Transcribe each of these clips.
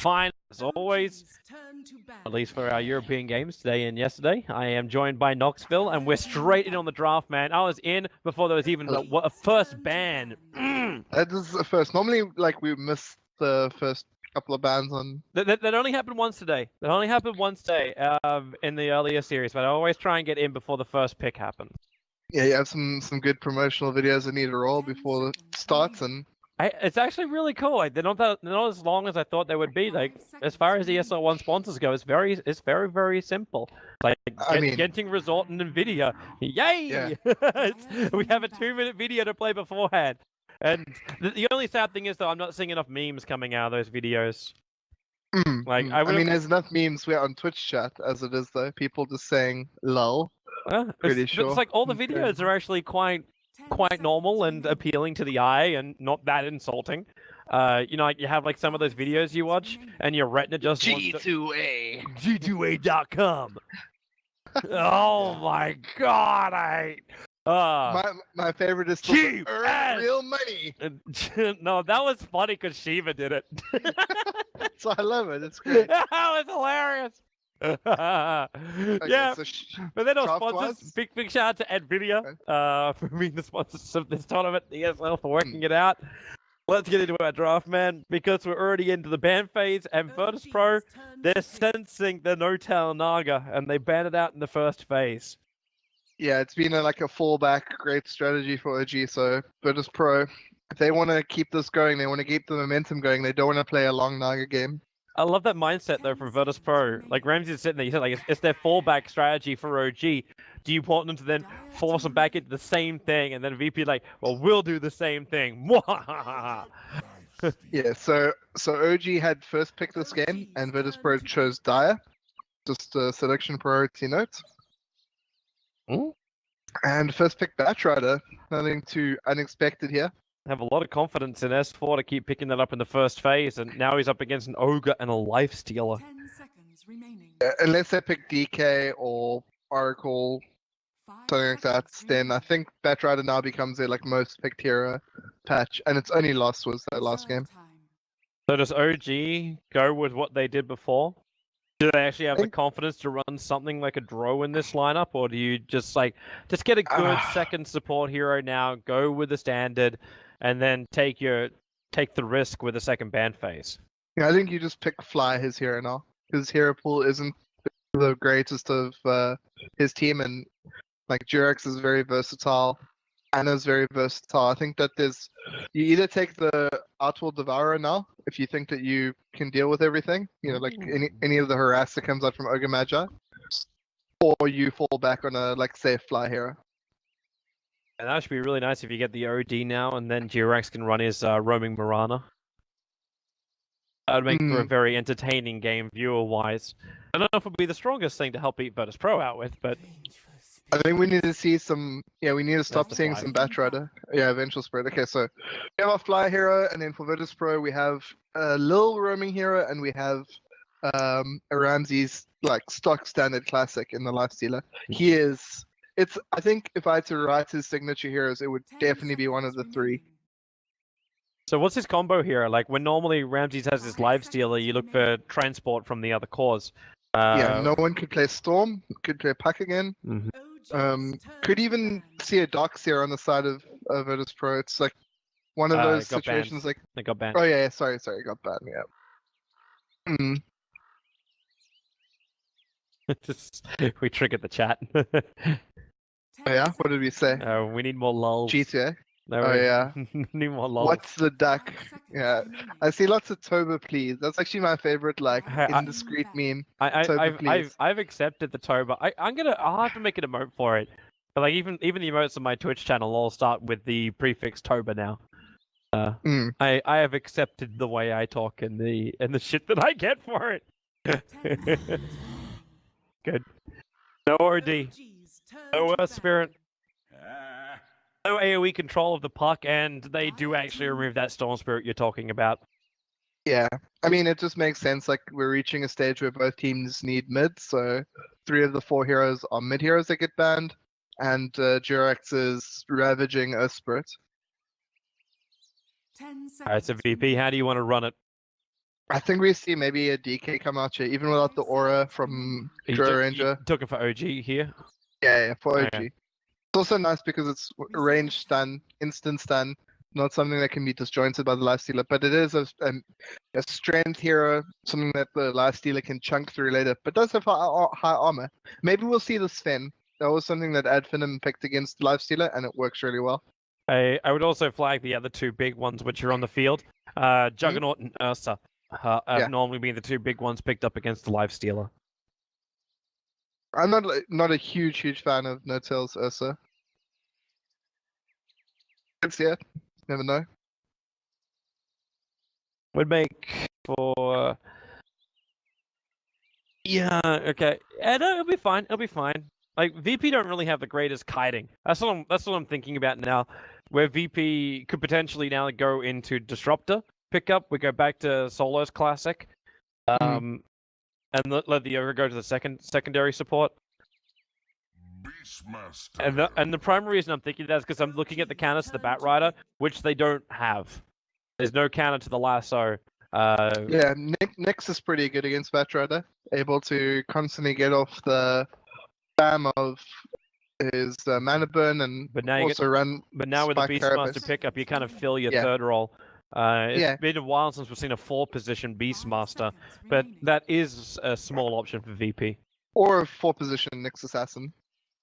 fine as always, at least for our European games today and yesterday. I am joined by Knoxville, and we're straight in on the draft, man. I was in before there was even a first ban. That is the first. Normally, like, we miss the first couple of bans on. That only happened once today. That only happened once today in the earlier series, but I always try and get in before the first pick happens. Yeah, you have some good promotional videos that need to roll before it starts, and It's actually really cool. They're not as long as I thought they would be. Like, as far as the SL1 sponsors go, it's very very simple. Like getting Resort and Nvidia. Yay! Yeah. We have a 2-minute video to play beforehand. And the only sad thing is, though, I'm not seeing enough memes coming out of those videos. Like, I mean, there's enough memes on Twitch chat as it is, though. People just saying "lol." Pretty sure. It's like all the videos are actually quite normal and appealing to the eye and not that insulting. You know, like you have like some of those videos you watch and your retina just G2A. G2A.com. Oh my god, my favorite is to earn real money. No, that was funny because Shiva did it. So I love it. It's great. That was hilarious. Yeah, so but then our sponsors, big shout out to NVIDIA for being the sponsors of this tournament, the ESL for working it out. Let's get into our draft, man, because we're already into the ban phase, and Virtus Pro, they're sensing the no-tail Naga, and they ban it out in the first phase. Yeah, it's been like a fallback great strategy for OG, so Virtus Pro, if they want to keep this going, they want to keep the momentum going, they don't want to play a long Naga game. I love that mindset, though, from Virtus Pro. Like, Ramsey's sitting there, he said, like, it's their fallback strategy for OG. Do you want them to then force them back into the same thing? And then VP like, well, we'll do the same thing. Yeah, so OG had first picked this game, and Virtus Pro chose Dire. Just a selection priority note. And first pick Batrider. Nothing too unexpected here. Have a lot of confidence in S4 to keep picking that up in the first phase, and now he's up against an Ogre and a Life Stealer. 10 seconds remaining. Unless they pick DK or Oracle, something like that, then I think Batrider now becomes their like most picked hero patch, and its only loss was that last game. So does OG go with what they did before? Do they actually have the confidence to run something like a Drow in this lineup, or do you just get a good second support hero now, go with the standard, and then take the risk with the second ban phase? Yeah, I think you just pick Fly his hero now. His hero pool isn't the greatest of his team, and like Jurex is very versatile. Anna's very versatile. I think that you either take the Outworld Devourer now if you think that you can deal with everything, you know, like any of the harass that comes out from Ogre Magi, or you fall back on a like safe Fly hero. And that should be really nice if you get the OD now, and then Jurex can run his roaming Mirana. That would make for a very entertaining game viewer-wise. I don't know if it would be the strongest thing to help beat Virtus Pro out with, but I think we need to see some. Yeah, we need to stop seeing some Batrider. Yeah, Vengeful Spirit. Okay, so we have a Fly hero, and then for Virtus Pro we have a Lil roaming hero, and we have a Ramsey's like stock standard classic in the Life Stealer. I think if I had to write his signature heroes, it would definitely be one of the three. So what's his combo here? Like when normally Ramses has his Life Stealer, you look for transport from the other cores. Yeah, no one could play Storm, could play Pack again. Could even see a Dox here on the side of Virtus Pro. It's like one of those situations like they got banned. Oh yeah, sorry, it got banned. Yeah. We triggered the chat. Oh yeah, what did we say? We need more lulls. GTA. No, oh yeah. Need more lulls. What's the duck? Yeah, I see lots of Toba please. That's actually my favorite like indiscreet meme. I've accepted the Toba. I'll have to make an emote for it. But like even the emotes on my Twitch channel all start with the prefix Toba now. I have accepted the way I talk and the shit that I get for it. Good. No OD. No Spirit. No AoE control of the puck, and they do actually remove that Storm Spirit you're talking about. Yeah, I mean, it just makes sense. Like, we're reaching a stage where both teams need mid, so 3 of the 4 heroes are mid heroes that get banned, and Jurex is ravaging a Spirit. Alright, so VP, how do you want to run it? I think we see maybe a DK come out here, even without the aura from Joe Ranger. You took it for OG here? Yeah, for OG. Okay. It's also nice because it's a range stun, instant stun, not something that can be disjointed by the lifestealer, but it is a strength hero, something that the lifestealer can chunk through later, but does have high armor. Maybe we'll see the Sven. That was something that Adfinum picked against the lifestealer, and it works really well. I would also flag the other two big ones which are on the field. Juggernaut and Ursa have normally been the two big ones picked up against the lifestealer. I'm not a huge fan of No Tails Ursa. It's yeah, never know. Would make for yeah, okay. Yeah, no, it'll be fine. It'll be fine. Like VP don't really have the greatest kiting. That's what I'm thinking about now. Where VP could potentially now go into Disruptor pickup. We go back to Solo's classic. And let the Yoga go to the secondary support. And the primary reason I'm thinking that is because I'm looking at the counters to the Bat Rider, which they don't have. There's no counter to the Lasso. Yeah, Nyx is pretty good against Bat Rider, able to constantly get off the spam of his mana burn and also run. But now with the Beastmaster pickup, you kind of fill your third role. It's been a while since we've seen a 4-position Beastmaster, but that is a small option for VP. Or a 4-position Nyx Assassin.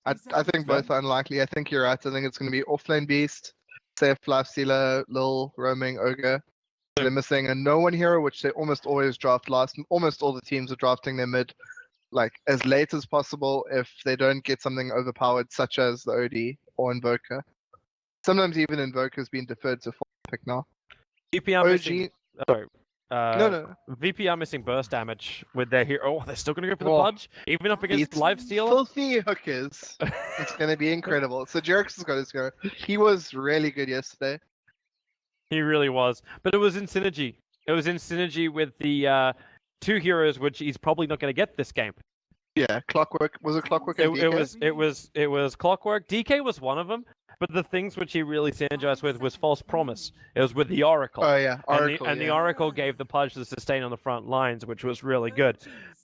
I think both are unlikely. I think you're right. I think it's going to be offlane Beast, Safe Lifestealer, Lil, Roaming, Ogre. They're missing a no one hero, which they almost always draft last. Almost all the teams are drafting their mid like as late as possible if they don't get something overpowered, such as the OD or Invoker. Sometimes even Invoker's been deferred to 4th pick now. VP are missing. Sorry. No. VP are missing burst damage with their hero. Oh, they're still going to go for the Pudge, even up against Lifesteal. Filthy hookers. It's going to be incredible. So Jerax has got his go. He was really good yesterday. He really was, but it was in synergy. It was in synergy with the two heroes, which he's probably not going to get this game. Yeah, Clockwork. Was it Clockwork? It was Clockwork. DK was one of them, but the things which he really synergized with was False Promise. It was with the Oracle. Oh yeah, Oracle. And the Oracle gave the Pudge the sustain on the front lines, which was really good.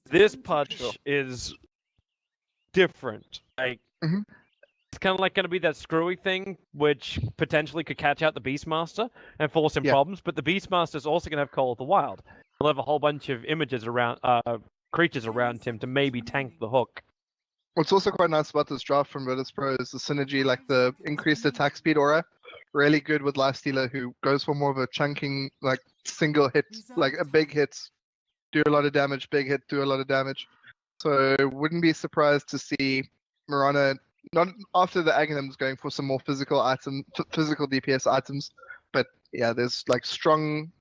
This Pudge is different. Like it's kind of like going to be that screwy thing, which potentially could catch out the Beastmaster and force him problems. But the Beastmaster is also going to have Call of the Wild. He'll have a whole bunch of images around, creatures around him to maybe tank the hook. What's also quite nice about this draft from Virtus Pro is the synergy, like the increased attack speed aura. Really good with Lifestealer, who goes for more of a chunking, like single hit, like a big hit, do a lot of damage, big hit, do a lot of damage. So wouldn't be surprised to see Mirana, not after the Aghanims, going for some more physical DPS items. But yeah, there's like strong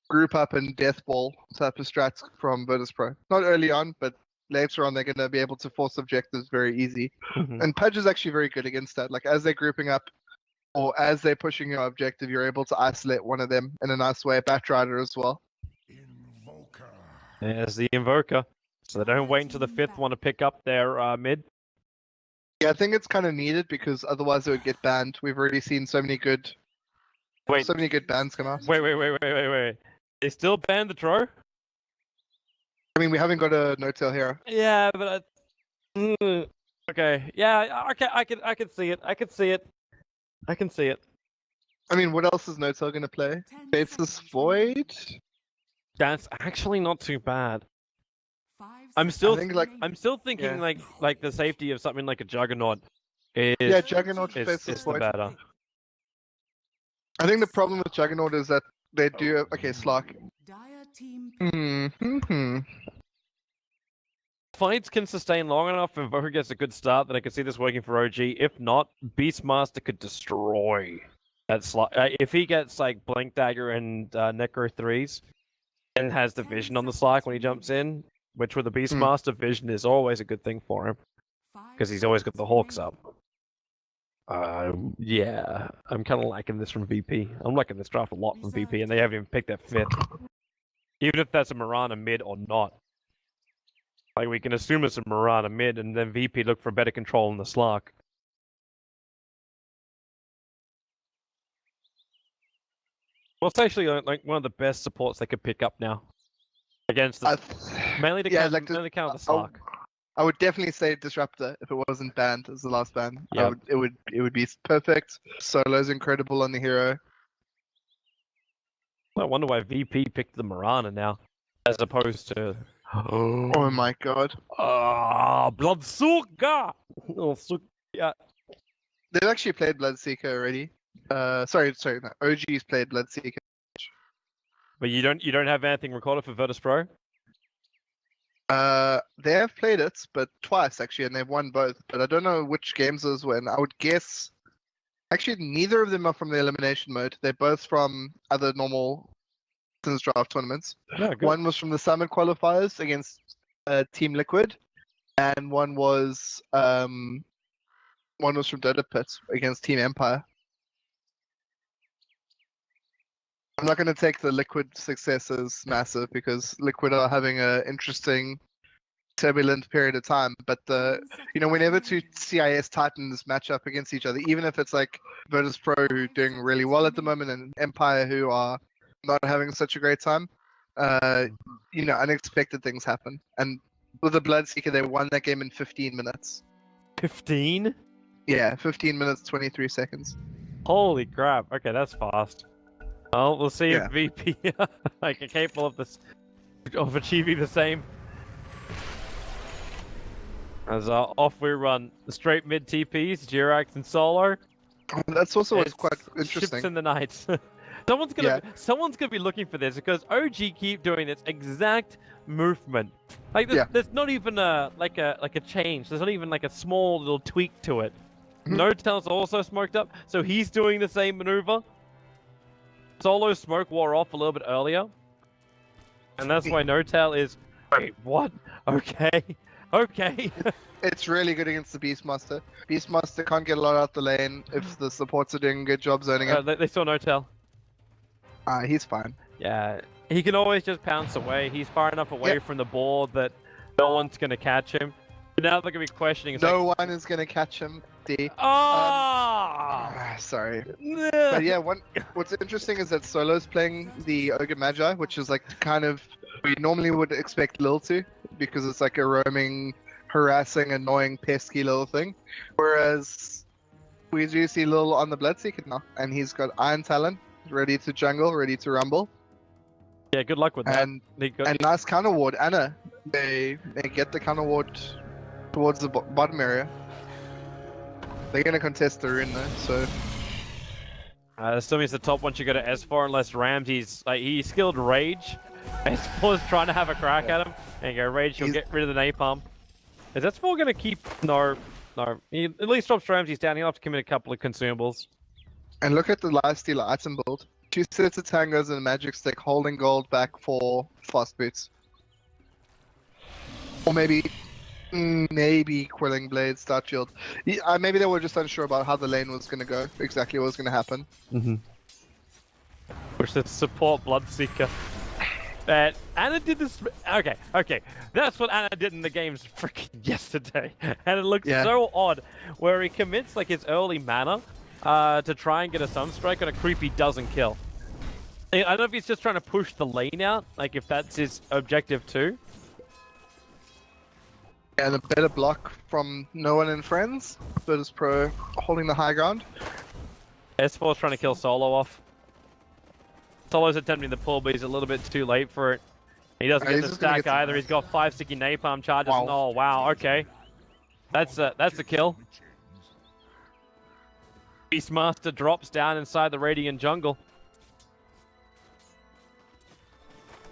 group up and death ball type of strats from Virtus Pro. Not early on, but later on they're going to be able to force objectives very easy. And Pudge is actually very good against that. Like as they're grouping up or as they're pushing your objective, you're able to isolate one of them in a nice way. Bat Rider as well. There's the Invoker. So they don't wait until the 5th one to pick up their mid. Yeah, I think it's kind of needed because otherwise it would get banned. We've already seen so many good bans come out. Wait. They still banned the Tro? I mean, we haven't got a no-tail hero. Yeah, but okay. Yeah, okay, I can see it. I can see it. I mean, what else is no-tail going to play? Faceless Void? That's actually not too bad. I'm still thinking like the safety of something like a Juggernaut is Juggernaut is the better. I think the problem with Juggernaut is that they do Slark. Fights can sustain long enough if Invoker gets a good start that I can see this working for OG. If not, Beastmaster could destroy that slot. If he gets like Blink Dagger and Necro 3s and has the vision on the Slark when he jumps in, which with the Beastmaster, vision is always a good thing for him because he's always got the Hawks up. Yeah, I'm kind of liking this from VP. I'm liking this draft a lot from VP, and they haven't even picked that fit. Even if that's a Mirana mid or not. Like, we can assume it's a Mirana mid, and then VP look for better control in the Slark. Well, it's actually like one of the best supports they could pick up now. against the mainly to yeah, counter the Slark. I would definitely say Disruptor if it wasn't banned as the last ban. Yep. It would be perfect. Solo's incredible on the hero. I wonder why VP picked the Marana now, as opposed to. Oh my god. Bloodsucker! Oh, yeah. They've actually played Bloodseeker already. Sorry, no. OG's played Bloodseeker. But you don't have anything recorded for Virtus Pro? They have played it, but twice actually, and they've won both. But I don't know which games those were. And I would guess, actually, neither of them are from the elimination mode. They're both from other normal draft tournaments. Yeah, good. One was from the Summit qualifiers against Team Liquid, and one was from Dota Pit against Team Empire. I'm not going to take the Liquid success as massive because Liquid are having an interesting, turbulent period of time. But whenever two CIS Titans match up against each other, even if it's like Virtus Pro who are doing really well at the moment and Empire who are not having such a great time, unexpected things happen. And with the Bloodseeker, they won that game in 15 minutes. 15? Yeah, 15 minutes, 23 seconds. Holy crap. Okay, that's fast. Well, we'll see Yeah. if VP are capable of achieving the same. As off we run. Straight mid TPs, Jirax and Solo. That's also what's It's quite interesting. Ships in the night. Someone's gonna be looking for this because OG keep doing this exact movement. Like there's not even a change. There's not even like a small little tweak to it. No-Tail's also smoked up, so he's doing the same maneuver. Solo's smoke wore off a little bit earlier. And that's why No-Tail is... Wait, what? Okay. Okay. It's really good against the Beastmaster. Beastmaster can't get a lot out the lane if the supports are doing a good job zoning him. They saw No-Tail. He's fine. Yeah. He can always just pounce away. He's far enough away from the board that no one's going to catch him. But now they're going to be questioning... No one is going to catch him, D. Sorry. But yeah, what's interesting is that Solo's playing the Ogre Magi, which is like kind of... We normally would expect Lil to, because it's like a roaming, harassing, annoying, pesky little thing. Whereas we do see Lil on the Bloodseeker now, and he's got Iron Talon, ready to jungle, ready to rumble. Yeah, good luck with that. And nice counter ward. Anna, they get the counter ward towards the bottom area. They're going to contest the rune though, so... Still means the top once you go to S4 unless Ramsey's... he skilled Rage. S4's trying to have a crack at him. And go Rage, he'll get rid of the napalm. Is S4 going to keep... No. He at least drops Ramsey's down. He'll have to commit a couple of consumables. And look at the Lifestealer item build. 2 sets of tangos and a magic stick holding gold back for fast boots. Or maybe Quelling Blade, Start Shield. Maybe they were just unsure about how the lane was going to go, exactly what was going to happen. Push the support Bloodseeker. Anna did this... Okay. That's what Anna did in the games freaking yesterday. And it looks so odd, where he commits like his early mana to try and get a Sunstrike on a creep he doesn't kill. I don't know if he's just trying to push the lane out, like if that's his objective too. And a better block from No One and Friends. Virtus Pro holding the high ground. S4's trying to kill Solo off. Solo's attempting the pull, but he's a little bit too late for it. He doesn't get the stack either. He's got 5 sticky napalm charges. Wow. Oh, wow, okay. That's a kill. Beastmaster drops down inside the Radiant jungle.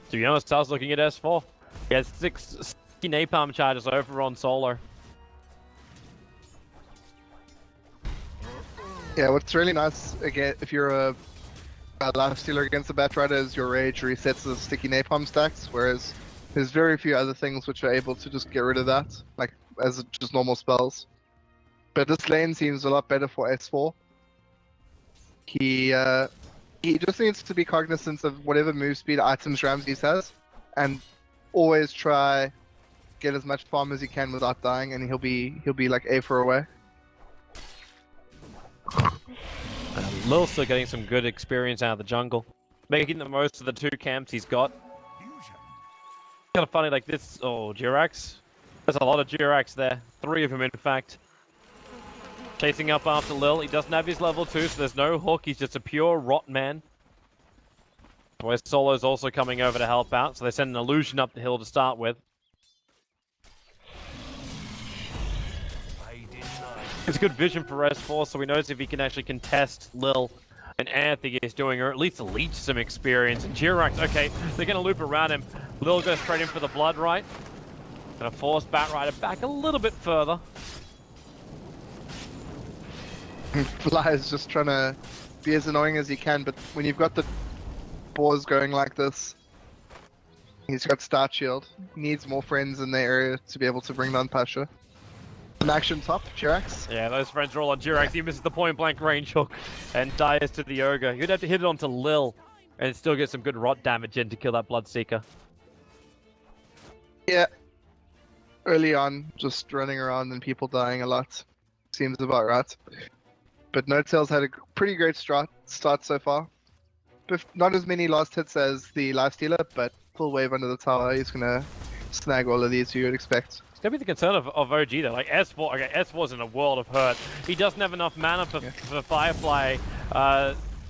To be honest, I was looking at S4. He has 6 sticky napalm charges over on Solo. Yeah, what's really nice, again, if you're a Lifestealer against the Batrider, is your Rage resets the sticky napalm stacks, whereas there's very few other things which are able to just get rid of that, like as just normal spells. But this lane seems a lot better for S4. He just needs to be cognizant of whatever move speed items Ramses has, and always try get as much farm as he can without dying, and he'll be like A4 away. Lil's still getting some good experience out of the jungle, making the most of the 2 camps he's got. Kind of funny, like this. Oh, Jirax. There's a lot of Jirax there. 3 of them, in fact. Chasing up after Lil. He doesn't have his level 2, so there's no hook. He's just a pure rot man. Where Solo's also coming over to help out, so they send an illusion up the hill to start with. It's good vision for S4, so he knows if he can actually contest Lil and Anthony is doing, or at least leech some experience. And Jirax, okay, they're going to loop around him. Lil goes straight in for the blood right. Going to force Batrider back a little bit further. Fly is just trying to be as annoying as he can, but when you've got the boars going like this, he's got Star Shield. He needs more friends in the area to be able to bring down Pasha. An action top, Jirax. Yeah, those friends are all on Jirax. He misses the point blank range hook and dies to the Ogre. You'd have to hit it onto Lil and still get some good rot damage in to kill that Bloodseeker. Yeah. Early on, just running around and people dying a lot. Seems about right. But No Tail's had a pretty great start so far. Not as many last hits as the Lifestealer, but full wave under the tower. He's gonna snag all of these, you would expect. It's gonna be the concern of OG though. Like S4, okay, S4's in a world of hurt. He doesn't have enough mana for Firefly.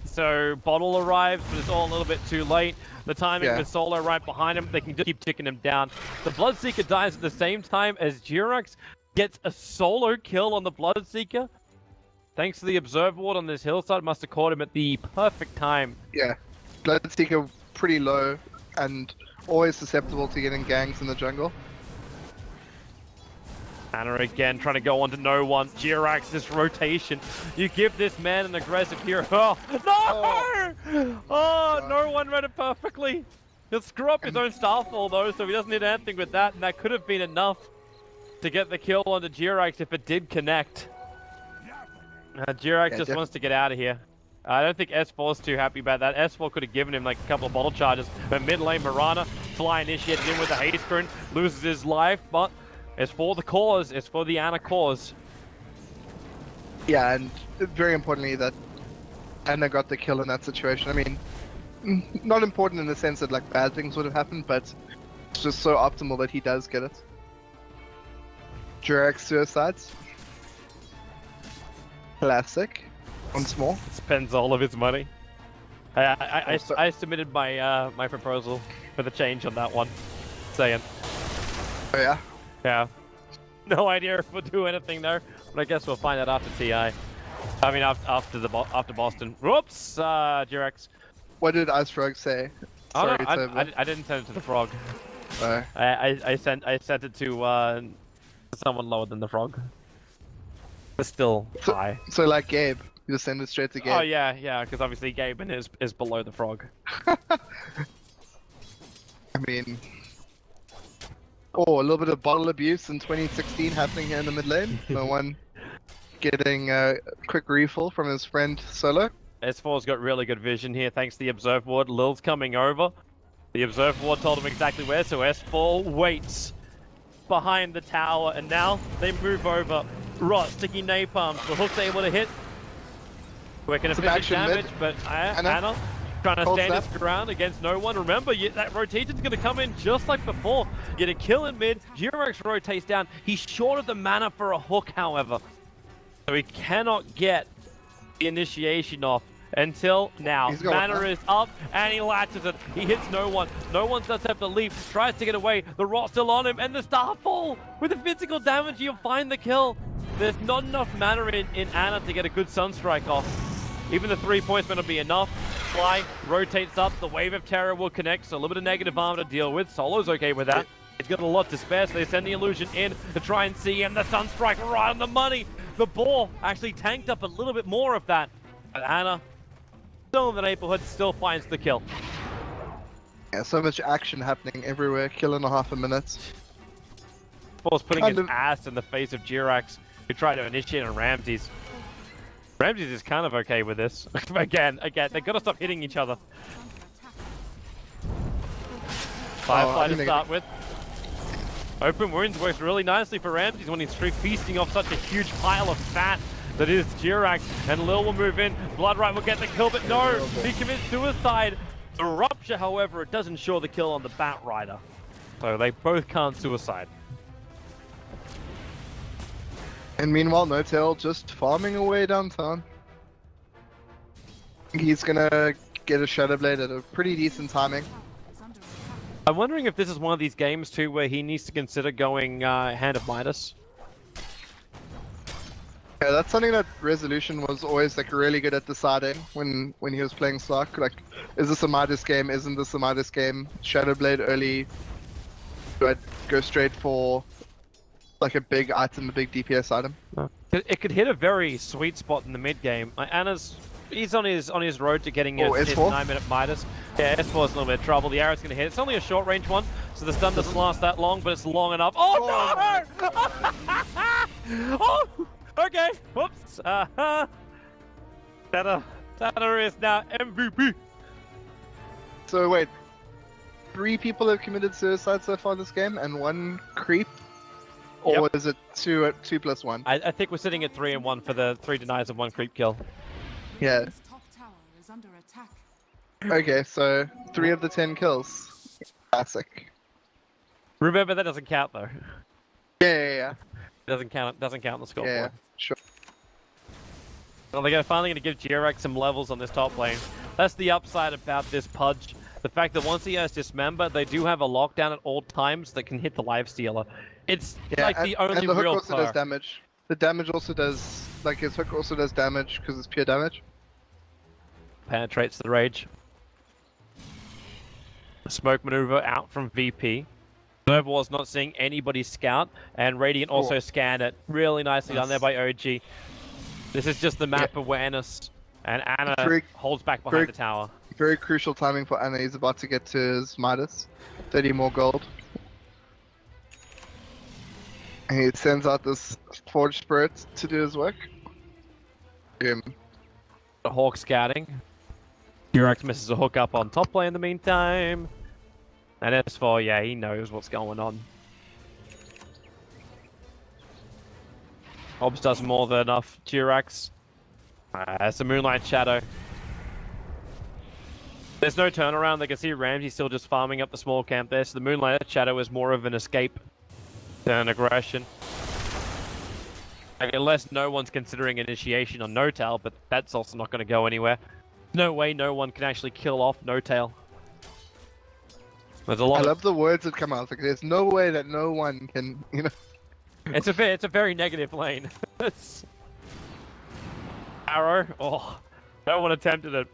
So Bottle arrives, but it's all a little bit too late. The timing with Solo right behind him, they can just keep ticking him down. The Bloodseeker dies at the same time as Jirax gets a solo kill on the Bloodseeker. Thanks to the Observer Ward on this hillside, must have caught him at the perfect time. Yeah, Bloodseeker pretty low and always susceptible to getting gangs in the jungle. Anna again trying to go on to no one. Jirax, this rotation. You give this man an aggressive hero. Oh, no! Oh, no one read it perfectly. He'll screw up his own Starfall though, so he doesn't need anything with that, and that could have been enough to get the kill onto Jirax if it did connect. Jirax just wants to get out of here. I don't think S4's too happy about that. S4 could have given him like a couple of bottle charges, but mid lane Mirana, Fly initiated in with a haste rune, loses his life, but it's for the cause, it's for the Anna cause. Yeah, and very importantly that Anna got the kill in that situation. I mean, not important in the sense that like bad things would have happened, but it's just so optimal that he does get it. Jirax suicides. Classic. Once more. Spends all of his money. I submitted my my proposal for the change on that one. Saying. Oh yeah? Yeah. No idea if we'll do anything there, but I guess we'll find out after TI. I mean after Boston. Whoops, Jirax. What did Ice Frog say? Oh, no, I didn't send it to the frog. I sent it to someone lower than the frog. But still high. So like Gabe, you just send it straight to Gabe. Oh yeah, because obviously Gabe is below the frog. I mean, a little bit of bottle abuse in 2016 happening here in the mid lane. No one getting a quick refill from his friend Solo. S4's got really good vision here thanks to the Observe Ward. Lil's coming over. The Observe Ward told him exactly where, so S4 waits behind the tower, and now they move over. Rot, sticky napalm. The hook's able to hit. We're going to finish damage, but Anna trying to stand his ground against no one. Remember, that rotation's going to come in just like before. Get a kill in mid. Jirax rotates down. He's short of the mana for a hook, however. So he cannot get the initiation off until now. Mana is up, and he latches it. He hits no one. No one does have to leap. Tries to get away. The Rot's still on him, and the Starfall! With the physical damage, you'll find the kill. There's not enough mana in Anna to get a good Sunstrike off. Even the 3 points may not be enough. Fly rotates up. The Wave of Terror will connect, so a little bit of negative armor to deal with. Solo's okay with that. He's got a lot to spare, so they send the illusion in to try and see him. The Sunstrike right on the money. The Boar actually tanked up a little bit more of that. But Anna, still in the neighborhood, still finds the kill. Yeah, so much action happening everywhere. Kill in a half a minute. Boar's putting his ass in the face of Jirax, who tried to initiate on Ramses. Ramses is kind of okay with this. again, they gotta stop hitting each other. Firefly to start with. Open wounds works really nicely for Ramses when he's feasting off such a huge pile of fat that is Jirax, and Lil will move in. Bloodright will get the kill, but no, he commits suicide. The Rupture, however, it does ensure the kill on the Batrider. So they both can't suicide. And meanwhile, No Tail just farming away downtown. He's gonna get a Shadow Blade at a pretty decent timing. I'm wondering if this is one of these games too where he needs to consider going Hand of Midas. Yeah, that's something that Resolution was always like really good at deciding when he was playing Slark. Like, is this a Midas game? Isn't this a Midas game? Shadow Blade early. Do I go straight for like a big item, a big DPS item? It could hit a very sweet spot in the mid game. He's on his road to getting his 9-minute Midas. Yeah, S4's in a little bit of trouble. The arrow's gonna hit. It's only a short range one, so the stun doesn't last that long, but it's long enough. Oh no! Oh, okay. Whoops. Tata is now MVP. So wait, 3 people have committed suicide so far this game, and 1 creep, or is it 2 plus 1? I think we're sitting at 3 and 1 for the 3 denies and 1 creep kill. Yeah. Okay, so 3 of the 10 kills. Classic. Remember that doesn't count though. Yeah. Doesn't count the scoreboard. Yeah, sure. Well, they're finally going to give GRX some levels on this top lane. That's the upside about this Pudge. The fact that once he has Dismember, they do have a lockdown at all times that can hit the Lifestealer. It's like the only and the hook real also does damage. The damage also does, like his hook also does damage because it's pure damage. Penetrates the Rage. The smoke maneuver out from VP. Nova was not seeing anybody scout, and Radiant also scanned it. Really nicely done there by OG. This is just the map awareness, and Anna holds back behind the tower. Very crucial timing for Anna. He's about to get to his Midas. 30 more gold. And he sends out this Forge Spirit to do his work. The Hawk scouting. GRX misses a hook up on top lane in the meantime. And S4, yeah, he knows what's going on. Hobbs does more than enough. GRX. It's a Moonlight Shadow. There's no turnaround. They can see Ramsey still just farming up the small camp there. So the Moonlight Shadow is more of an escape than an aggression. Unless no one's considering initiation on No Tail, but that's also not going to go anywhere. No way no one can actually kill off No Tail. There's a lot. I love the words that come out. Like, there's no way that no one can, you know. It's a very negative lane. Arrow. Oh, no one attempted it.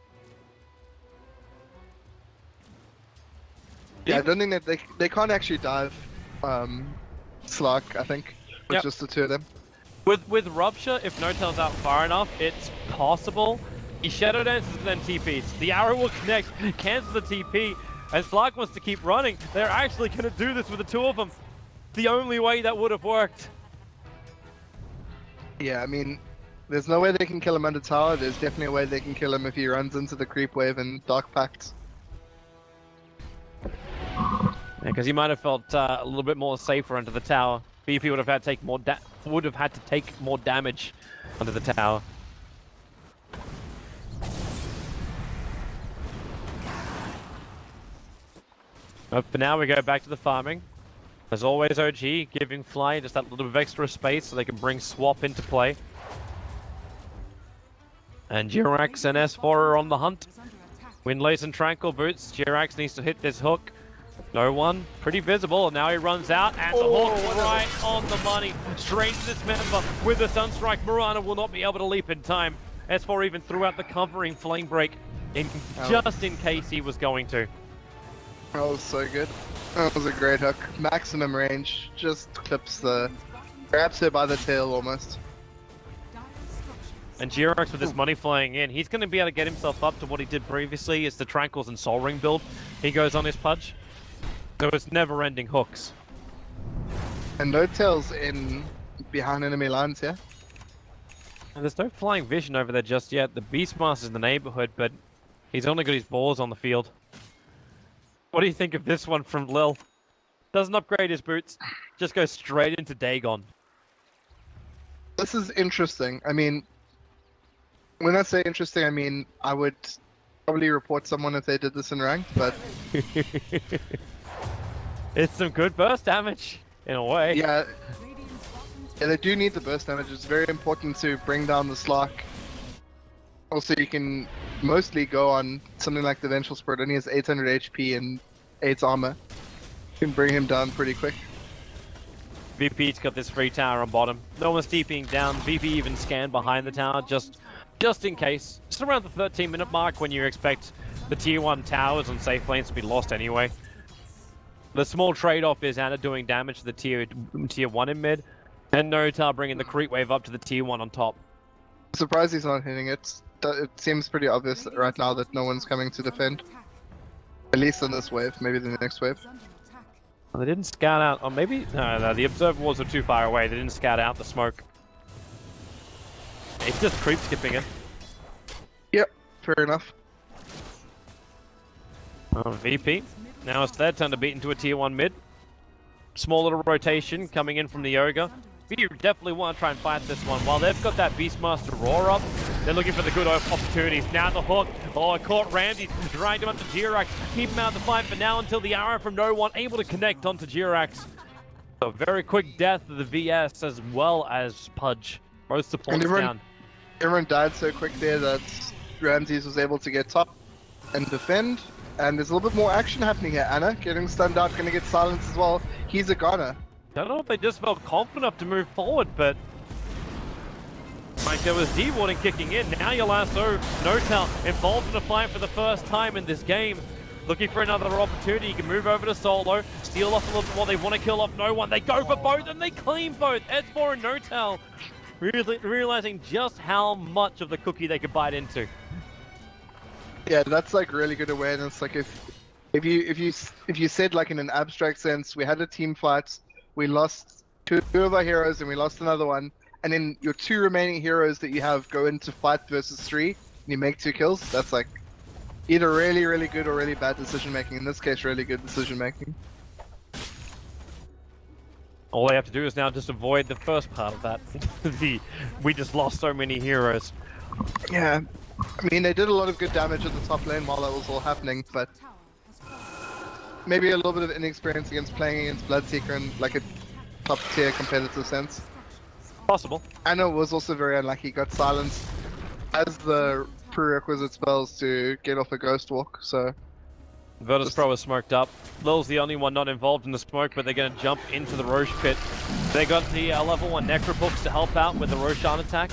Yeah, I don't think that they can't actually dive Slark, I think, with just the 2 of them. With Rupture, if No Tail's out far enough, it's possible. He Shadow Dances and then TPs. The arrow will connect, cancel the TP, and Slark wants to keep running. They're actually going to do this with the 2 of them. The only way that would have worked. Yeah, I mean, there's no way they can kill him under tower. There's definitely a way they can kill him if he runs into the creep wave and Dark Pact. Because he might have felt a little bit more safer under the tower. BP would have had to take more damage under the tower. But for now, we go back to the farming. As always, OG giving Fly just that little bit of extra space so they can bring Swap into play. And GRX and S4 are on the hunt. Windlace and Tranquil Boots. GRX needs to hit this hook. No one. Pretty visible. And now he runs out. And the hook right on the money. Straight to this member. With the Sunstrike, Murana will not be able to leap in time. S4 even threw out the covering Flame Break just in case he was going to. That was so good. That was a great hook. Maximum range. Just clips grabs her by the tail almost. And GRX with his money flying in, he's going to be able to get himself up to what he did previously. It's the Tranquils and Soul Ring build. He goes on his Pudge. So it's never-ending hooks. And No Tail's in behind enemy lines, yeah? And there's no flying vision over there just yet. The Beastmaster's in the neighborhood, but he's only got his balls on the field. What do you think of this one from Lil? Doesn't upgrade his boots, just goes straight into Dagon. This is interesting. I mean, when I say interesting, I mean I would probably report someone if they did this in ranked, but It's some good burst damage, in a way. Yeah, they do need the burst damage. It's very important to bring down the Slark. Also, you can mostly go on something like the Vengeful Spirit, and he has 800 HP and 8 armor. You can bring him down pretty quick. VP's got this free tower on bottom. No one's TPing down. VP even scanned behind the tower just in case. It's around the 13-minute mark when you expect the tier 1 towers on safe lanes to be lost anyway. The small trade-off is Ana doing damage to the tier 1 in mid, and Notar bringing the creep wave up to the tier 1 on top. I'm surprised he's not hitting it. It seems pretty obvious right now that no one's coming to defend. At least on this wave, maybe the next wave. Well, they didn't scout out, or maybe, no, the observer walls are too far away. They didn't scout out the smoke. It's just creep skipping it. Yep, fair enough. VP. Now it's their turn to beat into a tier 1 mid. Small little rotation coming in from the Ogre. You definitely want to try and fight this one. While they've got that Beastmaster Roar up, they're looking for the good opportunities. Now the hook. Oh, it caught Ramsey. Dragged him up to Jirax. Keep him out of the fight for now until the arrow from no one able to connect onto Jirax. A very quick death of the VS as well as Pudge. Both supports down. Everyone died so quick there that Ramses was able to get top and defend. And there's a little bit more action happening here. Ana getting stunned out, gonna get silenced as well. He's a goner. Don't know if they just felt confident enough to move forward, but like there was D-warding kicking in. Now your lasso, Notel involved in a fight for the first time in this game. Looking for another opportunity. You can move over to solo, steal off a little bit more. They want to kill off no one. They go for both and they clean both. S4 and Notel realizing just how much of the cookie they could bite into. Yeah, that's like really good awareness. Like if you said like in an abstract sense, we had a team fight, we lost two of our heroes and we lost another one, and then your 2 remaining heroes that you have go into fight versus 3, and you make 2 kills. That's like either really, really good or really bad decision making. In this case, really good decision making. All they have to do is now just avoid the first part of that. We just lost so many heroes. Yeah, I mean they did a lot of good damage at the top lane while that was all happening, but maybe a little bit of inexperience against playing against Bloodseeker in like a top tier competitive sense. Possible. Ana was also very unlucky, got silenced as the prerequisite spells to get off a Ghost Walk, so... Virtus Pro is smoked up. Lil's the only one not involved in the smoke, but they're going to jump into the Roche pit. They got the level 1 Necropooks to help out with the Roshan attack.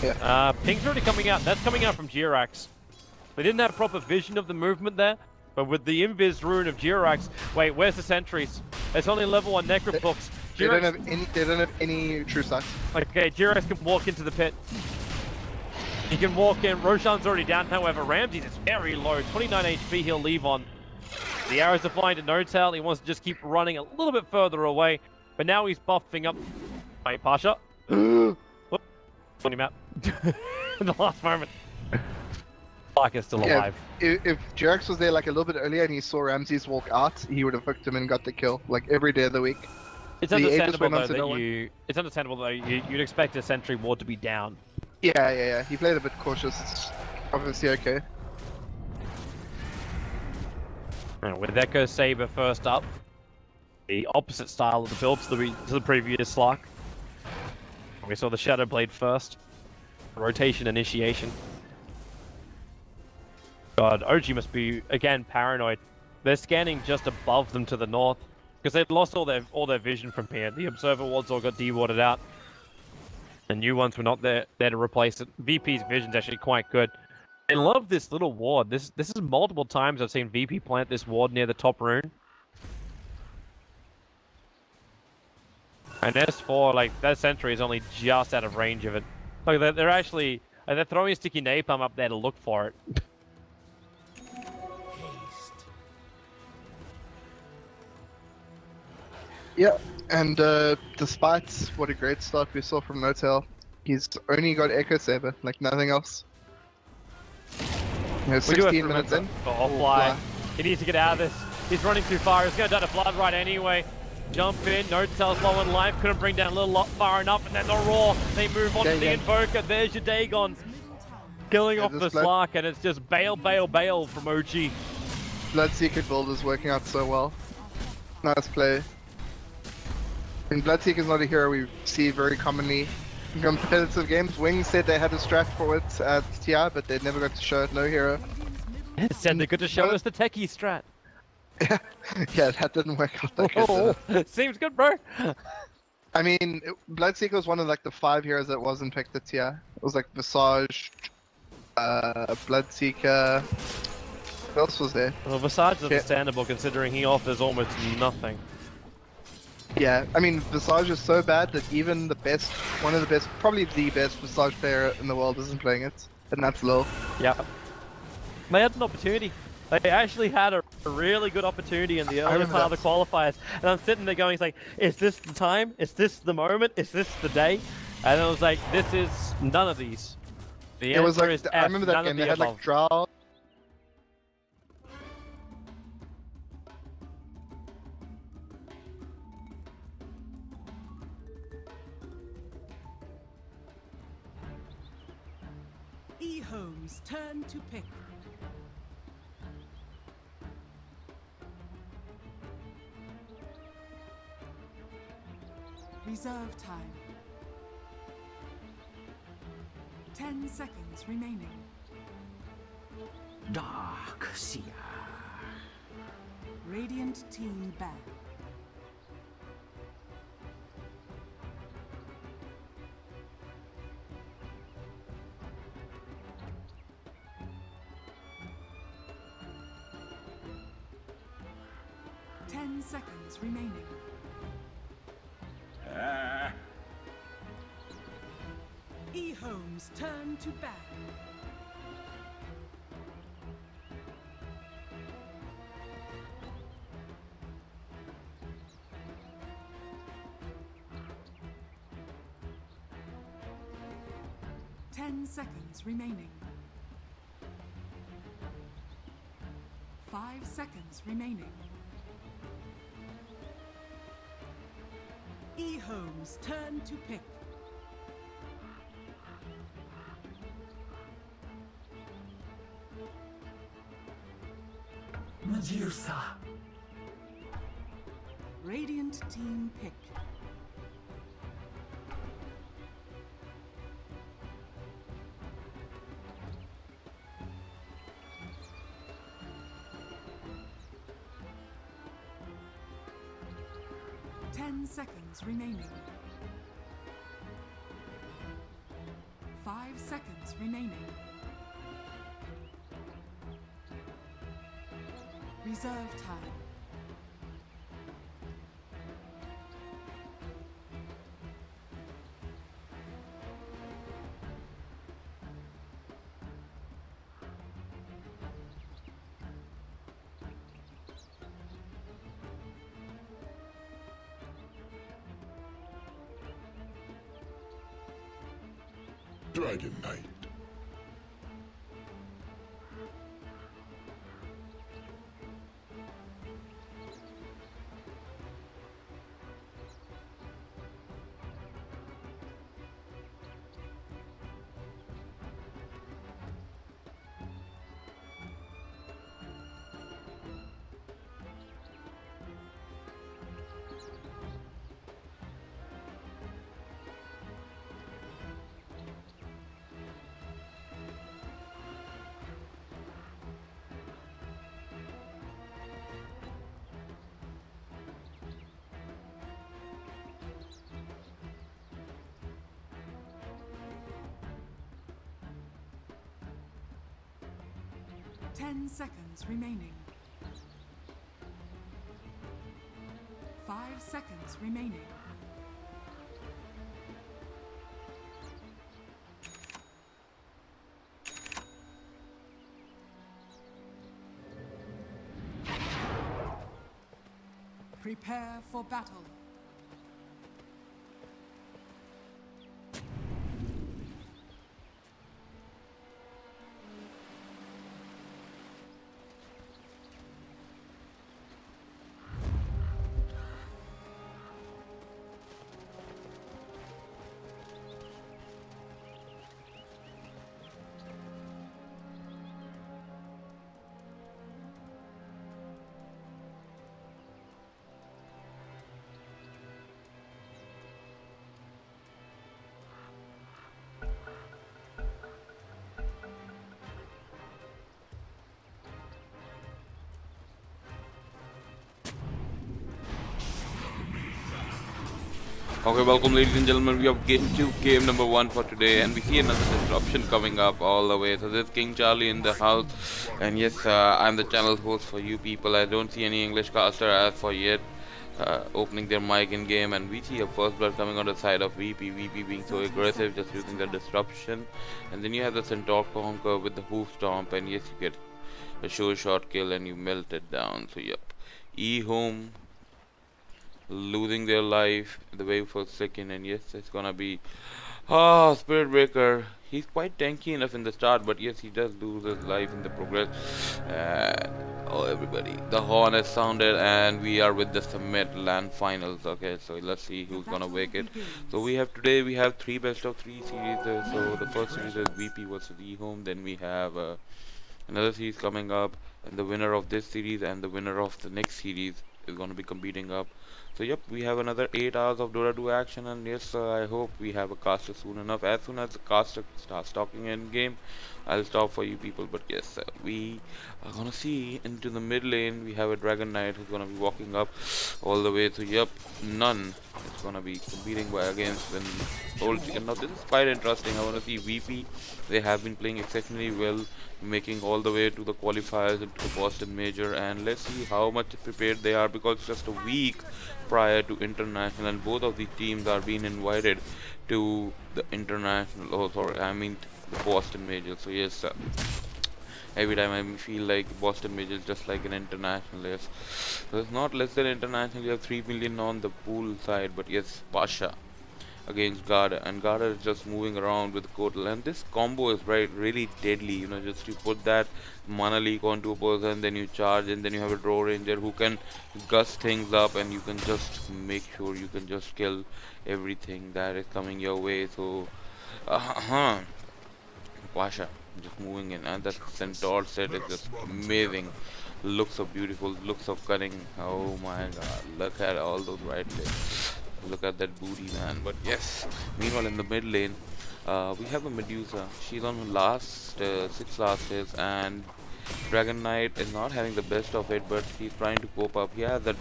Yeah. Ping's already coming out. That's coming out from Jirax. They didn't have proper vision of the movement there, but with the Invis rune of Jirax... Wait, where's the sentries? It's only level 1 Necropooks. They don't have any true sight. Okay, Jirax can walk into the pit. He can walk in. Roshan's already down, however. Ramsey's is very low. 29 HP he'll leave on. The arrows are flying to Notel. He wants to just keep running a little bit further away. But now he's buffing up. Wait, Pasha. Whoop. Put him out. In the last moment. Clark is still alive. If Jirax was there like a little bit earlier and he saw Ramses walk out, he would have hooked him and got the kill. Like every day of the week. It's understandable though that it's understandable though you'd expect a sentry ward to be down. Yeah. He played a bit cautious. It's obviously okay. And with Echo Saber first up, the opposite style of the build to the previous Slark. We saw the Shadow Blade first. Rotation initiation. God, OG must be again paranoid. They're scanning just above them to the north because they've lost all their vision from here. The observer wards all got de-warded out. The new ones were not there to replace it. VP's vision's actually quite good. I love this little ward. This is multiple times I've seen VP plant this ward near the top rune. And S4, like, that sentry is only just out of range of it. Like, they're throwing a sticky napalm up there to look for it. Yeah, and despite what a great start we saw from Notel, he's only got Echo Saber, like nothing else. You know, 16 minutes in. Oh, fly. He needs to get out of this. He's running too far. He's going to die to Blood right anyway. Jump in. Notel's low in life. Couldn't bring down a little lot far enough. And then the Roar. They move on to the Invoker. There's your Dagon. Killing off the Slark. And it's just bail from OG. Bloodseeker build is working out so well. Nice play. And Bloodseeker is not a hero we see very commonly in competitive games. Wings said they had a strat for it at TI, but they never got to show it. No hero. Said they're good to show us the techie strat. Yeah, that didn't work out that good. Did it? Seems good, bro. I mean, Bloodseeker was one of like the 5 heroes that wasn't picked at TI. It was like Visage, Bloodseeker. What else was there? Well, Visage is understandable considering he offers almost nothing. Yeah, I mean, Visage is so bad that even the best, one of the best, probably the best Visage player in the world isn't playing it, and that's low. Yeah. They had an opportunity. They actually had a really good opportunity in the early part of the qualifiers, and I'm sitting there going, it's like, is this the time? Is this the moment? Is this the day? And I was like, this is none of these. The It was answer like, is I F, remember that none game, of they the had like above. Drow. E-Home's turn to pick. Reserve time. 10 seconds remaining. Dark Seer. Radiant team ban. Ten seconds remaining. E-Home's turn to ban. Ten seconds remaining. 5 seconds remaining. E-Home's turn to pick. Medusa. Radiant team pick. Ten seconds remaining. 5 seconds remaining. Reserve time. Dragon Knight. Ten seconds remaining. 5 seconds remaining. Prepare for battle. Okay, welcome ladies and gentlemen. We have game 2, game number 1 for today, and we see another disruption coming up all the way. So this is KingCharlie in the house, and yes, I'm the channel host for you people. I don't see any English caster as for yet opening their mic in game, and we see a first blood coming on the side of VP being so aggressive, just using the disruption, and then you have the Centaur Conquer with the hoof stomp, and yes, you get a sure shot kill and you melt it down. So yep, E home losing their life the wave for second, and yes, it's gonna be Spirit Breaker. He's quite tanky enough in the start, but yes, he does lose his life in the progress. Oh, everybody, the horn has sounded, and we are with the Summit Land Finals. Okay, so let's see who's gonna wake it. So we have 3 best of 3 series. So the first series is VP versus E-Home. Then we have another series coming up, and the winner of this series and the winner of the next series is going to be competing up. So yep, we have another 8 hours of Dota 2 action, and yes, I hope we have a caster soon enough. As soon as the caster starts talking in game, I'll stop for you people. But yes, we are gonna see into the mid lane. We have a Dragon Knight who's gonna be walking up all the way. So yep, none is gonna be competing against an old chicken. Now this is quite interesting. I wanna see VP. They have been playing exceptionally well, making all the way to the qualifiers into the Boston Major, and let's see how much prepared they are, because it's just a week prior to international, and both of these teams are being invited to the international. Oh, sorry, I mean the Boston Major. So yes, every time I feel like Boston Major is just like an international. Yes, so it's not less than international. You have 3 million on the pool side, but yes, Pasha against Garda, and Garda is just moving around with Kotal, and this combo is really deadly. You know, just you put that mana leak onto a person, then you charge, and then you have a draw ranger who can gust things up, and you can just make sure you can just kill everything that is coming your way. So Pasha just moving in, and that Centaur set is just amazing. Looks so beautiful, looks so cunning. Oh my god, look at all those right clicks. Look at that booty, man. But yes, meanwhile in the mid lane, we have a Medusa. She's on her last 6 last hits, and Dragon Knight is not having the best of it, but he's trying to cope up. He has that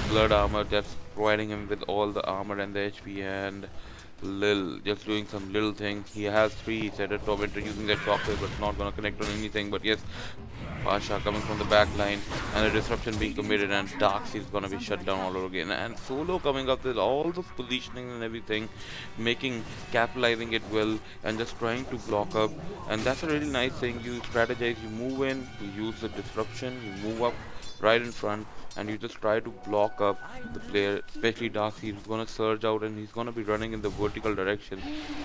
blood armor that's providing him with all the armor and the HP, and Lil just doing some little things. He has 3 set at top enter using that shockwave, but not gonna connect on anything. But yes, Pasha coming from the back line, and a disruption being committed, and Darkseid is gonna be shut down all over again. And Solo coming up with all the positioning and everything, capitalizing it well, and just trying to block up. And that's a really nice thing. You strategize, you move in, you use the disruption, you move up right in front, and you just try to block up the player, especially Darkseid, who's gonna surge out, and he's gonna be running in the vertical direction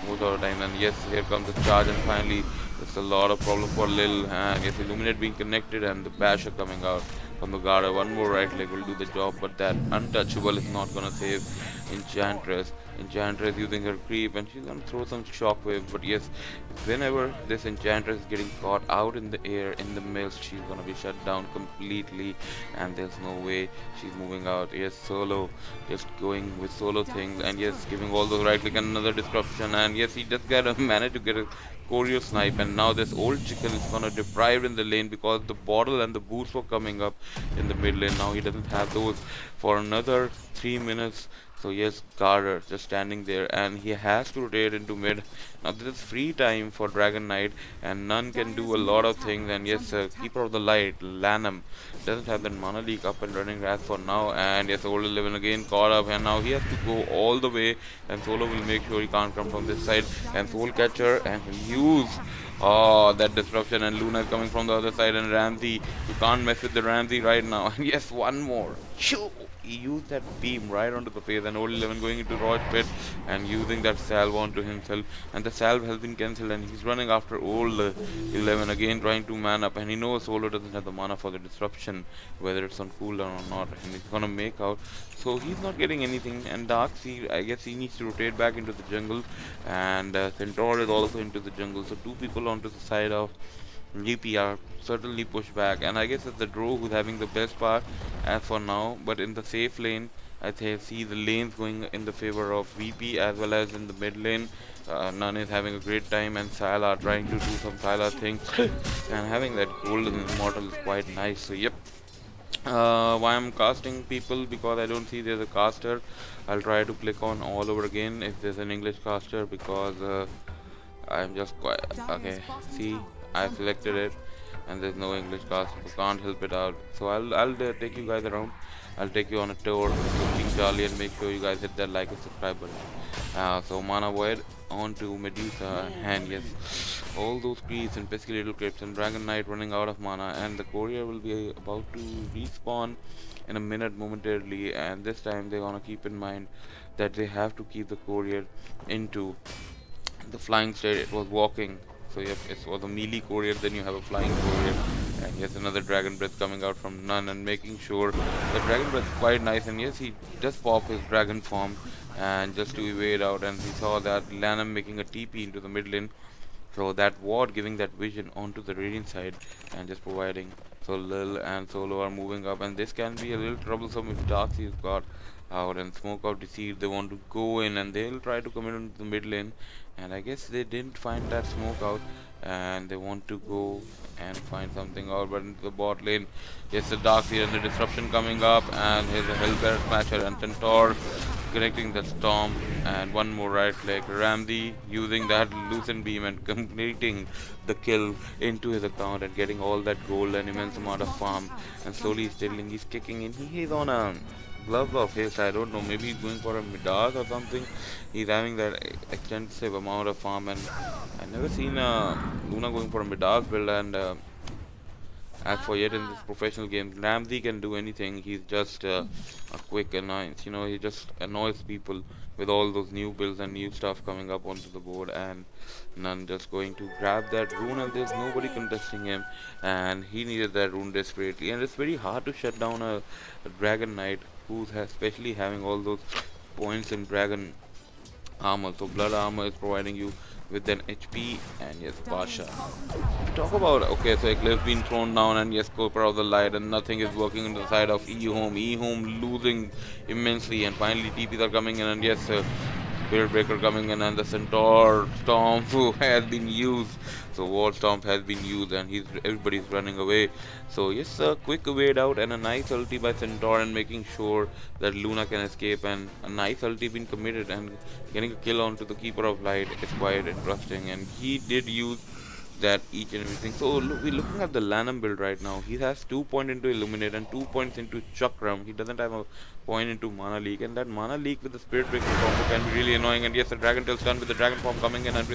most of the time. And yes, here comes the charge, and finally there's a lot of problem for Lil, and yes, Illuminate being connected, and the Basher coming out from the Garda. One more right leg will do the job, but that untouchable is not gonna save Enchantress. Enchantress using her creep, and she's gonna throw some shockwave. But yes, whenever this Enchantress is getting caught out in the air in the mist, she's gonna be shut down completely, and there's no way she's moving out. Yes, Solo just going with solo things, and yes, giving all those right click and another disruption, and yes, he just managed to get a choreo snipe, and now this old chicken is gonna deprive in the lane because the bottle and the boots were coming up in the mid lane. Now he doesn't have those for another 3 minutes. So yes, Garter just standing there, and he has to rotate into mid. Now this is free time for Dragon Knight, and none can do a lot of things. And yes, Keeper of the Light, Lanham, doesn't have that mana leak up and running as for now. And yes, Old 11 again caught up, and now he has to go all the way, and Solo will make sure he can't come from this side. And Soul Catcher, and he'll use that disruption, and Luna is coming from the other side, and Ramsey, you can't mess with the Ramsey right now. And yes, one more. Shoo! He used that beam right onto the face, and Old 11 going into Roach Pit and using that salve onto himself, and the salve has been cancelled, and he's running after Old 11 again, trying to man up, and he knows Solo doesn't have the mana for the disruption, whether it's on cooldown or not, and he's gonna make out. So he's not getting anything, and Darkseid, I guess he needs to rotate back into the jungle, and Centaur is also into the jungle, so 2 people onto the side of GP are certainly pushed back, and I guess it's the Drow who's having the best part as for now. But in the safe lane, I see the lanes going in the favor of VP as well as in the mid lane. None is having a great time, and Sylar trying to do some Sylar things, and having that golden immortal is quite nice. So yep, Why I'm casting people, because I don't see there's a caster. I'll try to click on all over again if there's an English caster, because I'm just quite okay. See, I selected it, and there's no English cast, so can't help it out. So I'll take you guys around. I'll take you on a tour with King Charlie and make sure you guys hit that like and subscribe button. So Mana Void on to Medusa, and yes, all those creeps and pesky little crypts and Dragon Knight running out of mana, and the courier will be about to respawn in a minute momentarily, and this time they're gonna keep in mind that they have to keep the courier into the flying state. It was walking, so yep, it was a melee courier, then you have a flying courier, and yes, another dragon breath coming out from none and making sure the dragon breath is quite nice. And yes, he just popped his dragon form and just to evade out, and we saw that Lanham making a TP into the mid lane, so that ward giving that vision onto the radiant side and just providing. So Lil and Solo are moving up, and this can be a little troublesome if Darkseid's got out and Smoke Out Deceive. They want to go in and they'll try to come in into the mid lane, and I guess they didn't find that smoke out, and they want to go and find something out. But into the bot lane, yes, the Darkseid and the disruption coming up, and here's a Hellbear Smasher and Centaur connecting the storm, and one more right click. Ramsey using that Lucent Beam and completing the kill into his account and getting all that gold and immense amount of farm, and slowly stealing. He's kicking in. He's on a gloves of his, I don't know, maybe he's going for a Midas or something. He's having that extensive amount of farm, and I never seen Luna going for a Midas build. And as for yet in this professional game, Ramsey can do anything. He's just a quick annoyance. You know, he just annoys people with all those new builds and new stuff coming up onto the board, and none just going to grab that rune, and there's nobody contesting him, and he needed that rune desperately. And it's very hard to shut down a Dragon Knight who's especially having all those points in Dragon armor. So blood armor is providing you with an HP, and yes, Pasha. Talk about, okay, so Eclipse being thrown down, and yes, Cobra of the Light, and nothing is working on the side of E-Home. E-Home losing immensely, and finally TPs are coming in, and yes, Spirit Breaker coming in, and the Centaur Stomp has been used. So Wall Stomp has been used, and everybody's running away. So yes, a quick evade out and a nice ulti by Centaur, and making sure that Luna can escape, and a nice ulti being committed, and getting a kill onto the Keeper of Light is quite interesting, and he did use that each and everything. So look, we're looking at the Lanham build right now. He has 2 points into Illuminate and 2 points into Chakram. He doesn't have a point into Mana Leak, and that Mana Leak with the Spirit Breaker combo can be really annoying. And yes, the Dragon Tail stun with the Dragon Form coming in, and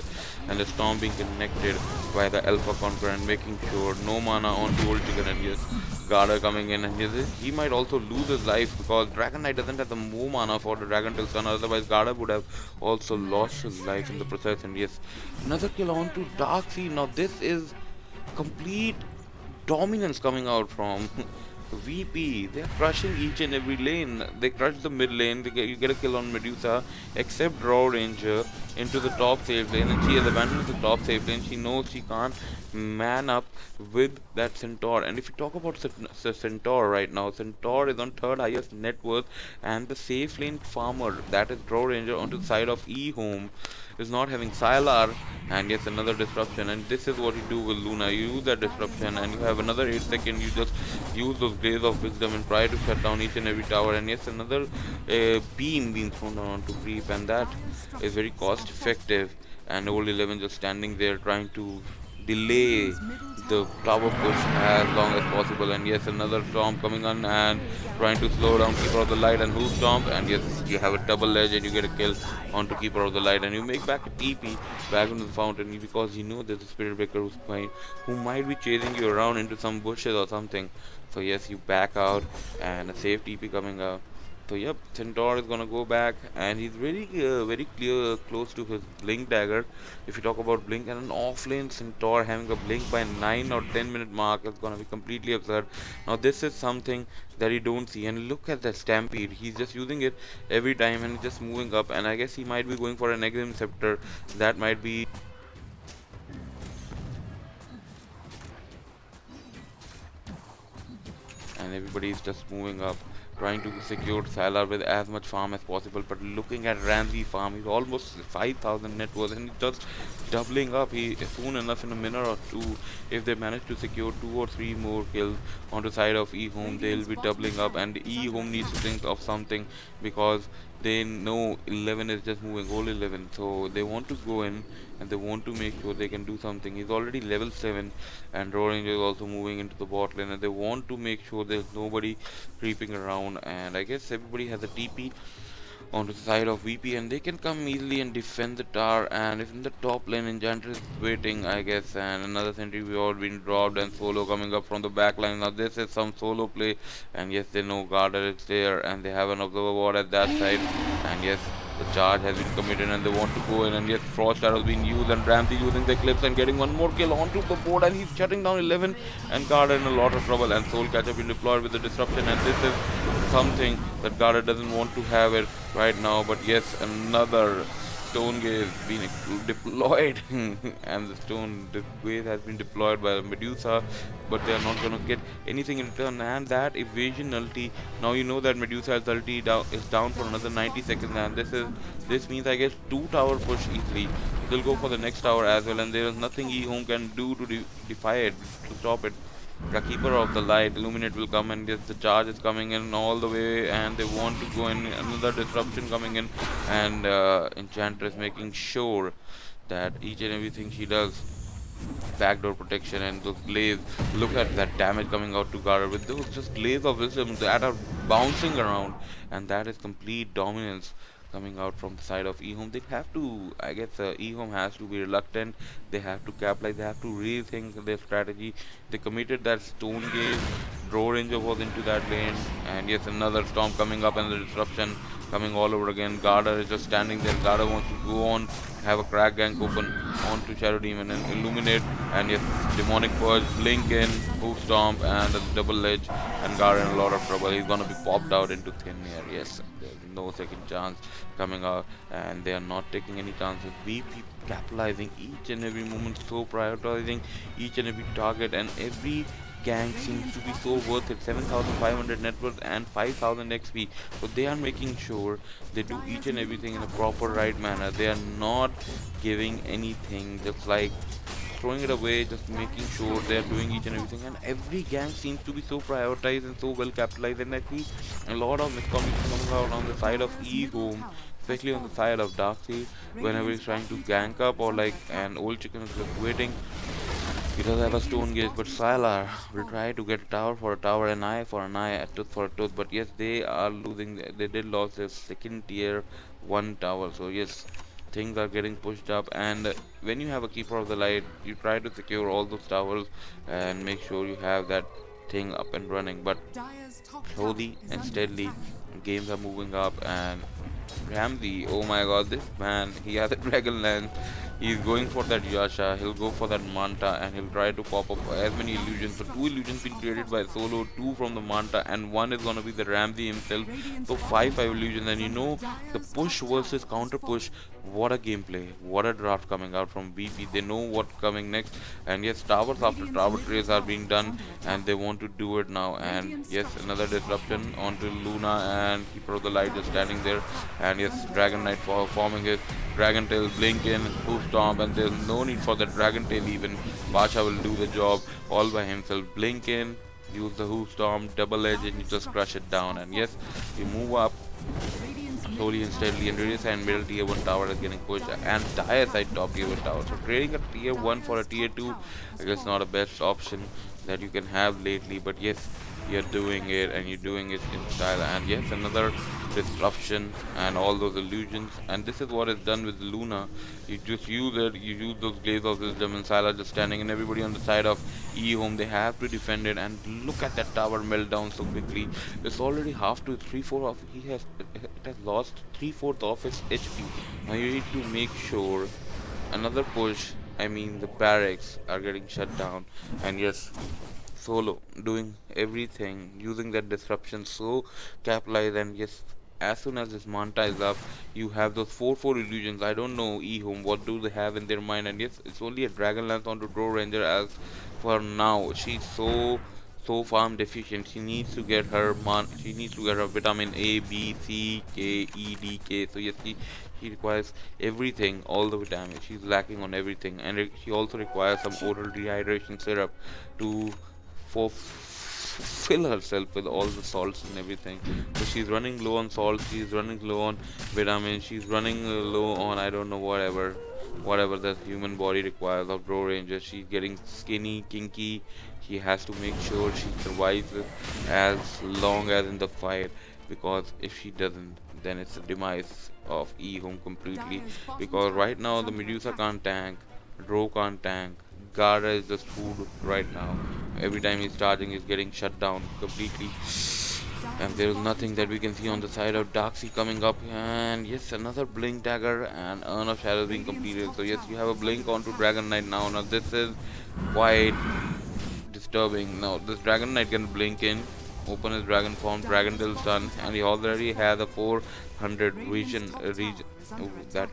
the Storm being connected by the Alpha Conqueror, and making sure no mana onto Old Chicken. And yes, Garda coming in, and yes, he might also lose his life, because Dragon Knight doesn't have the more mana for the Dragon Tail stun. Otherwise, Garda would have also lost his life in the process. And yes, another kill onto Darkseid. Now this is complete dominance coming out from VP. They're crushing each and every lane. They crush the mid lane. You get a kill on Medusa, except Raw Ranger into the top safe lane, and she has abandoned the top safe lane. She knows she can't man up with that Centaur. And if you talk about Centaur right now, Centaur is on third highest net worth, and the safe lane farmer, that is Raw Ranger, onto the side of E-Home, is not having Sylar, and yes, another disruption. And this is what you do with Luna. You use that disruption, and you have another 8 seconds. You just use those Blaze of Wisdom and try to shut down each and every tower. And yes, another beam being thrown down onto Creep, and that is very cost effective. And Old 11 just standing there trying to delay the tower push as long as possible. And yes, another storm coming on and trying to slow down Keeper of the Light and Hoof Stomp, and yes, you have a double edge and you get a kill onto Keeper of the Light, and you make back a TP back into the fountain, because you know there's a Spirit Breaker who might be chasing you around into some bushes or something. So yes, you back out, and a safe TP coming out. So yep, Centaur is gonna go back, and he's very close to his Blink Dagger. If you talk about Blink, and an offlane Centaur having a Blink by 9 or 10 minute mark is gonna be completely absurd. Now this is something that you don't see, and look at the Stampede. He's just using it every time and just moving up, and I guess he might be going for an Exim Scepter. That might be, and everybody's just moving up trying to secure Salar with as much farm as possible. But looking at Ramsey's farm, he's almost 5,000 net worth and he's just doubling up. He soon enough in a minute or two, if they manage to secure 2 or 3 more kills on the side of E-Home, they'll be doubling up, and E-Home needs to think of something because they know 11 is just moving, whole 11, so they want to go in and they want to make sure they can do something. He's already level 7 and Roaring is also moving into the bot lane, and they want to make sure there's nobody creeping around, and I guess everybody has a TP onto the side of VP and they can come easily and defend the tower. And if in the top lane Enchantress is waiting, I guess, and another sentry we all been dropped and solo coming up from the back line. Now this is some solo play, and yes, they know Garter is there and they have an observer ward at that side, and yes, the charge has been committed and they want to go in, and yes, Frost Arrow has been used and Ramsey using the Eclipse and getting one more kill onto the board, and he's shutting down 11 and Garter in a lot of trouble, and Soul Catcher been deployed with the disruption, and this is something that Garter doesn't want to have it right now. But yes, another stone gaze being deployed and the stone gaze has been deployed by Medusa, but they are not gonna get anything in return. And that evasion ulti, now you know that Medusa's ulti is down for another 90 seconds, and this means I guess 2 tower push easily. They'll go for the next tower as well, and there is nothing E-Home can do to defy it, to stop it. The Keeper of the Light, Illuminate will come, and yes, the charge is coming in all the way and they want to go in. Another disruption coming in, and Enchantress making sure that each and everything she does, backdoor protection and those glaze. Look at that damage coming out to Garter with those just glaze of wisdom that are bouncing around, and that is complete dominance coming out from the side of E-Home. They have to, I guess, E-Home has to be reluctant. They have to capitalize. They have to rethink their strategy. They committed that stone gaze. Draw Ranger was into that lane, and yes, another storm coming up and the disruption coming all over again. Garter is just standing there. Garter wants to go on, have a crack gank open onto Shadow Demon and Illuminate, and yes, Demonic Purge, Blink in, Hoof Stomp, and a double edge, and Garter in a lot of trouble. He's gonna be popped out into thin air. Yes, there's no second chance coming out, and they are not taking any chances. VP capitalizing each and every moment, so prioritizing each and every target, and every gang seems to be so worth it. 7,500 net worth and 5,000 XP, so they are making sure they do each and everything in a proper right manner. They are not giving anything just like throwing it away, just making sure they are doing each and everything, and every gang seems to be so prioritized and so well capitalized. And I see a lot of miscommunication coming out on the side of E-Home, especially on the side of Darkseid, whenever he's trying to gank up, or like an old chicken is just waiting. He does have a stone gauge, but Sylar will try to get a tower for a tower, an eye for an eye, a tooth for a tooth. But yes, they are losing. They did lose their second tier 1 tower. So yes, things are getting pushed up. And when you have a Keeper of the Light, you try to secure all those towers and make sure you have that thing up and running. But slowly and steadily, games are moving up, and Ramsey, oh my god, this man, he has a Dragon Lance. He's going for that Yasha, he'll go for that Manta, and he'll try to pop up as many illusions. So 2 illusions been created by Solo, 2 from the Manta, and 1 is gonna be the Ramsey himself. So 5 illusions, and you know, the push versus counter push, what a gameplay, what a draft coming out from VP. They know what's coming next, and yes, towers after tower trays are being done, and they want to do it now. And yes, another disruption onto Luna, and Keeper of the Light just standing there, and yes, Dragon Knight forming his Dragon Tail, Blink in, Hoof Stomp, and there's no need for the Dragon Tail even. Basha will do the job all by himself. Blink in, use the Hoof Stomp, double edge, and you just crush it down. And yes, you move up slowly and steadily, and Radius and middle tier 1 tower is getting pushed, and dire side top tier 1 tower. So trading a tier 1 for a tier 2, I guess not a best option that you can have lately, but yes, you're doing it, and you're doing it in style. And yes, another disruption and all those illusions, and this is what is done with Luna. You just use it, you use those Glaze of Wisdom, and Sylar just standing, and everybody on the side of E-Home, they have to defend it. And look at that tower melt down so quickly. It's already half to 3/4 of, it has lost 3/4 of its HP. Now you need to make sure another push, I mean the barracks are getting shut down. And yes, Solo doing everything, using that disruption so capitalized. And yes, as soon as this Manta is up, you have those 4/4 illusions. I don't know E-Home, what do they have in their mind? And yes, it's only a Dragon Lance onto Draw Ranger as for now. She's so so farm deficient. She needs to get her vitamin A, B, C, K, E, D, K. So yes, she requires everything, all the vitamins. She's lacking on everything, and she also requires some oral rehydration syrup to fill herself with all the salts and everything. So she's running low on salt. She's running low on vitamins. She's running low on I don't know whatever the human body requires of Bro Ranger. She's getting skinny, kinky. She has to make sure she survives it as long as in the fight, because if she doesn't, then it's the demise of E-Home completely. Because right now the Medusa can't tank, Dro can't tank, Gara is just food right now. Every time he's charging, he's getting shut down completely. And there is nothing that we can see on the side of Darksea coming up. And yes, another Blink Dagger and Urn of Shadows being completed. So yes, you have a Blink onto Dragon Knight now. Now this is quite disturbing. Now this Dragon Knight can blink in, open his dragon form, Dragon Deal stun, and he already has a 400 that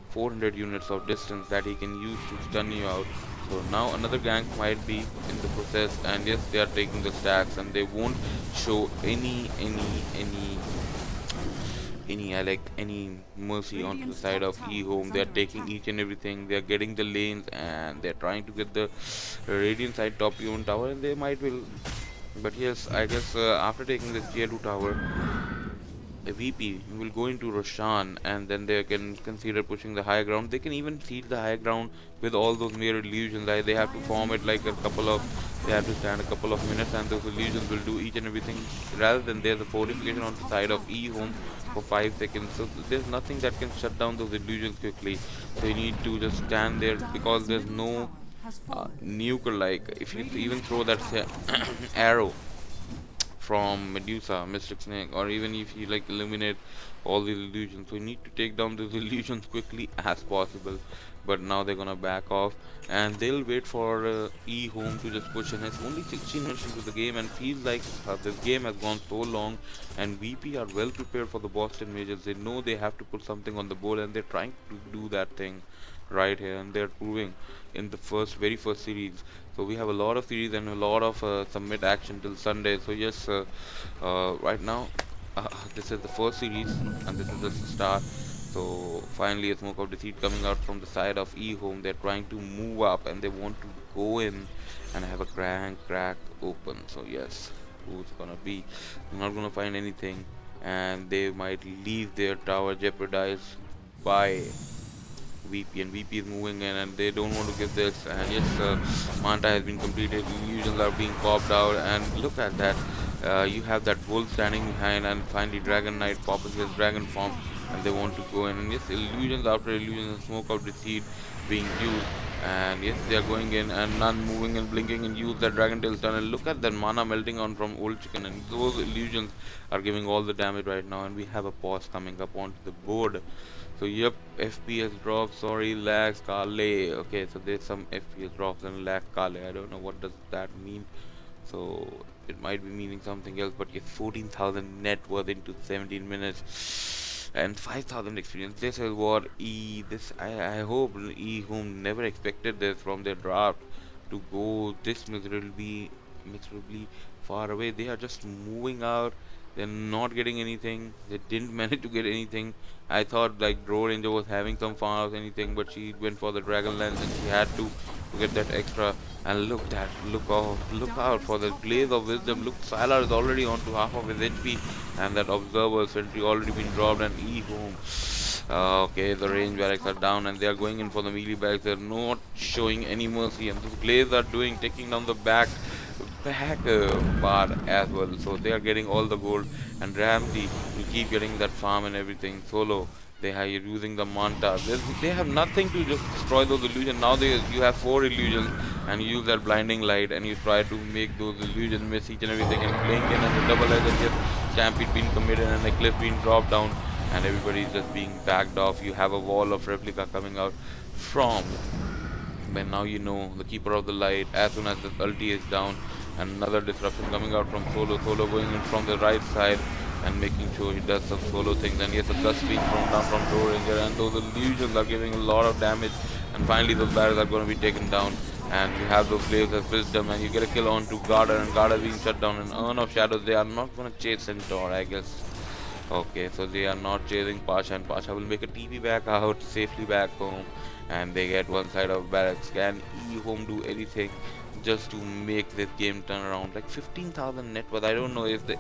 400 units of distance that he can use to stun you out. So now another gank might be in the process, and yes, they are taking the stacks, and they won't show any mercy onto the side of E-Home. They are taking each and everything. They are getting the lanes, and they are trying to get the Radiant side top even tower, and they might will. But yes, I guess after taking this tier 2 tower, a VP will go into Roshan, and then they can consider pushing the high ground. They can even seed the high ground with all those mere illusions. Like they have to form it like they have to stand a couple of minutes, and those illusions will do each and everything. Rather than there's a fortification on the side of E-Home for 5 seconds, so there's nothing that can shut down those illusions quickly. So you need to just stand there, because there's no nuker. Like if you even throw that arrow from Medusa, Mystic Snake, or even if you like eliminate all these illusions. So you need to take down these illusions quickly as possible. But now they're gonna back off, and they'll wait for E-Home to just push in. It's only 16 minutes into the game, and feels like this game has gone so long, and VP are well prepared for the Boston Majors. They know they have to put something on the board, and they're trying to do that thing right here, and they're proving in the very first series. So we have a lot of series and a lot of submit action till Sunday. So yes, right now this is the first series, and this is just the start. So finally a smoke of defeat coming out from the side of E-Home. They're trying to move up, and they want to go in and have a crack open. So yes, who's gonna be? They're not gonna find anything, and they might leave their tower jeopardized by VP, and VP is moving in, and they don't want to give this. And yes, Manta has been completed, illusions are being popped out, and look at that. You have that wolf standing behind, and finally Dragon Knight popping his dragon form, and they want to go in. And yes, illusions after illusions, and smoke of deceit being used, and yes, they are going in, and none moving and blinking, and use that Dragon Tail stun. And look at that mana melting on from old chicken, and those illusions are giving all the damage right now. And we have a pause coming up onto the board. So yep, FPS drop, sorry, lag Kale. Okay, so there's some FPS drops and lag Kale. I don't know what does that mean. So it might be meaning something else, but yes, 14,000 net worth into 17 minutes and 5,000 experience. This is what I hope E-Home never expected this from their draft to go this miserably far away. They are just moving out. They're not getting anything. They didn't manage to get anything. I thought like Draw Ranger was having some farm or anything, but she went for the Dragon Lance, and she had to get that extra. And look out for the Blaze of Wisdom. Look, Sylar is already on to half of his HP, and that Observer Sentry already been dropped, and E-Home. Okay, the range barracks are down, and they are going in for the melee barracks. They're not showing any mercy, and this Blaze are taking down the back bar as well. So they are getting all the gold, and Ramsey will keep getting that farm and everything. Solo, they are using the Manta. They have nothing to just destroy those illusions. Now you have 4 illusions, and you use that blinding light, and you try to make those illusions miss each and everything, and blink in, and the double edge, and just Stampede being committed, and the cliff being dropped down, and everybody is just being backed off. You have a wall of replica coming out from, but now you know the Keeper of the Light. As soon as the ulti is down, another disruption coming out from Solo going in from the right side and making sure he does some solo things. And yes, a gust being thrown down from Door Ranger, and those illusions are giving a lot of damage, and finally those barrels are going to be taken down. and you have those slaves as wisdom, and you get a kill onto Garda, and Garda being shut down. And Urn of Shadows, they are not gonna chase Centaur, I guess. Okay, so they are not chasing Pasha, and Pasha will make a TP back out, safely back home, and they get one side of barracks. Can E-Home do anything just to make this game turn around? Like 15,000 net worth. I don't know if they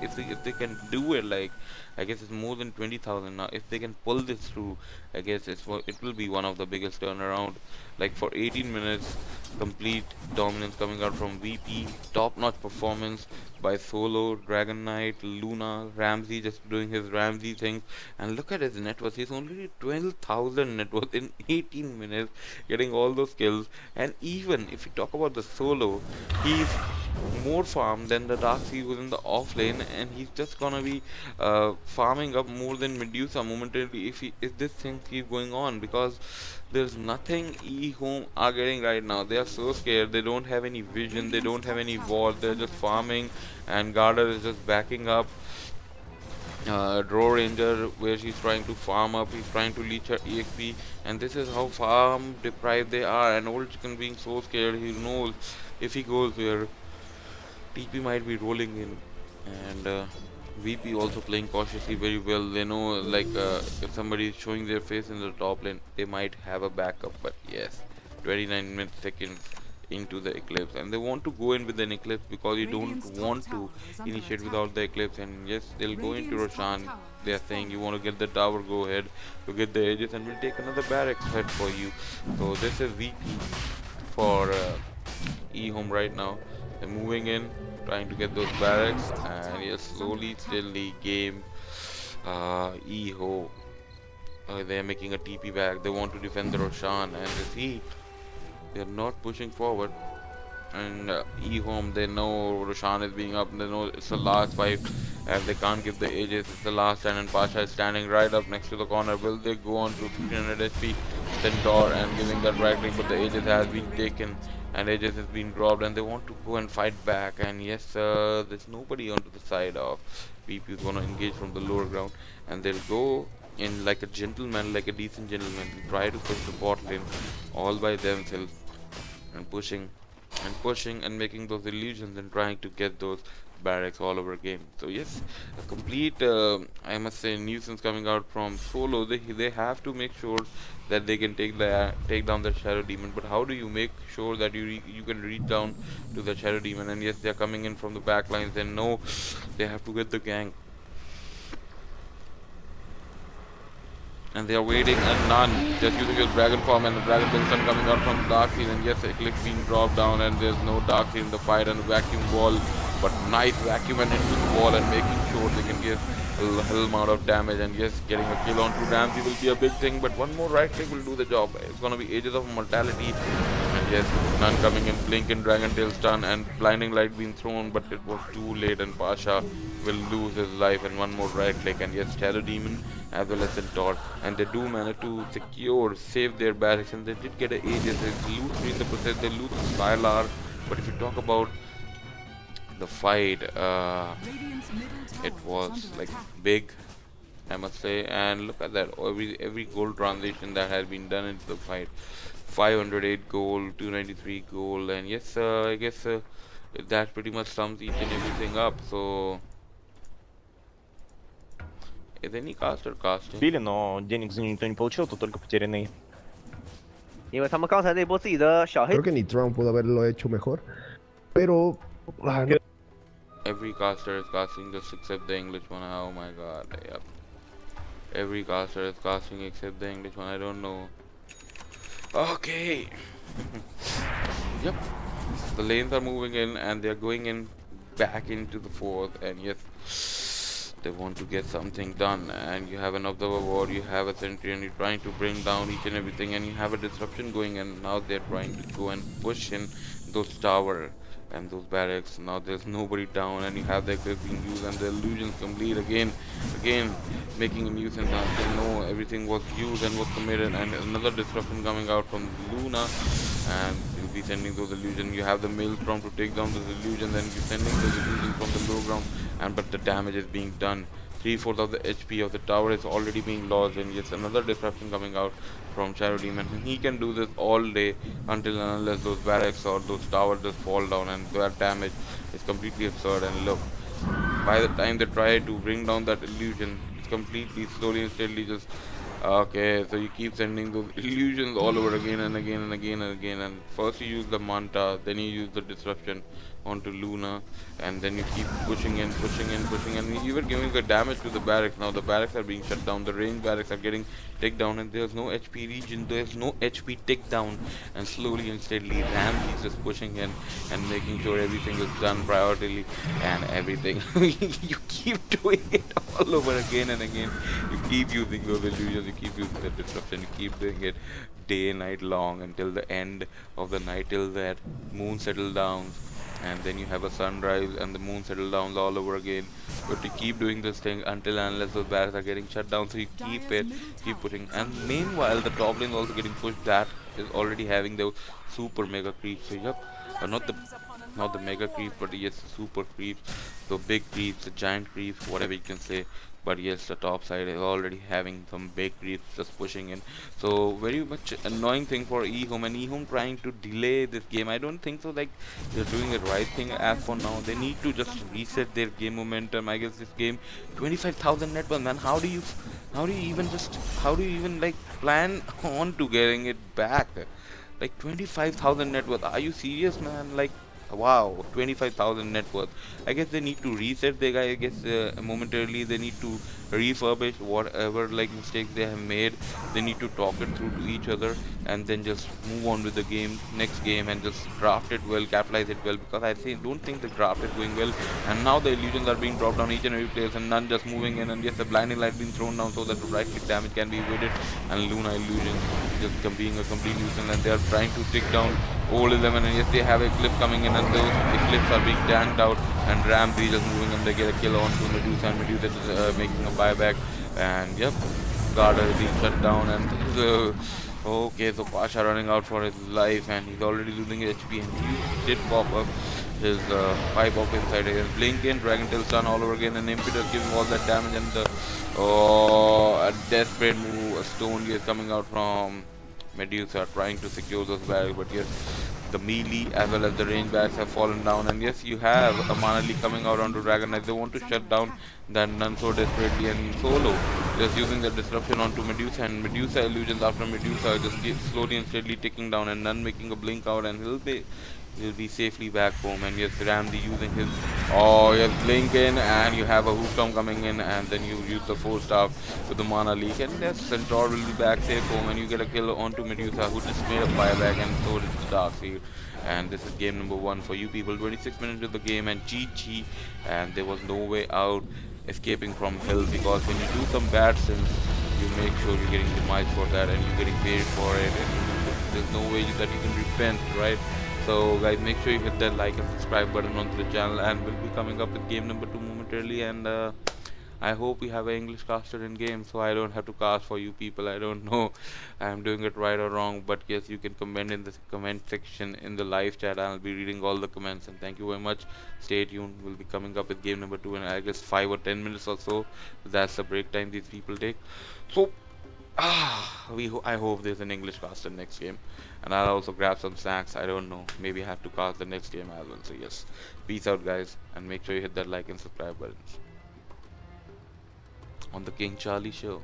can do it. Like, I guess it's more than 20,000 now. If they can pull this through, I guess it will be one of the biggest turnaround. Like for 18 minutes, complete dominance coming out from VP, top-notch performance by Solo, Dragon Knight, Luna, Ramsey just doing his Ramsey things. And look at his net worth. He's only 12,000 net worth in 18 minutes, getting all those kills. And even if you talk about the Solo, he's more farm than the Darkseid who's in the off lane, and he's just gonna be farming up more than Medusa momentarily if this thing keeps going on, because there's nothing E-Home are getting right now. They are so scared. They don't have any vision. They don't have any wall. They're just farming, and Garda is just backing up Draw Ranger, where she's trying to farm up. He's trying to leech her EXP, and this is how farm deprived they are. And Old Chicken being so scared, he knows if he goes there, TP might be rolling in. And VP also playing cautiously very well. They know, like, if somebody is showing their face in the top lane, they might have a backup. But yes, 29 seconds into the Eclipse, and they want to go in with an Eclipse because you don't want to initiate without the Eclipse. And yes, they'll go into Roshan. They are saying you want to get the tower, go ahead to get the edges, and we'll take another barracks head for you. So this is VP for E-Home right now. They're moving in, trying to get those barracks, and yes, slowly, steadily, game E-Home. They're making a TP back. They want to defend the Roshan, and you see, they're not pushing forward. And E-Home, they know Roshan is being up. They know it's the last fight, and they can't give the ages. It's the last stand, and Pasha is standing right up next to the corner. Will they go on to 1500 HP Centaur and giving that right click? But the ages has been taken, and ages has been dropped, and they want to go and fight back. And yes, there's nobody onto the side of VP who's gonna engage from the lower ground, and they'll go in like a gentleman, like a decent gentleman, and try to push the bot lane all by themselves, and pushing and making those illusions and trying to get those barracks all over again. So yes, a complete I must say nuisance coming out from Solo. They have to make sure that they can take down the Shadow Demon. But how do you make sure that you can reach down to the Shadow Demon? And yes, they're coming in from the back lines, and no, they have to get the gang. And they are waiting, and none, just using his dragon form, and the dragon Wilson coming out from Darkseid. And yes, Eclipse being dropped down, and there's no Darkseid in the fight, and vacuum wall, but nice vacuum and into the wall, and making sure they can get a hell amount of damage. And yes, getting a kill onto Ramsey will be a big thing, but one more right click will do the job. It's gonna be Ages of Mortality, and yes, none coming in, blink and Dragon Tail stun, and blinding light being thrown, but it was too late, and Pasha will lose his life. And one more right click, and yes, Shadow Demon as well as Centaur, and they do manage to save their barracks, and they did get an Aegis. They lose 3 in the process, they lose the StarLadder. But if you talk about the fight, it was like big, I must say. And look at that, every gold transition that has been done into the fight. 508 gold, 293 gold, and yes, I guess that pretty much sums each and everything up. So is any caster casting? Били, но денег за нее никто не получил, то только потерянные. 因为他们刚才那波自己的小黑 Creo que Nitron pudo haberlo hecho mejor, pero no. Every caster is casting just except the English one. Oh my god, yep. Every caster is casting except the English one. I don't know. Okay. Yep. The lanes are moving in, and they're going in back into the fourth, and yes, they want to get something done. And you have an observer ward, you have a sentry, and you're trying to bring down each and everything, and you have a disruption going, and now they're trying to go and push in those tower and those barracks. Now there's nobody down, and you have the equip being used, and the illusions complete again making a nuisance. Now they know everything was used and was committed, and another disruption coming out from Luna, and you'll be sending those illusions. You have the maelstrom to take down those illusions, and you're sending those illusions from the low ground, and but the damage is being done. 3/4 of the HP of the tower is already being lost, and yes, another disruption coming out from Shadow Demon. And he can do this all day until and unless those barracks or those towers just fall down, and that damage is completely absurd. And look, by the time they try to bring down that illusion, it's completely slowly and steadily just okay. So you keep sending those illusions all over again and again and again and again. And first you use the Manta, then you use the disruption onto Luna, and then you keep pushing in, pushing in, pushing, and you were giving the damage to the barracks. Now the barracks are being shut down, the range barracks are getting take down, and there's no HP region, there's no HP take down, and slowly and steadily Ramsey is just pushing in and making sure everything is done priority and everything. You keep doing it all over again and again. You keep using those illusions, you keep using the disruption, you keep doing it day and night long until the end of the night, till that moon settles down, and then you have a sunrise and the moon settles down all over again. But you keep doing this thing until and unless those barracks are getting shut down, so you keep it, keep putting. And meanwhile the top lane is also getting pushed. That is already having the super mega creeps. So yep, not the mega creep, but yes, super creeps, the big creeps, the giant creeps, whatever you can say. But yes, the top side is already having some big creeps just pushing in. So very much annoying thing for eHome, and eHome trying to delay this game. I don't think so. Like, they're doing the right thing as for now. They need to just reset their game momentum. I guess this game, 25,000 net worth, man. How do you even just, how do you even like plan on to getting it back? Like 25,000 net worth. Are you serious, man? Like, wow, 25,000 net worth. I guess they need to reset the guy. I guess momentarily they need to refurbish whatever like mistakes they have made. They need to talk it through to each other and then just move on with the game, next game, and just draft it well, capitalize it well. Because don't think the draft is going well. And now the illusions are being dropped on each and every place, and none just moving in. And yes, the blinding light being thrown down so that the right click damage can be avoided. And Luna illusion just being a complete nuisance, and they are trying to take down old 11, and yes, they have Eclipse coming in, and those Eclipse are being tanked out, and Ramsey just moving, and they get a kill onto Medusa, and Medusa is making a buyback, and yep, Garda is being shut down, and okay, so Pasha running out for his life, and he's already losing HP, and he did pop up his pipe up inside here. Blink in, Dragon Tail stun all over again, and Impetus giving all that damage, and a desperate move, a stone is coming out from Medusa trying to secure those barracks, but yes, the melee as well as the range barracks have fallen down, and yes, you have a Mana Lee coming out onto Dragon Knight. They want to shut down that Nun so desperately, and Solo just using the disruption onto Medusa, and Medusa illusions after Medusa just slowly and steadily ticking down, and Nun making a blink out, and he'll be safely back home. And yes, Ramsey using his yes, blink in, and you have a Hooktom coming in, and then you use the 4-star with the Mana Leak, and yes, Centaur will be back safe home, and you get a kill onto Medusa, who just made a buyback, and so did the Darkseid. And this is game number 1 for you people. 26 minutes into the game, and GG, and there was no way out escaping from hell, because when you do some bad sins, you make sure you're getting demised for that, and you're getting paid for it, and there's no way that you can repent, right? So guys, make sure you hit that like and subscribe button onto the channel, and we'll be coming up with game number 2 momentarily. And I hope we have an English caster in game, so I don't have to cast for you people. I don't know I'm doing it right or wrong, but yes, you can comment in the comment section in the live chat. I'll be reading all the comments, and thank you very much. Stay tuned. We'll be coming up with game number 2 in I guess 5 or 10 minutes or so. That's the break time these people take. So I hope there's an English caster next game, and I'll also grab some snacks. I don't know, maybe I have to cast the next game as well. So yes, peace out guys, and make sure you hit that like and subscribe buttons on the King Charlie show.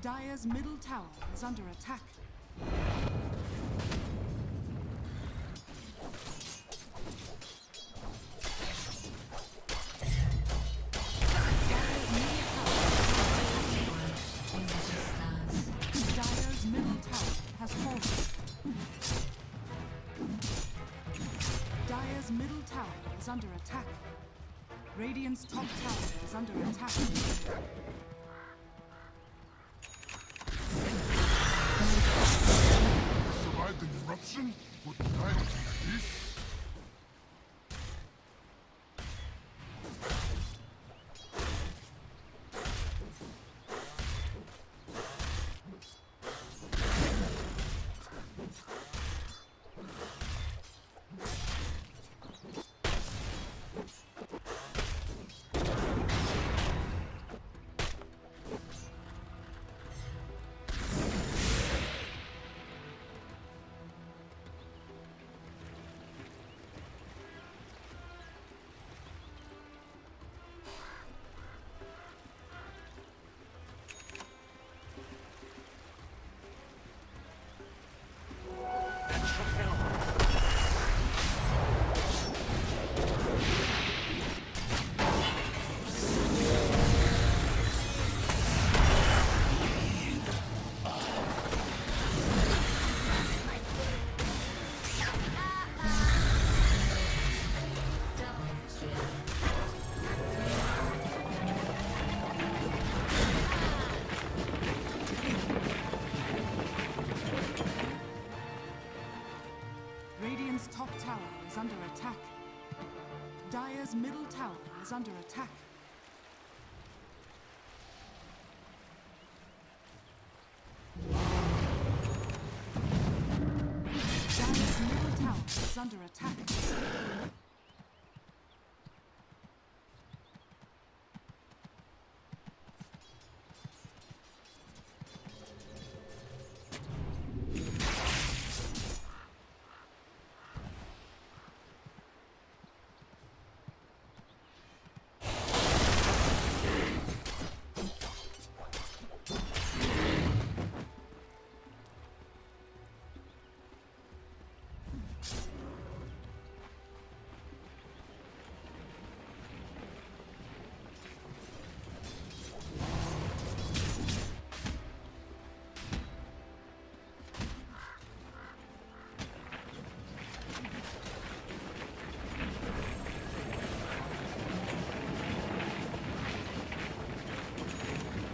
Dire's middle tower is under attack. Dire's middle tower has fallen. Dire's middle tower is under attack. Radiant's top tower is under attack. Survive the eruption? Would guide us in peace? Radiant's top tower is under attack. Dire's middle tower is under attack. Dire's middle tower is under attack.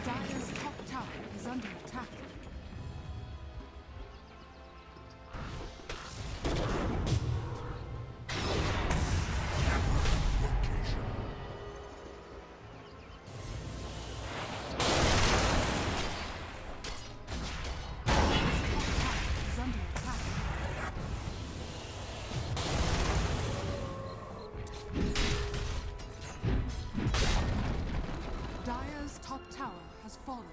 Dire's top tower is under attack. Is under attack. Dire's top tower has fallen.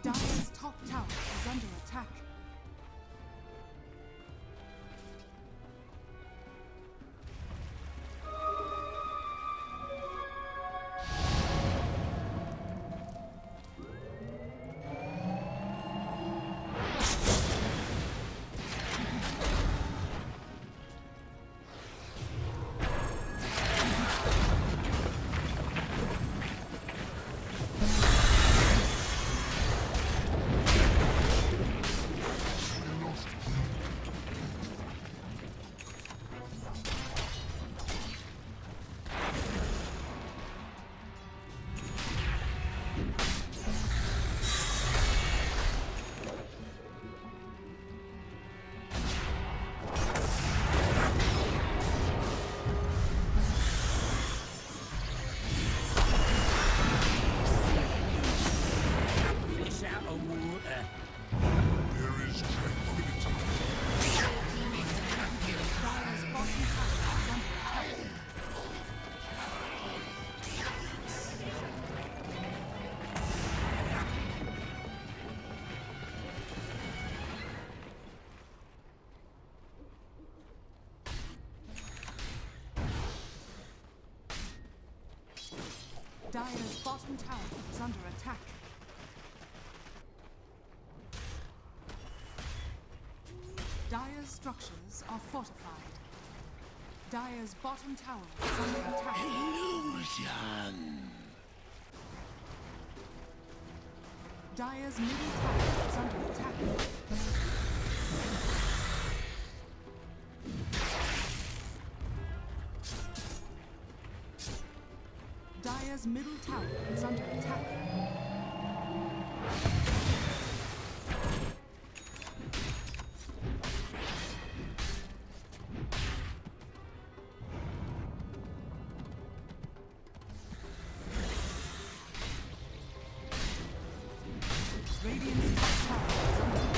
Dire's top tower is under attack. Dire's bottom tower is under attack. Dire's structures are fortified. Dire's bottom tower is under attack. Illusion. Dire's middle tower is under attack. Dire's middle tower is under attack. Radiant's top tower is under attack.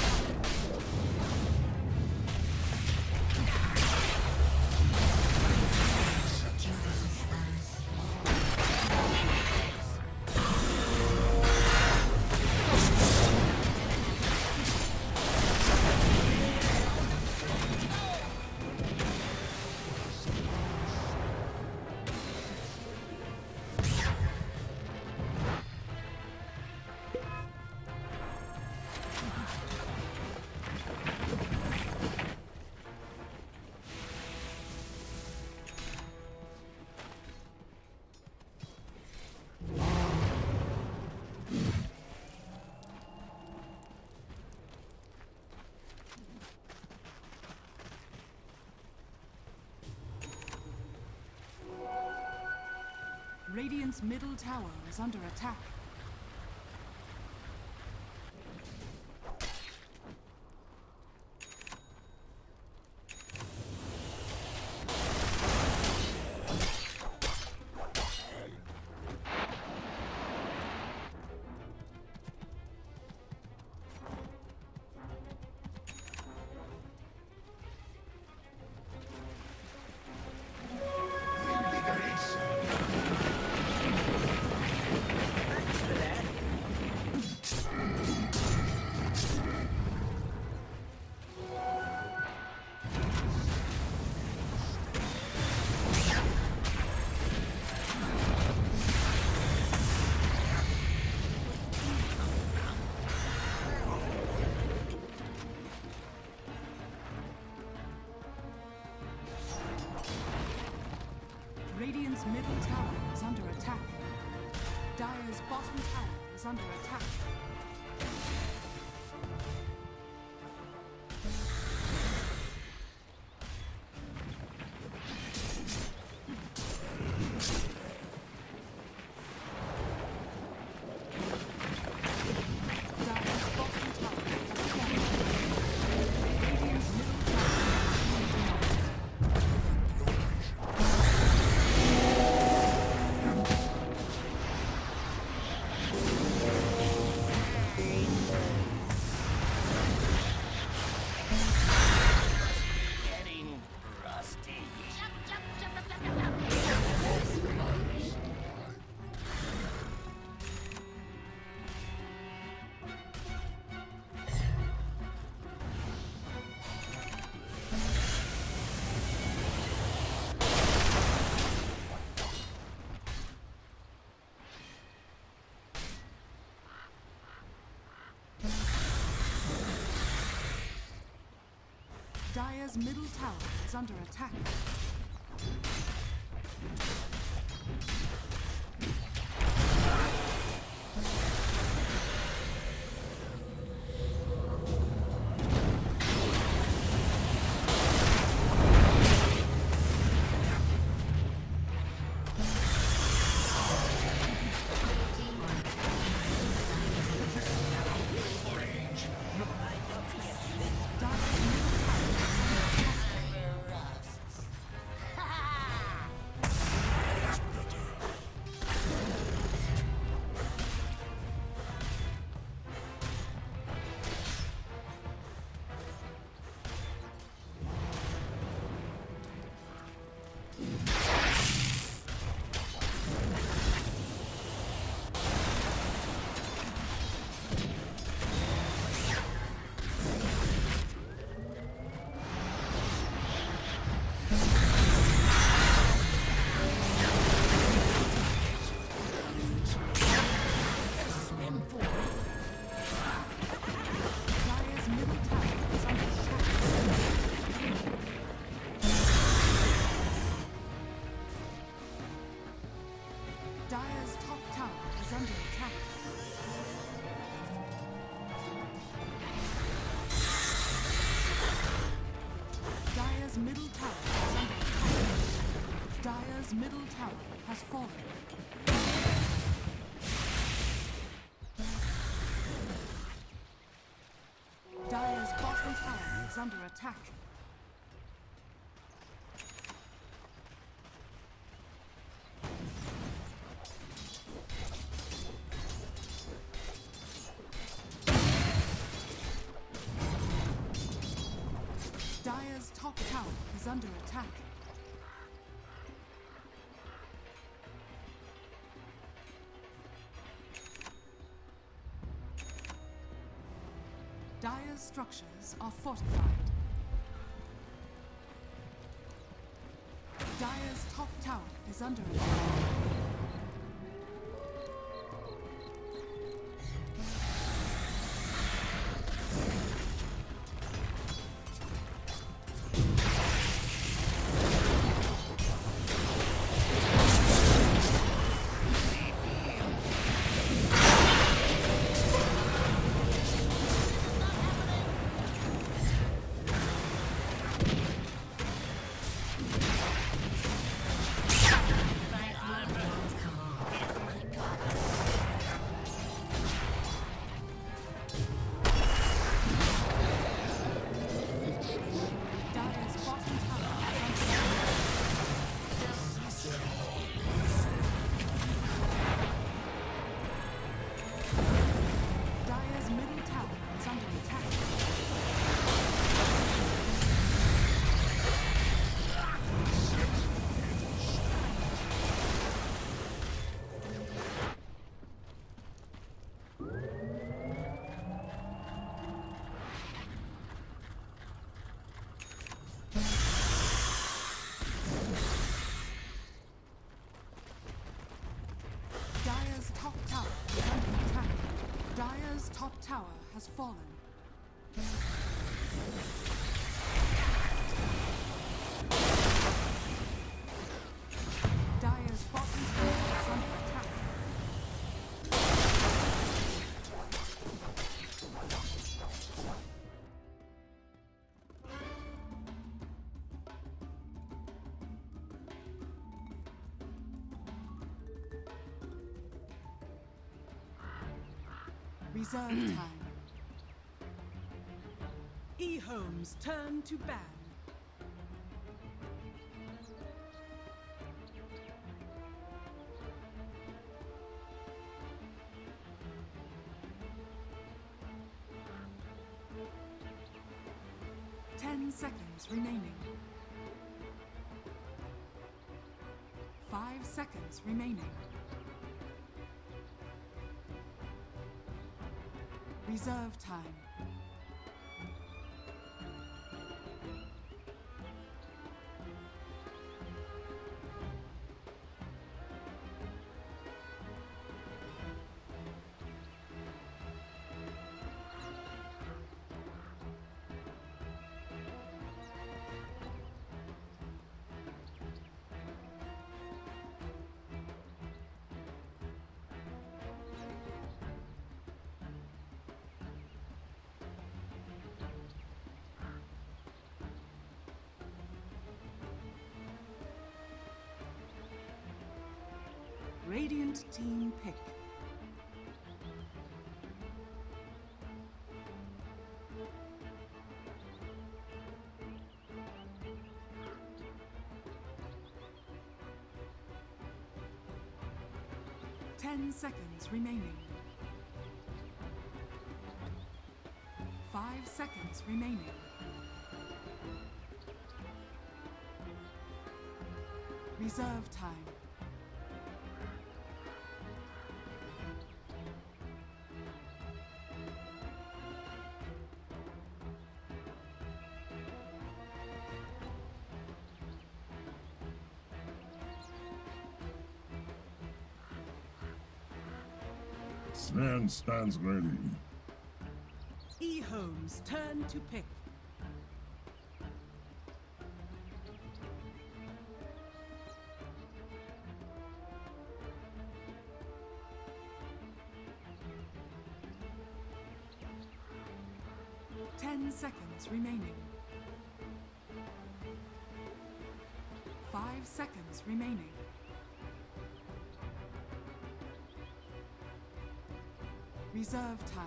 Radiant's middle tower is under attack. Radiant's middle tower is under attack. Dire's bottom tower is under attack. Dire's bottom tower is falling. Radiant's middle tower is under attack. Dire's middle tower is under attack. Dire's middle tower is under attack. under attack. Dire's middle tower is under attack. Dire's middle tower has fallen. Dire's bottom tower is under attack. Dire's top tower is under attack. Dire's structures are fortified. Dire's top tower is under attack. Dire's top tower is under attack. Dire's top tower has fallen. Dire's bottom tower is under attack. Reserve time. E-Home's turn to ban. Ten seconds remaining. 5 seconds remaining. Reserve time. Radiant team pick. Ten seconds remaining. 5 seconds remaining. Reserve time. Sven stands ready. E-Home's turn to pick. 10 seconds remaining. 5 seconds remaining. Reserve time.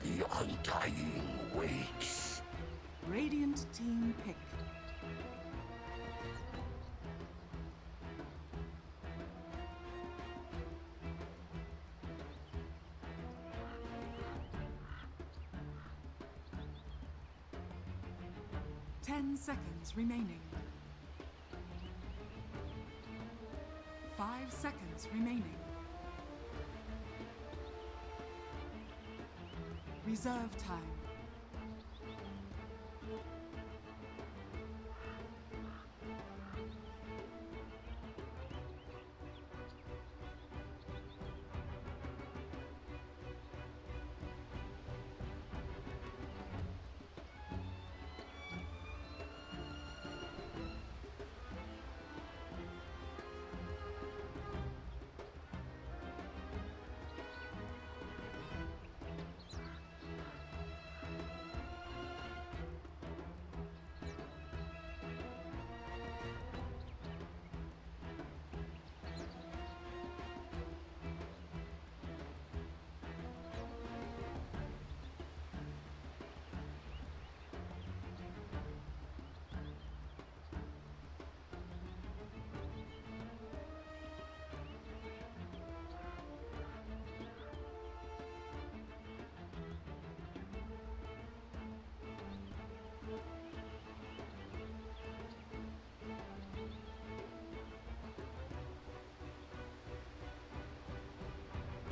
The undying waits. Radiant team pick. Ten seconds remaining. 5 seconds remaining. Reserve time.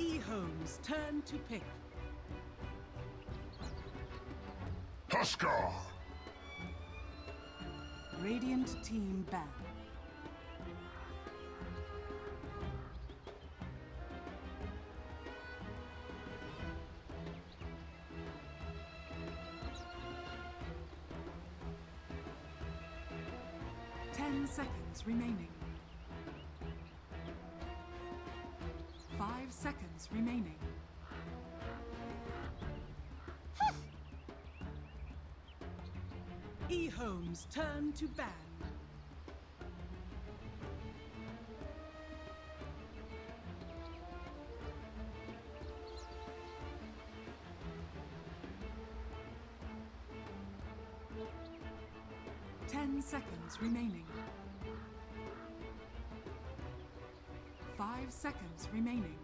E-Home's turn to pick. Tuskar! Radiant team ban. Ten seconds remaining. 5 seconds remaining. E-Home's turn to ban. Ten seconds remaining. 5 seconds remaining.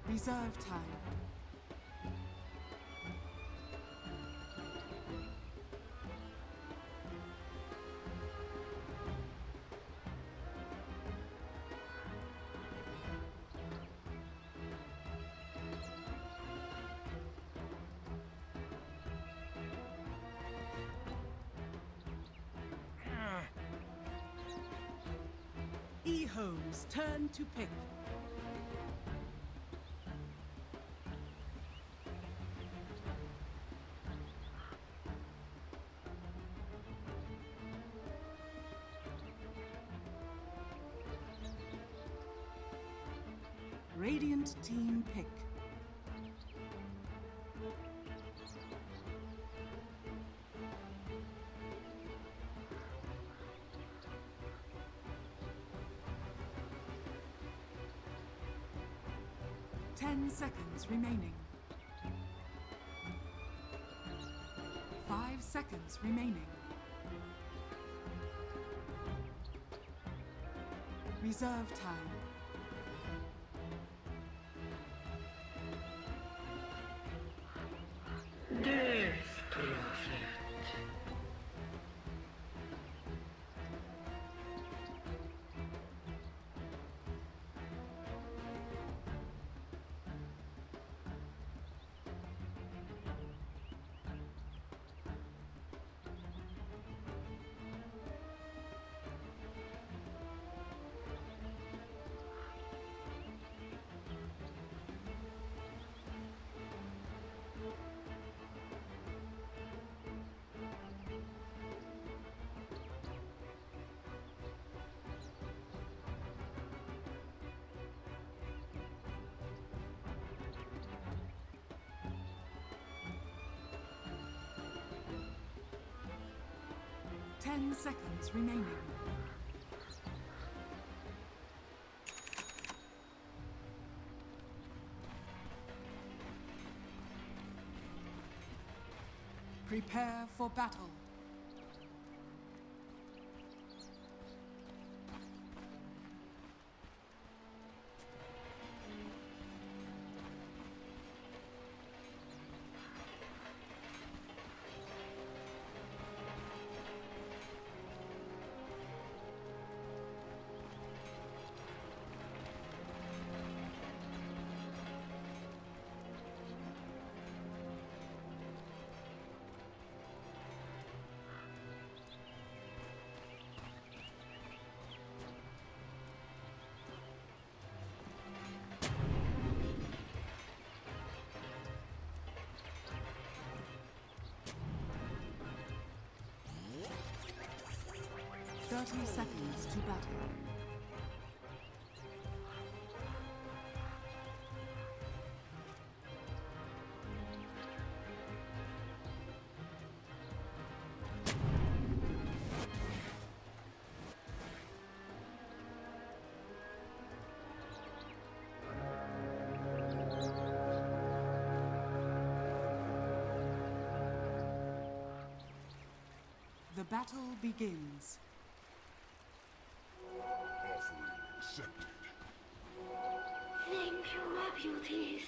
Reserve time. E-Home's turn to pick. Radiant team pick. Ten seconds remaining. 5 seconds remaining. Reserve time. 10 seconds remaining. Prepare for battle. Thirty seconds to battle. The battle begins. Offering accepted. Thank you, my beauties.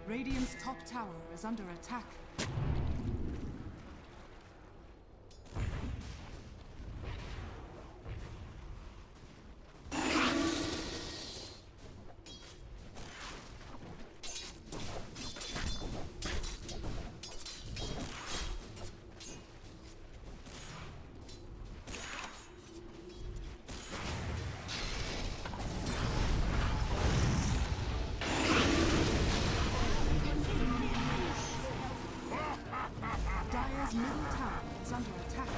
Radiant's top tower is under attack. Dire's middle tower is under attack.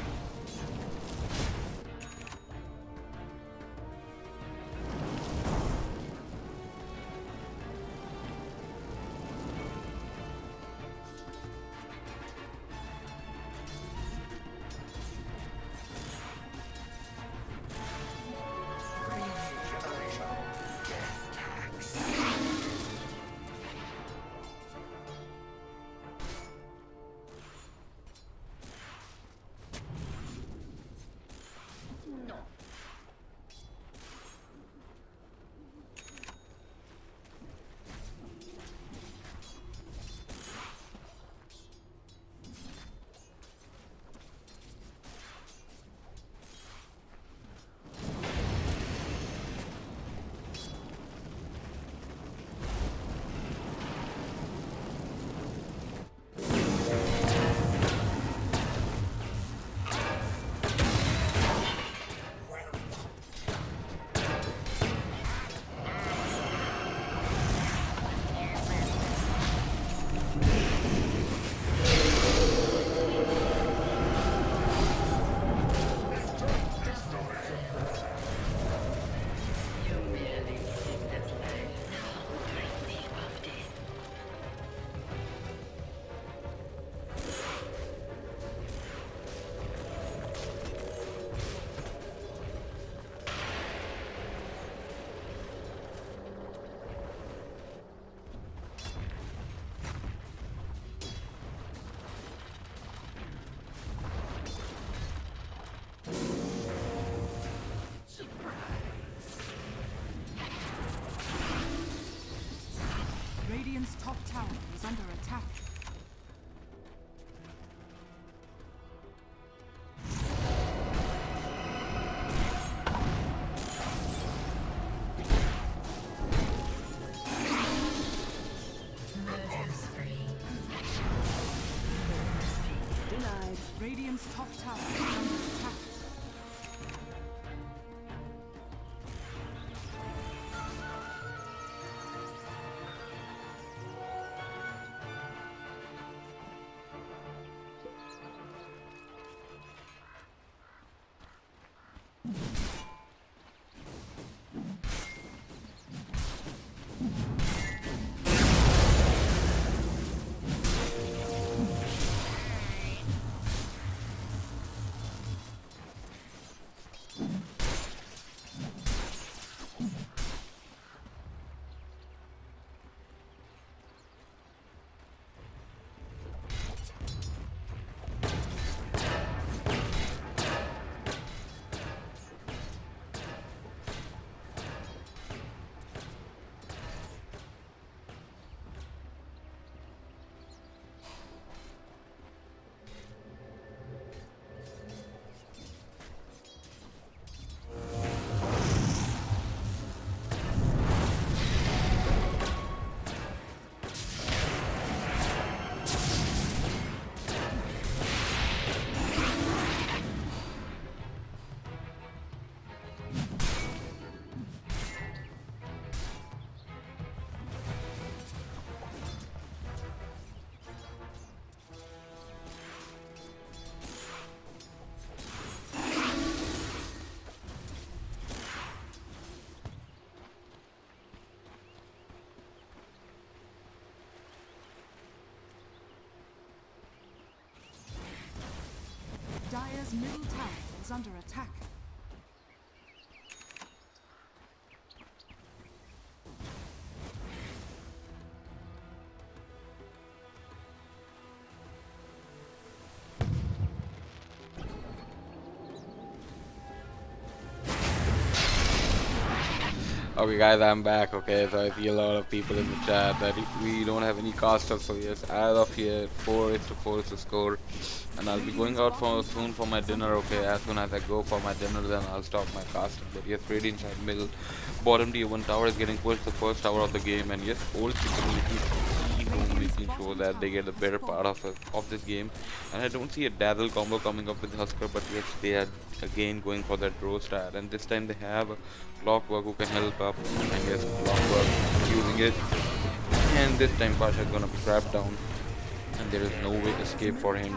Radiant's top tower is under attack. Denied. Radiant's top tower is under attack. Dire's middle tower is under attack. Okay, guys, I'm back. Okay, so I see a lot of people in the chat that we don't have any casters. So yes, as of here, 4-4 is the score, and I'll be going out for soon for my dinner. Okay, as soon as I go for my dinner, then I'll stop my casting. But yes, Radiant side middle, bottom tier 1 tower is getting pushed, the first tower of the game, and yes, old chicken making sure that they get the better part of this game. And I don't see a dazzle combo coming up with Husker, but yes, they are again going for that roast ad, and this time they have Clockwork who can help up, and yes, Clockwork using it, and this time Pasha is gonna be trapped down, and there is no way to escape for him,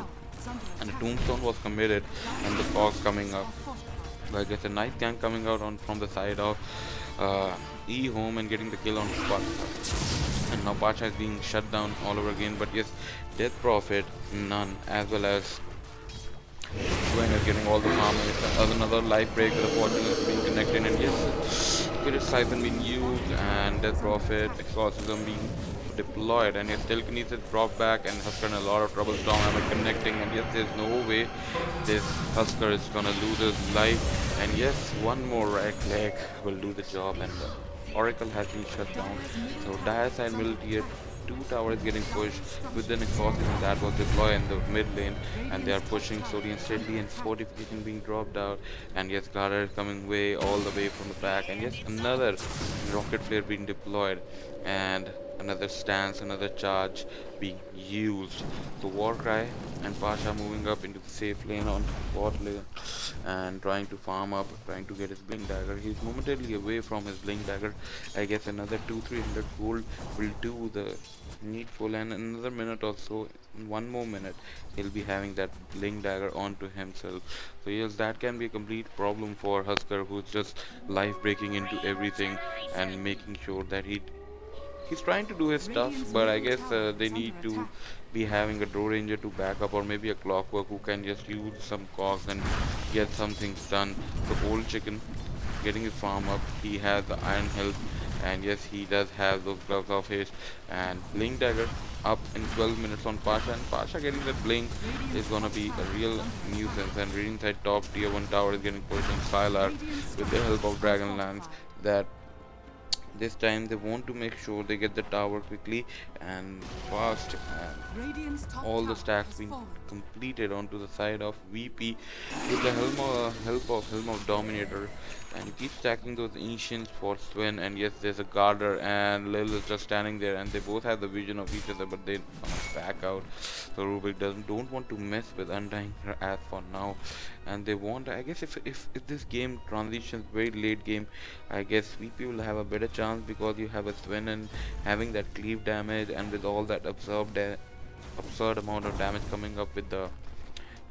and the tombstone was committed, and the fog coming up. So I guess a nice gank coming out on from the side of E home and getting the kill on spot. And now Pasha is being shut down all over again, but yes, Death Prophet, none, as well as Gwen is getting all the farm. Another life break, the fortune is being connected, and yes, Spirit Siphon being used, and Death Prophet, Exorcism being deployed, and yes, Telekinesis brought back, and Husker in a lot of trouble. Storm Hammer connecting, and yes, there's no way this Husker is gonna lose his life, and yes, one more right leg will do the job, and Oracle has been shut down. So dire side middle tier 2 tower is getting pushed with the Exorcism that was deployed in the mid lane, and they are pushing slowly and steadily, and fortification being dropped out, and yes, Garter is coming way all the way from the back, and yes, another rocket flare being deployed, and another stance, another charge being used. So Warcry and Pasha moving up into the safe lane on bot lane and trying to farm up, trying to get his blink dagger. He's momentarily away from his blink dagger. I guess another 200-300 gold will do the needful, and another minute or so, in 1 more minute, he'll be having that blink dagger onto himself. So yes, that can be a complete problem for Husker, who's just life breaking into everything and making sure that he's trying to do his stuff, but I guess they need to be having a draw ranger to back up, or maybe a Clockwork who can just use some cogs and get some things done. The old chicken getting his farm up, he has the iron health, and yes, he does have those gloves of his, and blink dagger up in 12 minutes on Pasha, and Pasha getting that blink is gonna be a real nuisance. And reading side top tier 1 tower is getting pushed on StarLadder with the help of Dragonlance. That this time they want to make sure they get the tower quickly and fast, and all the stacks being completed onto the side of VP with the help of Dominator, and you keep stacking those ancients for Sven. And yes, there's a Garter, and Lil is just standing there, and they both have the vision of each other, but they back out. So Rubik don't want to mess with Undying as for now, and they want, I guess, if this game transitions very late game, I guess VP will have a better chance, because you have a Sven and having that cleave damage, and with all that absurd amount of damage coming up with the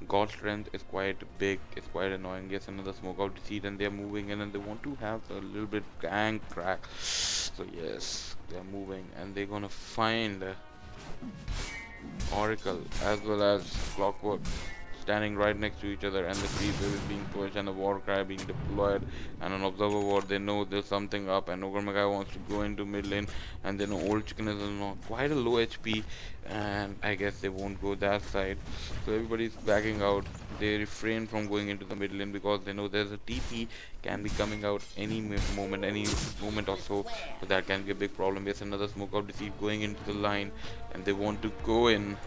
God strength is quite big, it's quite annoying. Yes, another smoke out deceit, and they're moving in, and they want to have a little bit gang crack. So yes, they're moving, and they're gonna find Oracle as well as Clockwork standing right next to each other, and the creeper is being pushed, and the Warcry being deployed, and an observer ward. They know there's something up, and Ogre Magai wants to go into mid lane, and then old chicken is on quite a low HP, and I guess they won't go that side. So everybody's backing out. They refrain from going into the mid lane because they know there's a TP can be coming out any moment or so. So that can be a big problem. There's another smoke out deceit going into the line, and they want to go in.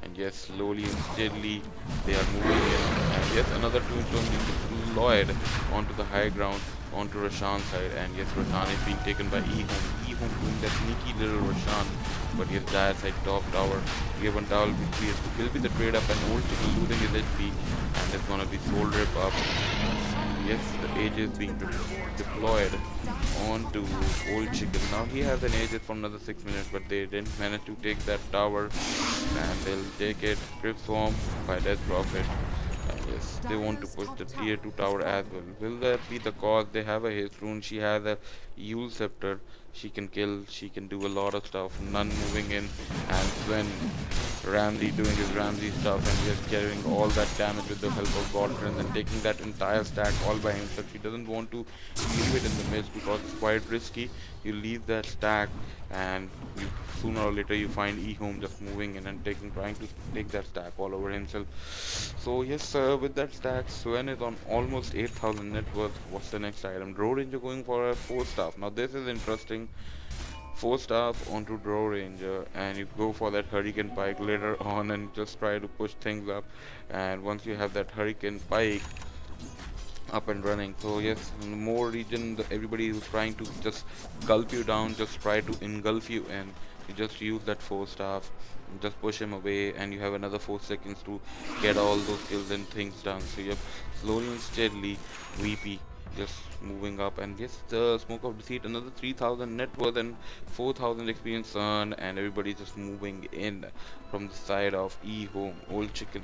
And yes, slowly and steadily they are moving in, and yes, another tombstone being deployed onto the high ground, onto Roshan's side, and yes, Roshan is being taken by E-Home doing that sneaky little Roshan, but yes, dire side top tower, given tower will be the trade up, and old chicken losing his HP, and it's gonna be soul rip up. Yes, the Aegis being deployed onto old chicken. Now he has an Aegis for another 6 minutes, but they didn't manage to take that tower, and they'll take it. Crypt Swarm by Death Prophet. And yes, they want to push the tier 2 tower as well. Will that be the cause? They have a haste rune. She has a Yule Scepter. She can kill, she can do a lot of stuff. None moving in, and when Ramsey doing his Ramsey stuff and just carrying all that damage with the help of Godfrey and taking that entire stack all by himself. He doesn't want to leave it in the midst because it's quite risky. You leave that stack and sooner or later you find eHome just moving in and trying to take that stack all over himself. So yes, with that stack, Sven is on almost 8,000 net worth. What's the next item? Draw Ranger going for a 4-staff. Now this is interesting. 4-staff onto Draw Ranger, and you go for that Hurricane Pike later on and just try to push things up. And once you have that Hurricane Pike up and running, so yes, in the more region, everybody who's trying to just gulp you down, just try to engulf you in. You just use that 4-staff, just push him away, and you have another 4 seconds to get all those kills and things done. So yep, slowly and steadily, VP just moving up, and yes, the Smoke of Deceit, another 3,000 net worth and 4,000 experience earned, and everybody just moving in from the side of eHome. Old Chicken,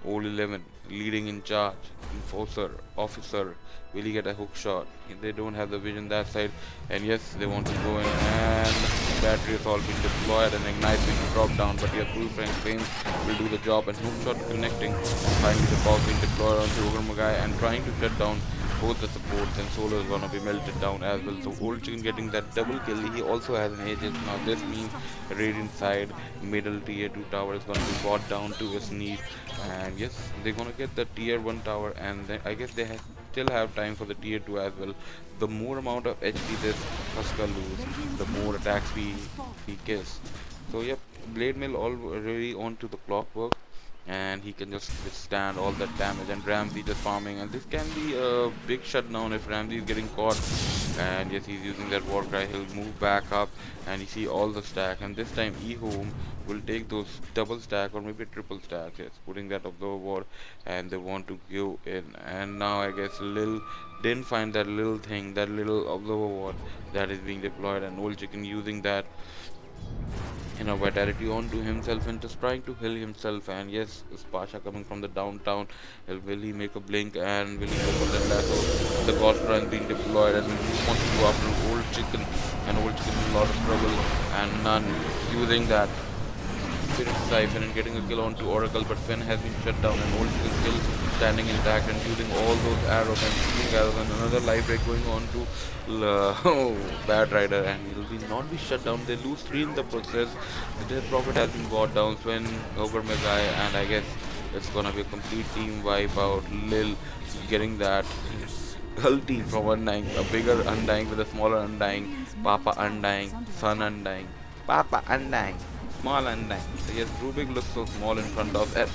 Old 11 leading in charge, Enforcer, Officer, will he get a hook shot? They don't have the vision that side, and yes, they want to go in, and battery assault being deployed and ignite being dropped down, but yes, full strength flames will do the job, and hook shot connecting. Finally the bomb being deployed on the Ogre Magai and trying to shut down both the supports, and Solo is gonna be melted down as well. So Old Chicken getting that double kill. He also has an Aegis. Now this means Radiant side middle tier 2 tower is gonna be brought down to his knees, and yes, they're gonna get the tier 1 tower, and then I guess they still have time for the tier 2 as well. The more amount of HP this Husker lose, the more attacks he kills. So yep, Blade Mill already onto the clockwork, and he can just withstand all that damage, and Ramsey just farming, and this can be a big shutdown if Ramsey is getting caught. And yes, he's using that war cry. He'll move back up, and you see all the stack, and this time eHome will take those double stack or maybe triple stacks. Yes, putting that observer ward, and they want to go in, and now I guess Lil didn't find that little thing, that little observer ward that is being deployed, and Old Chicken using that vitality onto himself and just trying to heal himself. And yes, this Pasha coming from the downtown, will he make a blink, and will he go for that lasso? The Ghost Run being deployed, and he wants to go after Old Chicken, and Old Chicken in a lot of trouble, and none using that Spirit Siphon and getting a kill onto Oracle, but Finn has been shut down, and Old Chicken still standing intact and using all those arrows and shooting arrows, and another life break going on to Bad Rider, and he'll not be shut down. They lose 3 in the process. The Death Prophet has been brought down, Sven over Megai, and I guess it's gonna be a complete team wipe out. Lil getting that ulti from Undying, a bigger Undying with a smaller Undying, Papa Undying, Son Undying, Papa Undying, small Undying. So yes, Rubik looks so small in front of that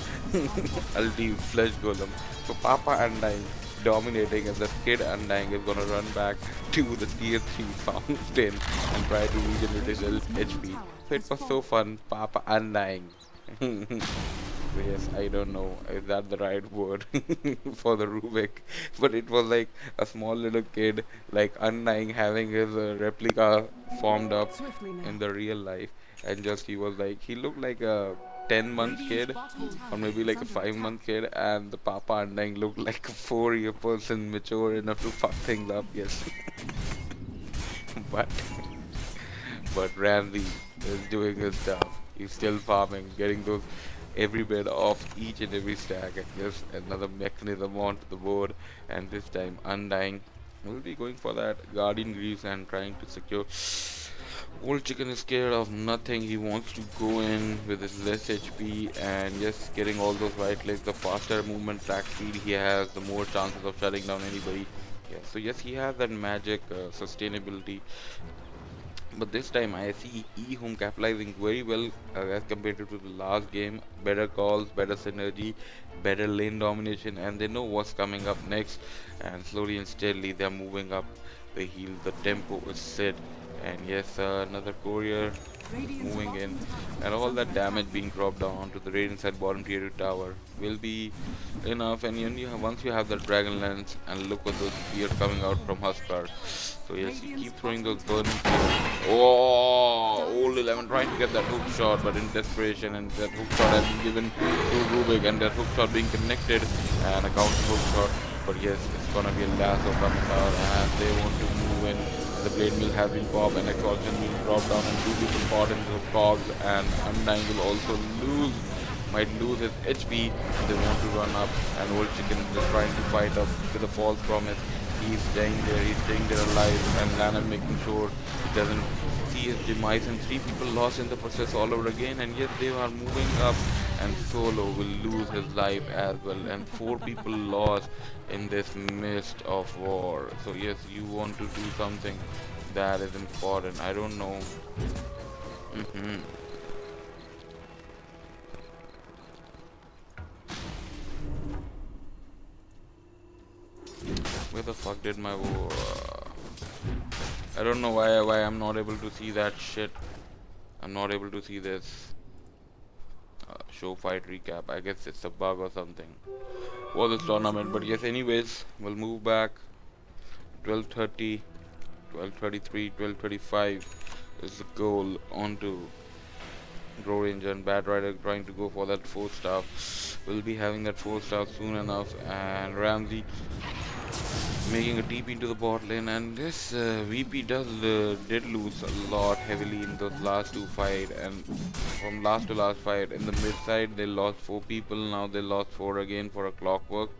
ulti flesh golem. So Papa Undying dominating, and the kid Undying is gonna run back to the tier 3 fountain and try to regenerate his HP. So it was so fun, Papa Undying. So yes, I don't know, is that the right word for the Rubik, but it was like a small little kid, like Undying, having his replica formed up in the real life, and just he looked like a 10-month kid, or maybe like a 5-month kid, and the Papa Undying looked like a 4-year person, mature enough to fuck things up. Yes. but Ramsey is doing his stuff. He's still farming, getting those every bit off each and every stack, and just another mechanism onto the board, and this time Undying will be going for that Guardian Greaves and trying to secure. Old Chicken is scared of nothing. He wants to go in with his less HP, and just getting all those right clicks. The faster movement track speed he has, the more chances of shutting down anybody. Yeah, so yes, he has that magic sustainability. But this time I see eHome capitalizing very well as compared to the last game. Better calls, better synergy, better lane domination, and they know what's coming up next. And slowly and steadily they're moving up the hill. The tempo is set. And yes, another courier moving in, and all that damage being dropped down onto the Radiant side bottom tier 2 tower will be enough. And once you have the Dragon Lance, and look at those spears coming out from Huskar. So yes, you keep throwing those burning spears. Oh, Old 11 trying to get that hook shot, but in desperation, and that hook shot has been given to Rubik, and that hook shot being connected, and a counter hook shot. But yes, it's gonna be a lasso coming out, and they want to move in. The blade mill has been popped and exhaustion being dropped down, and 2 people caught in the cogs, and Undying will also might lose his HP, and they want to run up, and Old Chicken is trying to fight up with a false promise. He's staying there alive, and Lana making sure he doesn't see his demise, and 3 people lost in the process all over again, and yet they are moving up, and Solo will lose his life as well, and 4 people lost in this mist of war. So yes, you want to do something that is important. I don't know. Where the fuck did my I don't know why I'm not able to see that shit. I'm not able to see this show fight recap. I guess it's a bug or something for this tournament, but yes, anyways, we'll move back. 12:30, 12:33, 12:35 is the goal onto Grow Ranger, and Bad Rider trying to go for that 4-star. We'll be having that 4-star soon enough, and Ramsey making a TP into the bot lane, and this VP did lose a lot heavily in those last 2 fights, and from last to last fight in the mid side they lost 4 people. Now they lost 4 again for a clockwork,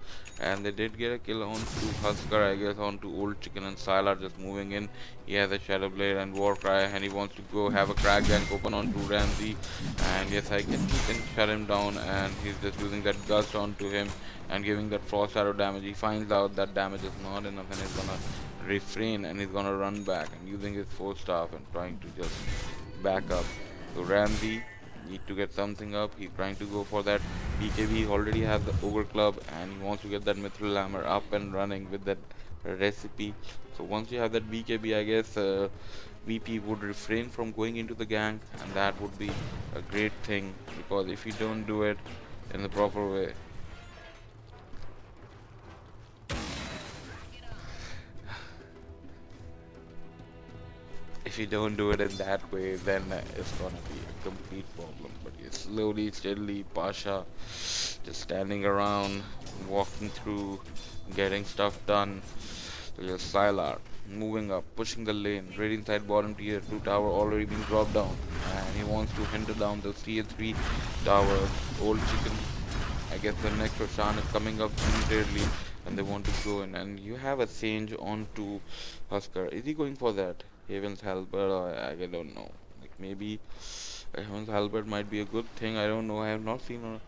and they did get a kill on to Husker, I guess, on to Old Chicken, and StarLadder just moving in. He has a Shadow Blade and Warcry, and he wants to go have a crack gank open on to Ramsey, and yes, I guess he can shut him down, and he's just using that gust onto him and giving that frost arrow damage. He finds out that damage is not enough, and he's gonna refrain, and he's gonna run back and using his 4 staff and trying to just back up. So Ramsey need to get something up. He's trying to go for that BKB. He already has the Ogre Club, and he wants to get that Mithril Hammer up and running with that recipe. So once you have that BKB, I guess VP would refrain from going into the gank, and that would be a great thing, because if you don't do it in the proper way, then it's gonna be a complete problem. But yeah, slowly, steadily, Pasha just standing around, walking through, getting stuff done. So just StarLadder moving up, pushing the lane, raiding side bottom tier 2 tower already being dropped down, and he wants to hinder down the tier 3 tower. Old Chicken, I guess the next Roshan is coming up immediately, and they want to go in, and you have a Sage on to Husker. Is he going for that Haven's Halberd? I don't know. Like, maybe Haven's Halberd might be a good thing. I don't know. I have not seen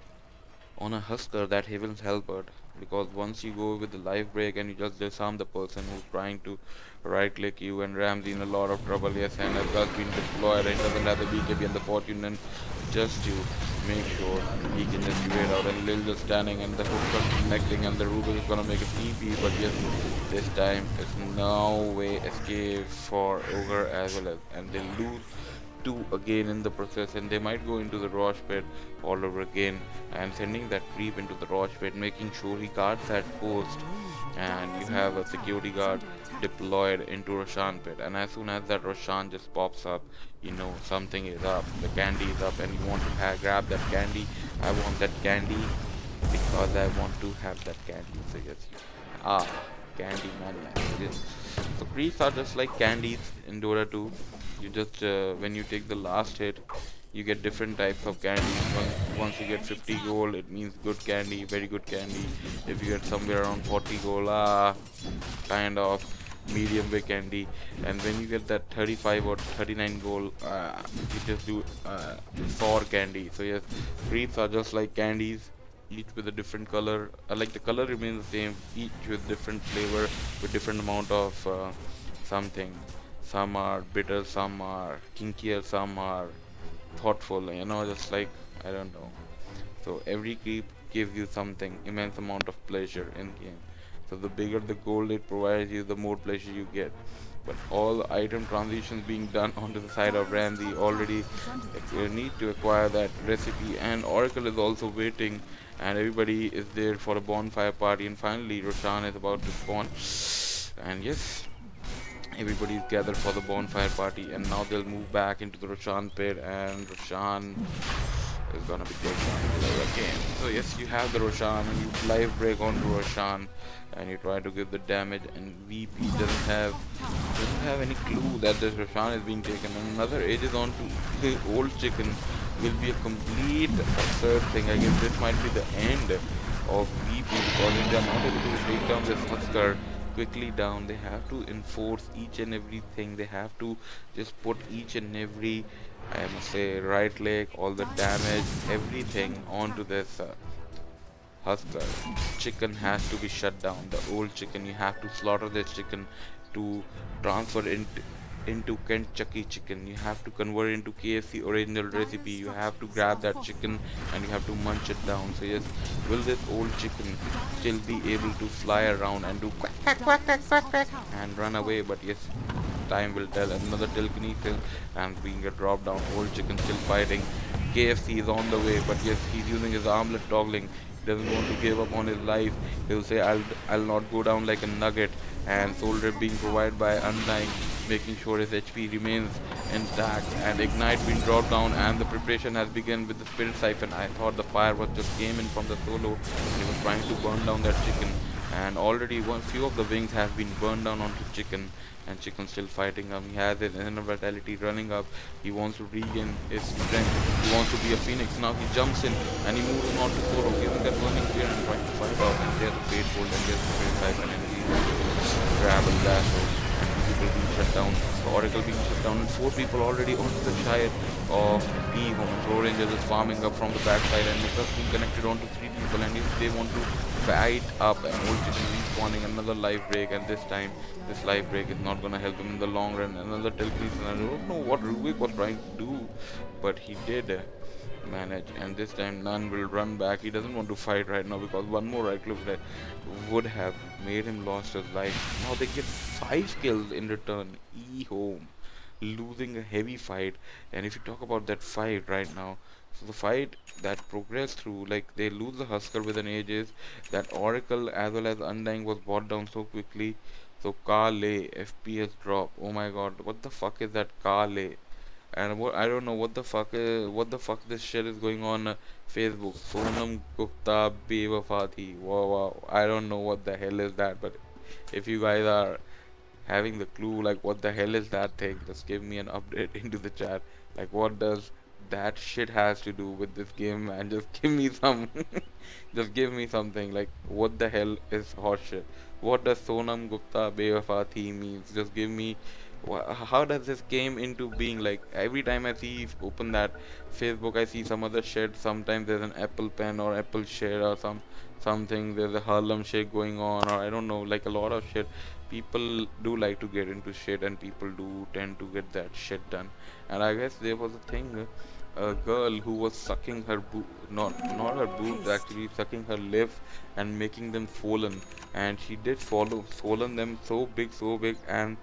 on a Husker that Haven's Halberd, because once you go with the life break and you just disarm the person who's trying to right click you, and Ramsey in a lot of trouble. Yes, and has just been deployed and doesn't have the BKB and the fortune, and just to make sure he can just wait out, and Lil just standing, and the hooks are connecting, and the Rubik is gonna make a TP, but yes, this time it's no way escape for Ogre as well as, and they lose 2 again in the process, and they might go into the Rosh pit all over again, and sending that creep into the Rosh pit, making sure he guards that post, and you have a security guard deployed into Roshan pit, and as soon as that Roshan just pops up, you know something is up, the candy is up, and you want to grab that candy. I want that candy because I want to have that candy. So yes, candy man. Yes. So creeps are just like candies in Dota 2. You just when you take the last hit, you get different types of candy. Once you get 50 gold, it means good candy, very good candy. If you get somewhere around 40 gold, kind of medium way candy. And when you get that 35 or 39 gold, you just do sour candy. So yes, creeps are just like candies, each with a different color. Like the color remains the same, each with different flavor, with different amount of something. Some are bitter, some are kinkier, some are thoughtful, you know, just like, I don't know. So every creep gives you something, immense amount of pleasure in game. So the bigger the gold it provides you, the more pleasure you get. But all item transitions being done onto the side of Ramsey already, you need to acquire that recipe, and Oracle is also waiting, and everybody is there for a bonfire party, and finally Roshan is about to spawn, and yes, everybody is gathered for the bonfire party, and now they'll move back into the Roshan pit, and Roshan is gonna be taken on again. So yes, you have the Roshan, and you life break onto Roshan, and you try to give the damage, and VP doesn't have any clue that this Roshan is being taken, and another age is on to the old chicken will be a complete absurd thing. I guess this might be the end of VP because if they are not able to take down this Husker quickly down, they have to enforce each and everything. They have to just put each and every, I must say, right leg, all the damage, everything onto this Husker. Chicken has to be shut down. The old chicken, you have to slaughter this chicken to transfer into Kentucky chicken. You have to convert it into KFC original recipe. You have to grab that chicken and you have to munch it down. So yes, will this old chicken still be able to fly around and do quack quack quack quack quack quack and run away? But yes, time will tell. Another telekinesis and being a drop down. Old chicken still fighting. KFC is on the way, but yes, he's using his armlet toggling. He doesn't want to give up on his life. He'll say, I'll not go down like a nugget. And soldier being provided by Undying, making sure his HP remains intact. And Ignite being dropped down, and the preparation has begun with the Spirit Siphon. I thought the fire was just came in from the solo. He was trying to burn down that chicken. And already few of the wings have been burned down onto chicken. And chicken still fighting him. He has his inner vitality running up. He wants to regain his strength. He wants to be a phoenix. Now he jumps in and he moves on to solo, giving that burning spear and trying to fight out. And there's the fate hold and there's the spirit siphon and he's going to grab a lasso. And people being shut down. The Oracle being shut down and 4 people already onto the Shire of P home. And Pro Rangers is farming up from the backside and Nicholas being connected onto 3 people, and if they want to fight up and old chicken respawning another life break, and this time this life break is not gonna help him in the long run. Another telekinesis, and I don't know what Rubik was trying to do, but he did manage, and this time none will run back. He doesn't want to fight right now because one more right click would have made him lost his life. Now they get 5 kills in return. E-home losing a heavy fight. And if you talk about that fight right now, so the fight that progressed through, like they lose the Husker with an ages, that Oracle as well as Undying was brought down so quickly. So Kale FPS drop. Oh my god, what the fuck is that Kale? And what, I don't know what the fuck this shit is going on Facebook. Sonam Gupta Bewafati. Wow, wow, I don't know what the hell is that, but if you guys are having the clue like what the hell is that thing, just give me an update into the chat. Like what does that shit has to do with this game, man? Just give me some just give me something. Like what the hell is hot shit? What does Sonam Gupta Bewafati means? Just give me how does this came into being? Like every time I see open that Facebook, I see some other shit. Sometimes there's an Apple pen or Apple share or something. There's a Harlem shake going on, or I don't know, like a lot of shit. People do like to get into shit, and people do tend to get that shit done. And I guess there was a thing, a girl who was sucking her not her boobs, actually sucking her lips and making them swollen, and she did swollen them so big, and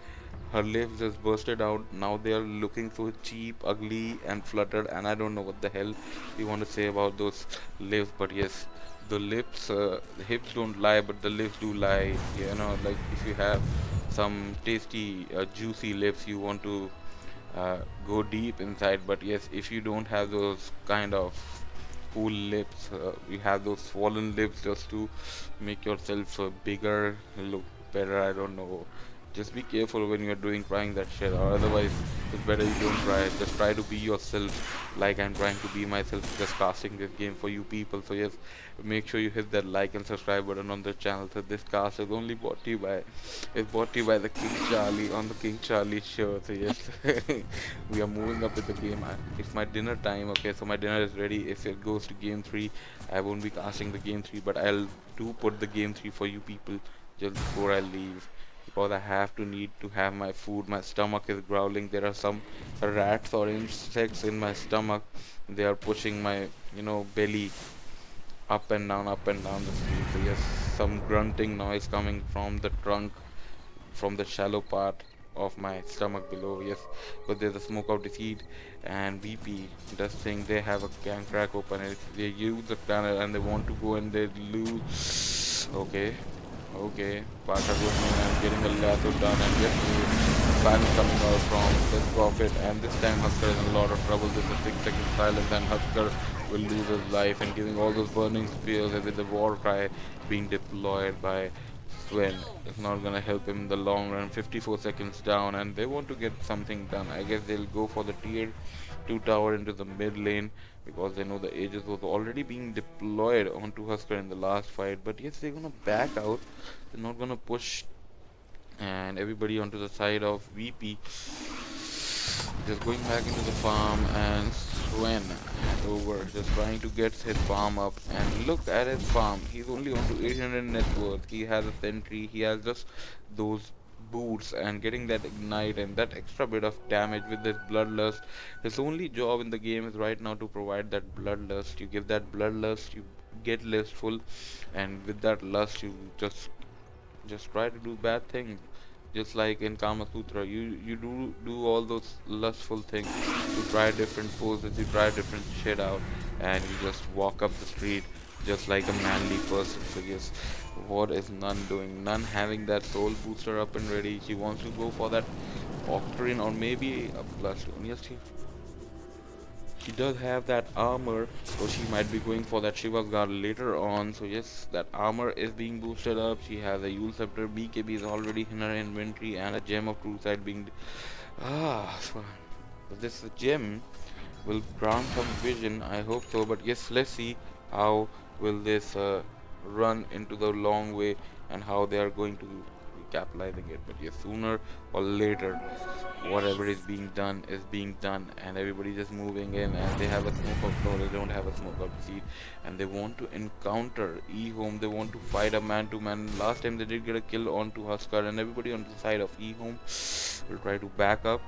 her lips just bursted out. Now they are looking so cheap, ugly, and fluttered, and I don't know what the hell we want to say about those lips. But yes, the lips, the hips don't lie, but the lips do lie. You know, like if you have some tasty, juicy lips, you want to go deep inside. But yes, if you don't have those kind of cool lips, you have those swollen lips just to make yourself bigger, look better. I don't know. Just be careful when you're trying that shit, or otherwise it's better you don't try. Just try to be yourself, like I'm trying to be myself, just casting this game for you people. So yes, make sure you hit that like and subscribe button on the channel. So this cast is only brought to you by, it's brought to you by the King Charlie on the King Charlie show. So yes, we are moving up with the game. It's my dinner time. Okay, so my dinner is ready. If it goes to game 3, I won't be casting the game 3, but I'll do put the game 3 for you people just before I leave, because I have to need to have my food. My stomach is growling. There are some rats or insects in my stomach. They are pushing my, belly up and down the street. So yes, some grunting noise coming from the trunk, from the shallow part of my stomach below. Yes, but there's a smoke of defeat, and VP does think they have a gang crack open, and they use the planet and they want to go and they lose. Okay, Pasha goes in and getting a lasso done, and yes, fan coming out from this profit, and this time Husker is in a lot of trouble. There's a 6-second silence, and Husker will lose his life, and giving all those burning spears with the war cry being deployed by Sven is not gonna help him in the long run. 54 seconds down, and they want to get something done. I guess they'll go for the tier 2 tower into the mid lane because they know the Aegis was already being deployed onto Husker in the last fight. But yes, they're gonna back out. They're not gonna push, and everybody onto the side of VP just going back into the farm, and Sven over just trying to get his farm up. And look at his farm, he's only on to 800 net worth. He has a sentry, he has just those boots and getting that ignite and that extra bit of damage with this bloodlust. His only job in the game is right now to provide that bloodlust. You give that bloodlust, you get lustful, and with that lust you just try to do bad things. Just like in Kama Sutra, you do all those lustful things. You try different poses, you try different shit out, and you just walk up the street just like a manly person. So yes, what is Nun doing? Nun having that soul booster up and ready. She wants to go for that Octarine or maybe a plus one. Yes, she does have that armor, so she might be going for that Shiva's Guard later on. So yes, that armor is being boosted up. She has a Yule Scepter, BKB is already in her inventory, and a Gem of True Sight being... so this gem will grant some vision, I hope so. But yes, let's see how will this run into the long way and how they are going to be capitalizing it. But yes, sooner or later, whatever is being done, and everybody just moving in, and they have a smoke out. No, they don't have a smoke out seat, and they want to encounter E-Home. They want to fight a man-to-man. Last time they did get a kill onto Husker, and everybody on the side of E-Home will try to back up.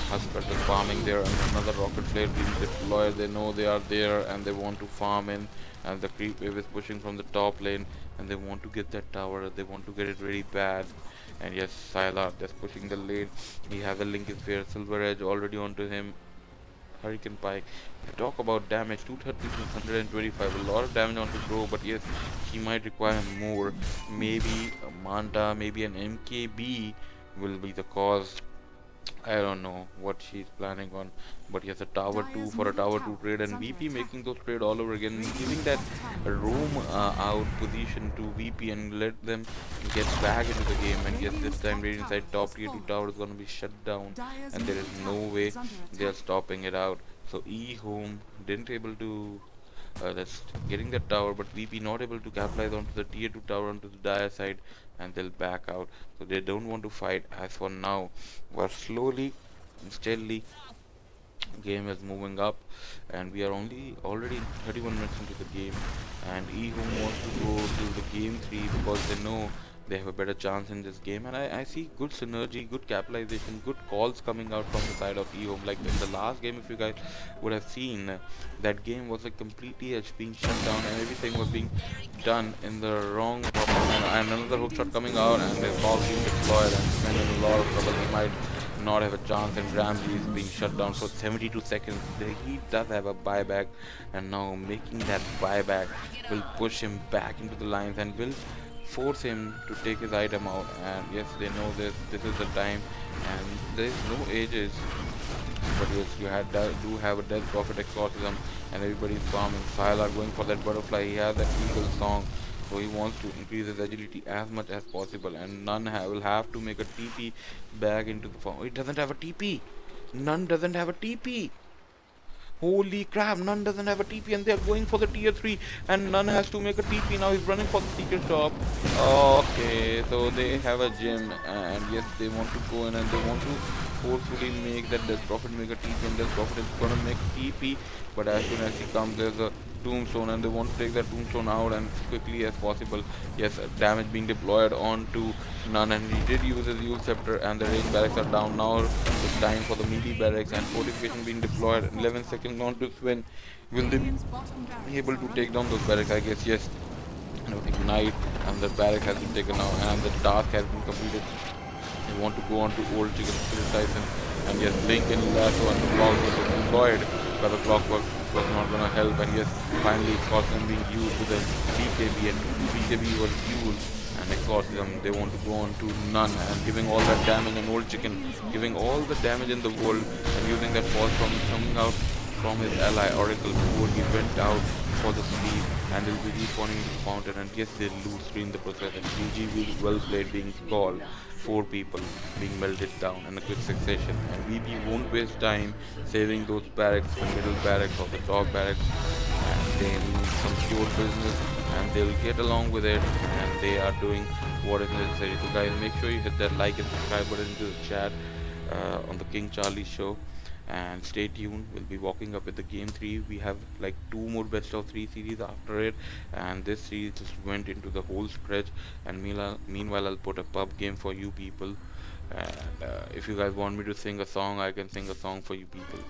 Husker just farming there, and another rocket flare being deployed. They know they are there, and they want to farm in, and the creep wave is pushing from the top lane, and they want to get that tower. They want to get it really bad. And yes, Sylar just pushing the lane. He has a Linking Sphere, Silver Edge already onto him. Hurricane Pike. Talk about damage, 230 to 125. A lot of damage onto Bro, but yes, he might require more. Maybe a Manta, maybe an MKB will be the cause. I don't know what she's planning on, but yes, a tower 2 for a tower 2 trade, and VP making those trade all over again, giving that roam out position to VP and let them get back into the game. And yes, this time right inside top tier 2 tower is gonna be shut down, and there is no way they are stopping it out. So E-Home didn't able to that's getting that tower, but VP not able to capitalize onto the tier 2 tower onto the Dire side, and they'll back out. So they don't want to fight as for now. But slowly and steadily game is moving up, and we are already 31 minutes into the game, and E-Home wants to go to the game 3 because they know they have a better chance in this game. And I see good synergy, good capitalization, good calls coming out from the side of E-Home. Like in the last game, if you guys would have seen, that game was like completely being shut down, and everything was being done in the wrong proper manner. And another hook shot coming out, and the ball being deployed, and Sven in a lot of trouble. He might not have a chance, and Ramsey is being shut down for 72 seconds. He does have a buyback, and now making that buyback will push him back into the lines and will force him to take his item out. And yes, they know this is the time, and there is no ages. But yes, you do have a Death Prophet Exorcism, and everybody's farming. Sylar going for that butterfly. He has that eagle song, so he wants to increase his agility as much as possible. And Nun will have to make a TP back into the farm. He doesn't have a TP. Nun doesn't have a TP. Holy crap, Nun doesn't have a TP, and they're going for the tier 3, and Nun has to make a TP. Now he's running for the secret shop. Okay, so they have a gym, and yes, they want to go in and they want to forcefully make that Death Prophet make a TP, and Death Prophet is gonna make TP, but as soon as he comes, there's a Tombstone, and they want to take that Tombstone out and as quickly as possible. Yes, damage being deployed onto Nun, and he did use his Yule Scepter, and the range barracks are down. Now it's time for the melee barracks, and fortification being deployed. 11 seconds on to Sven. Will they be able to take down those barracks? I guess yes. Ignite, and the barrack has been taken out, and the task has been completed. They want to go on to Old Chicken Spirit Tyson, and yes, Link and Lasso and the block was deployed, but the clockwork was not gonna help. And yes, finally Exorcism being used with the BKB, and BKB was used, and Exorcism, they want to go on to Nun, and giving all that damage, and Old Chicken giving all the damage in the world, and using that force from coming out from his ally Oracle before he went out fall asleep, and they'll be respawning to the fountain, and yes, they'll lose screen the process, and GG will well played being called. 4 people being melted down in a quick succession, and VP won't waste time saving those barracks, the middle barracks or the top barracks, and they mean some pure business, and they'll get along with it, and they are doing what is necessary. So guys, make sure you hit that like and subscribe button into the chat on the King Charlie show, and stay tuned. We'll be walking up with the game 3. We have like 2 more best of 3 series after it, and this series just went into the whole stretch. And meanwhile I'll put a pub game for you people, and if you guys want me to sing a song, I can sing a song for you people,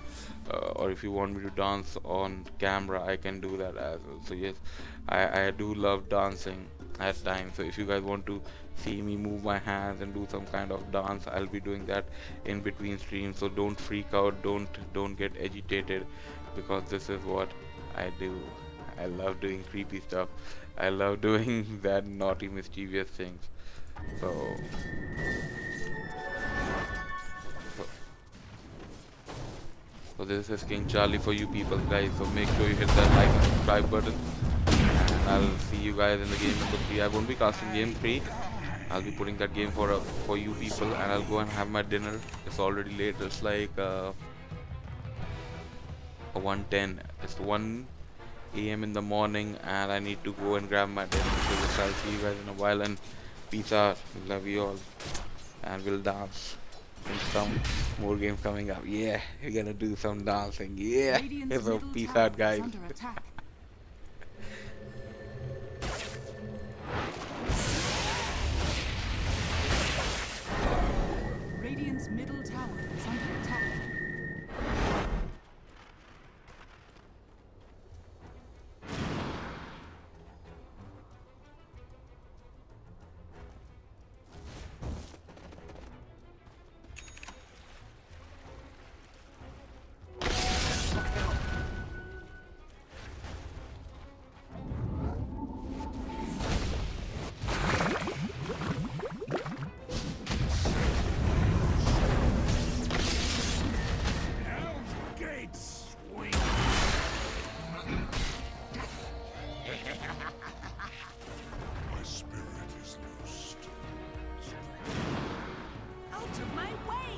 or if you want me to dance on camera, I can do that as well. So yes, I do love dancing at times, so if you guys want to see me move my hands and do some kind of dance, I'll be doing that in between streams. So don't freak out, don't get agitated, because this is what I do. I love doing creepy stuff. I love doing that naughty mischievous things. So so this is King Charlie for you people, guys. So make sure you hit that like and subscribe button, and I'll see you guys in the game number 3. I won't be casting game 3. I'll be putting that game for you people, and I'll go and have my dinner. It's already late. It's like 1:10. It's 1 a.m. in the morning, and I need to go and grab my dinner. So yes, I'll see you guys in a while, and peace out. Love you all, and we'll dance in some more games coming up. Yeah, we're gonna do some dancing. Yeah. So peace out, guys. Radiant's middle tower is under attack. My spirit is loosed. Out of my way!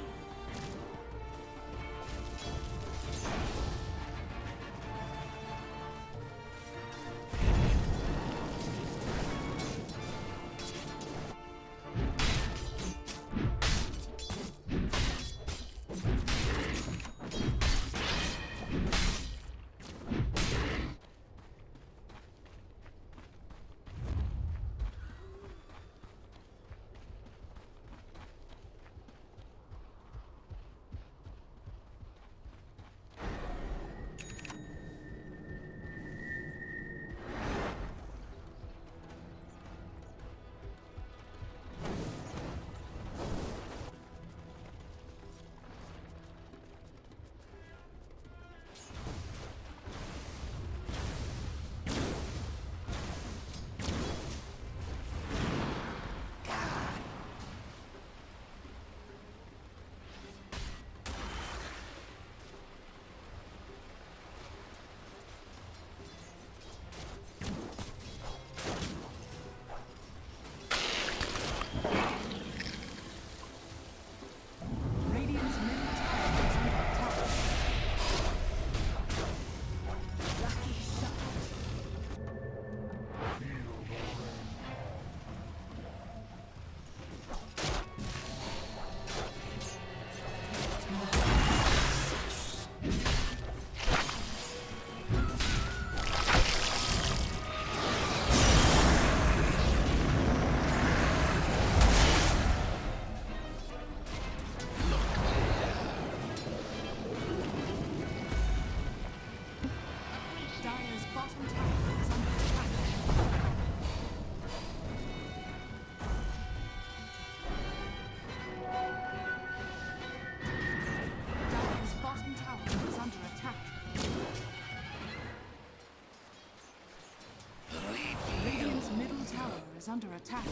is under attack.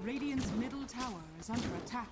Radiant's middle tower is under attack.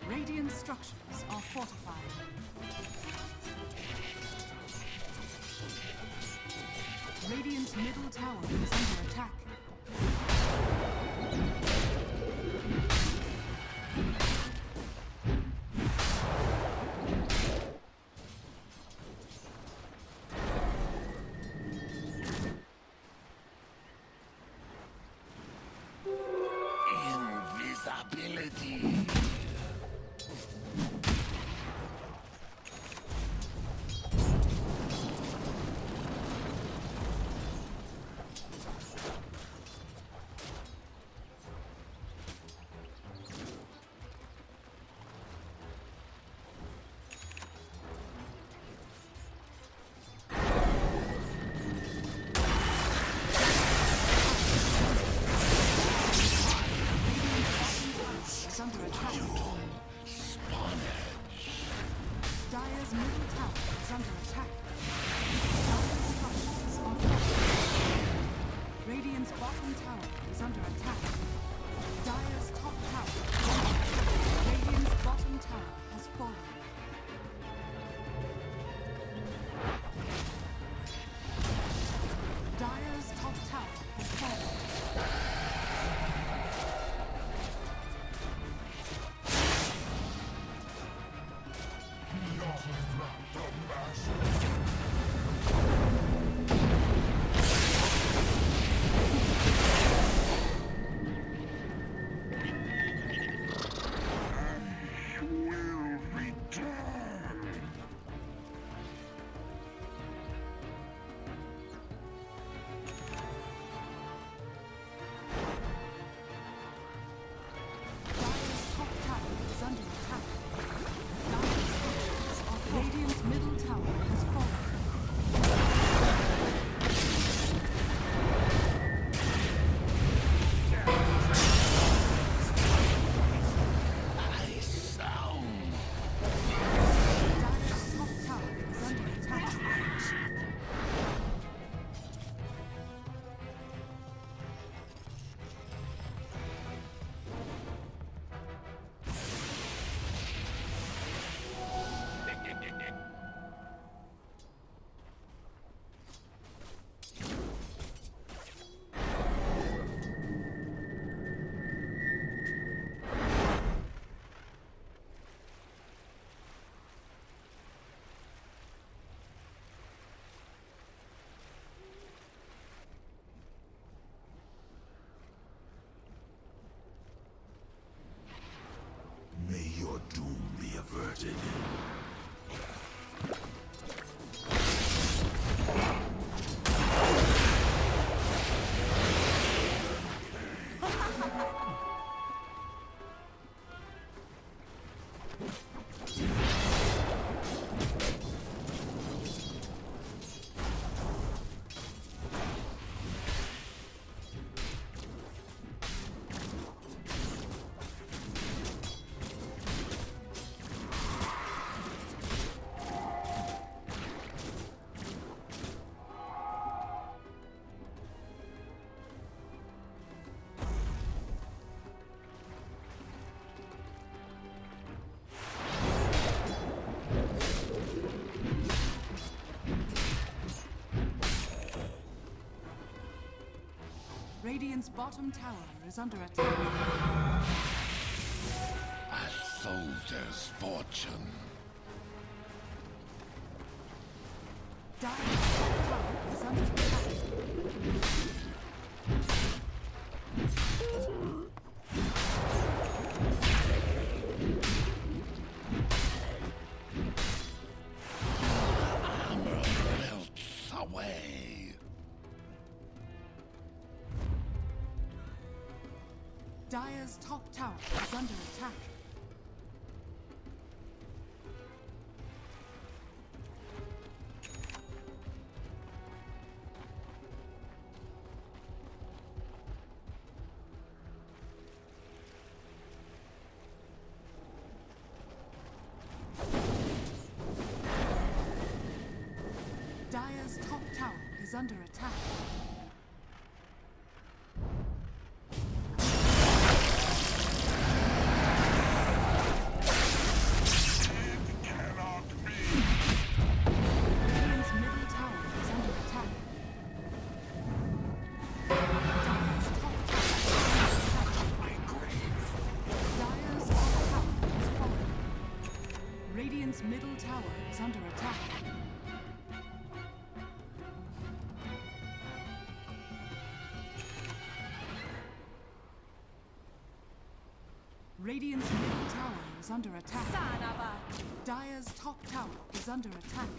Radiant structures are fortified. Radiant's middle tower is under attack. Invisibility. Is under attack. Dire's middle tower is under attack. Dire's structures are fortified. Radiant's bottom tower is under attack. Dire's top tower. Radiant's bottom tower has fallen. Dire's top tower has fallen. Radiant's bottom tower is under attack. A soldier's fortune. Dire's top tower is under attack. Armor melts away. Dire's top tower is under attack. Dire's top tower is under attack. It cannot be. Radiant's middle tower is under attack. Dire's top tower is under attack. Dire's top tower has fallen. Radiant's middle tower is under attack. Radiant's middle tower is under attack. Dire's top tower is under attack.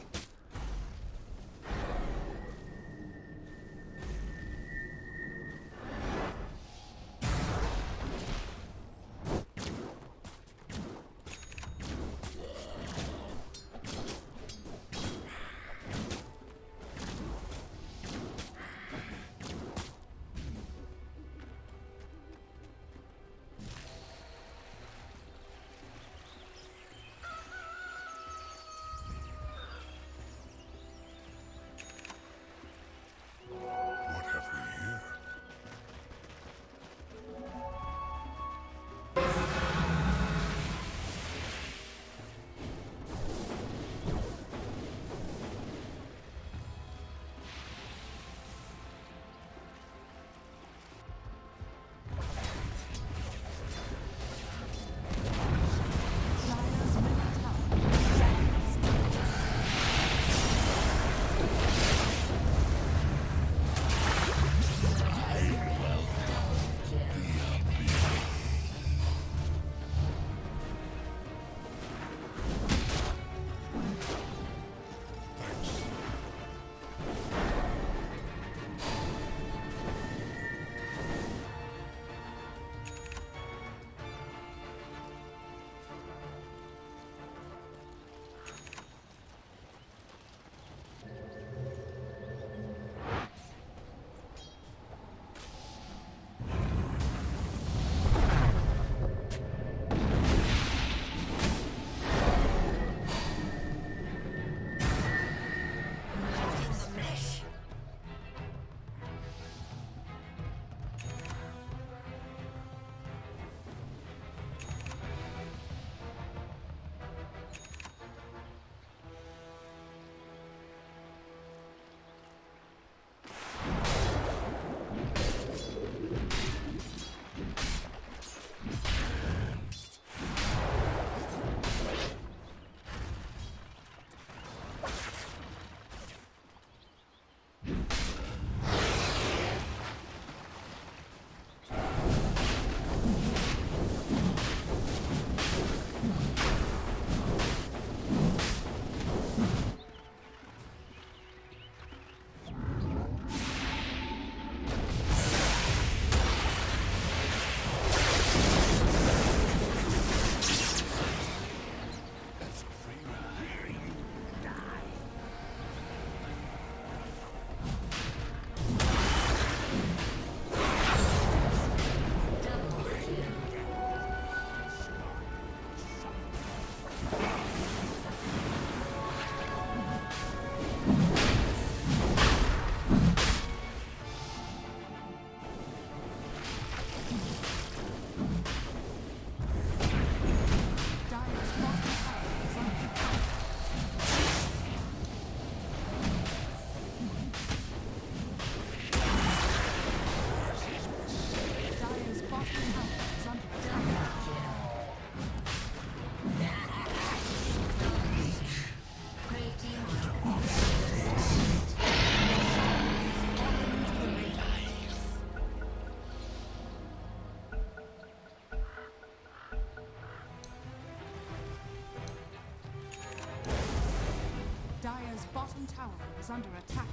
bottom tower is under attack.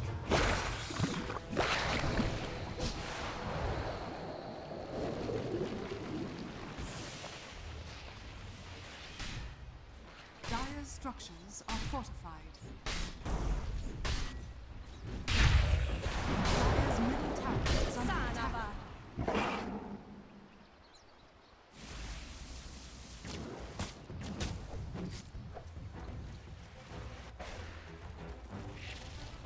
Dire's structures are fortified. Dire's middle tower is under attack.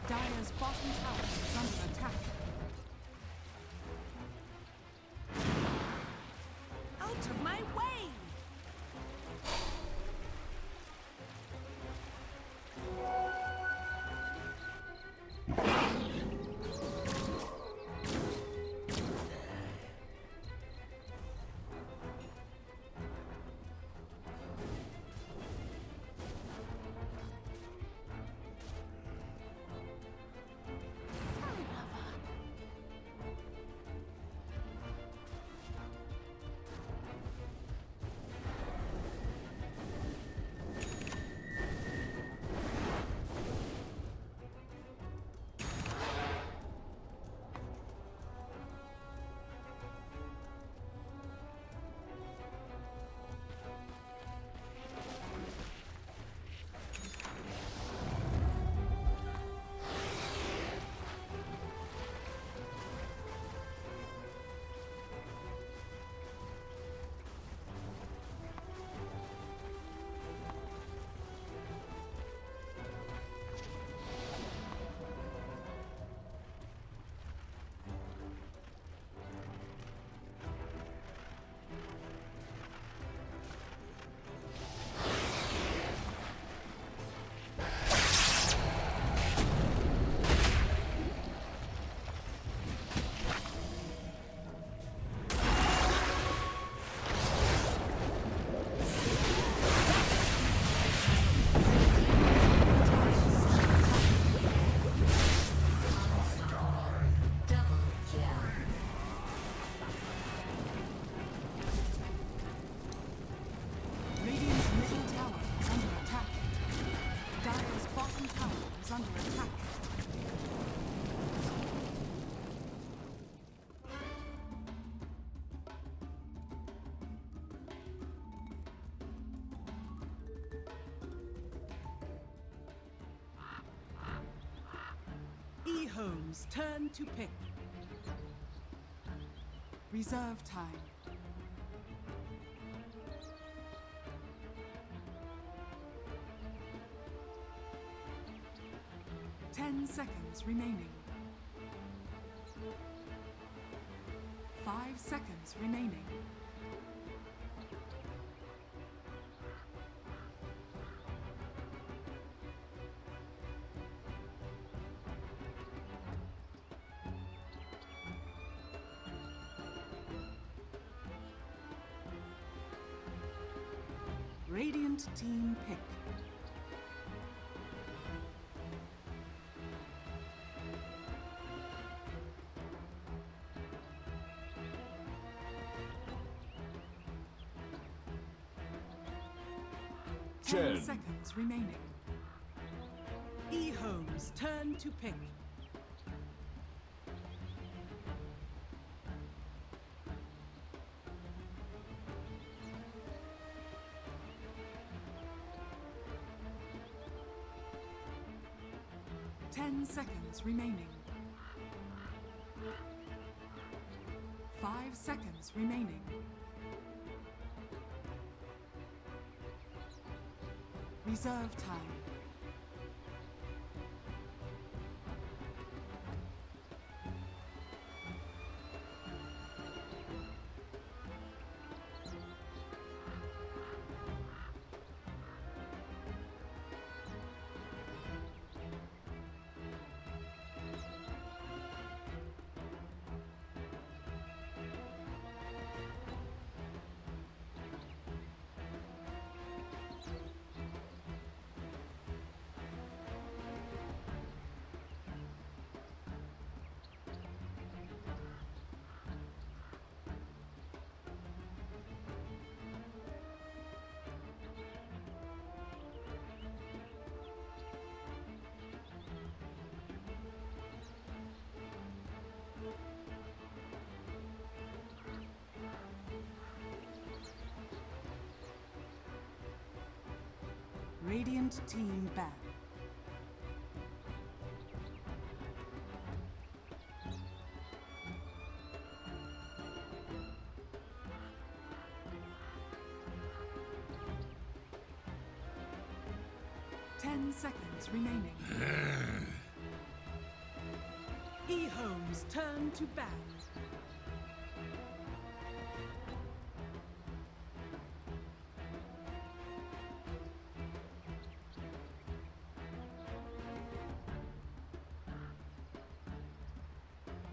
Dire's bottom tower is under attack. Out of my way! Radiant's middle tower is under attack. Dire's bottom tower is under attack. E-Home's turn to pick. Reserve time. Ten seconds remaining. 5 seconds remaining. Radiant team pick. Ten seconds remaining. E-Home's turn to pick. Ten seconds remaining. 5 seconds remaining. Reserve time. Radiant team ban. Seconds remaining. eHome's turn to ban.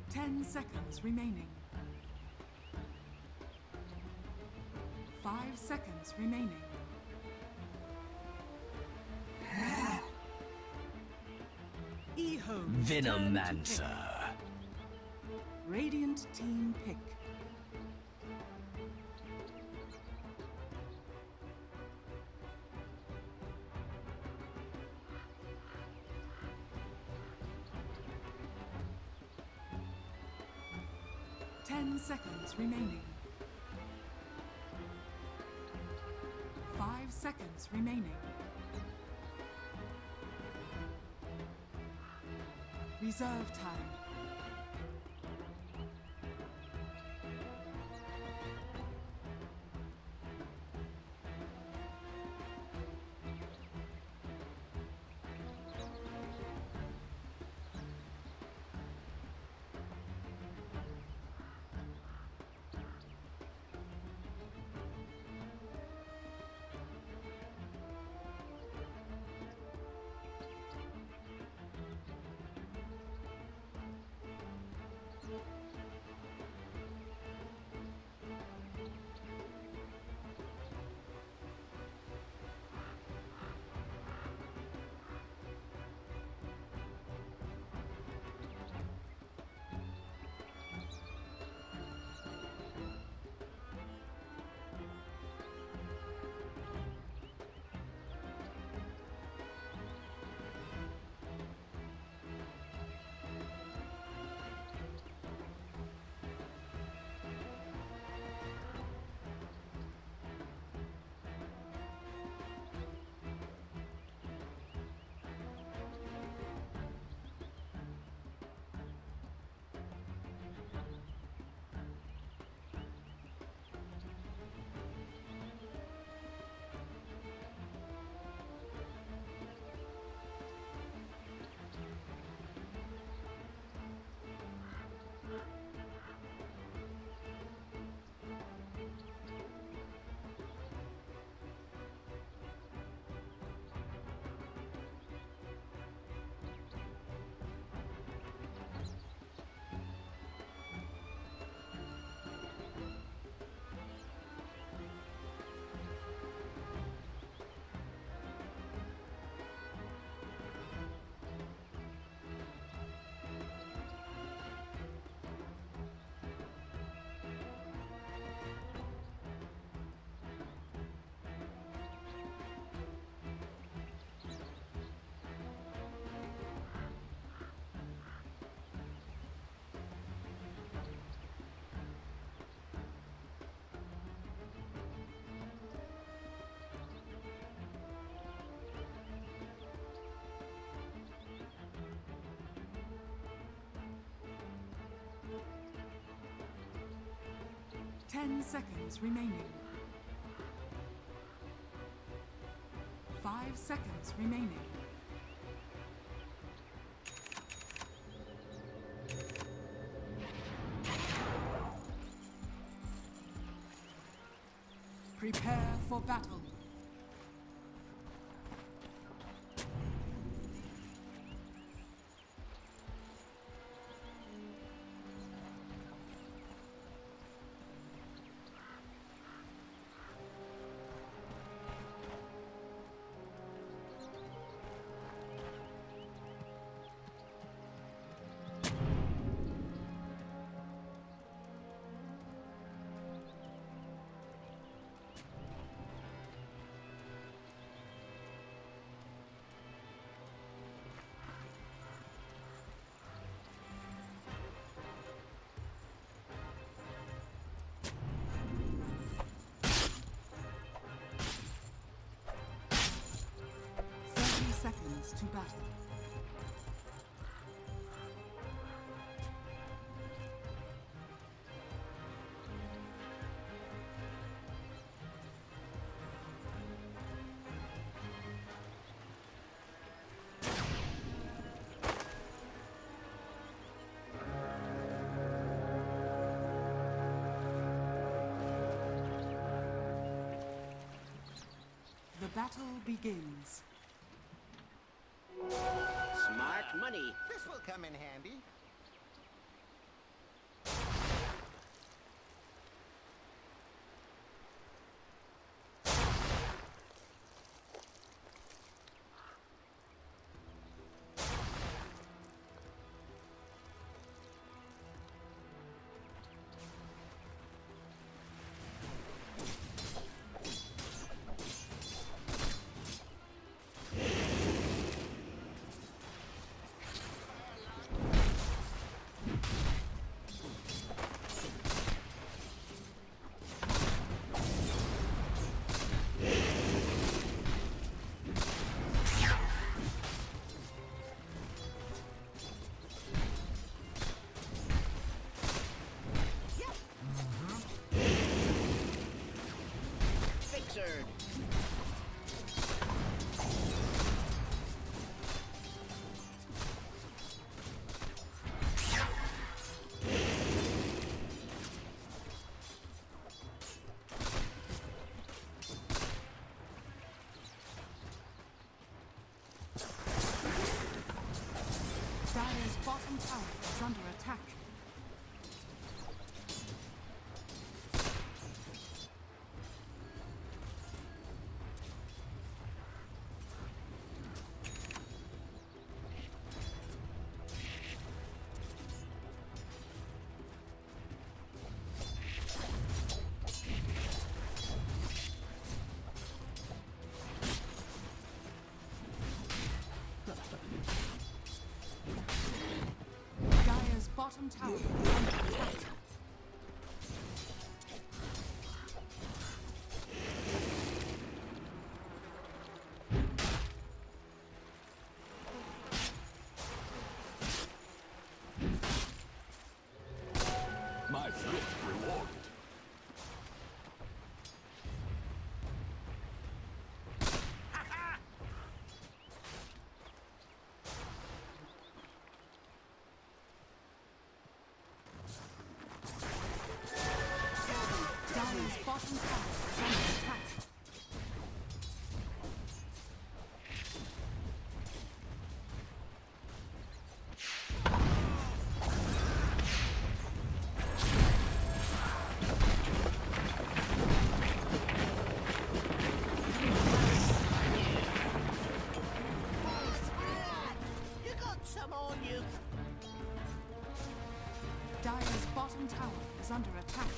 Ten seconds remaining. 5 seconds remaining. Venomancer. Radiant team pick. Ten seconds remaining. 5 seconds remaining. Reserve time. Ten seconds remaining. 5 seconds remaining. Prepare for battle. seconds to battle. The battle begins. Smart money. This will come in handy. Fixered. Dire's bottom tower is under attack. Dire's bottom tower is under attack. My thrift rewarded. Dire's bottom tower is under attack. You got some on you. Dire's bottom tower is under attack.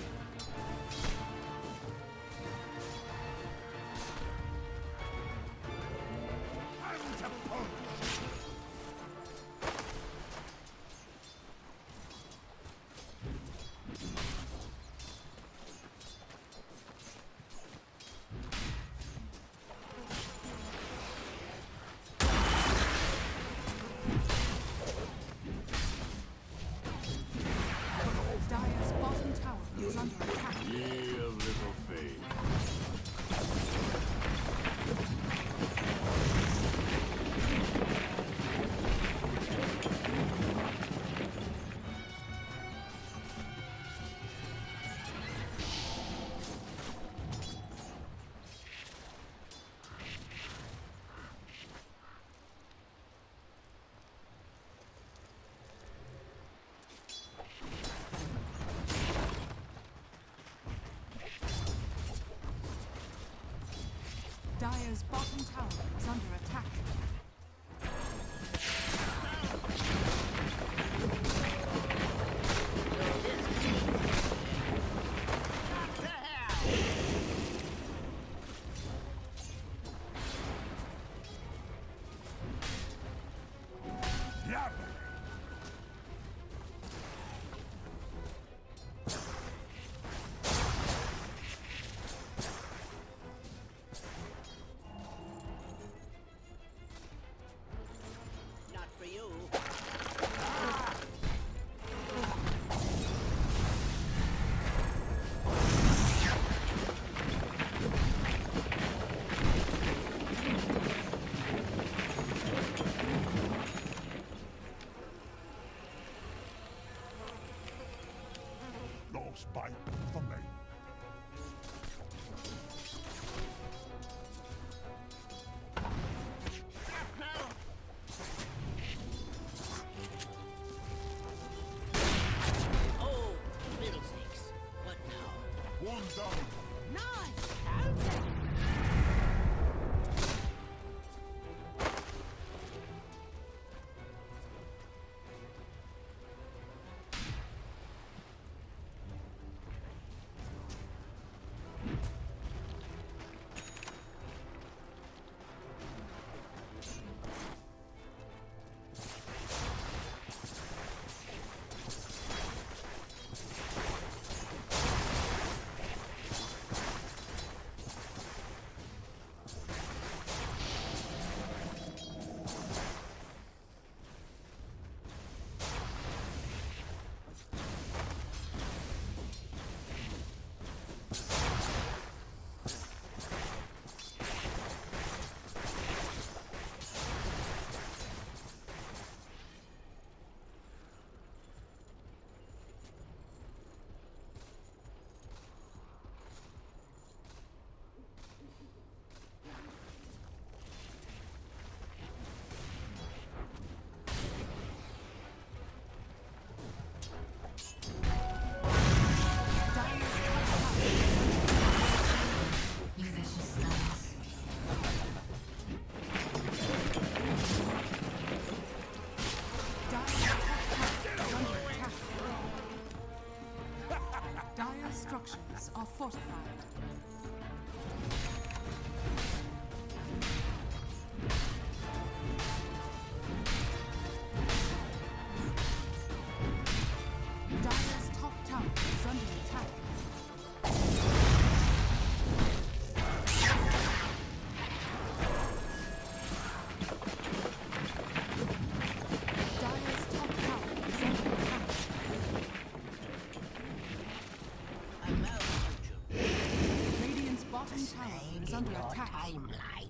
Dire's bottom tower is under attack. Ye of little faith. Dire's bottom tower is under attack. Frostbite for me. Oh, fiddlesticks. What now? One down. Nice! Dire structures are fortified. Dire's top tower is under attack. Dire's top tower is under attack. I'm out, Joe. Radiant's bottom tower is under attack. Timeline.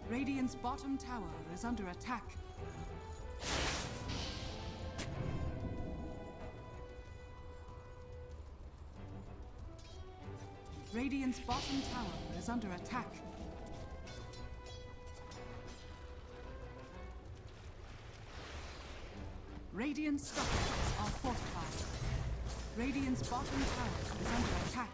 Radiant's bottom tower is under attack. Radiant's bottom tower is under attack. Radiant structures are fortified. Radiant's bottom tower is under attack.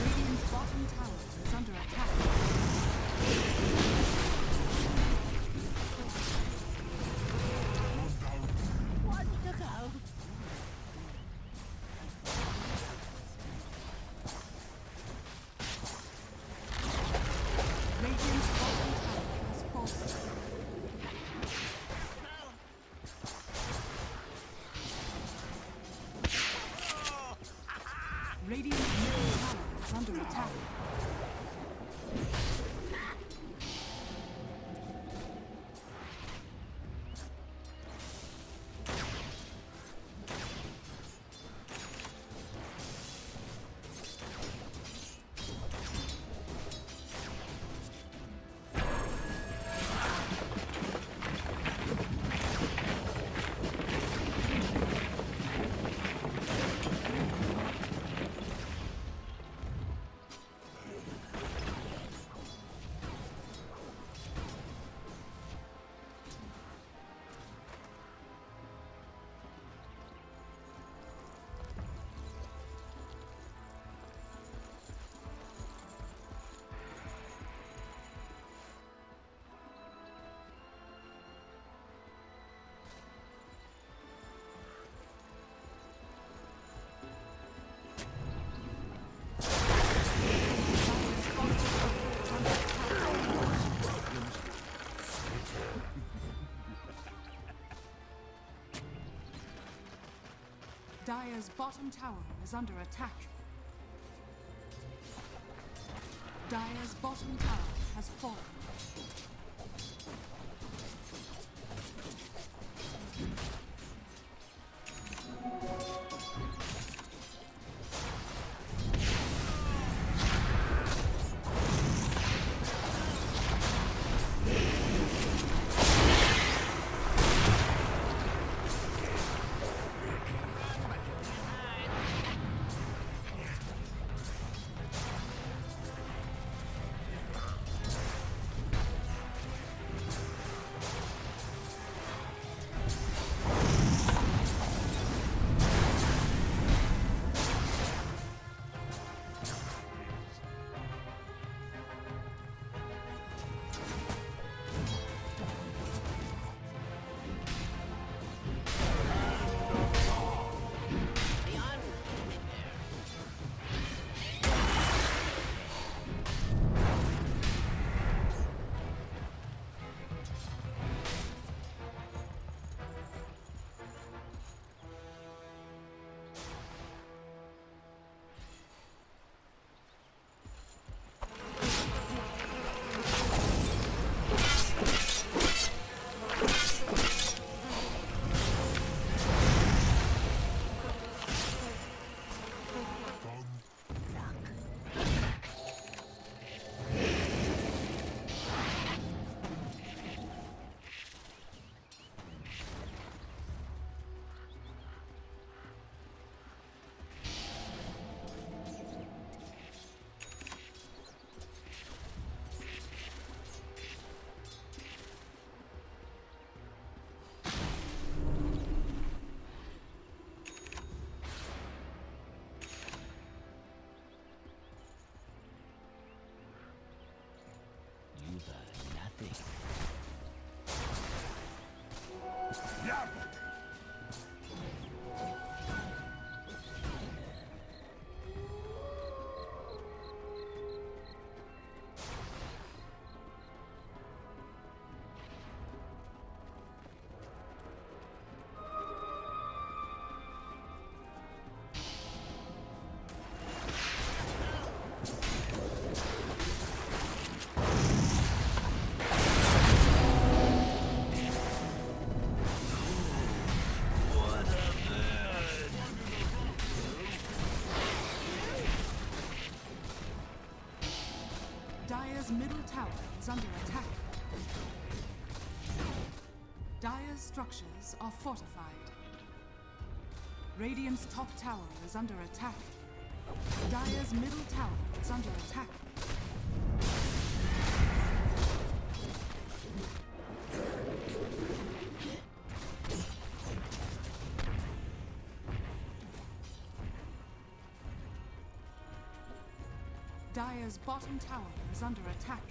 Radiant's bottom tower is under attack. One down. One Dire's bottom tower is under attack. Dire's bottom tower has fallen. Dire's middle tower is under attack. Dire's structures are fortified. Radiant's top tower is under attack. Dire's middle tower is under attack. Dire's bottom tower is under attack.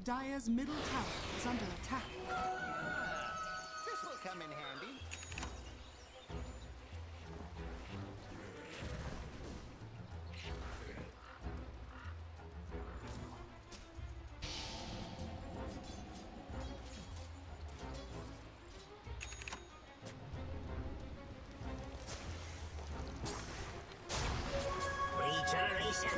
Dire's middle tower is under attack. This will come in handy. Regeneration.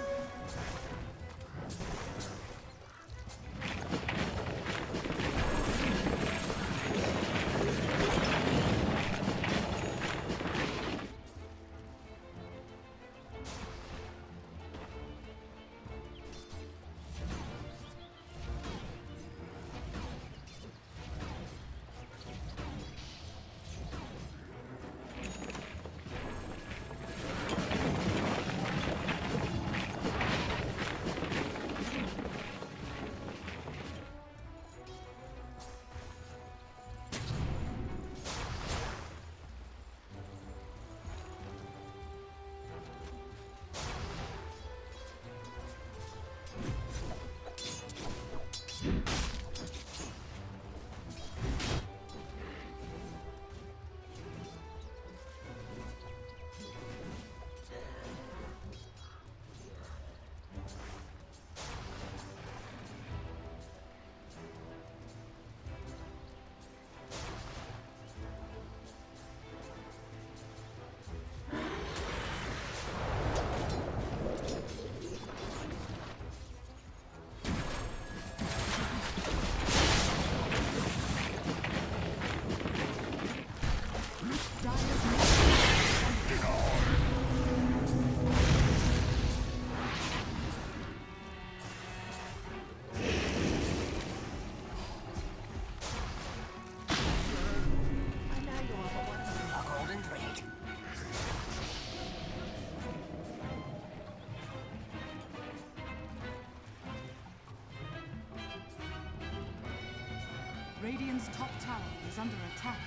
Radiant's top tower is under attack.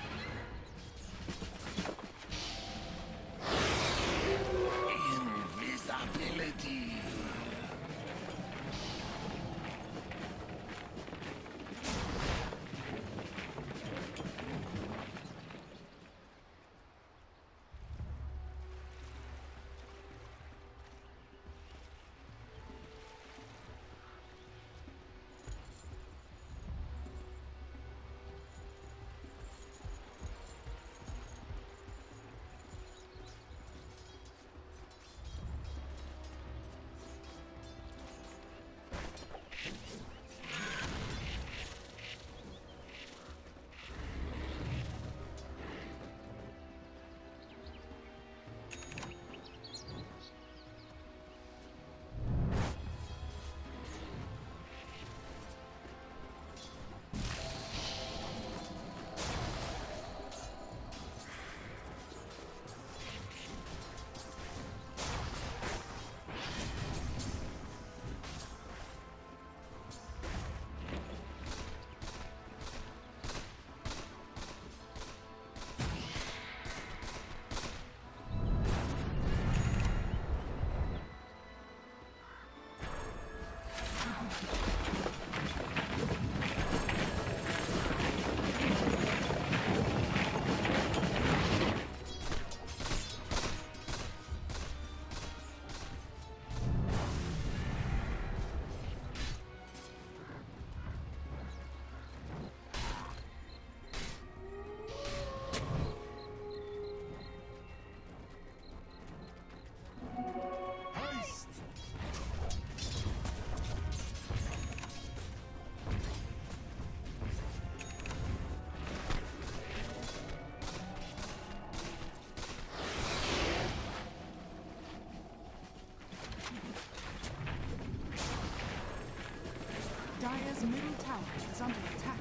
Invisibility. Dire's middle tower is under attack.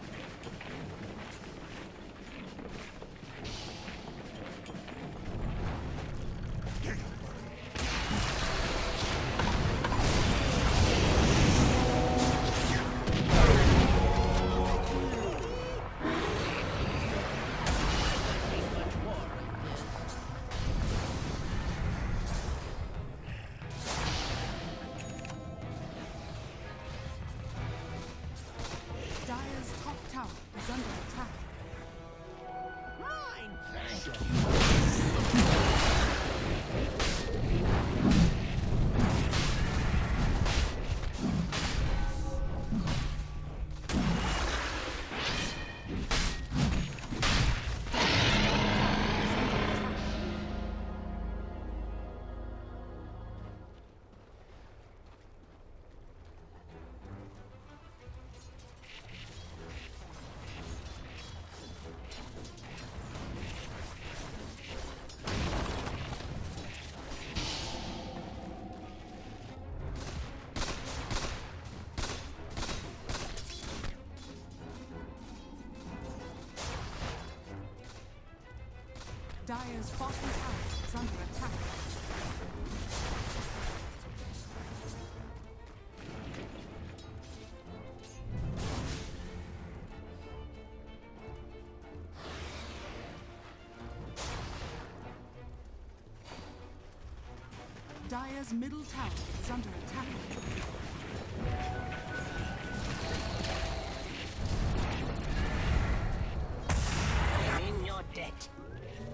Dire's bottom tower is under attack. Dire's middle tower is under attack. In your debt.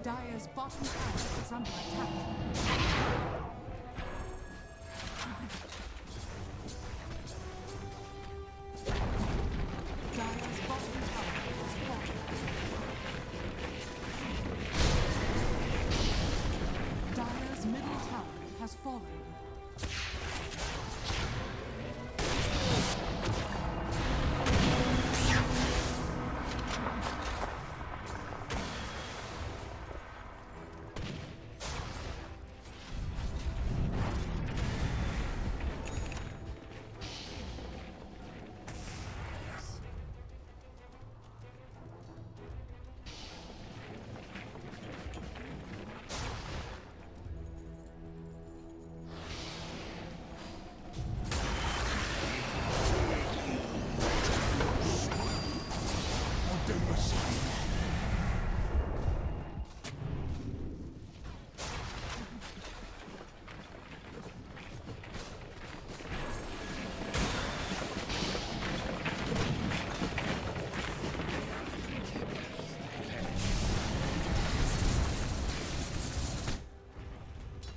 Dire's bottom tower is under attack. Dire's bottom tower is falling. Dire's middle tower has fallen.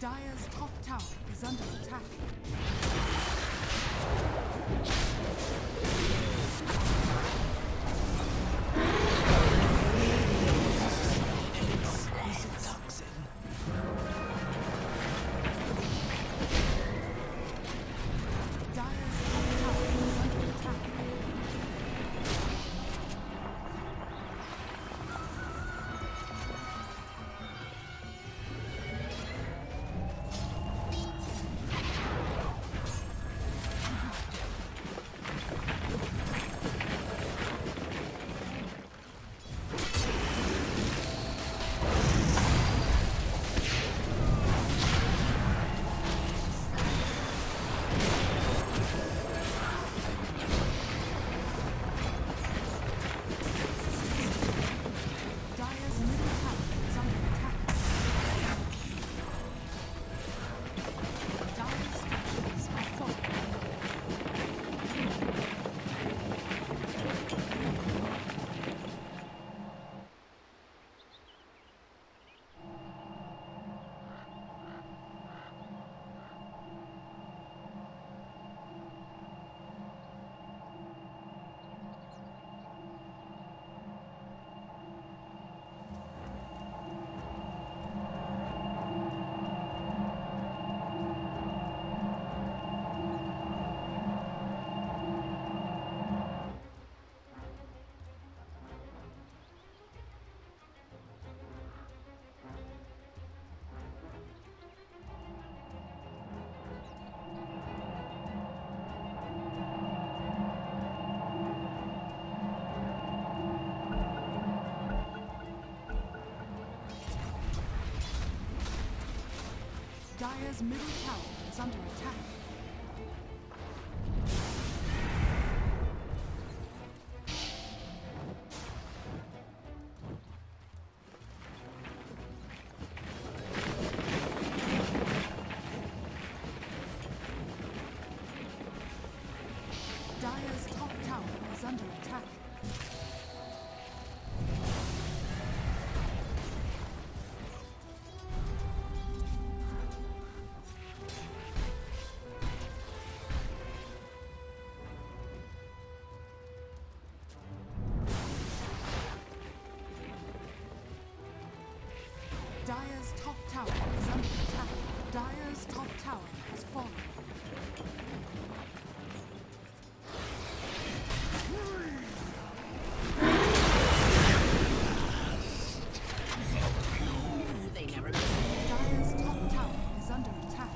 Dire's top tower is under attack. Dire's top tower is under attack. Dire's middle tower is under attack. Dire's structures are falling. Dire's middle tower is under attack. Dire's top tower is under attack. Dire's top tower is under attack. Dire's top tower has fallen. They never Dire's top tower is under attack.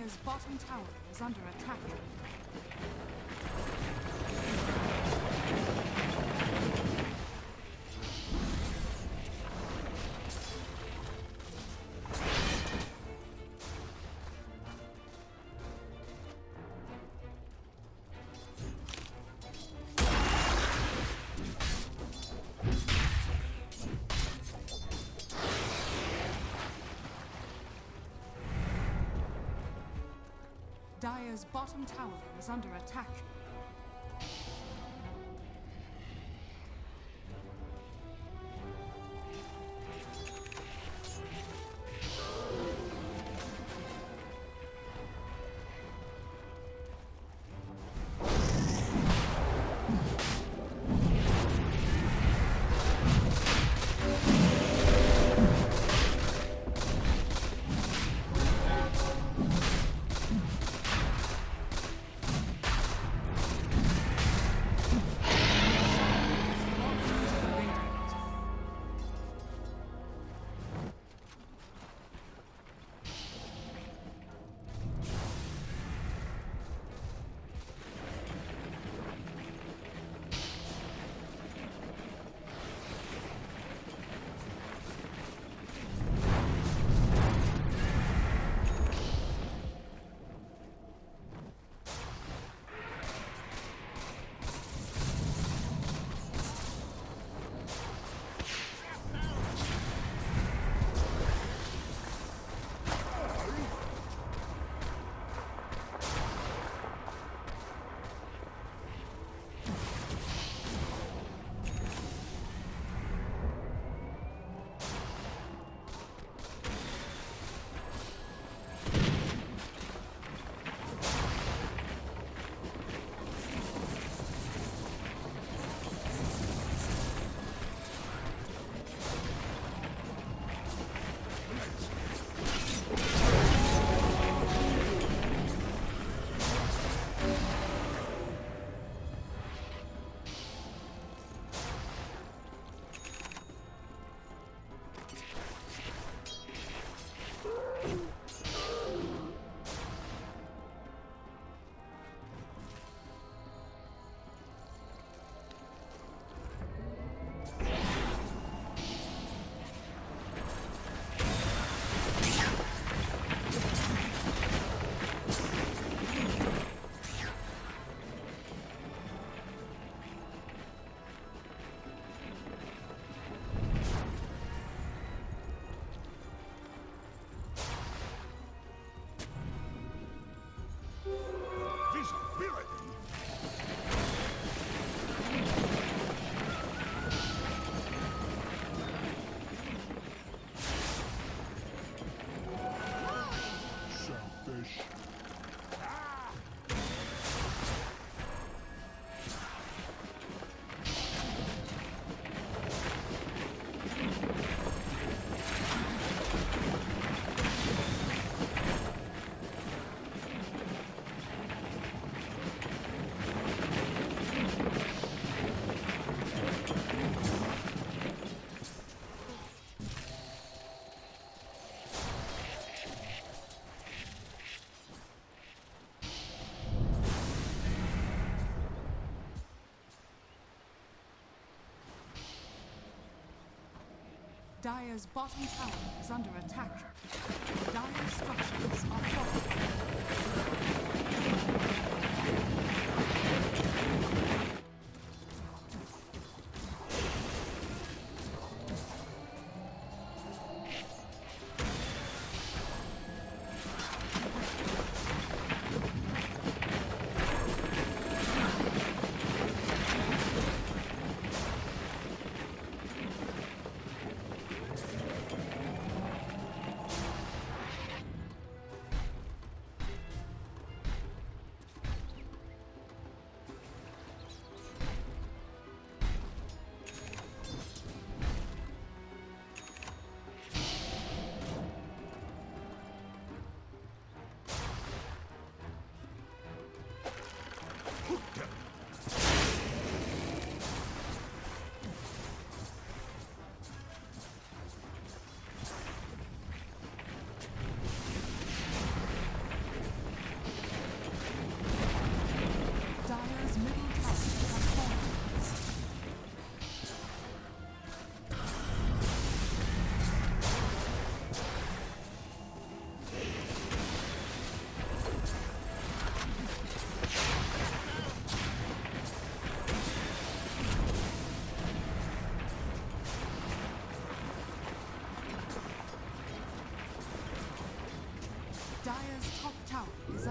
Dire's bottom tower is under attack. Dire's bottom tower is under attack. Dire's bottom tower is under attack. Dire's structures are fortified.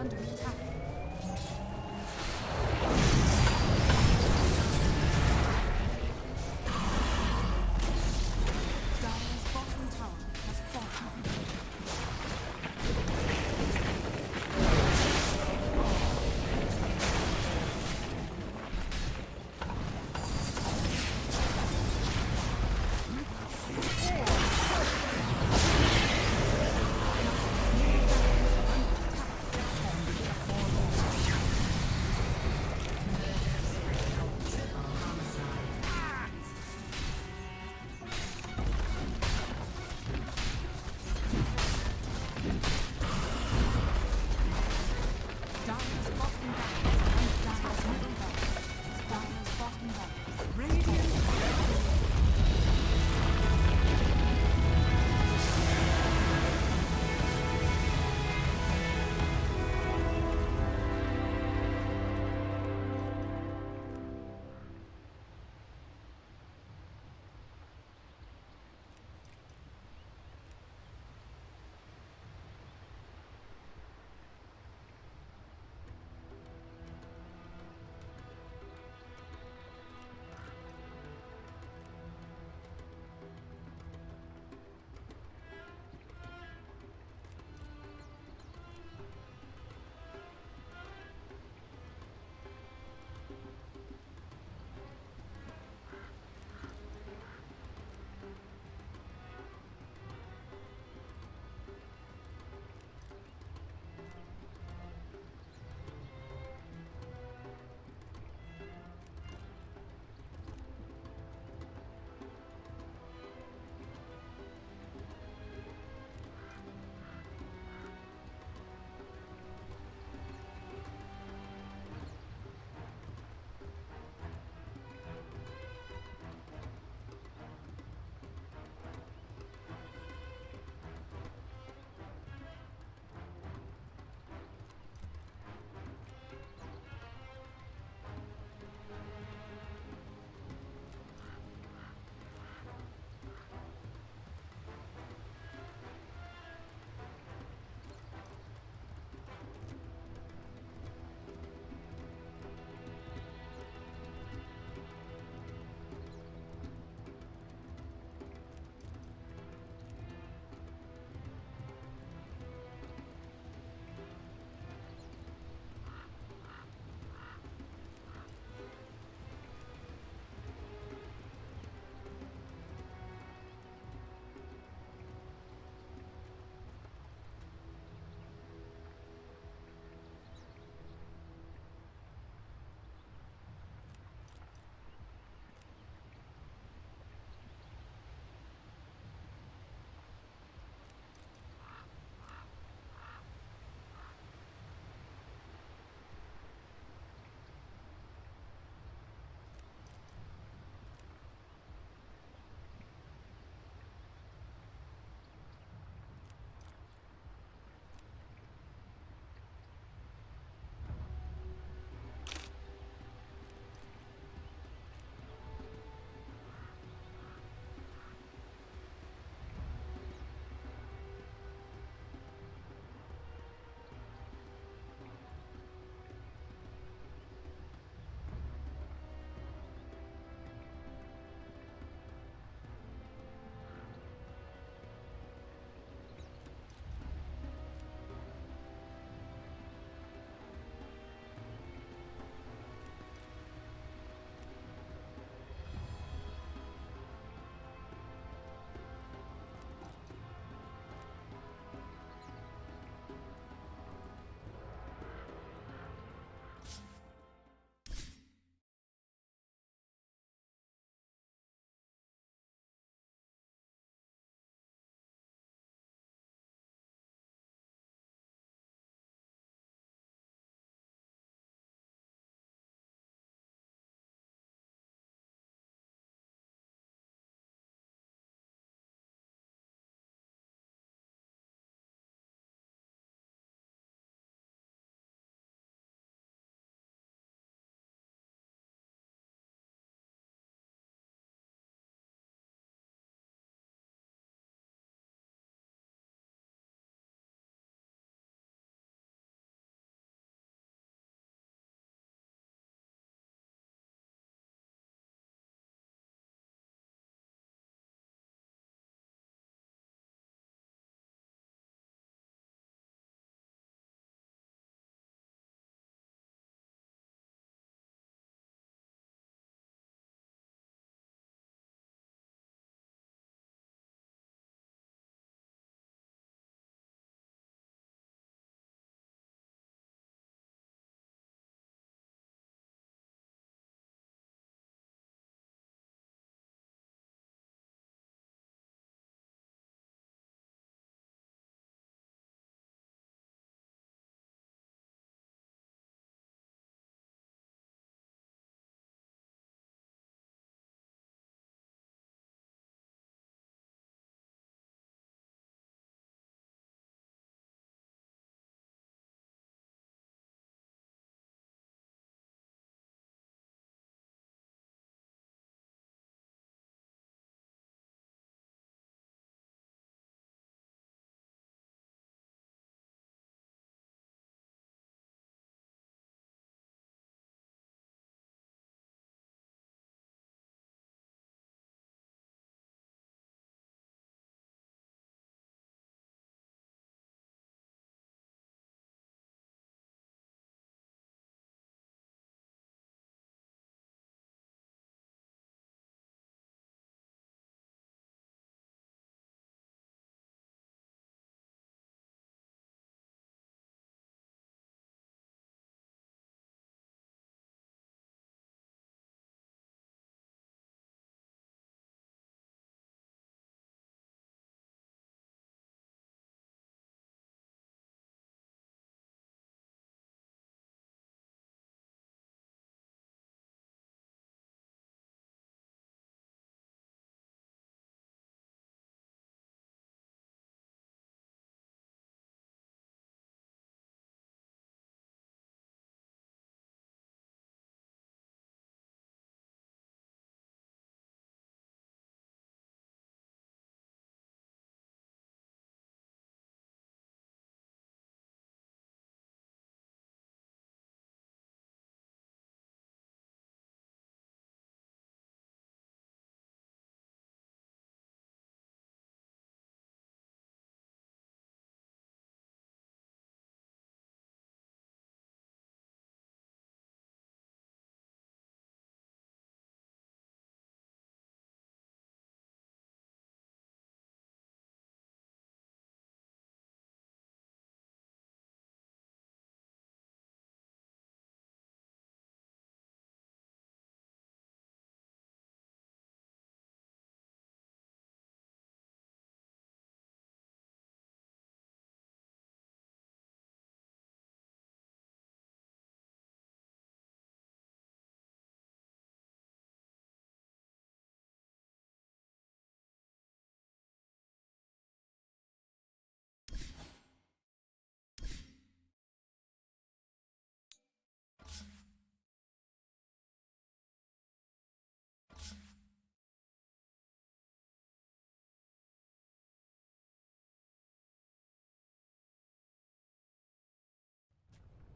under attack. Dire's bottom tower has fallen.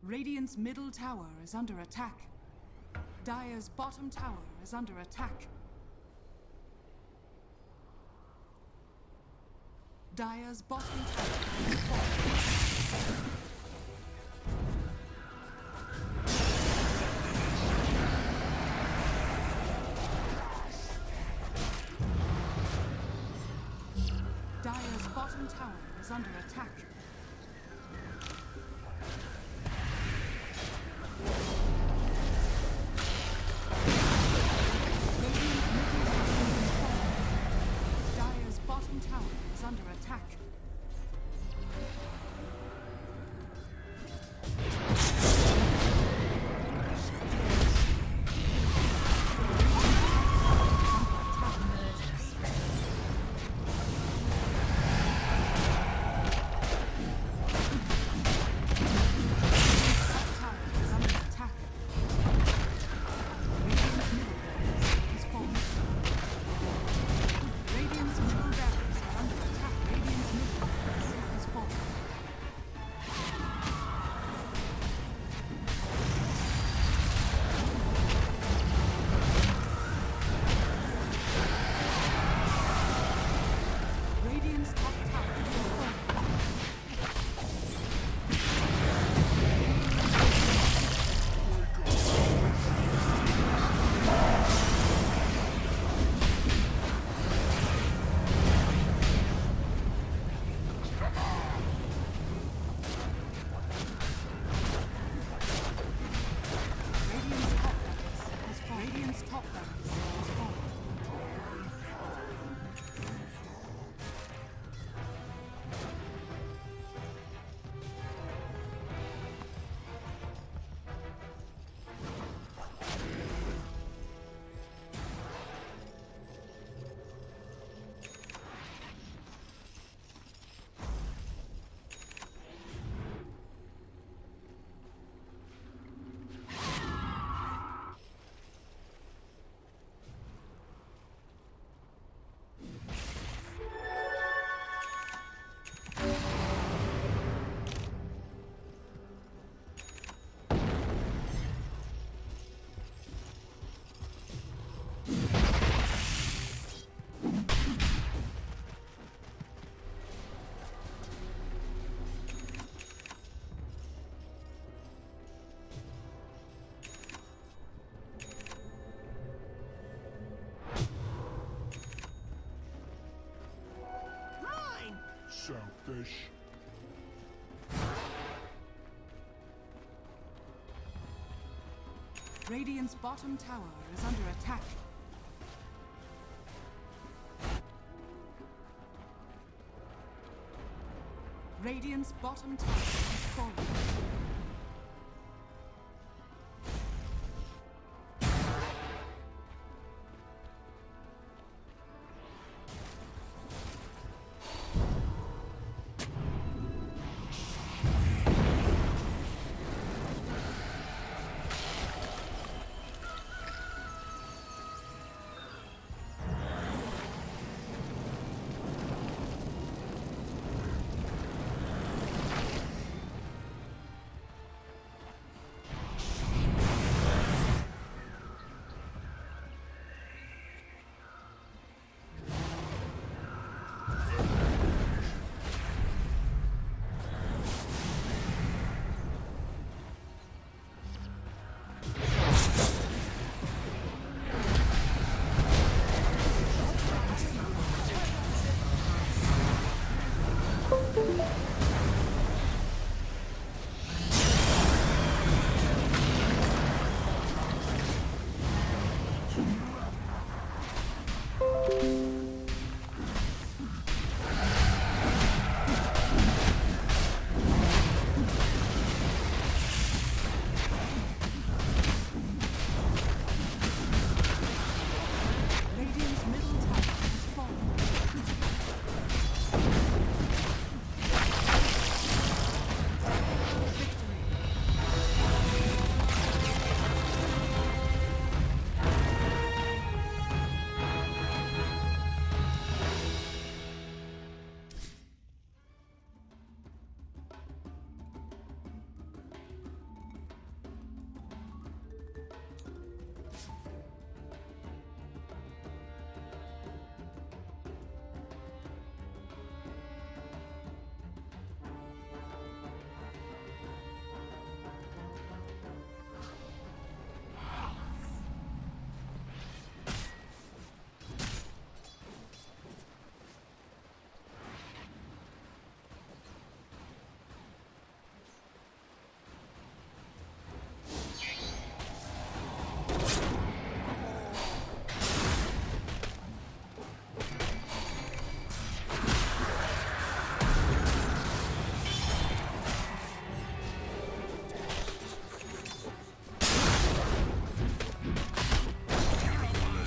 Radiant's middle tower is under attack. Dire's bottom tower is under attack. Dire's bottom tower is falling. Dire's bottom tower is under attack. Dire's bottom tower is under attack. Selfish. Radiant's bottom tower is under attack. Radiant's bottom tower is falling.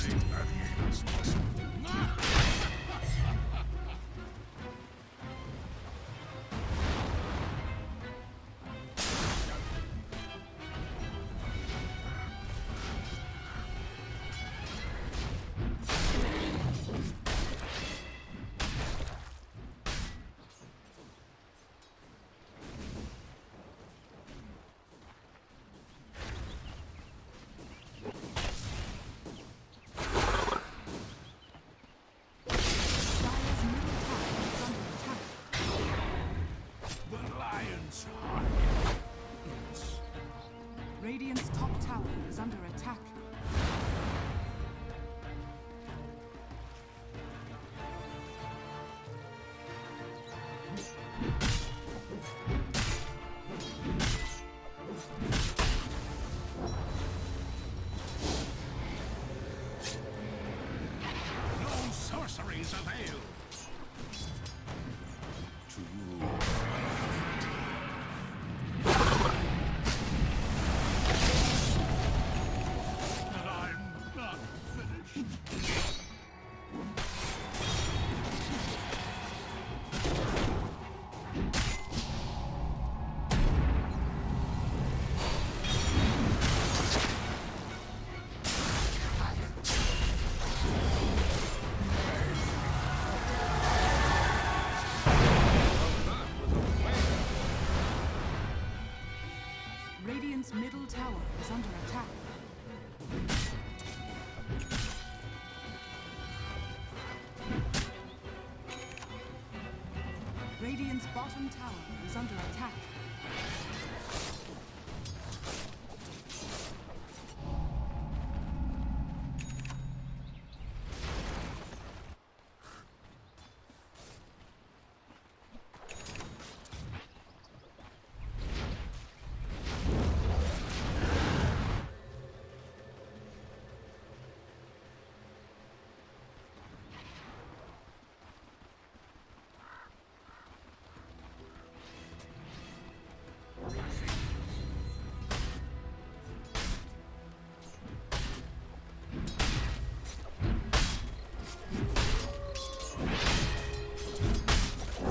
Gladiators possible. Dire's middle tower is under attack. The lion's heart. Radiant's top tower is under attack. No sorceries avail. But I'm not finished. Radiant's middle tower is under attack. Radiant's bottom tower is under attack.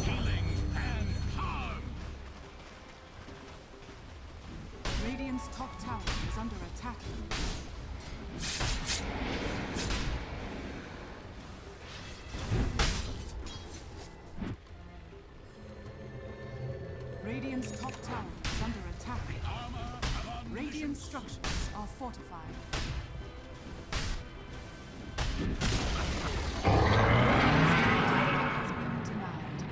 Healing and harm. Radiant's top tower is under attack. Radiant's top tower is under attack. Radiant structures are fortified. Has been denied.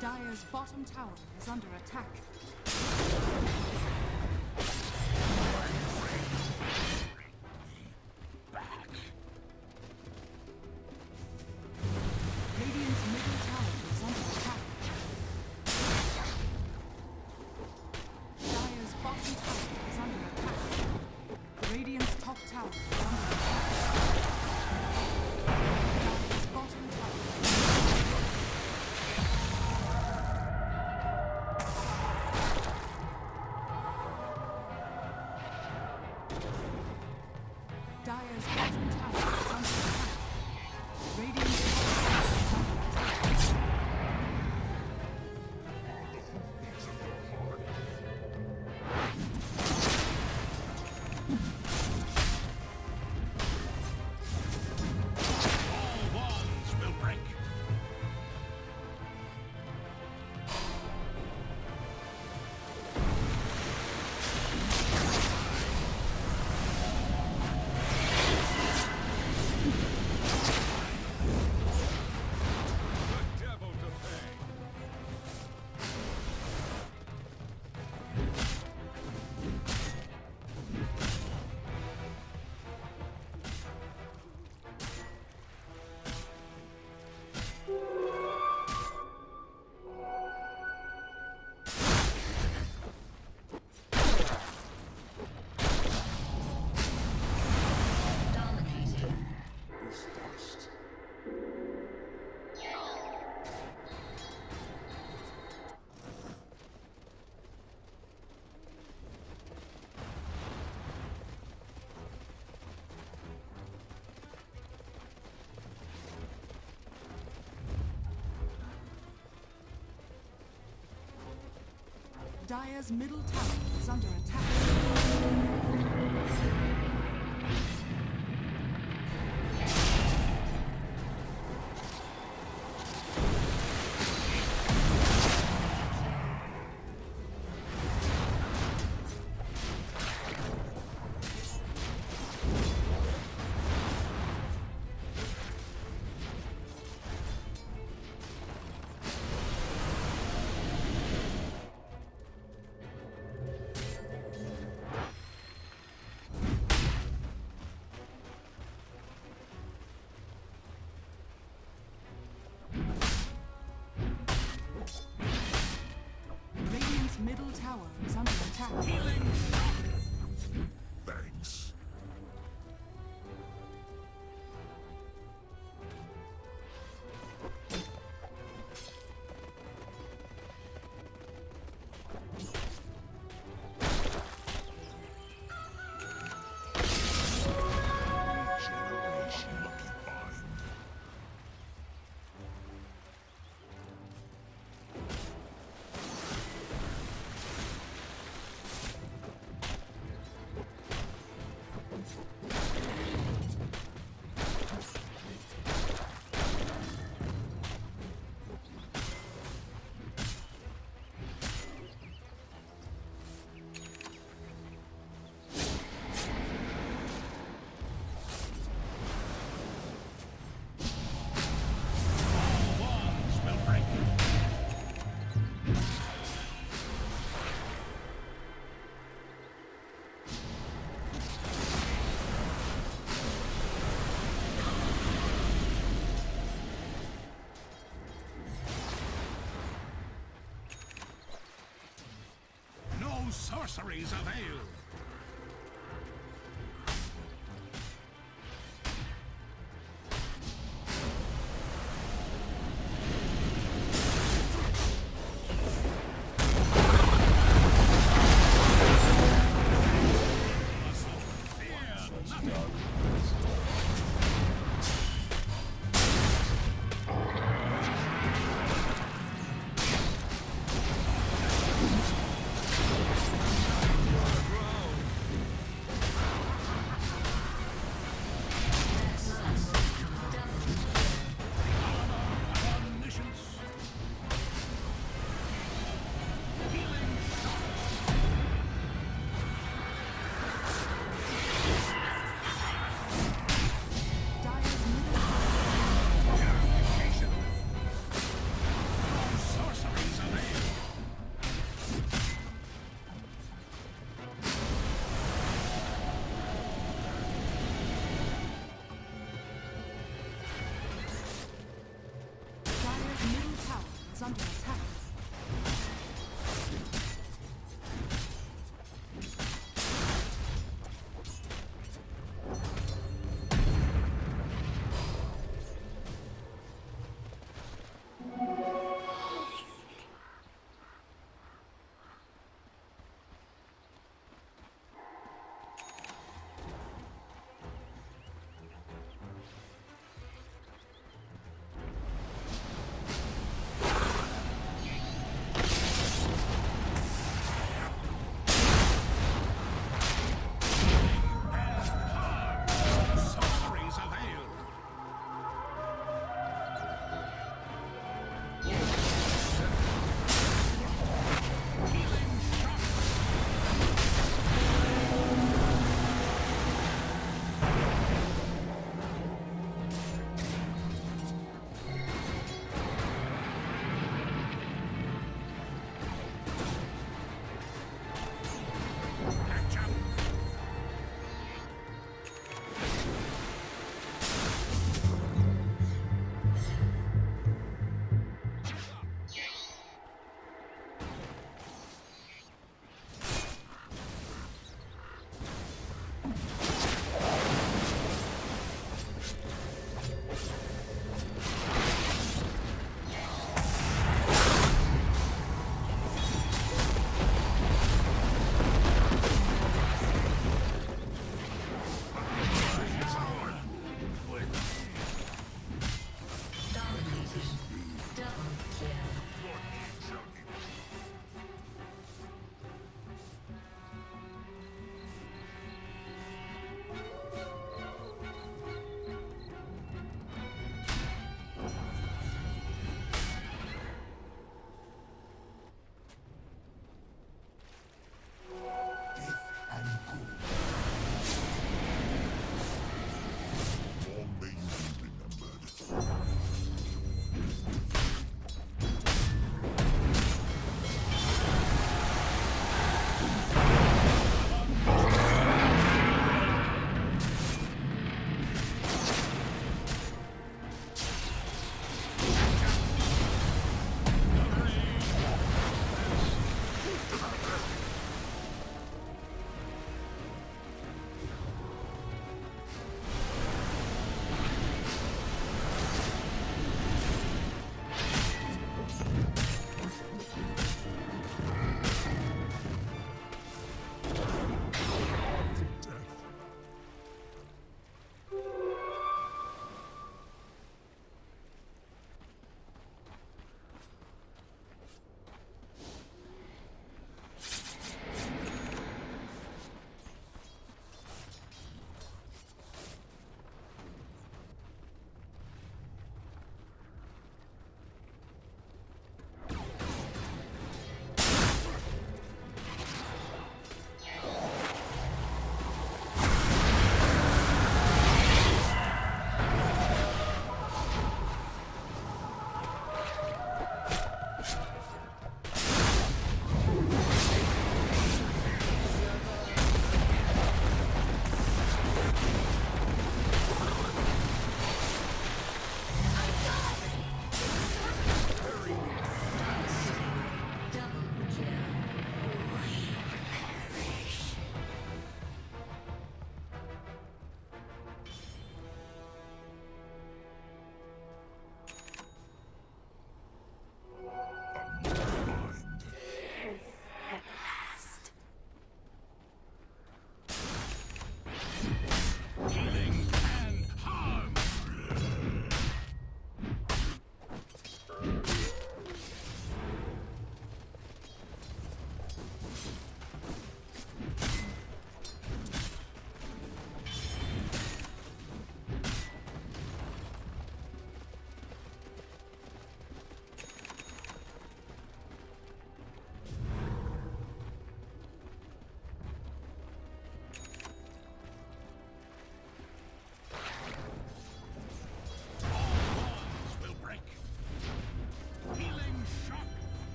Dire's bottom tower is under attack. Radiant's middle tower is under attack. Dire's bottom tower is under attack. Radiant's top tower is under attack. Dire's bottom tower is under attack. Dire's middle tower is under attack. Radiant's middle tower is under attack. Thanks. Regeneration lucky find. No sorceries avail.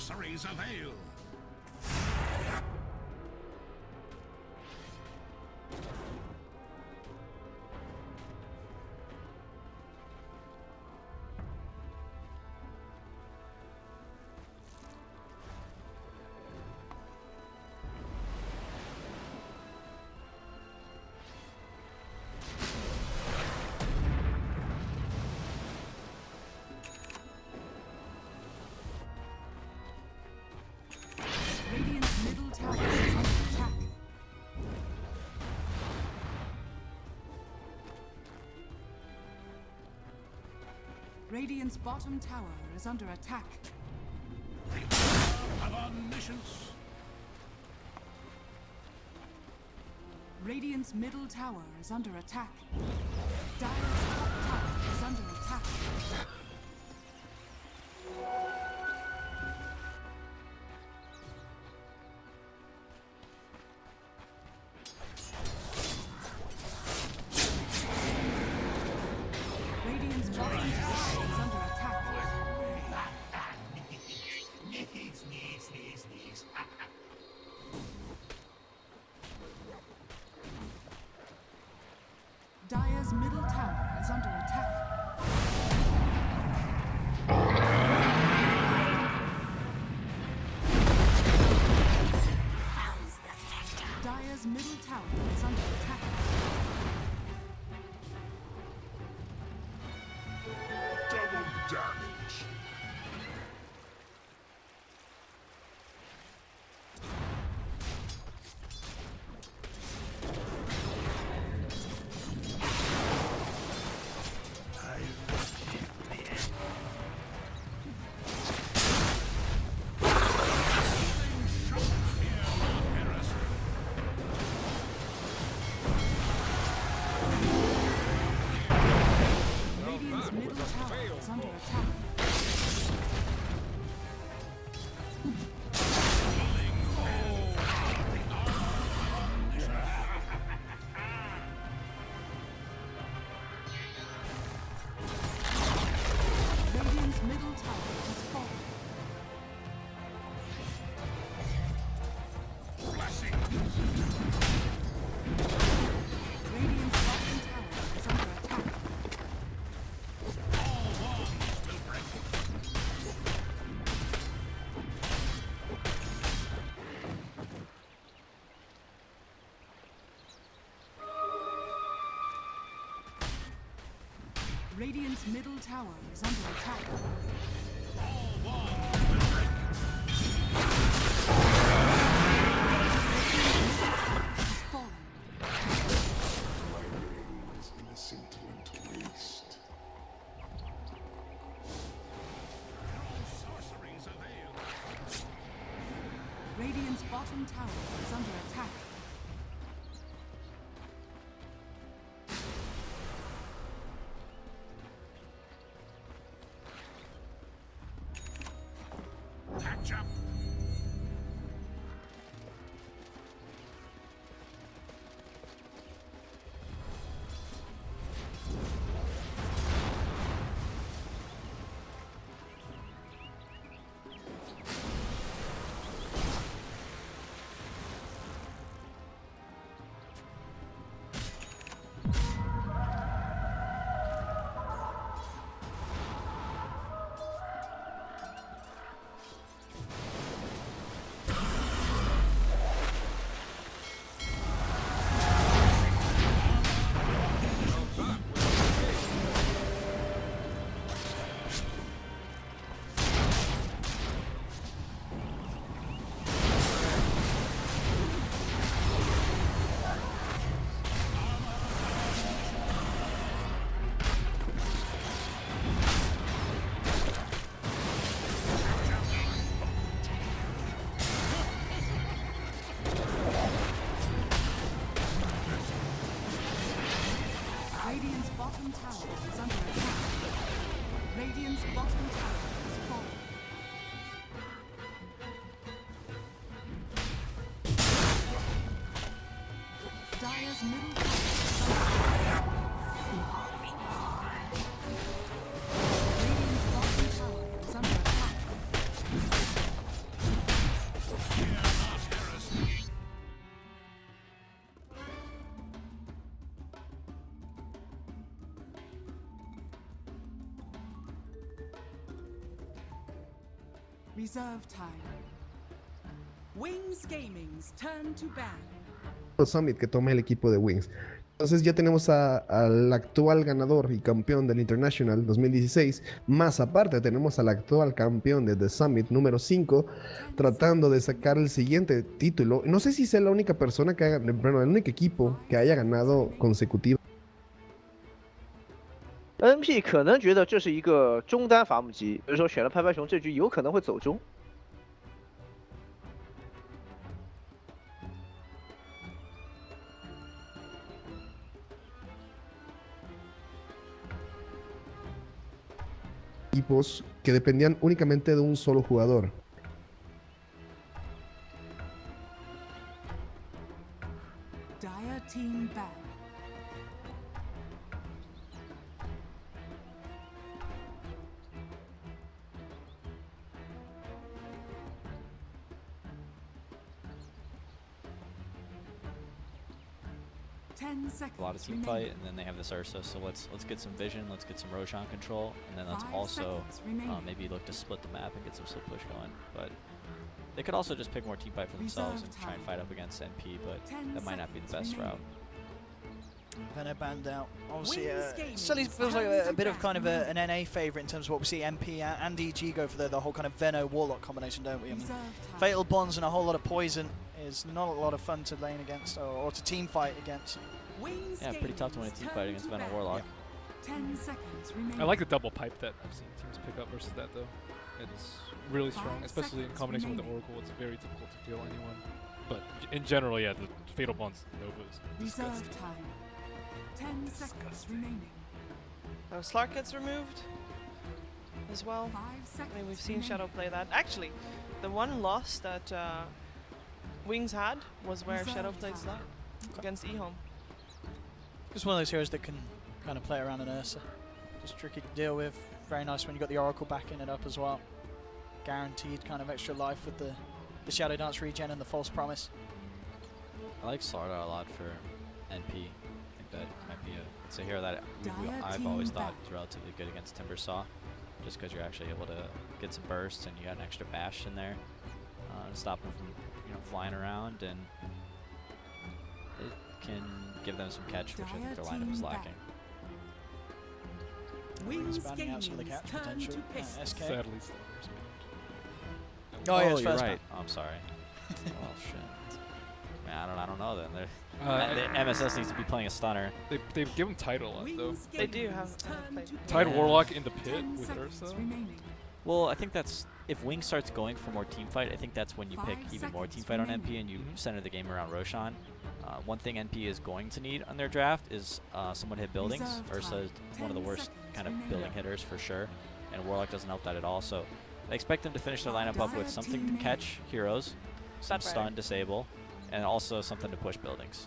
sorceries avail. Radiant's middle tower is under attack. Radiant's bottom tower is under attack. Of omniscience. Radiant's middle tower is under attack. Dire's top tower is under attack. Radiant's bottom tower is under attack. Dire's middle tower is under attack. Dire's middle tower is under attack. Double damage. Radiant's middle tower is under attack. Radiant's middle tower has fallen. Radiant's bottom tower is under attack. Radiant's middle tower is under attack. Has fallen. Is innocent went waste. Sorceries avail. Radiant's bottom tower is under attack. Catch up. Radiant's bottom tower is under attack. Radiant's bottom tower has fallen. Dire's middle tower is under attack. Radiant's bottom tower is under attack. Reserve time. Wings Gaming's turn to ban. Summit que tome el equipo de Wings. Entonces ya tenemos al actual ganador y campeón del International 2016, más aparte tenemos al actual campeón de The Summit número 5, tratando de sacar el siguiente título. No sé si sea la única persona que haya, bueno, el único equipo que haya ganado consecutivo. NP 可能觉得这是一个中单伐木机，所以说选了拍拍熊，这局有可能会走中。Equipos que dependían únicamente de un solo jugador. Dire team ban. A lot of team fight, and then they have this Ursa. So let's get some vision, let's get some Roshan control, and then let's also maybe look to split the map and get some slip push going. But they could also just pick more team fight for themselves and try and fight up against NP, but that might not be the best route. Veno banned out. Obviously, Sully feels like a bit of kind of an NA favourite in terms of what we see MP and EG go for the whole kind of Veno Warlock combination, don't we? I mean, Fatal Bonds and a whole lot of poison is not a lot of fun to lane against or to team fight against. Yeah, pretty tough to win a team fight against Veno Warlock. 10 seconds remaining. I like the double pipe that I've seen teams pick up versus that though. It's really strong, especially in combination with the Oracle. It's very difficult to kill anyone. But in general, yeah, the Fatal Bonds Nova is disgusting. Reserve time. 10 seconds remaining. Oh, Slark gets removed as well. 5 seconds. I mean, we've seen Shadow play that. Actually, the one loss that Wings had was where Shadow played Slark against eHome. Just one of those heroes that can kind of play around an Ursa. Just tricky to deal with. Very nice when you got the Oracle backing it up as well. Guaranteed kind of extra life with the Shadow Dance regen and the False Promise. I like StarLadder a lot for NP. I think that might be it's a hero that I've always thought is relatively good against Timbersaw, just because you're actually able to get some bursts and you got an extra bash in there to stop him from flying around, and it can give them some catch, which I think their lineup is lacking. Wings banning out some of the catch potential. SK. Sadly, oh yeah, you're right. Oh, I'm sorry. Oh shit. Man, I don't know then. The MSS needs to be playing a stunner. They give him Tide a lot though. They do have Tide Warlock in the pit with Ursa. Well, I think that's if Wing starts going for more team fight. I think that's when you pick even more team fight on NP and you center the game around Roshan. One thing NP is going to need on their draft is someone to hit buildings. Ursa is one of the worst kind of building hitters for sure, and Warlock doesn't help that at all. So I expect them to finish their lineup up with something to catch heroes, some stun, disable, and also something to push buildings.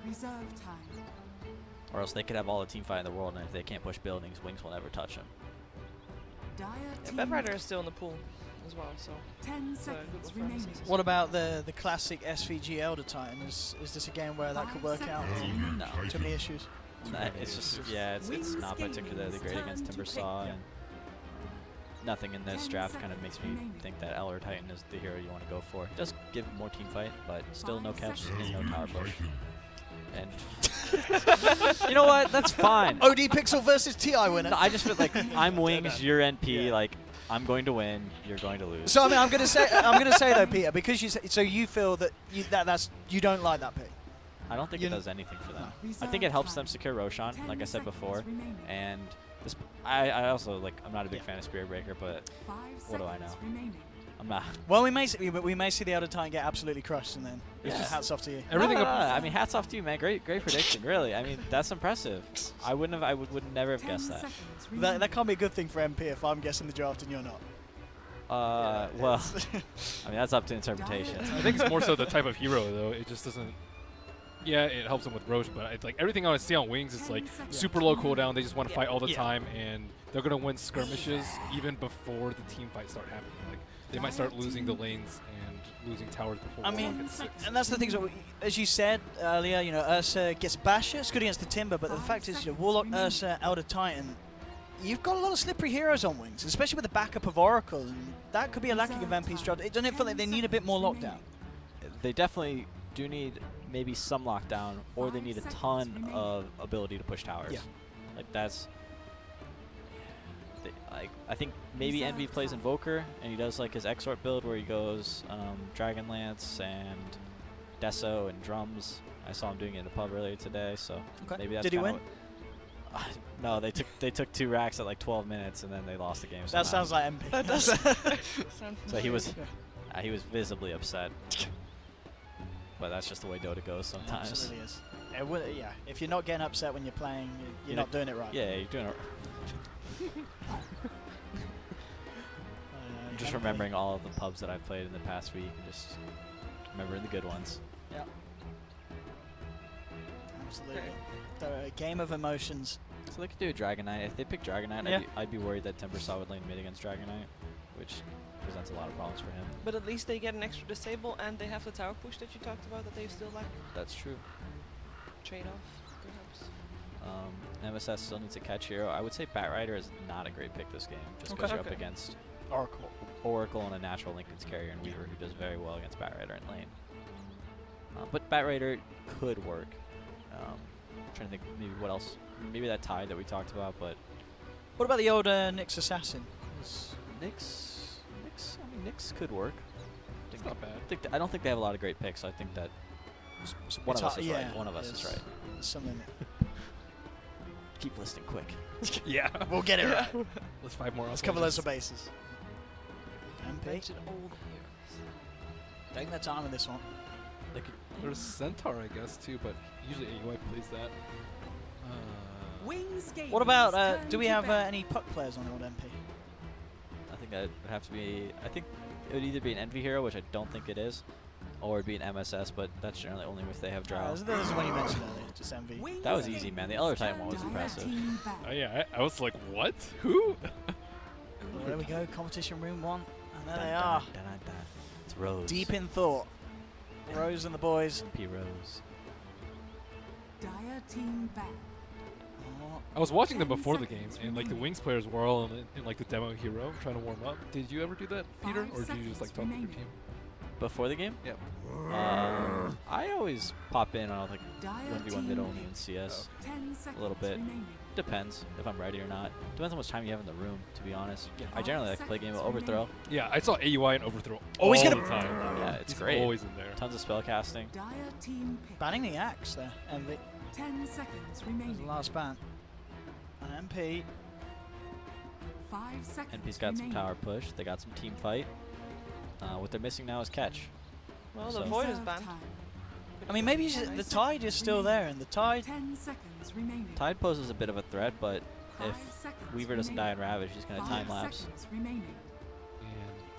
Reserve time. Or else they could have all the team fight in the world, and if they can't push buildings, Wings will never touch them. Bed Rider is still in the pool as well, so 10 seconds remaining. What about the classic SVG Elder Titan? Is this a game where that could work out? No. Too many issues? It's just, yeah, it's not particularly great against Timbersaw, and nothing in this draft kind of makes me think that Elder Titan is the hero you want to go for. It does give more team fight, but still no catch and no tower push. And you know what? That's fine. OD Pixel versus TI winner. No, I just feel like I'm Wings, you're NP. Like I'm going to win, you're going to lose. So I mean, I'm gonna say though, Peter, because you feel that you don't like that pick. I don't think it does anything for them. I think it helps them secure Roshan, like I said before, and this. I also I'm not a big fan of Spirit Breaker, but what do I know? I'm not. Well, we may see the Elder Titan get absolutely crushed, and then it's just hats off to you. Everything. I mean, hats off to you, man. Great prediction, really. I mean, that's impressive. I would never have guessed that. That can't be a good thing for MP if I'm guessing the draft and you're not. Well, I mean, that's up to interpretation. I think it's more so the type of hero, though. It just doesn't. Yeah, it helps them with Roche, but it's like everything I see on Wings, it's like super low cooldown. They just want to fight all the time, and they're gonna win skirmishes even before the team fights start happening. Like they might start losing the lanes and losing towers before. I mean, and that's the thing. As you said earlier, Ursa gets basher. It's good against the Timber, but the fact is, Warlock, Ursa, Elder Titan. you've got a lot of slippery heroes on Wings, especially with the backup of Oracle, and that could be a lacking of MP's job. Doesn't it feel like they need a bit more lockdown? They definitely do need maybe some lockdown, or they need a ton of ability to push towers. Yeah. Like that's... I think maybe Envy plays Invoker, and he does like his Exort build where he goes Dragonlance and Deso and Drums. I saw him doing it in a pub earlier today, so maybe that's. Did he win? No, they took 2 racks at like 12 minutes, and then they lost the game. That sounds like MP. That does. So he was visibly upset. But that's just the way Dota goes sometimes. It absolutely is. Yeah, if you're not getting upset when you're playing, you're not doing it right. Yeah, you're doing it. I'm just remembering all of the pubs that I've played in the past week, and just remembering the good ones. Yeah. Absolutely. A game of emotions. So they could do a Dragon Knight. If they pick Dragon Knight, Yeah. I'd be worried that Timbersaw would lane mid against Dragon Knight, which presents a lot of problems for him. But at least they get an extra disable, and they have the tower push that you talked about that they still lack. That's true. Trade-off, perhaps. MSS still needs a catch hero. I would say Batrider is not a great pick this game, just because you're up against Oracle and a natural Linken's carrier and Weaver who does very well against Batrider in lane. But Batrider could work. I'm trying to think maybe what else. Maybe that Tide that we talked about, but... What about the old Nyx Assassin? Nyx could work. It's not bad. I don't think they have a lot of great picks. I think that one of us is right. One of us is right. Something. Keep listing quick. Yeah. We'll get it right. Let's 5 more. Let's cover those bases. MP. Old Taking their time with this one. There's Centaur, I guess, too, but usually AUI plays that. What about, do we have any puck players on old MP? I think that would have to be... I think it would either be an Envy hero, which I don't think it is, or it'd be an MSS, but that's generally only if they have Drow. This is the one you mentioned earlier, just MV. That was easy, man. The Elder Titan one was impressive. Yeah, I was like, what? Who? There we go, competition room 1, and there they are. It's Rose. Deep in thought. Rose and the boys. MP Rose. Dire team back. I was watching them before the game, and like the Wings players were all in like the demo hero trying to warm up. Did you ever do that, Peter, or did you just like talk with your team? Before the game? Yep. I always pop in on like 1v1 mid only in CS. A little bit. Depends if I'm ready or not. Depends on how much time you have in the room, to be honest. Yeah. I generally like to play a game of Overthrow. Yeah, I saw AUI and Overthrow Always all gonna the time. Yeah, it's He's great. always in there. Tons of spell casting. Banning the axe there, MV. 10 seconds There's remaining. the last ban. And MP. 5 seconds. NP's got some tower push. They got some team fight. What they're missing now is catch. Well, the Void is banned. I mean, maybe the Tide is still there, and the Tide... 10 seconds remaining. Tide poses a bit of a threat, but if Weaver doesn't die in Ravage, he's going to time lapse.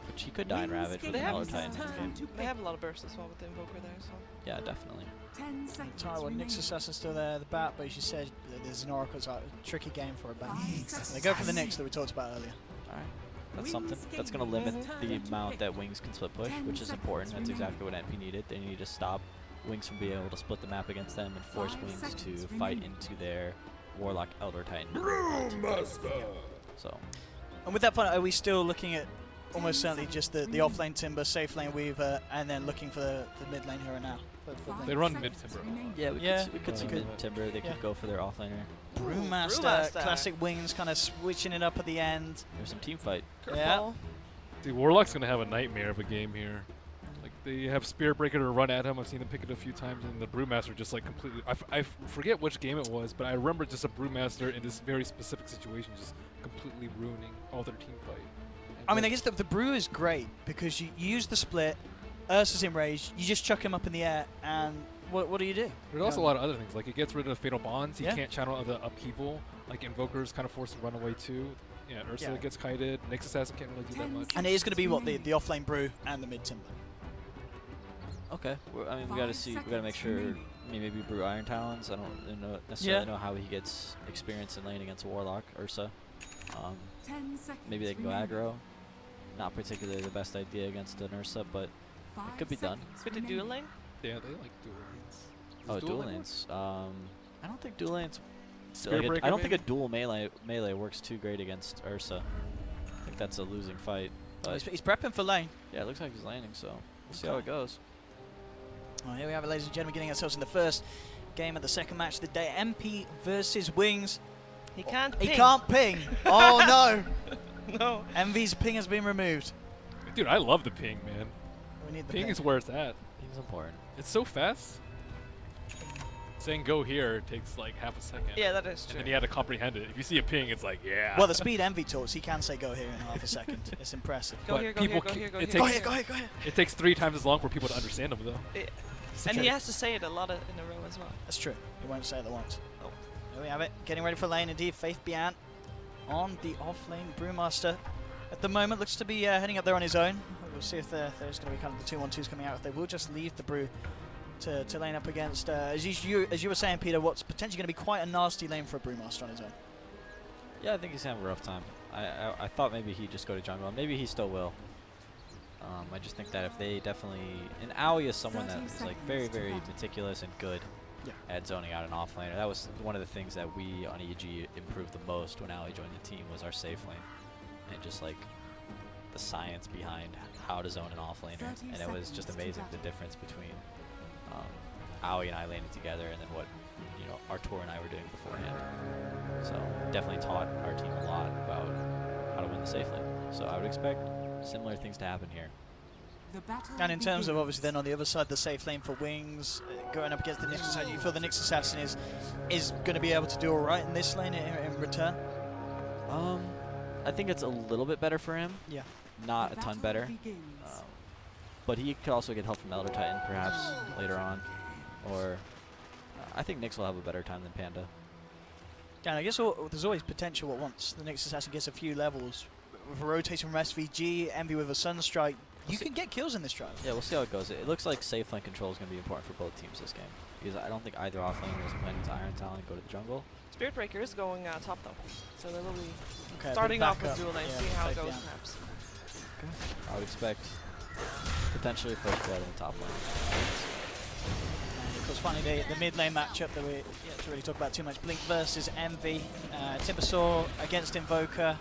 Which he could die in Ravage with They an have, Elder Titan next game. they have a lot of bursts as well with the Invoker there, so... Yeah, definitely. 10 seconds Tide, well, Nyx Assassin's still there, the bat, but as you said, there's an Oracle, it's a tricky game for a bat. They go for the Nyx that we talked about earlier. Alright. That's something. That's going to limit the amount that Wings can split push, which is important. That's exactly what NP needed. They need to stop Wings from being able to split the map against them and force Wings to fight into their Warlock Elder Titan. So. And with that point, are we still looking at almost certainly just the off-lane Timber, safe lane Weaver, and then looking for the mid lane hero now? They run mid Timber. Yeah, we could see mid Timber. They could go for their offlaner. Brewmaster, classic Wings, kind of switching it up at the end. There's some team fight. Yeah. Dude, Warlock's gonna have a nightmare of a game here. Like they have Spirit Breaker to run at him. I've seen them pick it a few times, and the Brewmaster just like completely. I forget which game it was, but I remember just a Brewmaster in this very specific situation just completely ruining all their team fight. And I mean, I guess the Brew is great because you use the split. Ursa's enraged. You just chuck him up in the air, and what do you do? There's also a lot of other things. Like it gets rid of Fatal Bonds. He Yeah. can't channel the upheaval. Like Invoker's kind of forced to run away too. Yeah, Ursa gets kited. Nyx Assassin can't really do that much. And it is going to be what the off-lane Brew and the mid Timber. Okay. I mean, we got to see. We got to make sure. Maybe Brew Iron Talons. I don't necessarily know how he gets experience in lane against a Warlock Ursa. Maybe they can go aggro. Not particularly the best idea against an Ursa, but it could be done. Could they dual lane? Yeah, they like dual lanes. Oh, dual lanes. I don't think dual lanes I don't think a dual melee works too great against Ursa. I think that's a losing fight. But He's prepping for lane. Yeah, it looks like he's laning, so we'll see how it goes. Well, here we have it, ladies and gentlemen, getting ourselves in the first game of the second match of the day. MP versus Wings. He can't ping. He can't ping. Oh, no. No. Envy's ping has been removed. Dude, I love the ping, man. We need the ping is where it's at. Ping's important. It's so fast. Saying go here takes like half a second. Yeah, that is true. And then you have to comprehend it. If you see a ping, it's like, yeah. Well, the speed Envy talks, he can say go here in half a second. It's impressive. Go here, go here, go here, go here. Go here, go here, go here. It takes 3 times as long for people to understand them, though. Yeah. And he has to say it a lot in a row as well. That's true. He won't say it at once. Oh. There we have it. Getting ready for lane indeed. Faith Bian on the off-lane. Brewmaster at the moment looks to be heading up there on his own. We'll see if there's going to be kind of the 2-1-2s coming out. If they will just leave the Brew to lane up against, as you were saying, Peter, what's potentially going to be quite a nasty lane for a Brewmaster on his own. Yeah, I think he's having a rough time. I thought maybe he'd just go to jungle, and maybe he still will. I just think that if they definitely... And Aoi is someone that is like very, very meticulous and good at zoning out an offlaner. That was one of the things that we on EG improved the most when Aoi joined the team, was our safe lane. And just like the science behind how to zone an offlaner. And it was just amazing the difference between Aoi and I laning together and then what Artur and I were doing beforehand. So definitely taught our team a lot about how to win the safe lane. So I would expect similar things to happen here. And in terms of obviously then on the other side, the safe lane for Wings, going up against the Nyx Assassin, you feel the Nyx Assassin is going to be able to do alright in this lane in return? I think it's a little bit better for him. Yeah. Not a ton better. But he could also get help from Elder Titan perhaps later on. Or I think Nyx will have a better time than Panda. And I guess there's always potential once the Nyx Assassin gets a few levels. With a rotation from SVG, Envy with a Sunstrike, you can get kills in this trial. Yeah, we'll see how it goes. It looks like safe lane control is going to be important for both teams this game. Because I don't think either offlaner is planning to Iron Talon and go to the jungle. Spirit Breaker is going top though. So they will be Okay, starting off with dual lane, seeing how it goes down. perhaps. Okay. I would expect potentially first blood in the top lane. And of course, finally the mid lane matchup that we yet to really talk about too much. Blink versus Envy. Timbersaw against Invoker.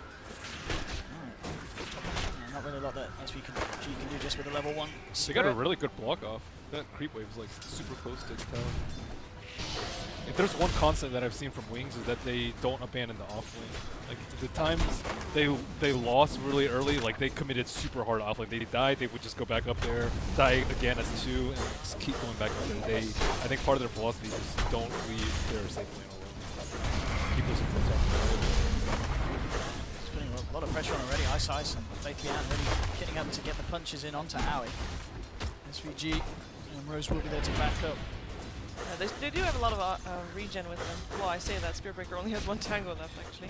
Not really a lot that SVG can do just with a level 1. They got a really good block off. That creep wave is like super close to town. If there's one constant that I've seen from Wings is that they don't abandon the off lane. Like the times they lost really early, like they committed super hard off lane. They died, they would just go back up there, die again as 2, and just keep going back up there. I think part of their philosophy is don't leave their safe lane alone. Keep losing foot off. Putting a lot of pressure on already. Ice and Faith Bian really getting up to get the punches in onto Aoi. SVG and Rose will be there to back up. They do have a lot of regen with them. Well, I say that Spirit Breaker only has 1 tango left actually.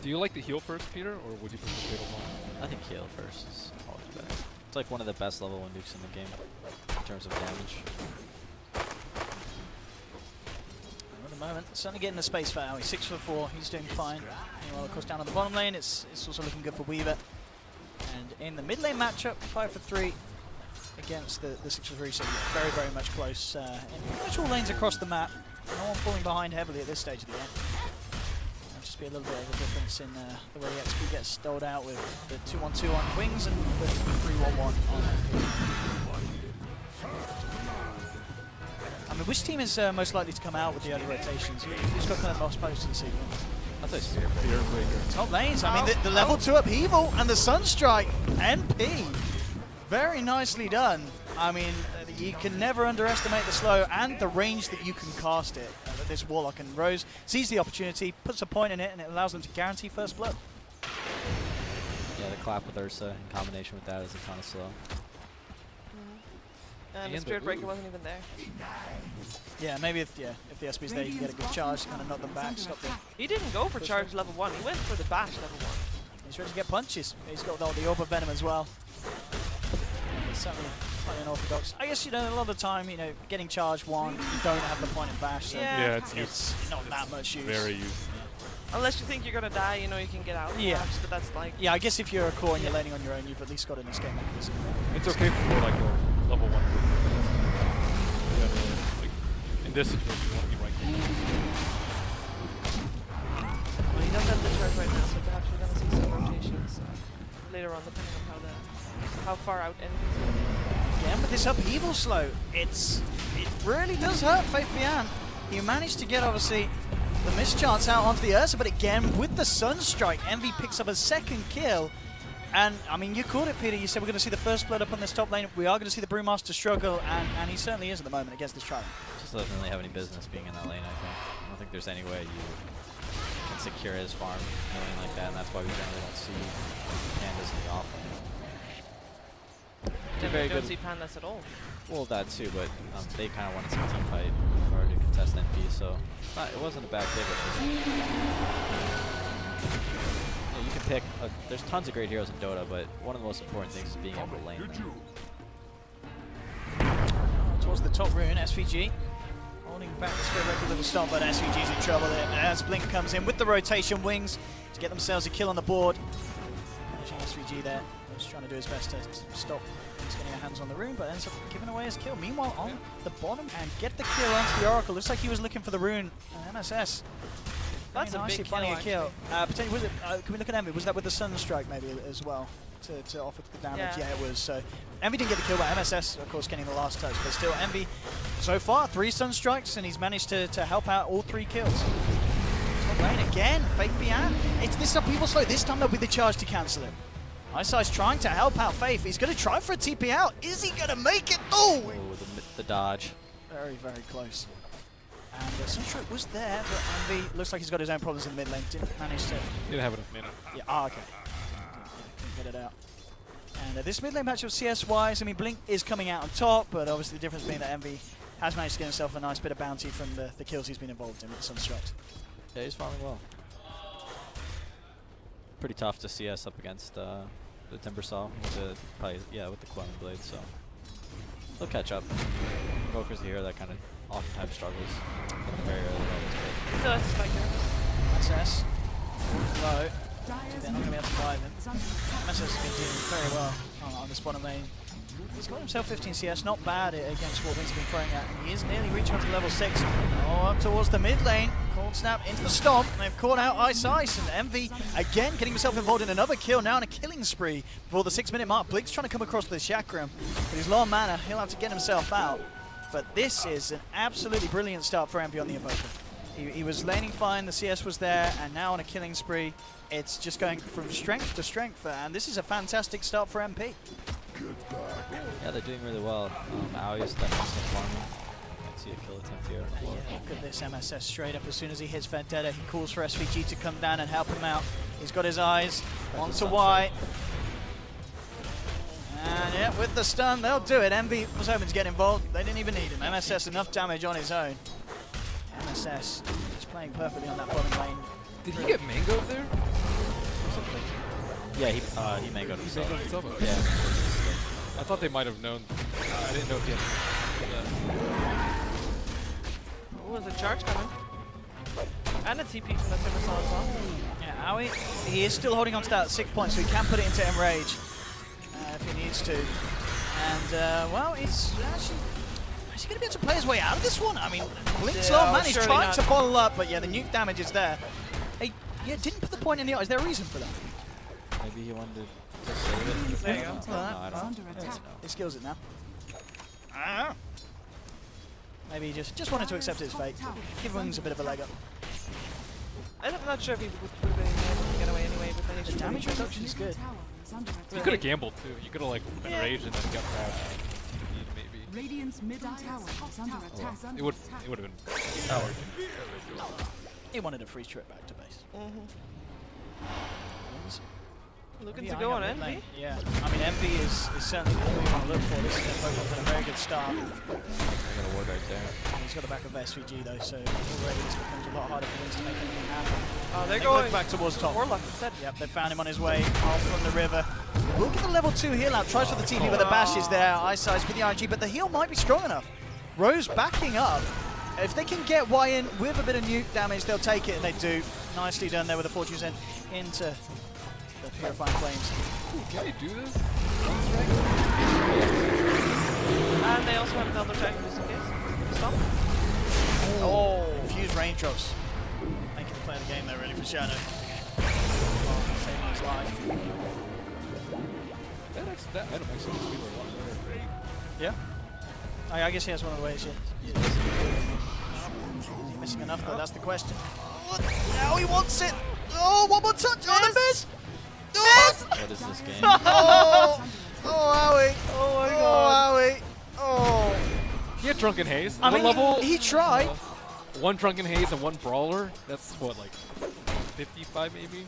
Do you like the heal first, Peter, or would you prefer Fatal Bomb? I think heal first is always better. It's like one of the best level 1 nukes in the game in terms of damage. At the moment, certainly getting the space for Aoi. 6'4", he's doing fine. Meanwhile, of course, down on the bottom lane, it's also looking good for Weaver. And in the mid lane matchup, 5'3" against the 6'3", so very, very much close. In pretty much all lanes across the map. No one falling behind heavily at this stage of the game. There'll just be a little bit of a difference in the way the XP gets doled out with the 2-1-2 on Wings and the 3-1-1 on I mean, which team is most likely to come out with the early rotations? Who's got kind of most posts in sequence? I'd say Spirit Breaker. Top lanes, I mean, the level 2 upheaval and the Sunstrike NP. Very nicely done. I mean, you can never underestimate the slow and the range that you can cast it. This Warlock and Rose sees the opportunity, puts a point in it, and it allows them to guarantee first blood. Yeah, the clap with Ursa in combination with that is a ton of slow. And the Spirit Breaker wasn't even there. Yeah, maybe if the SP's there, you can get a good charge to kind of knock them back, stop them. He didn't go for charge level 1, he went for the bash level 1. He's ready to get punches. He's got all the Orb of Venom as well. It's certainly slightly unorthodox. I guess, a lot of the time, getting charge 1, you don't have the point in bash, so yeah, it's not that much use. Very used. Unless you think you're gonna die, you can get out. Yeah. Perhaps, but that's like... Yeah, I guess if you're a core and you're laning on your own, you've at least got an escape mechanism. It's okay for like a level 1. In this situation, you want to be right. later on, depending on how far out anything's Again with this upheaval slow, it really does hurt Faith Bian. He managed to get obviously the mischance out onto the Ursa, but again with the Sunstrike, Envy picks up a second kill. And I mean, you called it, Peter. You said we're going to see the first blood up on this top lane. We are going to see the Brewmaster struggle, and he certainly is at the moment against this Charlie. Just doesn't really have any business being in that lane, I think. I don't think there's any way you can secure his farm in a lane like that, and that's why we generally don't see Pandas in the offlane. Generally don't see Pandas at all. Well, that too, but they kind of wanted some team fight in order to contest NP, so it wasn't a bad pick. You can pick, there's tons of great heroes in Dota, but one of the most important things is being able to lane them. Towards the top rune, SVG holding back the Spirit Record little stomp, but SVG's in trouble there. As Blink comes in with the rotation wings to get themselves a kill on the board. Managing SVG there, just trying to do his best to stop He's getting a hands on the rune, but ends up giving away his kill. Meanwhile, on the bottom and get the kill onto the Oracle. Looks like he was looking for the rune. MSS. That's a big finding kill, a kill. Potentially, was it? Can we look at Envy? Was that with the Sunstrike maybe as well to offer the damage? Yeah, it was. So Envy didn't get the kill, but MSS, of course, getting the last touch. But still, Envy so far 3 Sunstrikes, and he's managed to help out all 3 kills. Top lane again, Faith Bian. It's this upheaval slow. This time there'll be the charge to cancel it. Isai's trying to help out Faith. He's going to try for a TP out. Is he going to make it? Oh! The dodge. Very, very close. And Sunstrike was there, but Envy looks like he's got his own problems in the mid lane. Didn't manage to... Didn't have enough mana. Yeah, okay. Couldn't get it out. And this mid lane matchup CS-wise, I mean, Blink is coming out on top, but obviously the difference being that Envy has managed to get himself a nice bit of bounty from the kills he's been involved in with the Sunstrikes. Yeah, he's farming well. Pretty tough to CS up against the Timbersaw with the with the Quelling Blade, so they'll catch up. Invoker's the hero that kind of oftentimes struggles very early. So that's a spiker. MSS. Low. They're not going to be able to survive him. MSS has been doing very well on this bottom lane. He's got himself 15 CS, not bad against what Vince has been throwing at, and he is nearly reaching up to level 6. Oh, up towards the mid lane. Cold snap into the stomp. They've caught out Ice, and Envy again getting himself involved in another kill, now in a killing spree before the 6-minute mark. Blink's trying to come across with the Chakram, but he's low on mana. He'll have to get himself out. But this is an absolutely brilliant start for Envy on the Invoker. He was laning fine, the CS was there, and now on a killing spree, it's just going from strength to strength, and this is a fantastic start for MP. Yeah, they're doing really well. Aoi is definitely farming. Might see a kill attempt here. Yeah, look at this MSS straight up as soon as he hits Vendetta. He calls for SVG to come down and help him out. He's got his eyes onto Y. And yeah, with the stun, they'll do it. Envy was hoping to get involved. They didn't even need him. MSS enough damage on his own. MSS is playing perfectly on that bottom lane. Did he get mangoed there? Yeah, he mangoed himself. Yeah. I thought they might have known. I didn't know if he had. Oh, there's a charge coming. And a TP from the Timbersaw as well. Yeah, Aoi, he is still holding on to that 6 points, so he can put it into Enrage if he needs to. And, well, he's actually... Is he going to be able to play his way out of this one? I mean, Blink's low man, he's trying to bottle up, but yeah, the nuke damage is there. Hey, yeah, didn't put the point in the eye. Is there a reason for that? Maybe he wanted to save it. There you go. No, I don't know. He skills it now. Maybe he just wanted to accept his fate. Give Wings a bit of a leg up. I'm not sure if he would have been able to get away anyway, but then he The damage reduction is good. You could have gambled too. You could have like enraged and then got crashed. Maybe. Radiant's middle tower is under attack. It would have been powered. He wanted a free trip back to base. Looking to go on Envy. Yeah, I mean Envy is certainly what we want to look for. This is a very good start. I got a ward right there. He's got the back of SVG though, so already this becomes a lot harder for Wings to make anything happen. Oh, they're going back towards top. Warlock instead. Yep, they found him on his way off from the river. We'll get the level 2 heal out. Tries for the TP, but the bash is there. Ice with the RNG, but the heal might be strong enough. Rose backing up. If they can get Y in with a bit of nuke damage, they'll take it, and they do. Nicely done there with the Fortune's End into the Purifying Flames. Ooh, can he do this? And they also have another attack just in case. Stop. Oh, infused raindrops. Making the play of the game there really for Shadow. Saving his life. That item actually makes me a lot better. Yeah. I guess he has one of the ways. Yeah. Missing enough though. That's the question. Oh, now he wants it. Oh, one more touch. Oh, the miss. Oh. What is this game? Oh, Owie. Oh my god. Owie. Oh. He had Drunken Haze. I What mean, level? he tried. One Drunken Haze and one Brawler. That's what, like 55 maybe?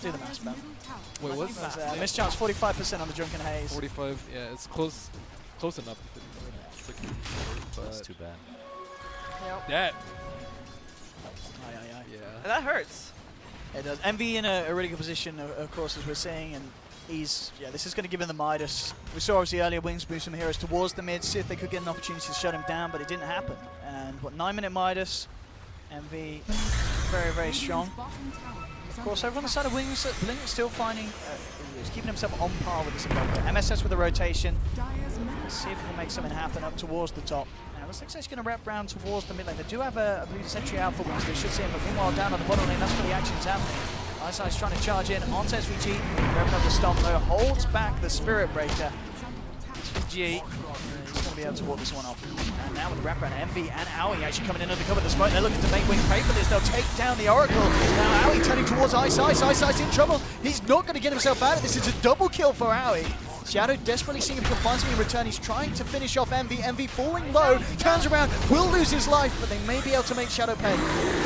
Do the math, man. Wait, what's that? Miss chance 45% on the Drunken Haze. 45. Yeah, it's close enough. That's too bad. Yep. That. Yeah. That hurts. It does. MV in a really good position, of course, as we're seeing, and this is going to give him the Midas. We saw obviously earlier Wings move some heroes towards the mid, see if they could get an opportunity to shut him down, but it didn't happen. And what, 9-minute Midas, MV, very, very strong. Of course, over on the side of Wings, Blink still finding, he's keeping himself on par with this opponent. MSS with the rotation. Let's see if he can make something happen up towards the top. Now, looks like he's going to wrap round towards the mid lane. They do have a blue sentry out for Wings. They should see him, but meanwhile, down on the bottom lane, that's where the action's happening. Ice trying to charge in onto SVG. Grabbing up the stomp though, holds back the Spirit Breaker. SVG is going to be able to walk this one off. And now with the wraparound, MV and Owie actually coming in under cover of the smoke. They're looking to make Wings pay for this. They'll take down the Oracle. Now Owie turning towards Ice. Ice's in trouble. He's not going to get himself out of this. It's a double kill for Owie. Shadow desperately seeing if he can find something in return. He's trying to finish off MV. MV falling low, turns around, will lose his life, but they may be able to make Shadow pay.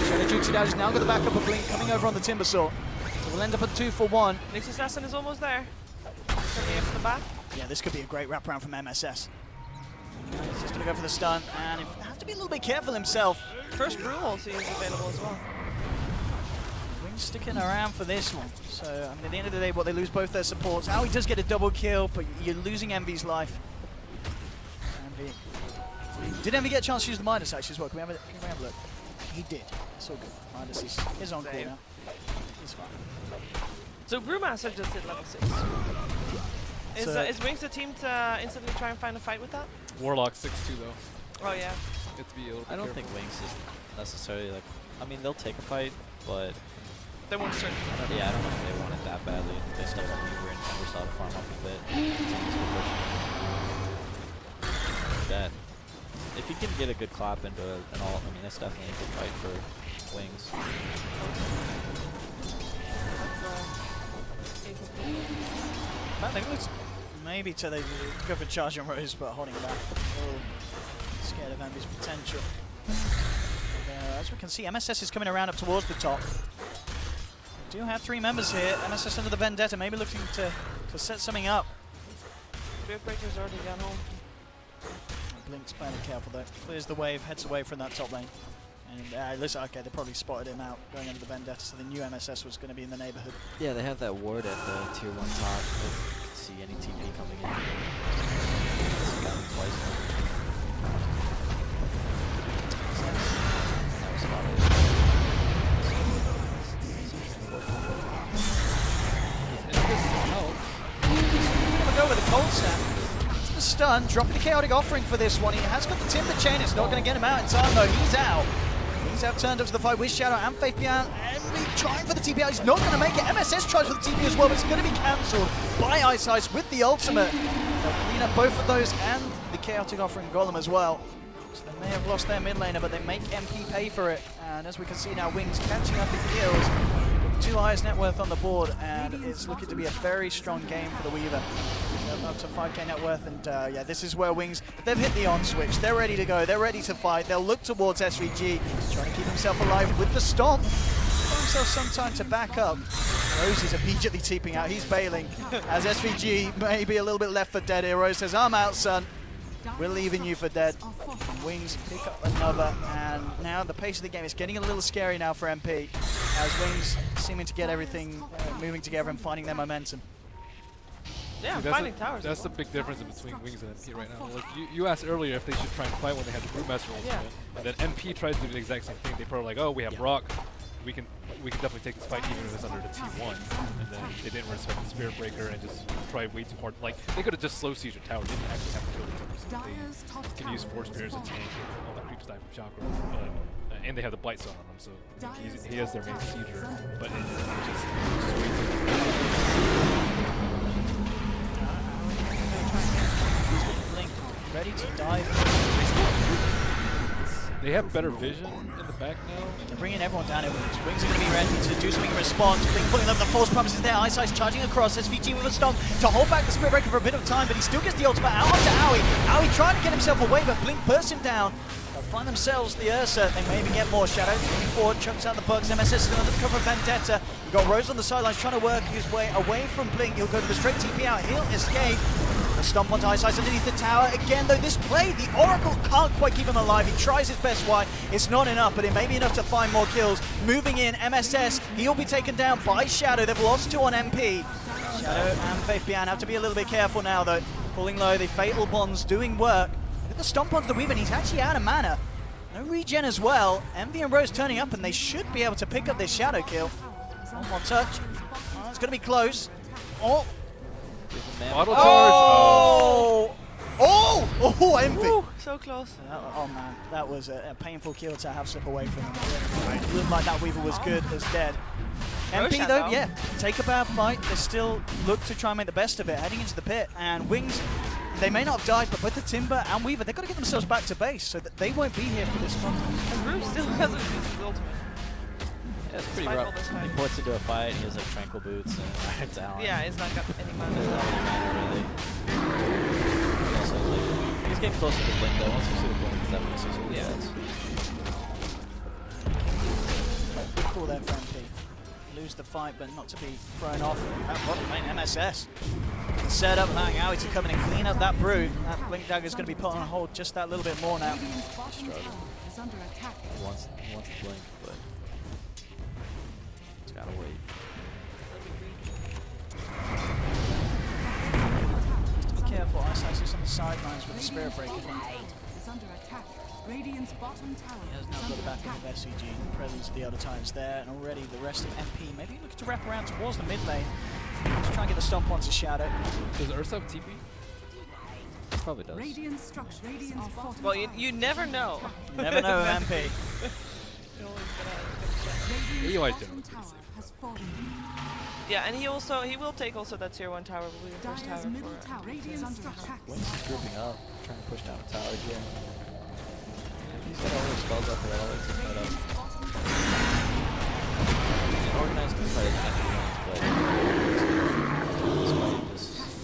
Shadow jukes it out. He's now got the backup of Blink coming over on the Timber Saw. So we'll end up at 2 for 1. Next assassin is almost there. Coming in from the back. Yeah, this could be a great wraparound from MSS. He's just going to go for the stun, and he has to be a little bit careful himself. First brew ulti is available as well. Wings sticking around for this one. So, I mean, at the end of the day, they lose both their supports. Owie does get a double kill, but you're losing MV's life. MV. Did MV get a chance to use the Midas actually as well? Can we have a look? He did. It's all good. Midas is on call now. He's fine. So Brewmaster just hit level 6. Is Wings the team to instantly try and find a fight with that? Warlock 6-2 though. Oh yeah. Get to be a little bit I don't careful. think Wings is necessarily like. I mean, they'll take a fight, but they won't start. Yeah, I don't know if they want it that badly. They still have Weaver and Embersaw to farm up a bit. That if you can get a good clap into an ult, I mean, that's definitely a good fight for Wings. I think it's maybe to they go for charge on Rose, but holding back. Oh, scared of Envy's potential. As we can see, MSS is coming around up towards the top. We do have 3 members here. MSS under the Vendetta, maybe looking to set something up. Spirit Breaker's already gone home. Blink's playing it careful though. Clears the wave, heads away from that top lane. And looks like, okay, they probably spotted him out going under the Vendetta, so they knew MSS was going to be in the neighborhood. Yeah, they have that ward at the tier 1 top. You can see any TP coming in. Got him twice now. That was spotted. Gonna go with a cold snap. To the stun, dropping the chaotic offering for this one. He has got the timber chain, it's not going to get him out in time though. He's out. He's have turned up to the fight with Shadow and Faith Beyond. Envy trying for the TP. He's not going to make it. MSS tries for the TP as well, but it's going to be cancelled by Ice with the ultimate. They'll clean up both of those and the chaotic offering golem as well. So they may have lost their mid laner, but they make MP pay for it. And as we can see now, Wings catching up in kills. 2 highest net worth on the board, and it's looking to be a very strong game for the Weaver. Up to 5k net worth, and yeah, this is where Wings, they've hit the on switch. They're ready to go. They're ready to fight. They'll look towards SVG, trying to keep himself alive with the stomp. Give himself some time to back up. Rose is immediately teeping out. He's bailing as SVG may be a little bit left for dead here. Rose says, I'm out, son. We're leaving you for dead. Wings pick up another, and now the pace of the game is getting a little scary now for MP, as Wings seeming to get everything moving together and finding their momentum. Yeah, finding towers. That's the big difference between Wings and MP right now. Like you asked earlier if they should try and fight when they had the Brewmaster ultimate, and then MP tried to do the exact same thing. They probably like, oh, we have Rock, we can definitely take this fight even if it's under the T1, and then they didn't respect the Spirit Breaker and just tried way too hard. Like they could have just slow sieged a tower. They didn't actually have to kill the Timbers. They can use Force Spears and tank and all that creeps die from Chakra, but and they have the Blight Stone on him, so he is their main sieger. But it's just way too. ready to dive. They have better vision in the back now. They're bringing everyone down here. Wings are going to be ready to do something in response. Blink pulling up the false promises there. Ice charging across. SVG with a stomp to hold back the Spirit Breaker for a bit of time, but he still gets the ultimate out onto Owie. Owie trying to get himself away, but Blink bursts him down. They'll find themselves the Ursa. They may even get more Shadow. Moving forward, chunks out the bugs. MSS still under the cover of Vendetta. You've got Rose on the sidelines trying to work his way away from Blink. He'll go to the straight TP out. He'll escape. The stomp onto Ice underneath the tower. Again, though, this play, the Oracle can't quite keep him alive. He tries his best wide. It's not enough, but it may be enough to find more kills. Moving in, MSS. He'll be taken down by Shadow. They've lost 2 on MP. Shadow and Faith Bian have to be a little bit careful now, though. Pulling low, the Fatal Bonds doing work. Look at the stomp onto the Weaver, and he's actually out of mana. No regen as well. Envy and Rose turning up, and they should be able to pick up this Shadow kill. One more touch. Oh, it's going to be close. Oh! Auto charge. Oh, Envy. Ooh, so close. Oh man, that was a painful kill to have slip away from him. It looked like that Weaver was good as dead. MP though, yeah, take a bad fight. They still look to try and make the best of it, heading into the pit. And Wings, they may not have died, but both the Timber and Weaver, they've got to get themselves back to base so that they won't be here for this one. And Rue still hasn't used his ultimate. Yeah, it's pretty rough. He ports into a fight, he has like Tranquil Boots and Iron Talon. Yeah, he's not got any mana. There's not any mana really. He also, like, he's getting closer to Blink though. Once we see the Blink, it's definitely sees what he does. Good call there for MP. Lose the fight, but not to be thrown off. That bottom lane, MSS. Set up, allowing Owie to come in and clean up that Brood. That Blink Dagger is going to be put on hold just that little bit more now. Struggling. He wants the Blink, but he's got to wait. Just to be careful, Ice is on the sidelines with the Spirit Breaker. Is under attack. Radiant's bottom tower. He has now got the backing of SCG, the presence of the other times there, and already the rest of MP maybe looking to wrap around towards the mid lane to try and get the stomp onto Shadow. Does Ursa have TP? Probably does. Radiant structure. Radiant's bottom Well, you never know. You never know, MP. You always do. Yeah, and he will take also that tier 1 tower, will be the first tower for Radiant's under attack. Wings is grouping up, trying to push down the tower again. He's got all his spells up already, all his teamfight up. An organized teamfight is actually wins, but this fight is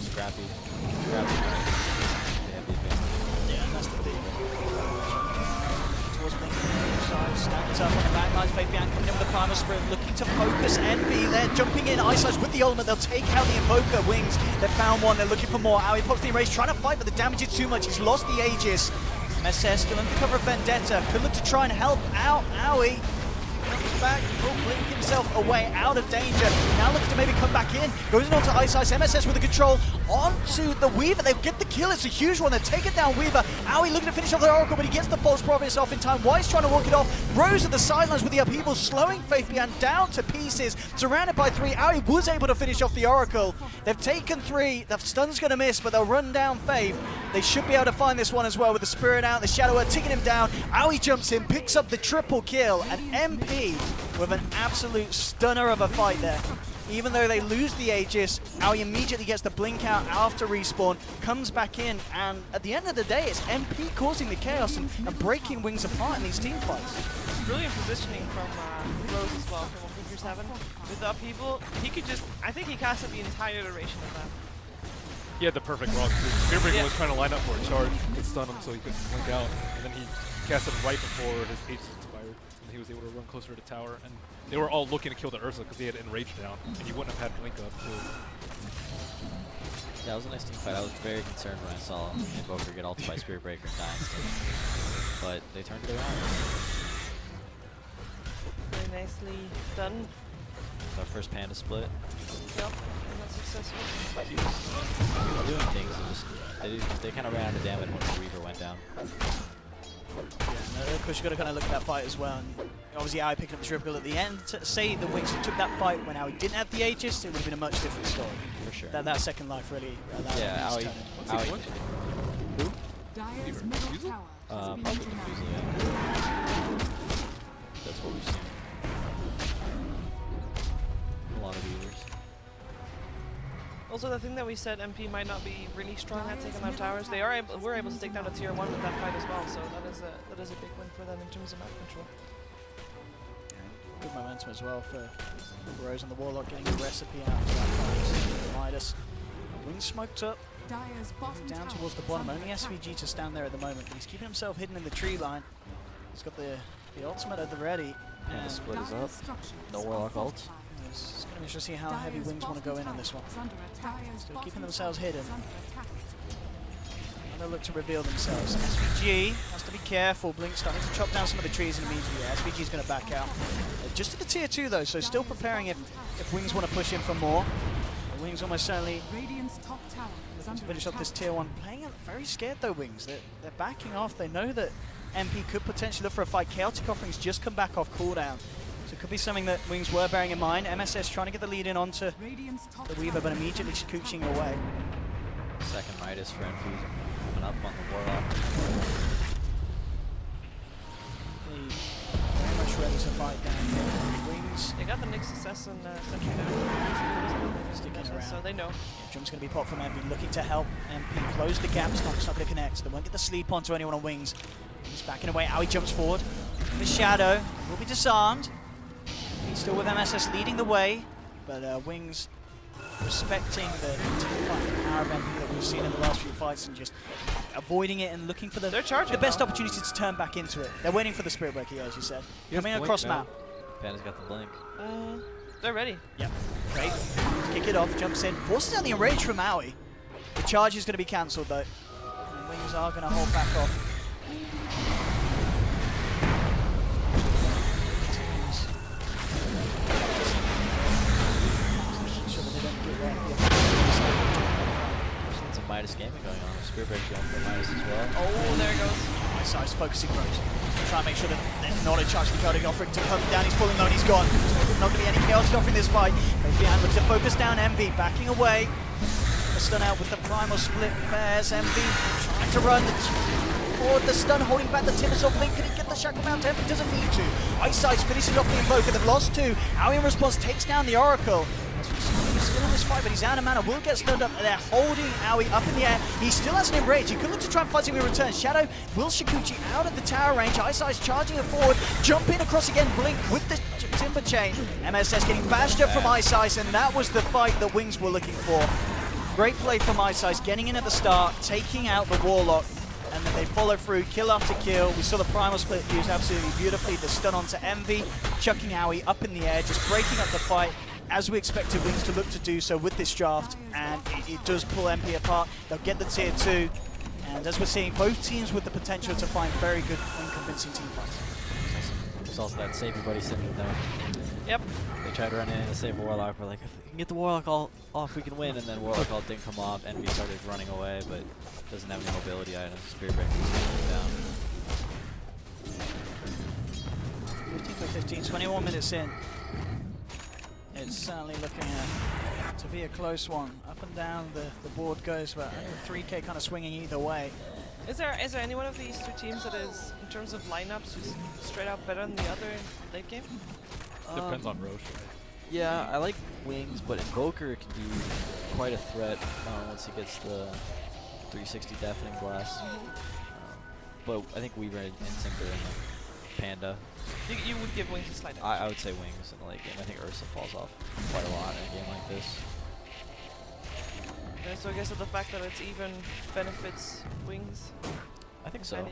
scrappy. They have the advantage. Yeah, that's the big one. Towards Blink side, stands up on the back lines. Faith Bian coming in with the Primal Spirit, looking to focus Envy. They're jumping in, Ice with the ultimate. They'll take out the Invoker. Wings, they've found one, they're looking for more. Owie pops the Enrage, trying to fight, but the damage is too much. He's lost the Aegis. MSS still under cover of Vendetta. Could look to try and help out Owie. Comes back, will blink himself away out of danger. Now looks to maybe come back in. Goes in onto Ice. MSS with the control onto the Weaver. They get the kill. It's a huge one. They're taking down Weaver. Owie looking to finish off the Oracle, but he gets the false promise off in time. Wise trying to walk it off. Rose at the sidelines with the upheaval, slowing Faith Bian down to pieces. Surrounded by 3. Owie was able to finish off the Oracle. They've taken 3. The stun's going to miss, but they'll run down Faith. They should be able to find this one as well with the Spirit out. The Shadow are taking him down. Owie jumps in, picks up the triple kill, and MP with an absolute stunner of a fight there. Even though they lose the Aegis, Owie immediately gets the blink out after respawn, comes back in, and at the end of the day, it's MP causing the chaos and breaking Wings apart in these team fights. brilliant positioning from Rose as well, from 157. With the upheaval, he could just, I think he casted the entire duration of that. He had the perfect rock. Spirit Breaker was trying to line up for a charge, could stun him so he couldn't blink out, and then he casted right before his Aegis expired, and he was able to run closer to the tower. And they were all looking to kill the Ursa because they had Enraged down, and he wouldn't have had blink up too. Yeah, it was a nice team fight. I was very concerned when I saw Invoker get ulted by Spirit Breaker and die instead. But they turned it around. Very nicely done. It's our first Panda split. Yep, and that's successful. They're doing things, they kind of ran out of damage when the Reaver went down. Yeah, of course you got to kind of look at that fight as well. And obviously, Owie picking up the triple at the end. To say the Wings took that fight when Owie didn't have the Aegis, it would have been a much different story. For sure. That second life really allowed yeah, him to turn it. Who? Dire's middle tower. Probably Confusal, yeah. That's what we've seen. A lot of viewers. Also, the thing that we said MP might not be really strong at taking down towers, we're able to take down a tier 1 with that fight as well, so that is a big win for them in terms of map control. Good momentum as well for Rose and the Warlock getting a recipe out for that fight. Midas. Wings smoked up. Down towards the bottom. Only SVG to stand there at the moment, but he's keeping himself hidden in the tree line. He's got the ultimate at the ready. And the split is up. No Warlock ult. It's going to be interesting how heavy Wings want to go in on this one. Still keeping themselves hidden. They look to reveal themselves. SVG has to be careful. Blink starting to chop down some of the trees and immediately SVG is going to back out. Just to the tier 2 though, so still preparing if Wings want to push in for more. Wings almost certainly looking to finish up this tier 1. Playing it very scared though, Wings. They're backing off. They know that MP could potentially look for a fight. Chaotic Offerings just come back off cooldown. So it could be something that Wings were bearing in mind. MSS trying to get the lead in onto the Weaver, but immediately scooching away. Second Midas for MP. Coming up on the Warlock. Very much ready to fight down here. Wings. They got the Nyx assassin sentry down. Sticking around. So they know. Jump's going to be popped from MP, looking to help MP close the gap. Stomp's not going to connect. They won't get the sleep onto anyone on Wings. He's backing away. Owie jumps forward. The Shadow will be disarmed. He's still with MSS leading the way, but Wings respecting the power of MP that we've seen in the last few fights and just avoiding it and looking for the best opportunity to turn back into it. They're waiting for the Spirit Breaker, as you said. Coming across map. Panda's got the blink. They're ready. Yep. Great. Kick it off, jumps in, forces down the enrage from Owie. The charge is going to be cancelled though. And Wings are going to hold back off. It's a Midas gaming going on. Spirit Break going for Midas as well. Oh, there it goes. Nice size, focusing Rose. To try and make sure that there's not a charge for Chaotic Offering to come down. He's falling low and he's gone. There's not going to be any Chaotic Offering in this fight. Behind looks to focus down Envy, backing away. A stun out with the Primal Split Bears. Envy trying to run. Forward the stun, holding back the Timbersaw Blink. Can he get the Shackle Mount? Envy doesn't need to. Ice Ice finishes off the Invoker. They've lost 2. Owie in response takes down the Oracle. He's still in this fight, but he's out of mana. Will get stunned up. They're holding Owie up in the air. He still has an enrage. He could look to try and fight him in return. Shadow will Shikuchi out of the tower range. Ice Ice charging it forward. Jump in across again. Blink with the Timber Chain. MSS getting bashed up from Ice Ice, and that was the fight that Wings were looking for. Great play from Ice Ice, getting in at the start, taking out the Warlock, and then they follow through, kill after kill. We saw the Primal Split used absolutely beautifully. The stun onto Envy, chucking Owie up in the air, just breaking up the fight, as we expected Wings to look to do so with this draft, and it does pull MP apart. They'll get the tier 2, and as we're seeing, both teams with the potential to find very good and convincing team fights. There's also that save your buddy syndrome there. Yep. They tried running in to save Warlock. We're like, if we can get the Warlock all off, we can win. And then Warlock all didn't come off. Envy started running away, but doesn't have any mobility items. Spirit Breaker is down. 15 for 15, 21 minutes in. It's certainly looking to be a close one. Up and down the board goes, but 3K kind of swinging either way. Is there any one of these two teams that is, in terms of lineups, just straight out better than the other in late game? Depends on Roshan. Yeah, I like Wings, but Invoker can be quite a threat once he gets the 360 Deafening Blast. But I think Weaver and Tinker and Panda. You would give Wings a slight edge. I would say Wings in the late game. I think Ursa falls off quite a lot in a game like this. Okay, so I guess the fact that it's even benefits Wings. I think so.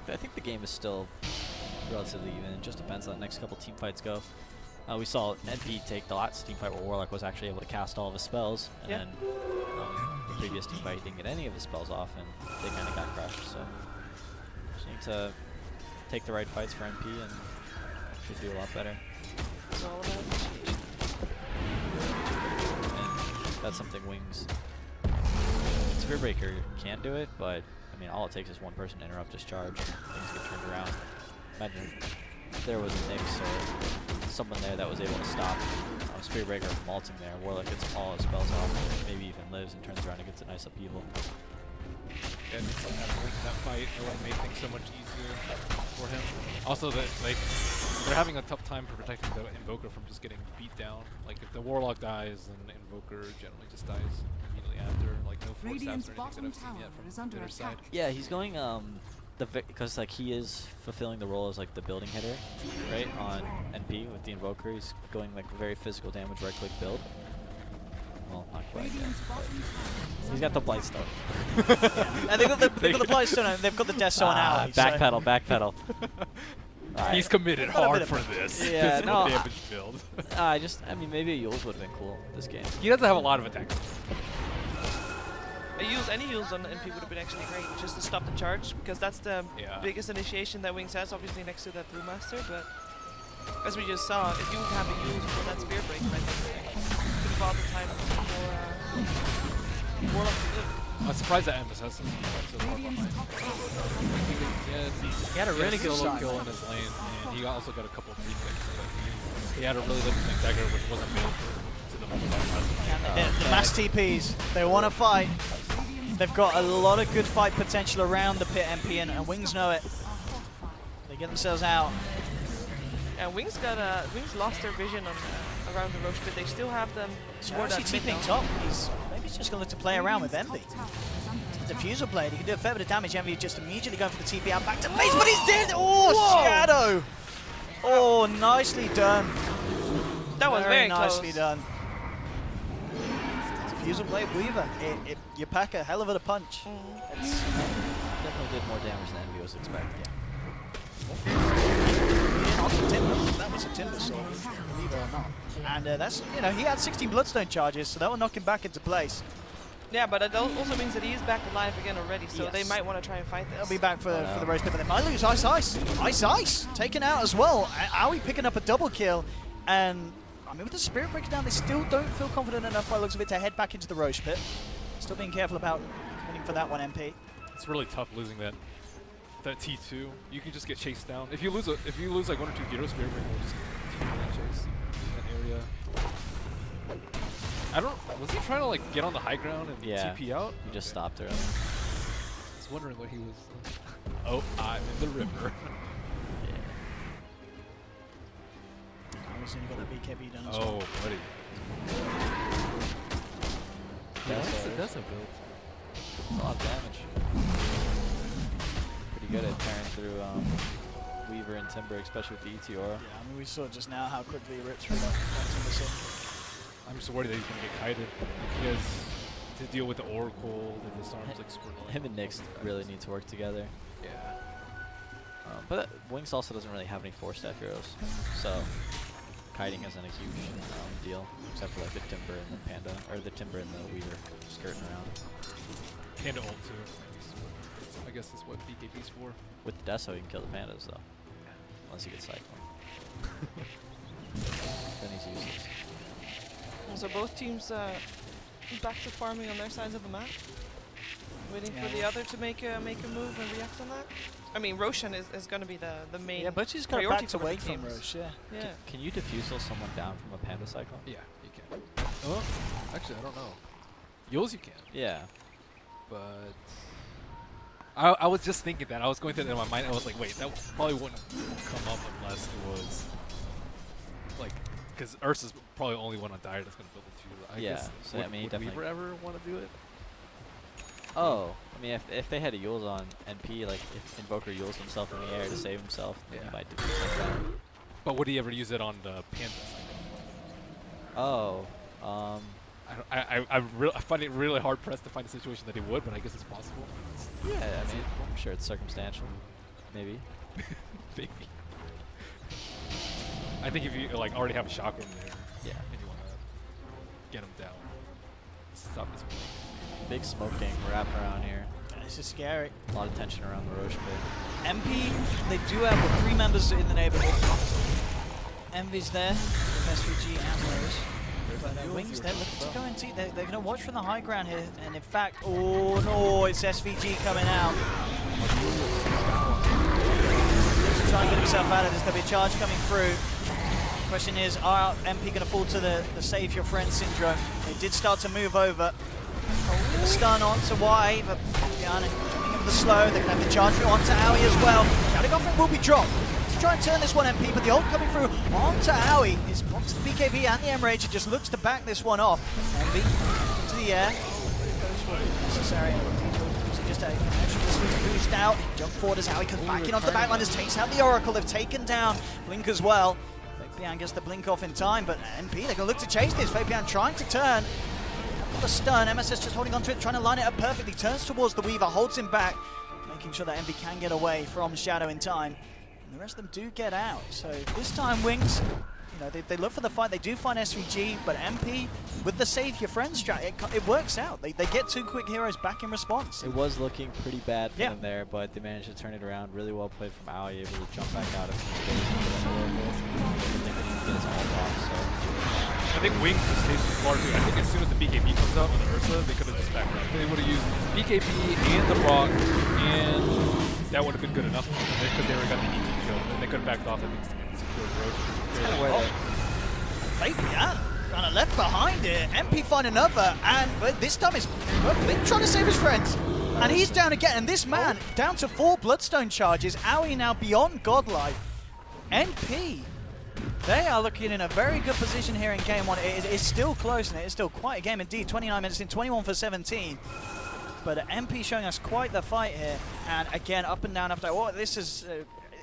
I think the game is still relatively even. It just depends on the next couple team fights go. We saw NP take the last team fight where Warlock was actually able to cast all of his spells, and then the previous team fight didn't get any of his spells off, and they kind of got crushed. So just need to take the right fights for NP, and should do a lot better. It's all about initiation. And that's something Wings. Spirit Breaker can do it, but I mean, all it takes is one person to interrupt his charge. Things get turned around. Imagine if there was a Nyx or someone there that was able to stop Spirit Breaker from ulting there. Warlock gets all his spells off, maybe even lives and turns around and gets a nice upheaval. Yeah, having Wings in that fight, it would have made things so much easier for him. Also, that like they're having a tough time protecting the Invoker from just getting beat down. Like if the Warlock dies, then Invoker generally just dies immediately after. Like no force stabs or anything that I've seen yet from their side. Yeah, he's going because like he is fulfilling the role as like the building hitter, right? On NP with the Invoker, he's going like very physical damage, right-click build. Well, not quite yet, but he's got the Blightstone. And they've got the Blightstone and they've got the Death Zone out. Backpedal, backpedal. He's committed hard for this. Yeah, no. Damage build. I mean, maybe a Yules would have been cool this game. He doesn't have a lot of attack. Any Yules on the NP would have been actually great, just to stop the charge, because that's the biggest initiation that Wings has, obviously next to that Brewmaster, but as we just saw, if you have a Yules for that Spear Break, right, could have all the time for Warlock to live. I'm surprised that MS has so far behind. He had a really good solo kill in his lane, and he also got a couple of free kicks, but he had a really limiting dagger, which wasn't built to the moment. The mass TPs, they want to fight. They've got a lot of good fight potential around the pit MP, and Wings know it. They get themselves out. And Wings lost their vision on around the Roche pit. They still have them. We're actually TPing top. Maybe he's just going to look to play around with Envy. Diffusal blade, he can do a fair bit of damage. Envy just immediately going for the TP out back to base, but he's dead! Oh, whoa. Shadow! Oh, nicely done. That was very nicely close. done. Diffusal blade Weaver, you pack a hell of a punch. Definitely did more damage than Envy was expecting. That was a Timber Sword, believe it or not. And that's, you know, he had 16 Bloodstone charges, so that will knock him back into place. Yeah, but it also means that he is back alive again already, so they might want to try and fight this. They'll be back for the Roast Pit, but they might lose Ice Ice. Ice Ice taken out as well. Aoi picking up a double kill, and I mean with the Spirit Breaker down, they still don't feel confident enough by the looks of it to head back into the Roast Pit. Still being careful about winning for that one MP. It's really tough losing that T2. You can just get chased down. If you lose like 1 or 2 heroes, Spirit Breaker will just continue to chase in that area. Was he trying to like get on the high ground and TP out? He just stopped early. I was wondering what he was. Oh, I'm in the river. Obviously, got the BKB done as well. Oh, buddy. That's a build. A lot of damage. Pretty good at tearing through Weaver and Timber, especially with the ETR. Yeah, I mean, we saw just now how quickly he ripped through that Timber Sword. I'm just worried that he's going to get kited. He has to deal with the Oracle, the disarms like super low. Him and Nyx really need to work together. Yeah. But Wings also doesn't really have any 4-staff heroes, so kiting isn't a huge deal, except for like the Timber and the Panda, or the Timber and the Weaver skirting around. Panda ult too. I guess is what BKB's for. With the Deso, you can kill the Pandas though, unless you get Cyclone. Then he's useless. So both teams back to farming on their sides of the map, waiting for the other to make a move and react on that. I mean, Roshan is going to be the main. Yeah, but she's got priority back to for wait the from teams. Roche. Yeah. Can you defusal someone down from a Panda Cyclone? Yeah, you can. Oh, actually, I don't know. Yules you can. Yeah. But I was just thinking that. I was going through that in my mind. I was like, wait, that probably wouldn't come up unless it was like, because Ursa's probably the only one on Dire that's going to build it too. I guess. So I mean, would Weaver ever want to do it? Oh, I mean, if they had a Yules on NP, like if Invoker Yules himself in the air to save himself, then he might do something like that. But would he ever use it on the Panda? Oh, I find it really hard pressed to find a situation that he would, but I guess it's possible. Yeah, I mean, I'm sure it's circumstantial. Maybe. Maybe. I think if you like already have a chakra in there, and you want to get him down, stop this play. Big smoke gang wrapping around here. This is scary. A lot of tension around the Roche pit. MP, they do have 3 members in the neighborhood. Envy's there, with SVG and Rose. But Wings, they're looking to go and see. They're going to watch from the high ground here. And in fact, oh no, it's SVG coming out. To try and get himself out of this. There'll be a charge coming through. Question is, are MP going to fall to the save your friend syndrome? They did start to move over. The stun onto Y, but Yana coming in with the slow. They're going to have the charge onto Aoi as well. Charlie Goffin will be dropped. try and turn this one, MP, but the ult coming through onto Owie. It spots the BKB and the M-Rage and just looks to back this one off. MB into the air. Goes what is necessary. Just a extra boost out. Jump forward as Owie comes back in onto the backliners, takes out the Oracle. They've taken down Blink as well. Fabian gets the Blink off in time, but MP, they're going to look to chase this. Fabian trying to turn. The stun, MSS just holding onto it, trying to line it up perfectly. Turns towards the Weaver, holds him back, making sure that Envy can get away from Shadow in time. And the rest of them do get out. So this time Wings, you know, they look for the fight. They do find SVG, but MP with the save your friend strat, it works out. They get 2 quick heroes back in response. It was looking pretty bad for them there, but they managed to turn it around. Really well played from Owie, able to jump back out of I think Wings just stays too far too. I think as soon as the BKB comes out on the Ursa, they could have just backed up. They would have used BKB and the Rock, and that would have been good enough because they already got the ET kill. And they could have backed off and secured Roshan. Fabian kind of left behind it. MP find another, but this time it's Blink trying to save his friends. And he's down again, and this man down to 4 Bloodstone charges. Owie now beyond godlike. NP, they are looking in a very good position here in game 1. It is still close, and it is still quite a game indeed. 29 minutes in, 21 for 17. But MP showing us quite the fight here. And again, up and down, up and down. Oh,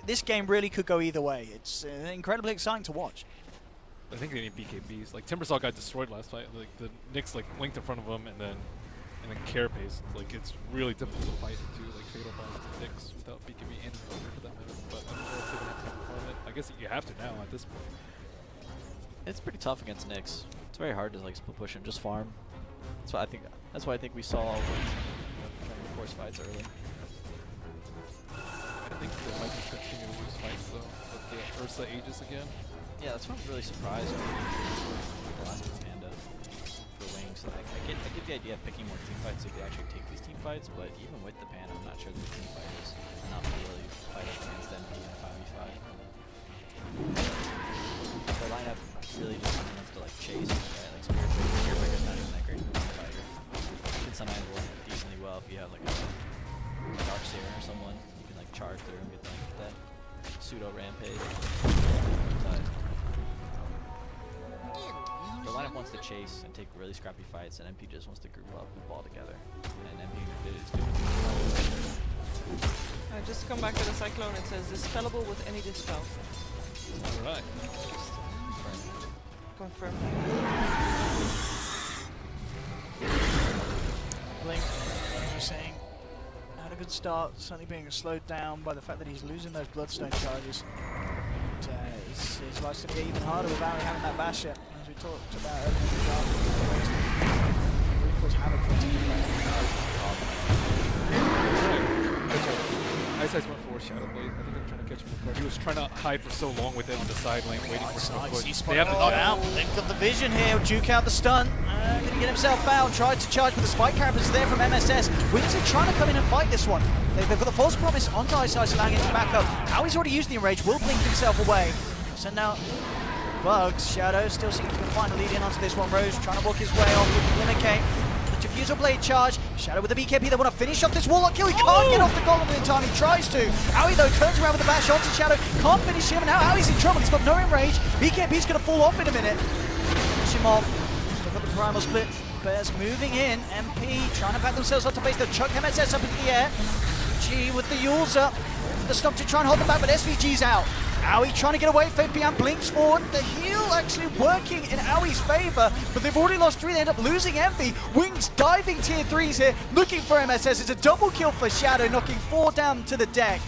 this game really could go either way. It's incredibly exciting to watch. I think they need BKBs. Like Timbersaw got destroyed last fight. Like the Nyx like linked in front of him, and then Carapace. Like it's really difficult to fight into like fatal bonds and Nyx without BKB and Thunder for that matter. But I don't know if they're gonna have to perform it. I guess you have to now at this point. It's pretty tough against Nyx. It's very hard to like split push and just farm. That's why I think we saw all Wings trying to force fights early. I think they might just continue to lose fights though with the Ursa Aegis again. Yeah, that's what I'm really surprised when the last Panda for Wings. Like, I get the idea of picking more team fights so you can actually take these team fights, but even with the Panda, I'm not sure the team fight is enough to really fight up against them in a 5v5. The lineup really just wants to like chase, right? Like Spear Breaker's not even that great of a fighter. You can sometimes work decently well if you have like a Dark Seer or someone. You can like charge through and get that pseudo rampage. But the lineup wants to chase and take really scrappy fights, and MP just wants to group up and ball together. And MP is doing it. Just come back to the Cyclone. It says dispellable with any dispel. Alright. Confirm. Blink, as you're saying, had a good start, certainly being slowed down by the fact that he's losing those Bloodstone charges. But, his life's going to get even harder without having that bash yet, as we talked about earlier in the draft. Recalls havoc for team. Ice went for Shadow Blade. I think they're trying to catch him with He was trying to hide for so long with it on the side lane, waiting for him to push. They have to knock out. They've got the vision here. Juke out the stun. Going to get himself out. Tried to charge, but the spike carapace there from MSS. Wings are trying to come in and fight this one. They've got the false promise onto Ice, allowing him to back up. Howie's already used the enrage. Will blink himself away. Send out Bugs. Shadow still seems to find a lead in onto this one. Rose trying to walk his way off with the Limit. The Diffusal Blade charge. Shadow with the BKB. They want to finish off this Warlock kill. He can't get off the golem in time. He tries to. Owie though turns around with the bash onto Shadow. Can't finish him. And now Owie's in trouble. He's got no enrage. BKB's going to fall off in a minute. Finish him off. Still got the primal split. Bears moving in. MP trying to back themselves onto base. They'll chuck MSS up into the air. G with the Yules up. The stomp to try and hold them back, but SVG's out. Owie trying to get away. Fabian blinks forward. The heal actually working in Owie's favor, but they've already lost 3. They end up losing Envy. Wings diving tier 3s here, looking for MSS. It's a double kill for Shadow, knocking 4 down to the deck.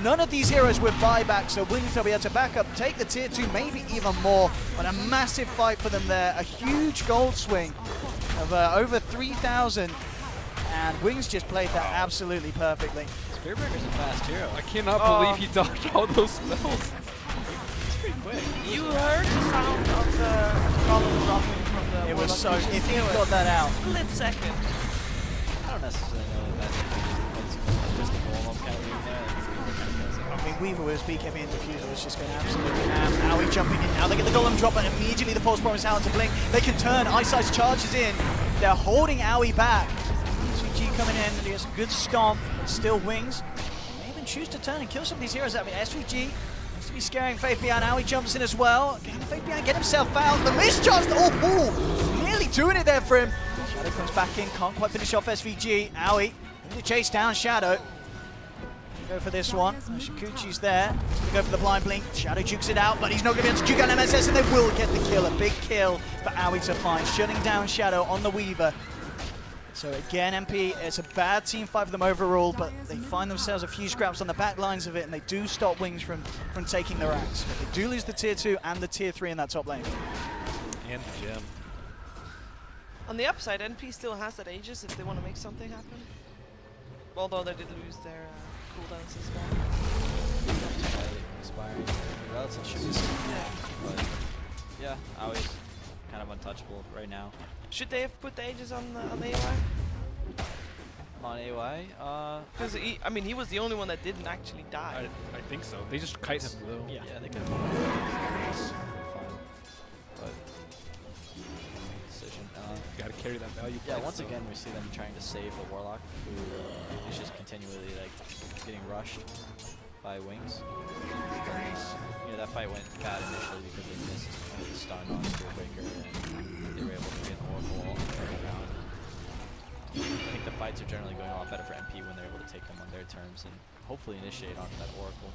None of these heroes with buyback, so Wings will be able to back up, take the tier 2, maybe even more. But a massive fight for them there. A huge gold swing of over 3,000. And Wings just played that absolutely perfectly. Spearbreaker's a fast hero. I cannot believe he dodged all those spells. He's pretty quick. You heard the sound of the column dropping from the... It was so... If you got that out... Split second. I don't necessarily know that that's just a golem kind of leave there. I mean, Weaver was BKB and Diffuser was just going absolutely ham. Owie jumping in. Now they get the golem drop, and immediately the false promise out to blink. They can turn. Ice charges in. They're holding Owie back. SVG coming in, and he has a good stomp. Still Wings. They may even choose to turn and kill some of these heroes. I mean, SVG needs to be scaring Fabian. Now he jumps in as well. Can Fabian get himself out? The mischance! Oh, nearly doing it there for him. Shadow comes back in, can't quite finish off SVG. Aoi, going to chase down Shadow. Go for this one. Shikuchi's there. He's going to go for the blind blink. Shadow jukes it out, but he's not going to be able to juke out MSS, and they will get the kill. A big kill for Aoi to find, shutting down Shadow on the Weaver. So again, MP, it's a bad team fight for them overall, but they find themselves a few scraps on the back lines of it, and they do stop Wings from taking the racks. But they do lose the tier 2 and the tier 3 in that top lane. And the gem. On the upside, NP still has that Aegis if they want to make something happen. Although they did lose their cooldowns as well. Expiring. Relative should be but yeah, Aoi's kind of untouchable right now. Should they have put the Aegis on AOI? On AOI? Because he was the only one that didn't actually die. I think so. They just kite him low. Yeah, they could have. But decision. Gotta carry that value. Yeah, once again we see them trying to save the Warlock, who is just continually getting rushed by Wings. Yeah, that fight went bad initially because they missed the stun on Spearbreaker, and they were able to get Oracle all around. I think the fights are generally going a lot better for MP when they're able to take them on their terms and hopefully initiate onto that Oracle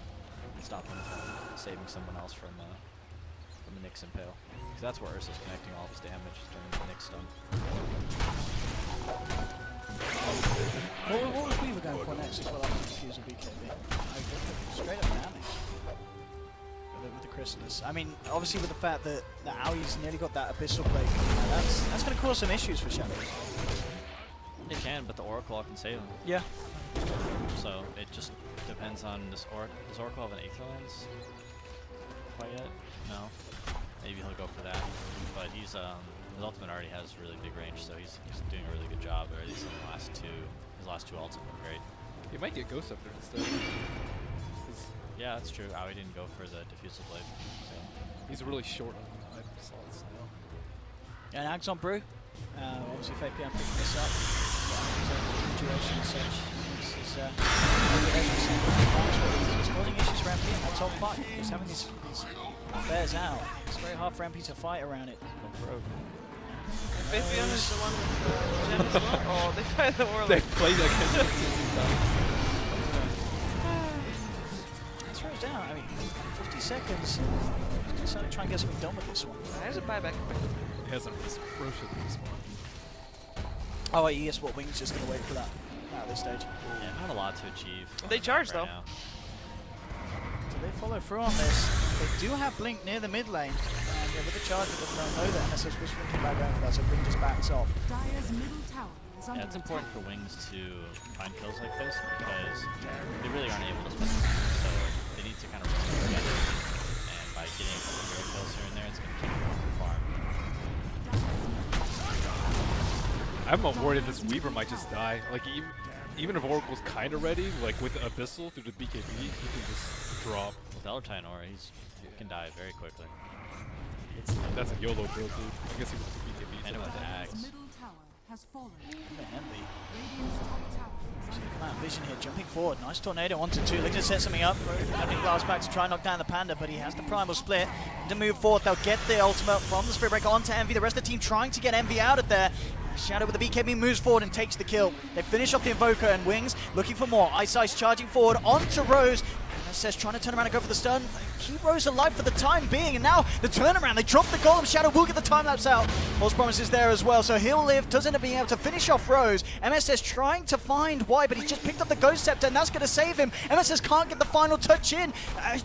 and stop them from saving someone else from the Nyx Impale. Because that's where Ursa's connecting all of his damage during the Nyx stun. What was Weaver going for next as well after the fuse of BKB? Straight up damage with the Chrysalis. I mean, obviously with the fact that Aoi's nearly got that Abyssal Blade coming out, that's going to cause some issues for Shadows. It can, but the Oracle can save him. Yeah. So it just depends on this Oracle. Does Oracle have an Aether Lens quite yet? No. Maybe he'll go for that. But he's his ultimate already has really big range, so he's doing a really good job. Or at least in the last two, his last two ults have been great. He might get Ghost Scepter instead. Yeah, that's true. Aoi didn't go for the Diffusal Blade. So. He's really short on item slots now. Yeah, and Ags on Brew. Obviously Fabian picking this up. Duration and such. He's causing issues for MP in that top fight. He's having these bears out. It's very hard for MP to fight around it. Fabian is the one with the gem as well? Oh, they fight the Warlock. They played against him. It throws down. I mean, 50 seconds. Just gonna try and get something done with this one. There's a buyback. He hasn't Roshan respawned. Oh, wait, yes, what Wings just going to wait for that at this stage. Yeah, not a lot to achieve. They charge right though. Now. So they follow through on this. They do have Blink near the mid lane. And yeah, with the charge, it doesn't know that MSS was thinking about going for that, so Blink just backs off. Yeah, it's important for Wings to find kills like this because they really aren't able to spend them. So they need to kind of run together. And by getting a couple hero kills here and there, it's going to keep them on the farm. I'm more worried this Weaver might just die. Like even if Oracle's kind of ready, like with Abyssal through the BKB, he can just drop. With Ellertine Aura, he can die very quickly. That's a YOLO build, dude. I guess he was the BKB. And with Axe. Come out, Vision here, jumping forward. Nice tornado, 1-2. Looking to set something up. Having glass back to try and knock down the Panda, but he has the primal split. To move forward, they'll get the ultimate from the Spirit Breaker onto Envy. The rest of the team trying to get Envy out of there. Shadow with the BKB moves forward and takes the kill. They finish off the Invoker and Wings, looking for more. Ice charging forward onto Rose. MSS trying to turn around and go for the stun. Keep Rose alive for the time being, and now the turnaround. They drop the golem. Shadow will get the time lapse out. False promises there as well, so he'll live. Does end up being able to finish off Rose. MSS trying to find why, but he's just picked up the Ghost Scepter, and that's going to save him. MSS can't get the final touch in.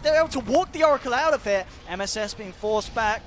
They're able to walk the Oracle out of it. MSS being forced back.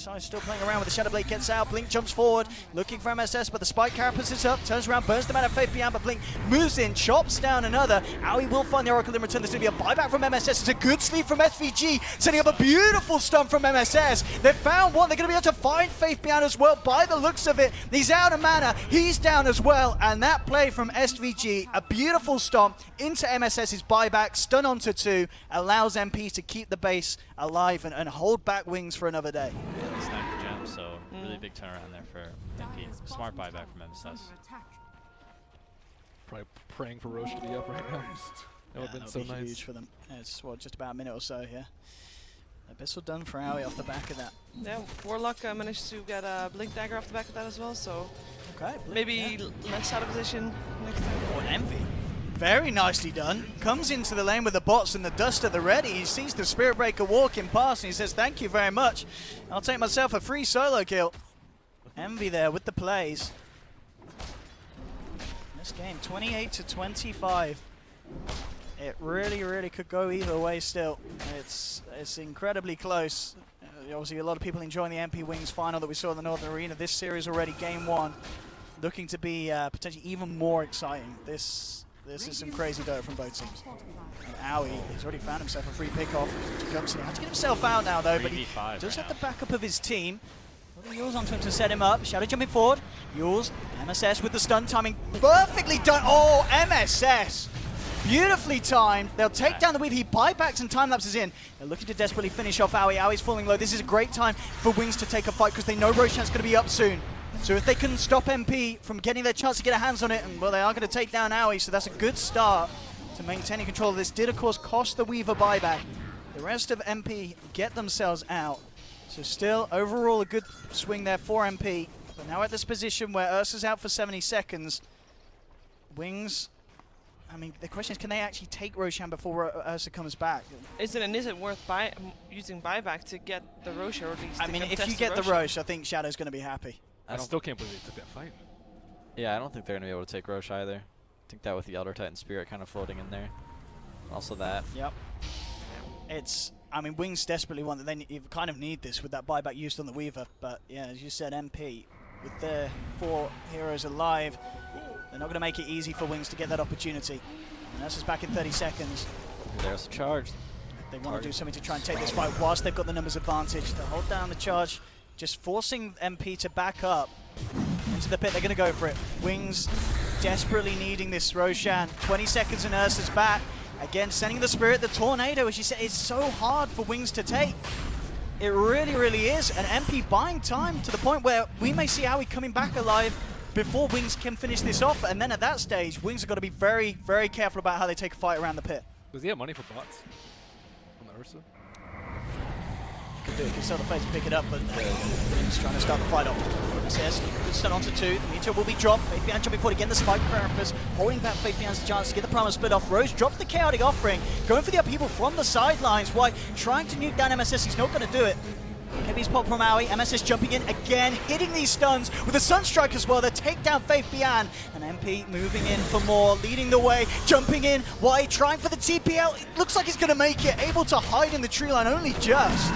Ice still playing around with the Shadow Blade, gets out, Blink jumps forward, looking for MSS, but the Spike carapace is up, turns around, burns them out of faith beyond, but Blink moves in, chops down another. Aoi will find the Oracle in return. There's going to be a buyback from MSS. It's a good sleep from SVG, setting up a beautiful stun from MSS. They've found one. They're going to be able to find Faith Beyond as well by the looks of it. He's out of mana. He's down as well, and that play from SVG, a beautiful stomp into MSS's buyback, stun onto 2, allows MP to keep the base alive and hold back Wings for another day. Yeah, they sniped the gem, so really big turnaround there for MP. Smart buyback from MSS. Probably praying for Roche to be up right now. That would have been so nice. Huge for them. It's just about a minute or so here. Abyssal done for Aoi off the back of that. Yeah, Warlock managed to get a Blink Dagger off the back of that as well, so okay, maybe less out of position next time. Oh, an Envy. Very nicely done. Comes into the lane with the bots and the dust at the ready. He sees the Spirit Breaker walking past and he says, thank you very much. I'll take myself a free solo kill. Envy there with the plays. This game, 28-25. It really could go either way still. It's incredibly close. Obviously a lot of people enjoying the MP Wings final that we saw in the Northern Arena. This series already game 1. Looking to be potentially even more exciting. This is some crazy Dota from both teams. And Aoi, he's already found himself a free pick-off. He jumps in. He has to get himself out now though, but he does have the backup of his team. Yules onto him to set him up. Shadow jumping forward. Yules, MSS with the stun timing. Perfectly done. Oh, MSS. Beautifully timed. They'll take down the weave. He buybacks and time lapses in. They're looking to desperately finish off Aoi. Aoi's falling low. This is a great time for Wings to take a fight because they know Roshan's going to be up soon. So if they can stop MP from getting their chance to get a hands on it, and well, they are going to take down Aoi, so that's a good start to maintaining control of this. Did, of course, cost the Weaver buyback. The rest of MP get themselves out. So still, overall, a good swing there for MP. But now at this position where Ursa's out for 70 seconds, Wings, I mean, the question is, can they actually take Roshan before Ursa comes back? Is it worth using buyback to get the Rosh, or at least I mean, if you get the Rosh, I think Shadow's going to be happy. I still can't believe they took that fight. Yeah, I don't think they're going to be able to take Rosh either. I think that with the Elder Titan Spirit kind of floating in there. Also that. Yep. It's, I mean, Wings desperately want that. They kind of need this with that buyback used on the Weaver. But yeah, as you said, MP, with their 4 heroes alive, they're not going to make it easy for Wings to get that opportunity. And that's just back in 30 seconds. There's a charge. They want to do something to try and take this fight whilst they've got the numbers advantage. They hold down the charge, just forcing MP to back up into the pit. They're going to go for it. Wings desperately needing this Roshan. 20 seconds and Ursa's back. Again, sending the Spirit, the Tornado, as you said, it's so hard for Wings to take. It really is. And MP buying time to the point where we may see Aoi coming back alive before Wings can finish this off. And then at that stage, Wings have got to be very careful about how they take a fight around the pit. Does he have money for bots on the Ursa? Could do it, could sell the face, pick it up, but Wings trying to start the fight off. Says, good stun onto 2. The meteor will be dropped. Faith Beyond jumping forward again. The spike Carapace holding back Faith Beyond's chance to get the promise split off. Rose drops the chaotic offering, going for the upheaval from the sidelines. Why? Trying to nuke down MSS. He's not going to do it. Kevy's pop from Aoi. MSS jumping in again, hitting these stuns with a Sunstrike as well. They take down Faith Beyond. And MP moving in for more, leading the way, jumping in. Why? Trying for the TPL. It looks like he's going to make it, able to hide in the tree line only just.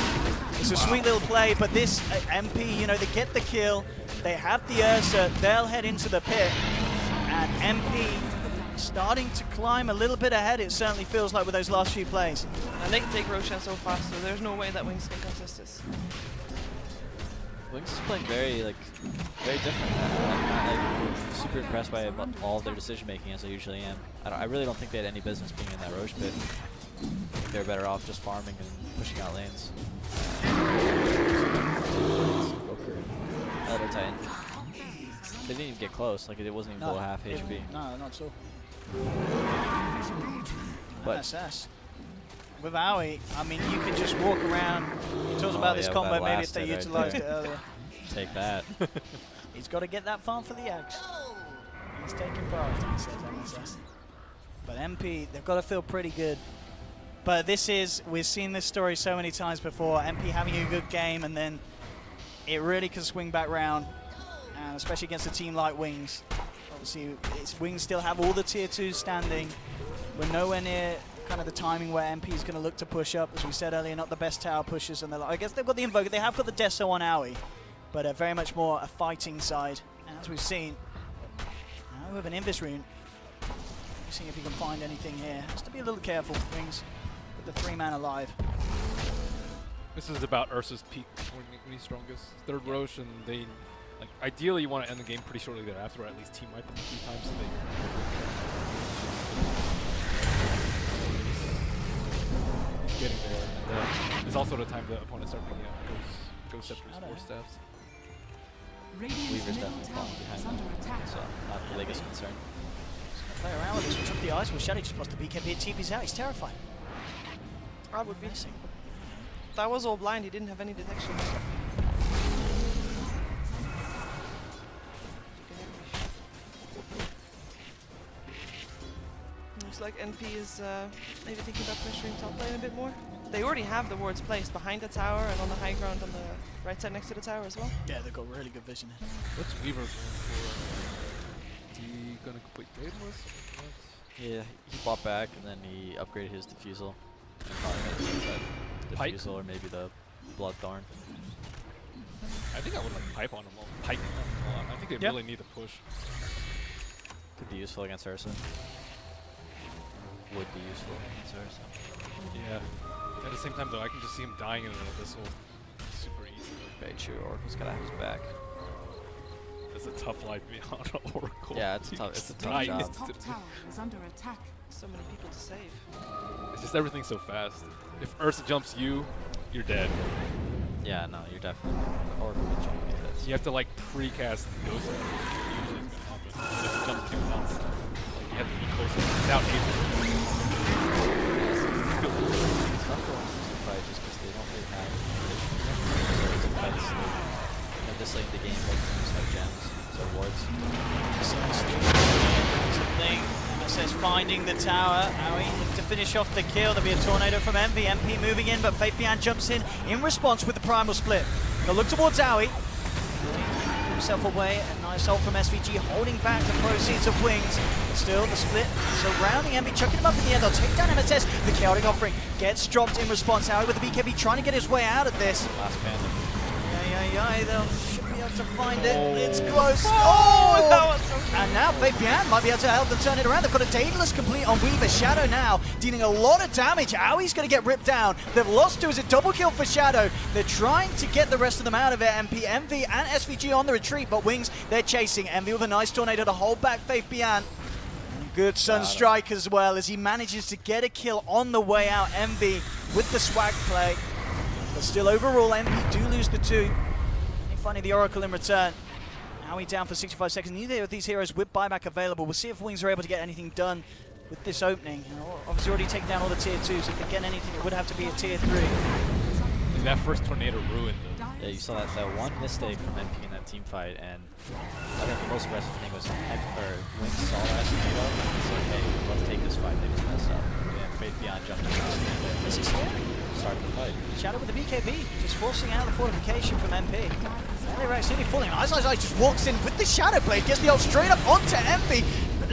It's a sweet little play, but this MP, you know, they get the kill. They have the Ursa. They'll head into the pit. And MP starting to climb a little bit ahead, it certainly feels like, with those last few plays. And they can take Roshan so fast, so there's no way that Wings can contest this. Wings is playing very different. I'm not like super impressed by all of their decision making as I usually am. I really don't think they had any business being in that Roche pit. I think they're better off just farming and pushing out lanes. Elder Titan. They didn't even get close. Like it wasn't even below half HP. No, not so. But MSS. With Aoi, I mean, you can just walk around. He talks about this combo, maybe if they utilized it earlier. Take that. He's got to get that farm for the eggs. He's taking priority, he says MSS. But MP, they've got to feel pretty good. But this is, we've seen this story so many times before. MP having a good game, and then it really can swing back round. And especially against a team like Wings. Obviously, Wings still have all the tier 2s standing. We're nowhere near kind of the timing where MP is going to look to push up. As we said earlier, not the best tower pushers. And I guess they've got the Invoker. They have got the Deso on Aoi, but very much more a fighting side. And as we've seen, now with an Invis rune, seeing if he can find anything here. Has to be a little careful, Wings, with the 3-man alive. This is about Ursa's peak when he's strongest. Third Roche, and they, like, ideally you want to end the game pretty shortly thereafter, or at least team wipe them a few times. So they getting there. And it's also the time the opponents start picking up Ghost Scepters, Force Staffs. Weaver's definitely falling behind them, so not the biggest concern. Play around with this. We took the ice. Well, Shaddy just lost the BKB at TP's out. He's terrified. I would be missing. That was all blind. He didn't have any detection. Looks like NP is maybe thinking about pressuring top lane a bit more. They already have the wards placed behind the tower and on the high ground on the right side next to the tower as well. Yeah, they've got really good vision. What's Weaver going for? Is he gonna complete Daedalus? Yeah, he bought back and then he upgraded his diffusal. And probably made the diffusal or maybe the Bloodthorn. I think I would like pipe on him a lot. I think they really need to push. Could be useful against Ursa. Would be useful against Ursa. Yeah. At the same time though, I can just see him dying in an abyssal super easy. Very true, Oracle's gotta have his back. It's a tough life to be on Oracle. Yeah, it's a tough job. Top tower is under attack. So many people to save. It's just everything's so fast. If Ursa jumps you, you're dead. Yeah, no, you're definitely Oracle will jump you. You have to like precast Ghost. Usually it's gonna happen. If it jumps too fast, like, you have to be closer without aiming. It's not going to fight just because they don't really have so fights. They're just like the game like things like gems, so wards. Something. MSS finding the tower. Aoi to finish off the kill. There'll be a tornado from Envy. MP moving in, but Fabian jumps in response with the primal split. They'll look towards Aoi. Himself away. A nice ult from SVG holding back the proceeds of Wings. Still the split surrounding Envy, chucking him up in the air. They'll take down MSS. The chaotic offering gets dropped in response. Aoi with the BKB trying to get his way out of this. Last panda. They'll should be able to find it. It's close. Oh, that was so close. And now Fabian might be able to help them turn it around. They've got a Daedalus complete on Weaver. Shadow now dealing a lot of damage. Aoi's going to get ripped down. They've lost to is a double kill for Shadow. They're trying to get the rest of them out of it. MP, Envy, and SVG on the retreat, but Wings, they're chasing. Envy with a nice tornado to hold back Fabian. Good Sunstrike as well as he manages to get a kill on the way out. Envy with the swag play. But still overall, Envy do lose the 2. Finding the Oracle in return. Now he's down for 65 seconds. Neither of these heroes with buyback available. We'll see if Wings are able to get anything done with this opening. Obviously already taken down all the tier 2s. If they get anything, it would have to be a tier 3. That first tornado ruined them. Yeah, you saw that one mistake from MP in that team fight, and I think the most impressive thing was Wings saw that tornado and said, hey, let's take this fight. They just messed up. And Fabian jumped in. This is here. Started the fight. Shadow with the BKB, just forcing out the fortification from MP. Rex nearly falling. Ice just walks in with the Shadow Blade, gets the ult straight up onto Envy.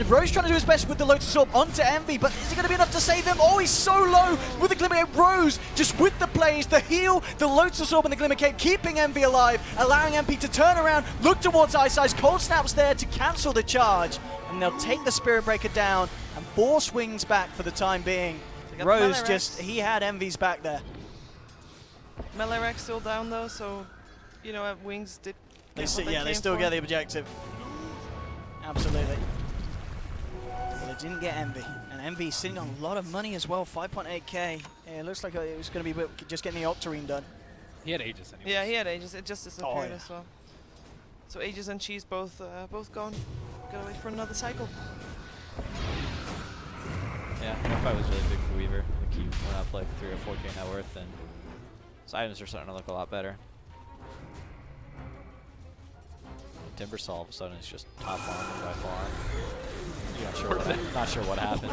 Rose trying to do his best with the Lotus Orb onto Envy, but is it going to be enough to save him? Oh, he's so low with the Glimmer Cape. Rose just with the plays, the heal, the Lotus Orb and the Glimmer Cape, keeping Envy alive, allowing MP to turn around, look towards Ice. Cold Snap's there to cancel the charge, and they'll take the Spirit Breaker down and force Wings back for the time being. Rose just, he had Envy's back there. Melee Rex still down though, so you know Wings did. They still get the objective. Absolutely. But they didn't get Envy, and Envy sitting on a lot of money as well. 5.8k. Yeah, it looks like it was going to be just getting the Octarine done. He had Aegis anyway. Yeah, he had Aegis. It just disappeared as well. So Aegis and Cheese both gone. Gotta wait for another cycle. Yeah, that fight was really big for Weaver. I think he went up like 3 or 4k net worth, and his items are starting to look a lot better. Timbersaw all of a sudden is just top farming by far. Not sure what happened.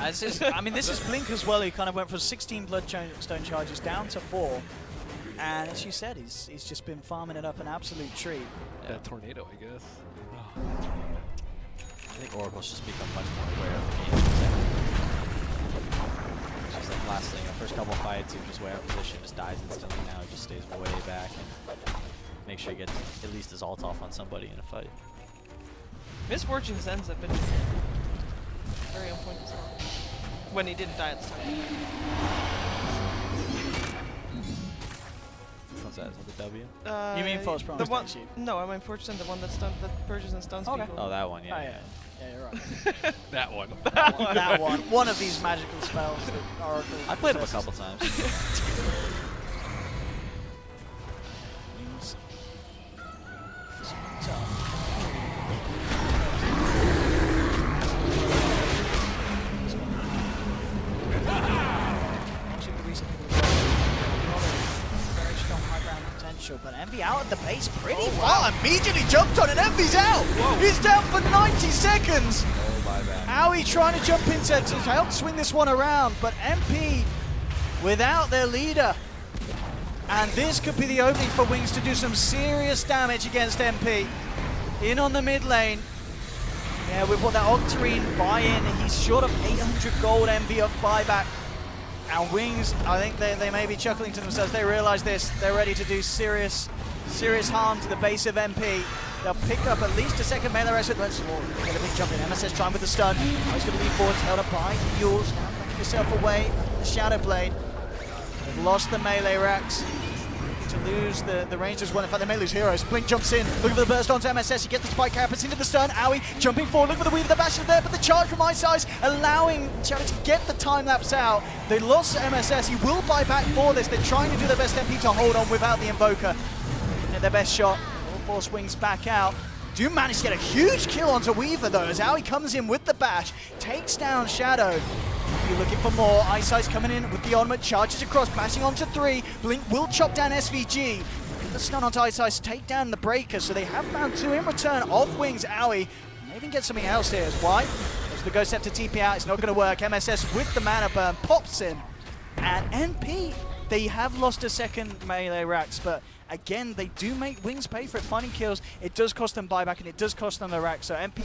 I mean, this is Blink as well. He kind of went from 16 Bloodstone charges down to 4. And as you said, he's just been farming it up an absolute treat. Yeah. That tornado, I guess. I think Oracle's just become much more aware of the game. It's just like last thing, the first couple fights, he was just way out of position, just dies instantly. Now he just stays way back and make sure he gets at least his ult off on somebody in a fight. Misfortune Sens have been very on point as well. When he didn't die at the start. Which one's that? Is that the W? You mean False Promise? The one, no, I mean Fortune, the one that purges and stuns people. Oh, that one, yeah. Yeah, you're right. That one. That one. One of these magical spells that Oracle. I played him a couple times. but Envy out at the base pretty far. Immediately jumped on and Envy's out. He's down for 90 seconds. Owie trying to jump in to help swing this one around, but MP without their leader. And this could be the opening for Wings to do some serious damage against MP. In on the mid lane. Yeah, with what that Octarine buy-in, he's short of 800 gold MV of buyback. And Wings, I think they may be chuckling to themselves. They realize this. They're ready to do serious harm to the base of MP. They'll pick up at least a second melee rest with Let's get a big jump in. MSS trying with the stun. He's going to lead forward, held up by Yules. Now backing yourself away. The Shadow Blade. They've lost the melee racks. To lose the range as well. In fact, they may lose heroes. Blink jumps in, looking for the burst onto MSS. He gets the spike carapace into the stun. Owie jumping forward, looking for the weave of the bash there, but the charge from Ice allowing Charlie to get the time lapse out. They lost MSS. He will buy back for this. They're trying to do their best MP to hold on without the Invoker. And their best shot. All force Wings back out. Do manage to get a huge kill onto Weaver though, as Owie comes in with the bash, takes down Shadow. You're looking for more. Ice coming in with the onward, charges across, bashing onto 3. Blink will chop down SVG. The stun onto Ice, take down the breaker, so they have found 2 in return of Wings. Owie may even get something else here. Why? As the Ghost Scepter TP out, it's not going to work. MSS with the mana burn pops in. And NP, they have lost a second melee racks, but again, they do make Wings pay for it, finding kills. It does cost them buyback and it does cost them the rack. So MP,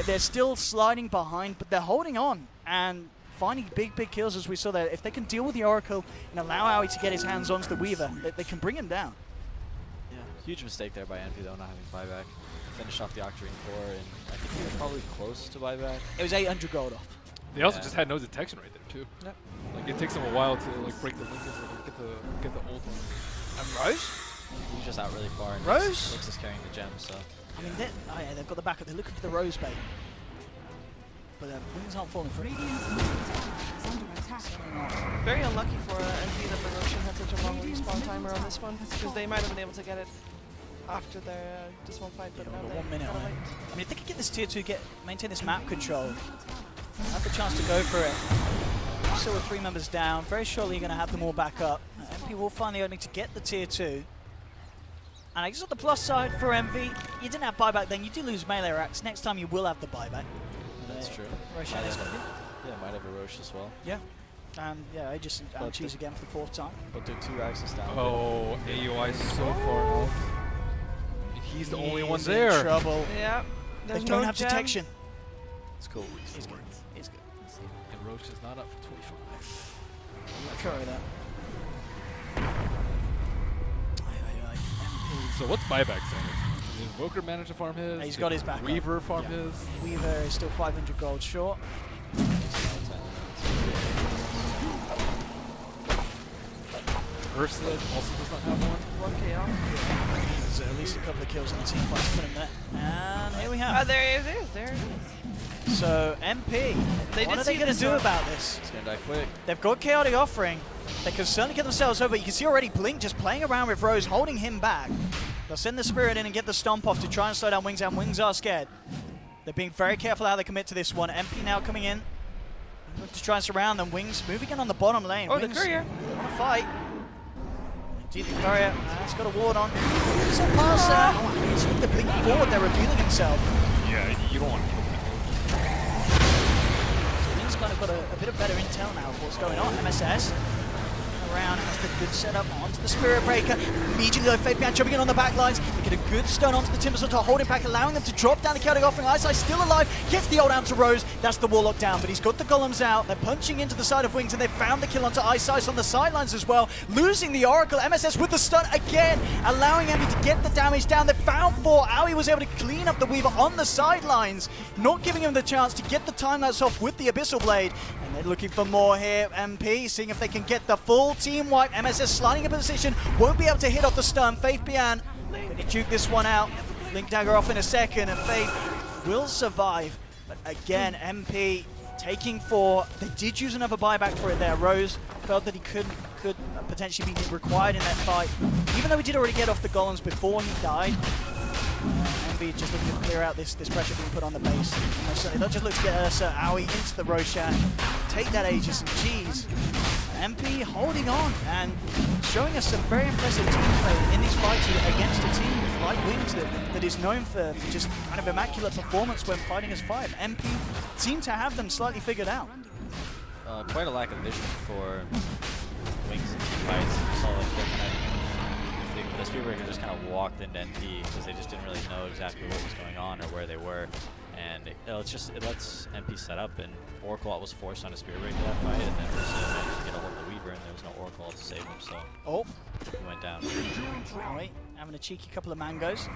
they're still sliding behind, but they're holding on and finding big kills, as we saw there. If they can deal with the Oracle and allow Owie to get his hands onto the Weaver, they can bring him down. Yeah, huge mistake there by Envy though, not having buyback. Finish off the Octarine core, and I think they were probably close to buyback. It was 800 gold off. They also just had no detection right there too. Yep. Like it takes them a while to like break the linkers and get the ult. And Rose? He's just out really far. And Rose? Looks is carrying the gem, so. I mean, they've got the backup. They're looking for the Rose bait. But Wings aren't falling for it. Very unlucky for NP that the Roshan had such a long respawn timer on this one, because they might have been able to get it after their this one fight, but now they 1 minute. gotta wait. I mean, if they could get this tier 2, maintain this map control, have the chance to go for it. Still with 3 members down, very shortly you're going to have them all back up. MP will find the opening to get the tier 2. And I guess on the plus side for MV, you didn't have buyback then, you do lose melee racks. Next time you will have the buyback. That's true. Roshan is going to be. Yeah, might have a Roche as well. Yeah. I just choose again for the 4th time. But they're 2 axes down. Oh, AUI is so far out. He's the only one there. In trouble. Yeah. They don't have detection. It's cool. It's good. It's good. And Roche is not up for 25. I'll try that. So what's buyback saying? Did Invoker manage to farm his? He's got his back. Weaver farm his? Weaver is still 500 gold short. Ursula also does not have one. 1k off. There's at least a couple of kills on the team fight to put him there. And here we have. Oh, there it is. There it is. So MP, what are they going to do about this? It's going to die quick. They've got Chaotic Offering. They can certainly get themselves over. You can see already Blink just playing around with Rose, holding him back. They'll send the Spirit in and get the Stomp off to try and slow down Wings, and Wings are scared. They're being very careful how they commit to this one. MP now coming in. Look to try and surround them. Wings moving in on the bottom lane. Oh, Wings the courier. want to fight. Indeed, the courier has got a ward on. It's a pass there. Oh, he's with the Blink forward. They're revealing himself. Yeah, you don't want to. Wings kind of got a bit of better intel now of what's going on. MSS around, has the good setup onto the Spirit Breaker. Immediately though, Fabian jumping in on the back lines. They get a good stun onto the Timbersaw to hold him back, allowing them to drop down the Chaotic Offering. Ice still alive, gets the ult down to Rose. That's the Warlock down, but he's got the Golems out. They're punching into the side of Wings, and they found the kill onto Ice on the sidelines as well. Losing the Oracle, MSS with the stun again, allowing Envy to get the damage down. They found 4. Owie was able to clean up the Weaver on the sidelines, not giving him the chance to get the time lapse off with the Abyssal Blade. And they're looking for more here. MP seeing if they can get the full team wipe. MSS sliding in position, won't be able to hit off the stun. Faith Bian going to juke this one out. Link Dagger off in a second, and Faith will survive. But again, MP taking 4. They did use another buyback for it there. Rose felt that he could potentially be required in that fight, even though he did already get off the Golems before he died. Envy just looking to clear out this pressure being put on the base. Certainly, they'll just look to get Ursa, Owie into the Roshan, take that Aegis, and geez. MP holding on and showing us some very impressive team play in these fights against a team like Wings that is known for just kind of immaculate performance when fighting as 5. MP seem to have them slightly figured out. Quite a lack of vision for Wings in team fights. You saw like the Spearbreaker just kind of walked into NP because they just didn't really know exactly what was going on or where they were. And it lets MP set up, and Oracle was forced on a Spearbreaker that fight, and then Roshan managed to get a hold of the Weaver, and there was no Oracle to save him, so he went down. Howie having a cheeky couple of mangoes.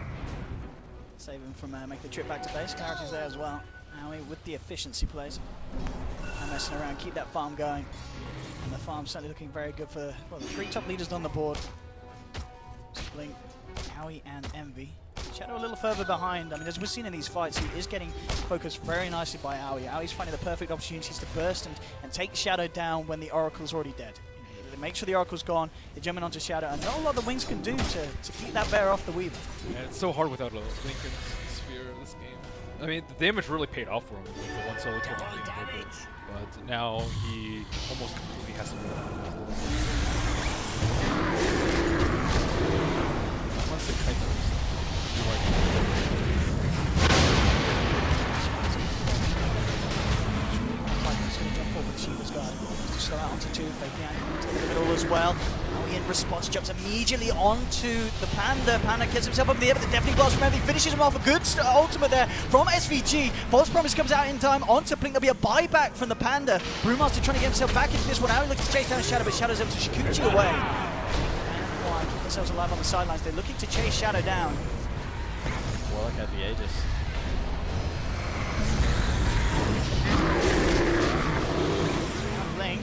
Save him from making the trip back to base. Clarity's there as well. Howie with the efficiency plays. And messing around, keep that farm going. And the farm's certainly looking very good for the 3 top leaders on the board. Blink, Howie, and Envy. Shadow a little further behind. I mean, as we've seen in these fights, he is getting focused very nicely by Howie. Howie's finding the perfect opportunities to burst and take Shadow down when the Oracle's already dead. They make sure the Oracle's gone, they're jumping onto Shadow, and not a lot the Wings can do to keep that bear off the Weaver. Yeah, it's so hard without a Lincoln Sphere in this game. I mean, the damage really paid off for him with the one solo kill on the Invoker, but now he almost completely has to go down. Once the kite goes, slow out onto 2, fake behind into the middle as well. Howie in response jumps immediately onto the Panda. Panda gets himself up in the air, but the Deafening Blast from Envy finishes him off. A good ultimate there from SVG. False Promise comes out in time onto Blink. There'll be a buyback from the Panda. Brewmaster trying to get himself back into this one. Howie looking to chase down Shadow, but Shadow's able to Shikuchi away. And keep themselves alive on the sidelines. They're looking to chase Shadow down. Warlock had the Aegis. Blink.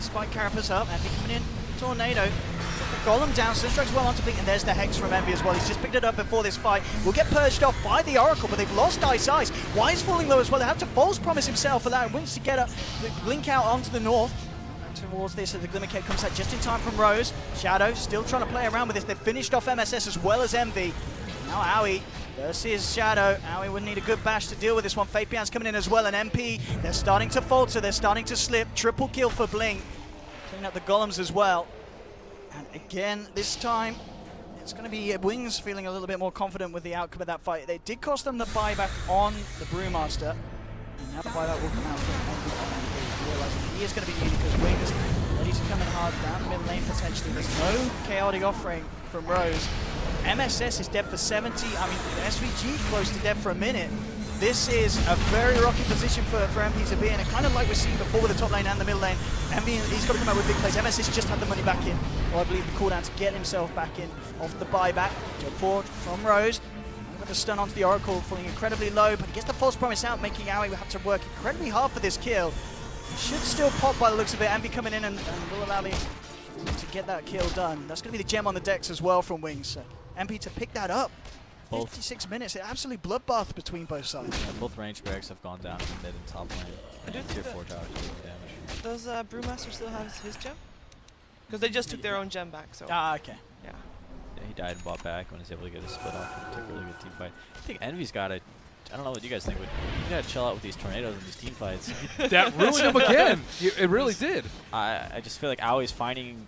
Spike Carapace up, Envy coming in, Tornado. The Golem down, Sunstrike's well onto Blink, and there's the Hex from Envy as well. He's just picked it up before this fight. Will get purged off by the Oracle, but they've lost Ice Ice. Wise falling low as well. They have to False Promise himself, allowing Wings to get up, Blink out onto the north. Towards this, as the Glimmer Cape comes out just in time from Rose. Shadow still trying to play around with this. They've finished off MSS as well as Envy. Now Howie versus Shadow. Howie would need a good bash to deal with this one. Fabian's coming in as well, and MP, they're starting to falter, they're starting to slip. Triple kill for Blink. Clean up the Golems as well. And again, this time, it's going to be Wings feeling a little bit more confident with the outcome of that fight. They did cost them the buyback on the Brewmaster. And now the buyback will come out from MP. Realizing he is going to be needed because Wings ready to come in hard down the mid lane potentially. There's no chaotic offering from Rose. MSS is dead for 70. I mean, SVG close to dead for a minute. This is a very rocky position for MP to be in. And kind of like we've seen before with the top lane and the middle lane. MP, he's got to come out with big plays. MSS just had the money back in. Or I believe the cooldown to get himself back in off the buyback. Jump forward from Rose. Got the stun onto the Oracle, falling incredibly low, but he gets the False Promise out, making Howie have to work incredibly hard for this kill. Should still pop by the looks of it. Envy coming in and will allow him to get that kill done. That's going to be the gem on the decks as well from Wings. So MP to pick that up. 56 minutes, an absolute bloodbath between both sides. Yeah, both range barracks have gone down in the mid and top lane. I do Tier think 4 towers doing damage. Does Brewmaster still have his gem? Because they just took their own gem back, so. Ah, okay. Yeah. Yeah, he died and bought back when he was able to get a split off and took a really good team fight. I think Envy's got to, I don't know what you guys think, but you got to chill out with these tornadoes and these team fights. That ruined him again. It really did. I just feel like Aui's finding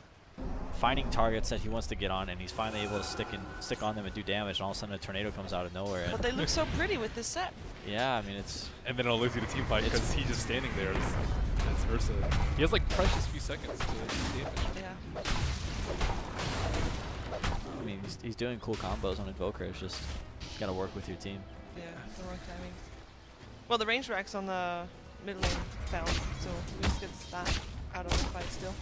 targets that he wants to get on, and he's finally able to stick on them and do damage, and all of a sudden a tornado comes out of nowhere. But they look so pretty with this set. Yeah, I mean, it's... And then it'll lose you the team fight because he's just standing there as Ursa. He has like precious few seconds to do damage. Yeah. I mean, he's doing cool combos on Invoker. It's just, you got to work with your team. Yeah, the wrong timing. Well, the range racks on the mid lane found, so Wings gets that out of the fight still.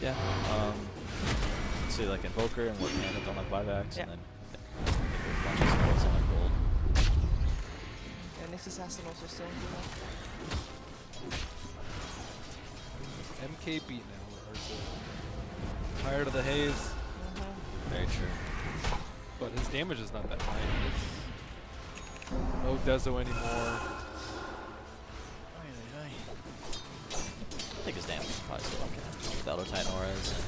Yeah, so like Invoker and working on like buybacks, and then a bunch of skills on like gold. Yeah, Nyx Assassin also still. MK beat now, Ursa. Tired of the haze. Very true. But his damage is not that high. No Dezo anymore. I think his damage is probably still okay. Without Titan auras and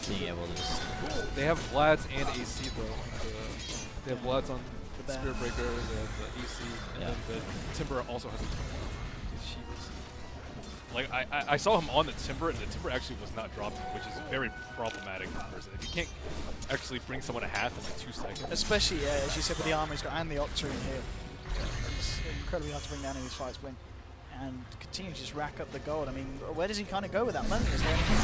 being able to just... They have Vlad's and AC though. They have Vlad's on the Spirit Breaker, they have the AC, and then the Timber also has a Like I saw him on the timber, and the timber actually was not dropping, which is very problematic for a person. If you can't actually bring someone a half in like 2 seconds. Especially, as you said, with the armor he's got and the Octarine here. It's incredibly hard to bring down in these fights, Wing. And continue to just rack up the gold. I mean, where does he kind of go with that money? Is there anything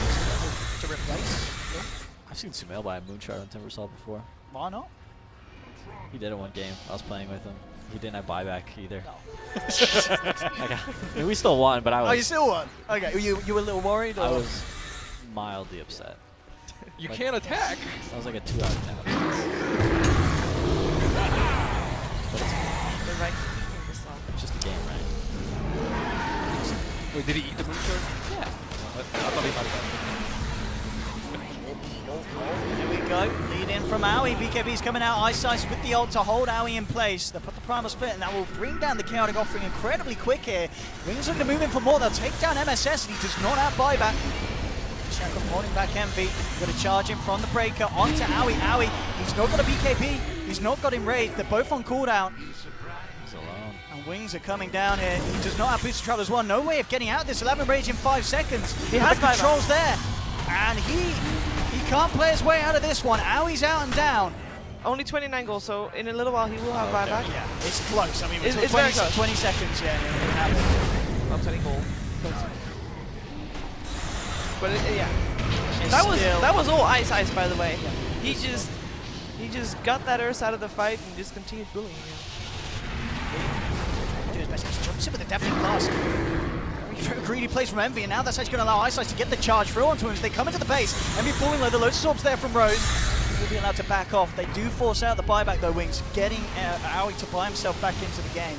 to replace? I've seen Sumail buy a Moonshard on Timbersaw before. Why not? He did it one game. I was playing with him. He didn't have buyback either. No. I mean, we still won, but I was... Oh, you still won? Okay, you were a little worried? Or? I was mildly upset. You can't attack! That was like a 2 out of 10. But it's just a game, right? Wait, did he eat the Moonshard? Yeah. I thought he might have. Here we go, lead in from Aoi. BKB's coming out, Ice Ice with the ult to hold Aoi in place. They'll put the primal split and that will bring down the chaotic offering incredibly quick here. Wings looking to move in for more, they'll take down MSS and he does not have buyback. Shackle holding back Envy, got to charge him from the breaker onto Aoi. Aoi, he's not got a BKB, he's not got him raised, they're both on cooldown. He's alone. And Wings are coming down here, he does not have boost travel as well, no way of getting out of this 11 rage in 5 seconds. He has the controls there, and he can't play his way out of this one. Aoi's out and down. Only 29 goals, so in a little while he will have buyback. Yeah, it's close. I mean, it's 20, very close. 20 seconds, yeah. Not 20 goal. But yeah, It's that was all Ice Ice, by the way. Yeah. He just got that Earth out of the fight and just continued bullying him. Jumps in with a deafening blast. Very greedy plays from Envy, and now that's actually going to allow Ice Ice to get the charge through onto him as they come into the base. Envy falling low, the Lotus Orbs there from Rose. He'll be allowed to back off. They do force out the buyback though, Wings, getting Aoi to buy himself back into the game.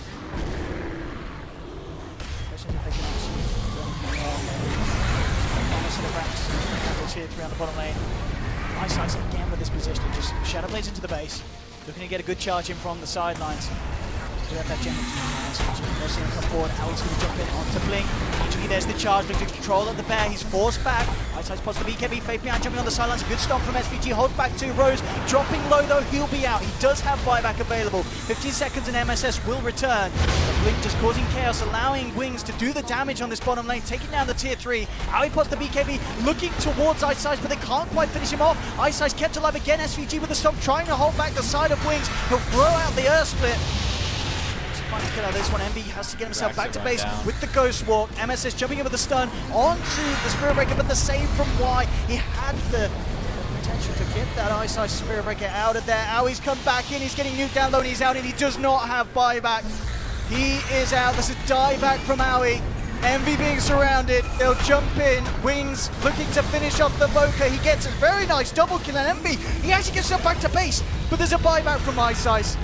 Tier 3 on the bottom lane. Ice Ice again with this position, just Shadow Blades into the base. Looking to get a good charge in from the sidelines. Do have that gem. Roshan come forward. Alex going to jump in onto Blink. Eventually there's the charge. Blink to control of the bear. He's forced back. Ice Ice spots the BKB. Faith behind jumping on the sidelines. A good stomp from SVG. Holds back to Rose. Dropping low though. He'll be out. He does have buyback available. 15 seconds and MSS will return. But Blink just causing chaos, allowing Wings to do the damage on this bottom lane. Taking down the tier 3. Aoi pots the BKB. Looking towards Ice Ice, but they can't quite finish him off. Ice Ice kept alive again. SVG with the stomp. Trying to hold back the side of Wings. He'll throw out the Earth Split. Trying to kill out this one. Envy has to get himself back to base with the Ghost Walk. MSS jumping in with the stun onto the Spirit Breaker, but the save from Y. He had the potential to get that Ice Ice Spirit Breaker out of there. Aoi's come back in. He's getting nuked down low and he's out, and he does not have buyback. He is out. There's a dieback from Aoi. Envy being surrounded. They'll jump in. Wings looking to finish off the Voker. He gets a very nice double kill, and Envy, he actually gets himself back to base, but there's a buyback from Ice Ice.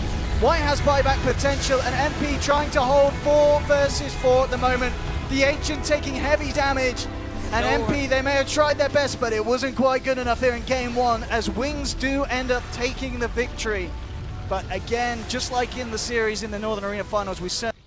White has buyback potential, and MP trying to hold 4 versus 4 at the moment. The Ancient taking heavy damage, and MP, they may have tried their best, but it wasn't quite good enough here in game 1, as Wings do end up taking the victory. But again, just like in the series in the Northern Arena Finals, we certainly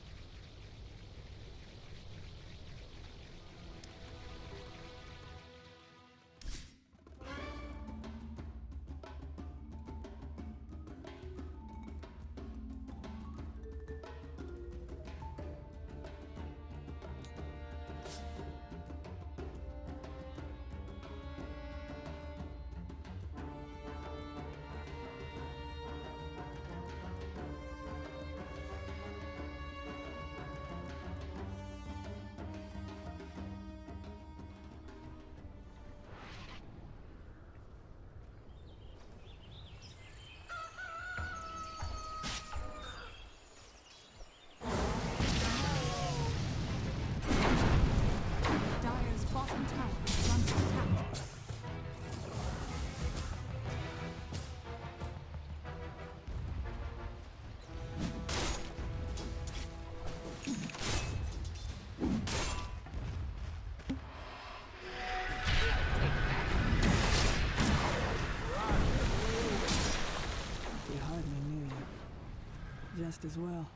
just as well.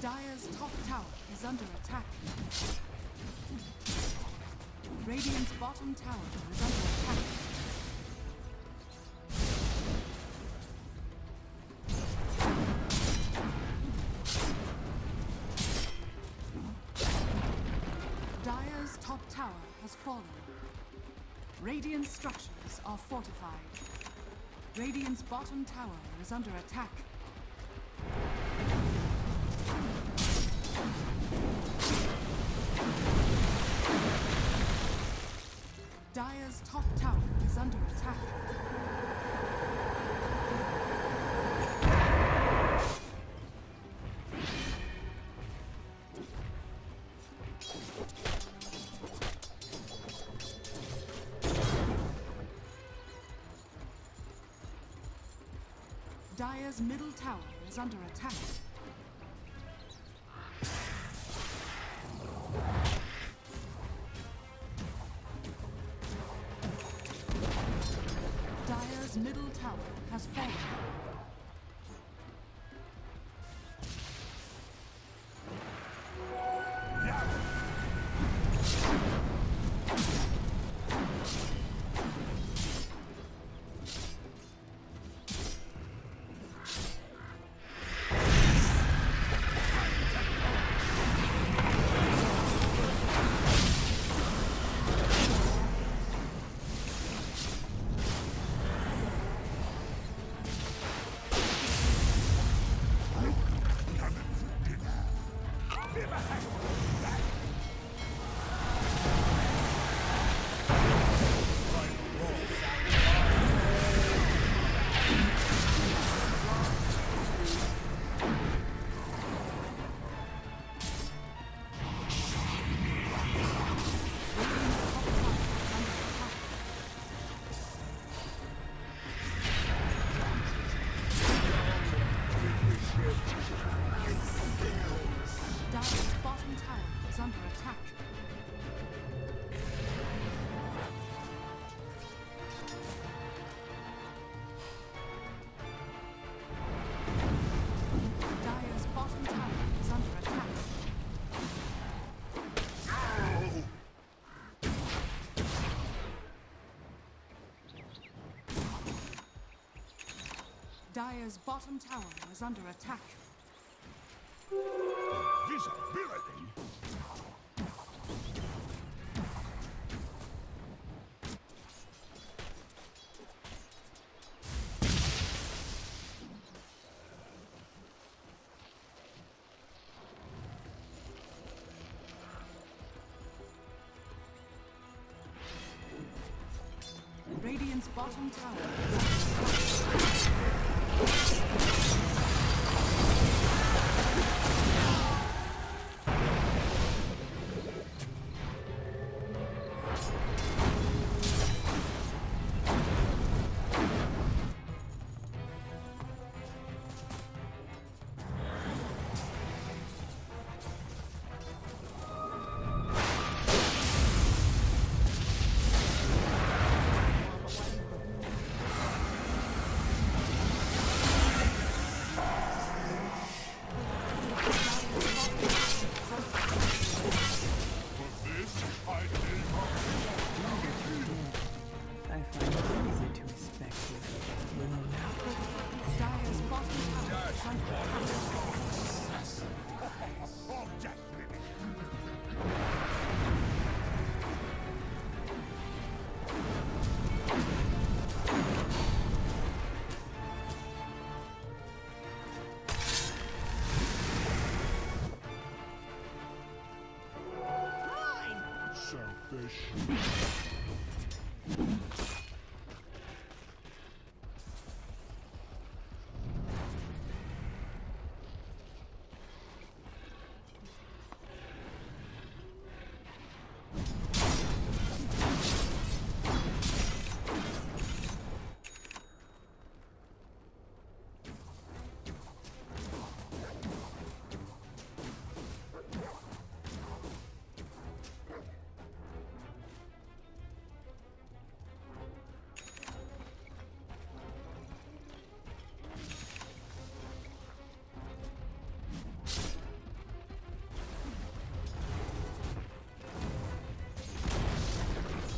Dire's top tower is under attack. Radiant's bottom tower is under attack. tower has fallen. Radiant structures are fortified. Radiant's bottom tower is under attack. Dire's top tower is under attack. Dire's middle tower is under attack. Dire's middle tower has fallen. Dire's bottom tower is under attack. Dire's bottom tower is under attack. Dire's bottom tower is under attack. Visibility. Radiant's bottom tower is under attack.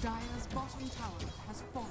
Dire's bottom tower has fallen.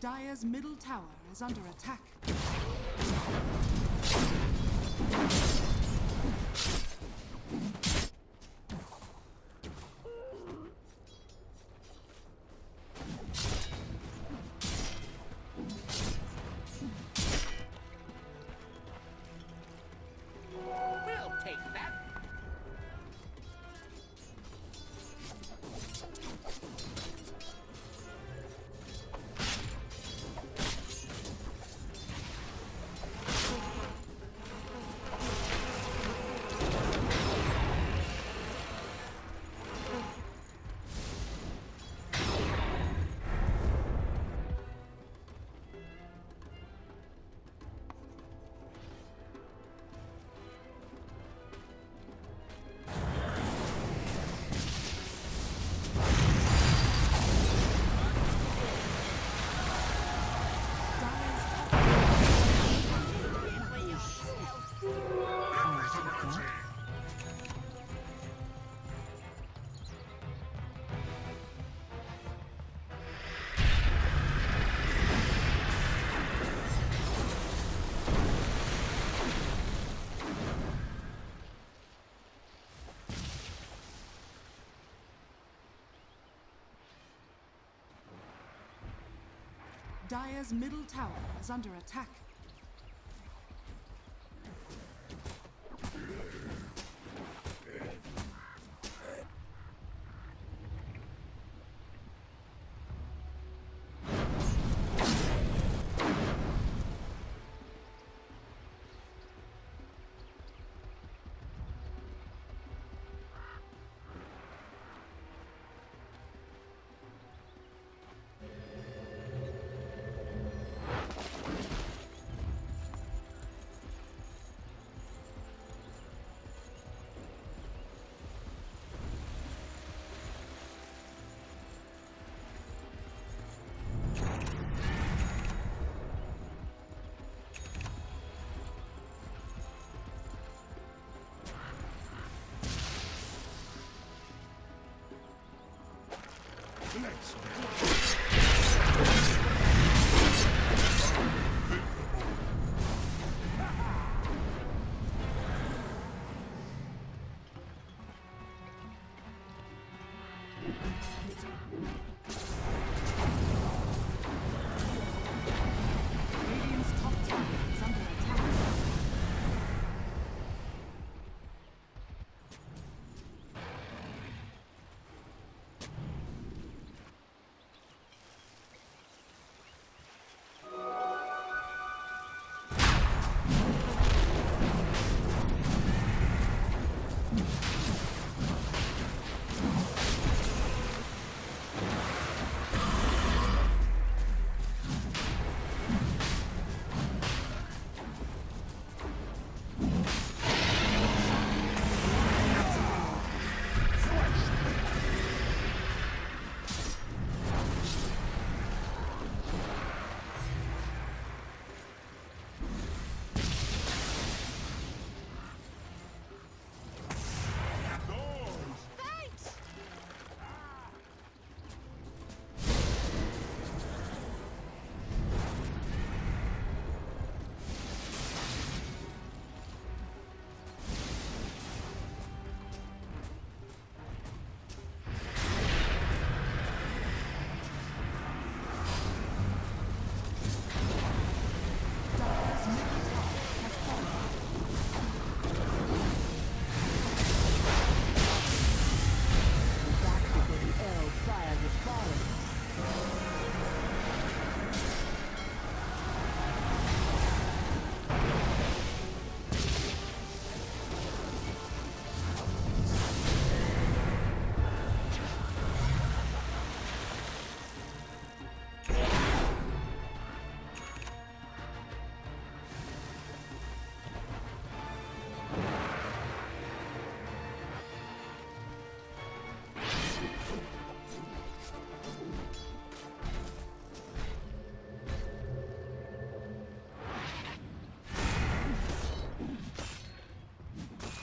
Dire's middle tower is under attack. We'll take that. Dire's middle tower is under attack. Radiant's top tower is under attack.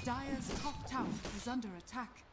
Dire's top tower is under attack.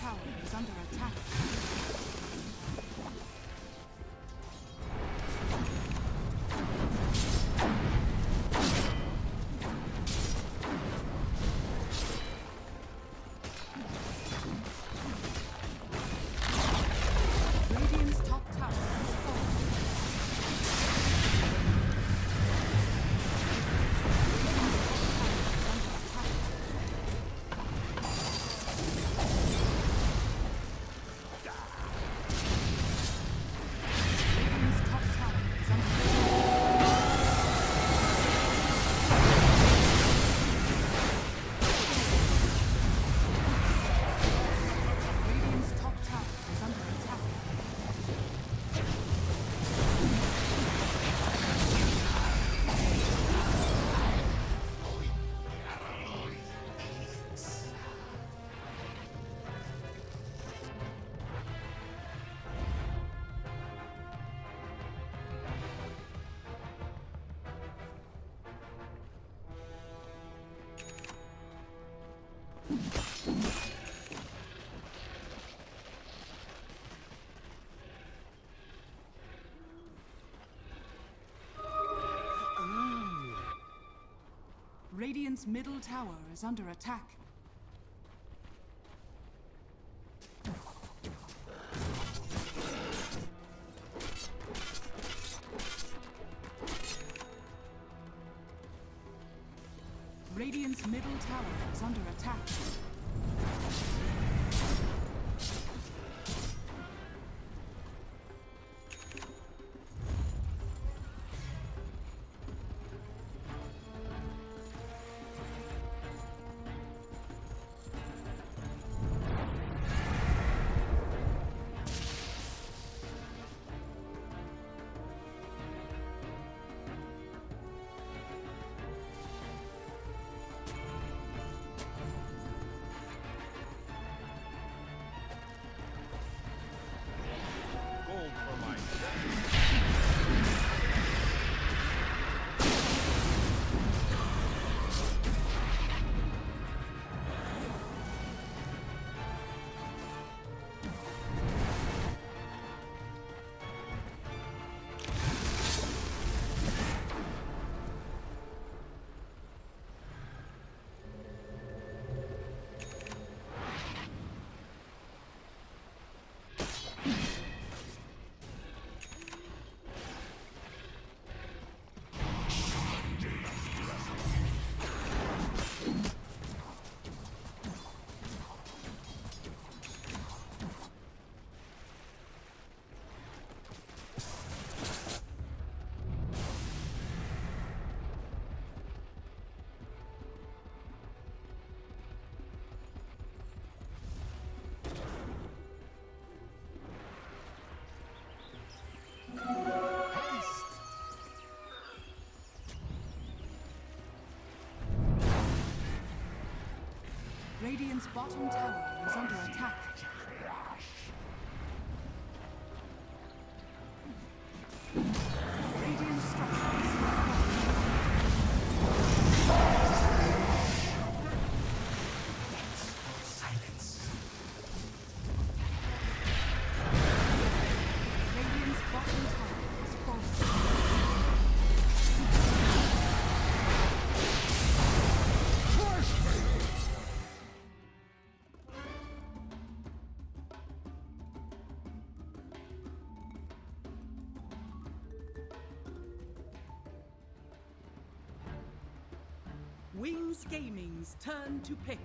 tower is under attack. Radiant's top tower has fallen. Radiant's middle tower is under attack. Radiant's middle tower is under attack. Radiant's bottom tower is under attack. Radiant structures silence. Radiant's bottom tower is falling. Wings Gaming's turn to pick.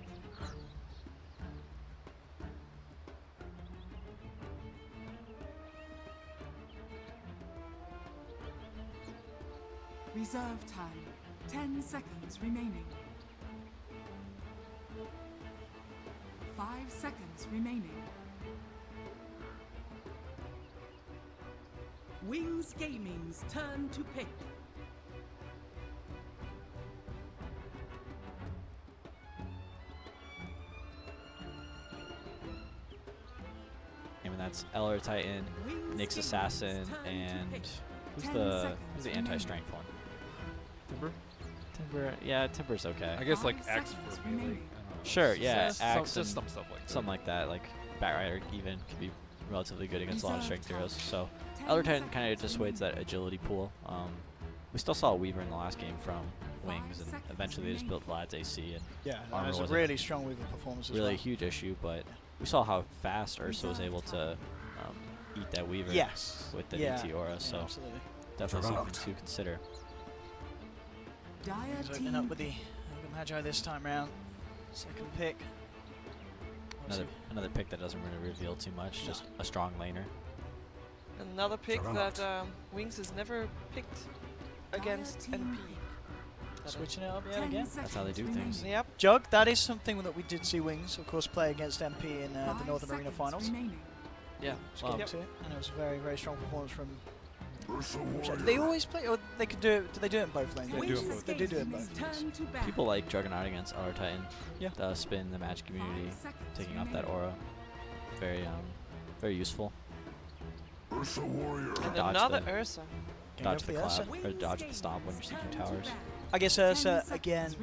Reserve time. 10 seconds remaining. 5 seconds remaining. Wings Gaming's turn to pick. And that's Eller Titan, Nyx Assassin, and who's the anti-strength one? Timber? Timber, yeah, Timber's okay. I guess like X for melee. Sure, yeah, Just Axe some and stuff like that. something like that, like Batrider even could be relatively good against a lot of strength heroes. So Elder Titan kind of dissuades that agility pool. We still saw a Weaver in the last game from Wings, and eventually they just built Vlad's AC. And Yeah, armor it was a wasn't really strong Weaver performance as really well. a huge issue, but we saw how fast Ursa was able to eat that Weaver with the DT aura, so absolutely. definitely something to consider. He's opening up with the Magi this time round. Second pick. Another pick that doesn't really reveal too much, just a strong laner. Another pick that Wings has never picked against NP. Switching it up yet again. That's how they do things. Yep. Jug, that is something that we did see Wings, of course, play against MP in the Northern Arena Finals. Yeah. And it was a very, very strong performance from. Do they always play, or they could do it? Do they do it in both lanes? They do it both. They do it in both. People like Juggernaut against Elder Titan. Yeah. The spin, the match community, taking off that aura. Very useful. Ursa Warrior. And Dodge another the- Ursa. Dodge the cloud, or dodge the stomp when you're seeking towers. I guess Ursa, again,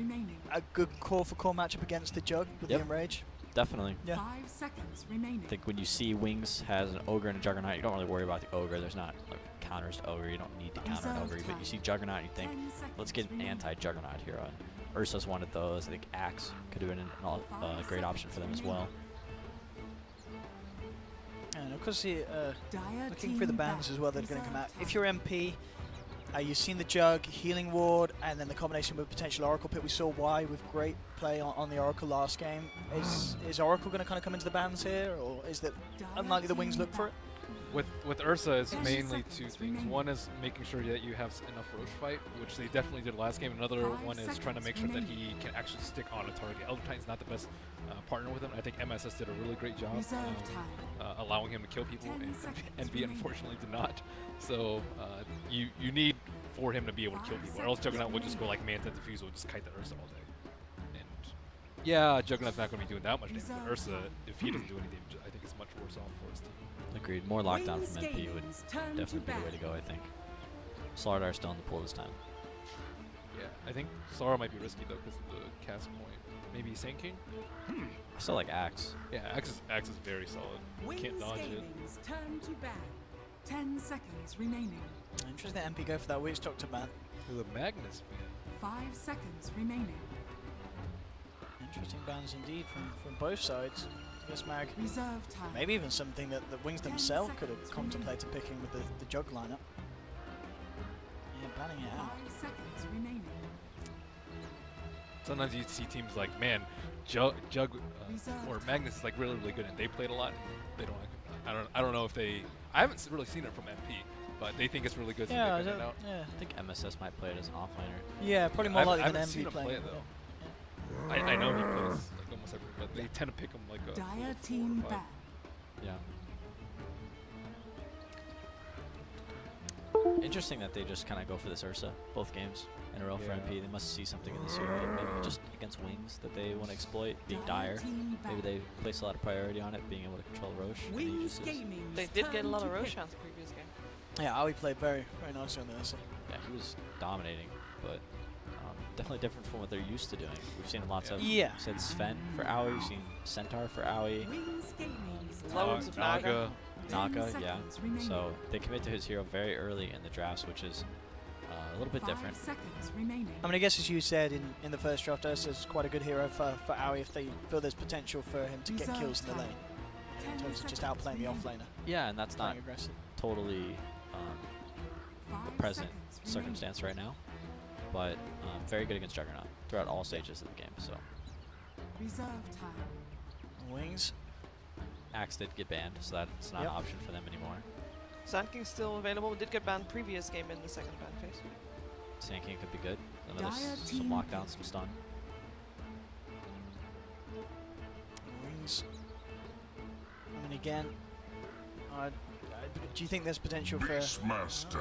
a good core for core matchup against the Jug with the Enrage. Definitely. Yeah. 5 seconds remaining. I think when you see Wings has an Ogre and a Juggernaut, you don't really worry about the Ogre. There's not like counters to Ogre. You don't need to counter an Ogre. But you see Juggernaut and you think, let's get an anti-Juggernaut hero. And Ursa's one of those. I think Axe could have been a great option for them as well. And of course, looking through the bans as well that are going to come out. If you're MP, you've seen the Jug, Healing Ward, and then the combination with potential Oracle Pit. We saw why with great play on the Oracle last game. Is Oracle going to kind of come into the bans here, or is that unlikely the Wings look for it? With Ursa, it's mainly two things. One is making sure that you have enough Roche fight, which they definitely did last game. Another one is trying to make sure that he can actually stick on a target. Elder Titan's not the best partner with him. I think MSS did a really great job allowing him to kill people, and NV unfortunately did not. So you need for him to be able to kill people, or else Juggernaut will just go like Manta Diffuse, will just kite the Ursa all day. And yeah, Juggernaut's not going to be doing that much damage, but Ursa, if he doesn't do any damage, I think it's much worse off for his team. Agreed. More lockdown from MP would definitely be the way to go, I think. StarLadder still in the pool this time. Yeah, I think Sora might be risky though because of the cast point. Maybe Sand King? I still like Axe. Yeah, Axe is very solid. Can't dodge it. Turn to ban. 10 seconds remaining. Interesting that MP go for that weak stock to ban. The Magnus, man. 5 seconds remaining. Interesting bans indeed from both sides. Yes, Mag. Reserve time. Maybe even something that the Wings themselves could have contemplated picking with the Jug lineup. Yeah, banning it out. 5 seconds remaining. Sometimes you see teams like, man, Jug or Magnus is like really good, and they played a lot. They don't. I don't know if they. I haven't really seen it from MP, but they think it's really good. Yeah, so they it out. Yeah. I think MSS might play it as an offlaner. Yeah, probably more likely I than haven't seen MP him playing play it though. Yeah. I know he plays like almost every, but they tend to pick him like a. Dire team ban. Yeah. Interesting that they just kind of go for this Ursa both games in a row for MP. They must see something in this hero, maybe just against Wings, that they want to exploit, being dire. Maybe they place a lot of priority on it, being able to control Roche. They did get a lot of Roshan's previous game. Yeah, Aoi played very nicely on the Ursa. Yeah, he was dominating, but definitely different from what they're used to doing. We've seen lots of, yeah. We've seen Sven for Aoi, we've seen Centaur for Aoi. Loads of Naga. Naga, yeah. So they commit to his hero very early in the drafts, which is a little bit different. 5 seconds remaining. I mean, I guess as you said in the first draft, Ursa's quite a good hero for Aoi if they feel there's potential for him to get kills in the lane. In terms of just outplaying the offlaner. Yeah, and that's not aggressive. Totally a present circumstance right now, but very good against Juggernaut throughout all stages of the game. So Reserve time. Wings. Axe did get banned, so that's not an option for them anymore. Sand King's still available. Did get banned previous game in the second ban phase. Sand King could be good. Another some lockdown, some stun. Wings. I mean, again, do you think there's potential for Beastmaster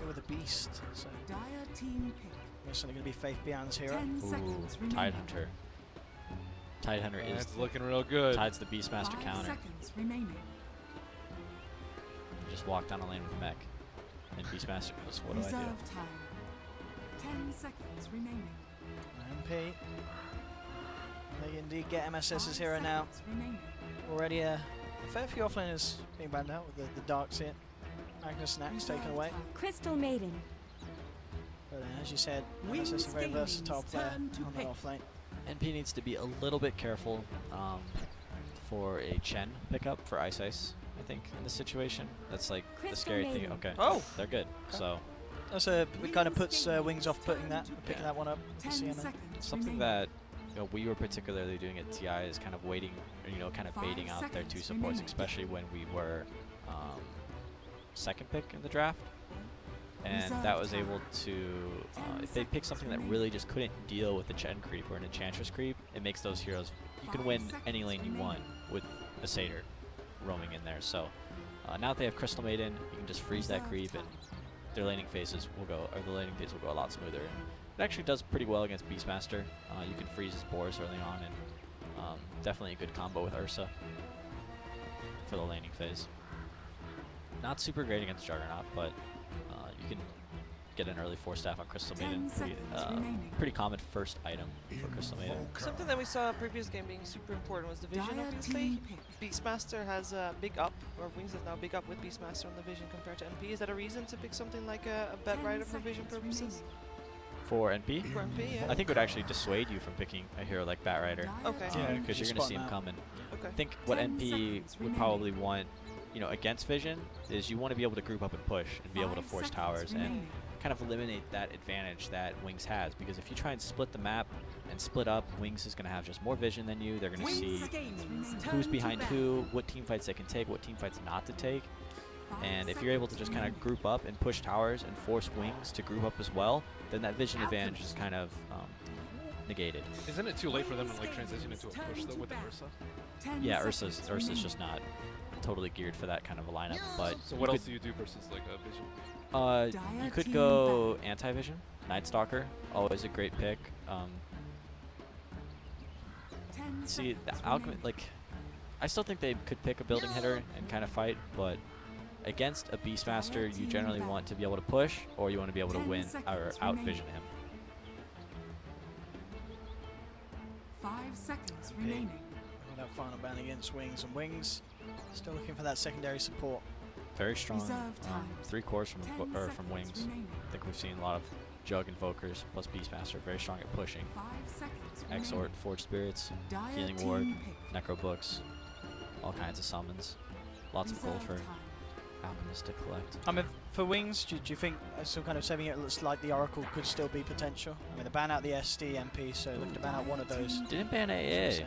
with a beast? So Dire team pick. there's certainly going to be Faith Beyond's hero. 10 seconds remaining. Tidehunter. Tidehunter is It's looking real good. Tide's the Beastmaster 5 counter. seconds remaining. Just walk down a lane with mech, and Beastmaster goes, what do I do? Reserve time. 10 seconds remaining. MP. They indeed get MSS's hero now. Already a fair few offlaners being banned out with the Darks here. Magnus Snacks taken away. Crystal Maiden. But as you said, MSS is a very versatile player on that offlane. NP needs to be a little bit careful for a Chen pickup for Ice Ice, I think, in this situation. That's like the scary thing. Okay. Oh! They're good. Okay. So That's it kind of puts Wings off picking that one up. something that we were particularly doing at TI is kind of waiting, kind of baiting out their 2 supports, especially when we were second pick in the draft. And that was able to, if they pick something that really just couldn't deal with the Chen creep or an Enchantress creep, it makes those heroes, you can win any lane you want with a Satyr roaming in there. So now that they have Crystal Maiden, you can just freeze that creep and their laning phases will go, or the laning phase will go a lot smoother. It actually does pretty well against Beastmaster. You can freeze his Boars early on, and definitely a good combo with Ursa for the laning phase. Not super great against Juggernaut, but you can get an early 4-staff on Crystal Maiden. Pretty common first item for Crystal Maiden. Something that we saw in previous game being super important was the vision, obviously. Beastmaster has a big up, or Wings has now big up with Beastmaster on the vision compared to NP. Is that a reason to pick something like a Bat Rider for vision purposes? For NP? For NP, yeah. I think it would actually dissuade you from picking a hero like Bat Rider. Okay. Because you're going to see him coming. Okay. I think what NP would probably want, against vision, is you want to be able to group up and push and be able to force towers and kind of eliminate that advantage that Wings has. Because if you try and split the map and split up, Wings is going to have just more vision than you. They're going to see who's behind who, what team fights they can take, what team fights not to take. And if you're able to just kind of group up and push towers and force Wings to group up as well, then that vision advantage is kind of negated. Isn't it too late for them to transition into a push though with the Ursa? Yeah, Ursa's just not totally geared for that kind of a lineup. But so what else do you do versus like a vision? You could go anti-vision, Night Stalker, always a great pick. See, the Alchemist, I still think they could pick a building hitter and kind of fight, but against a Beastmaster, you generally want to be able to push, or you want to be able to win or out-vision him. 5 seconds remaining. That final ban against Wings, and Wings still looking for that secondary support. Very strong. 3 cores from Wings. I think we've seen a lot of Jug Invokers plus Beastmaster, very strong at pushing. Exort, Forge Spirits, Healing Ward, Necro Books, all kinds of summons. Lots of gold for Alchemist to collect. I mean, for Wings, do you think, still kind of saving it, looks like the Oracle could still be potential? I mean, they ban out the SD MP, so look to ban out one of those. Didn't ban AA.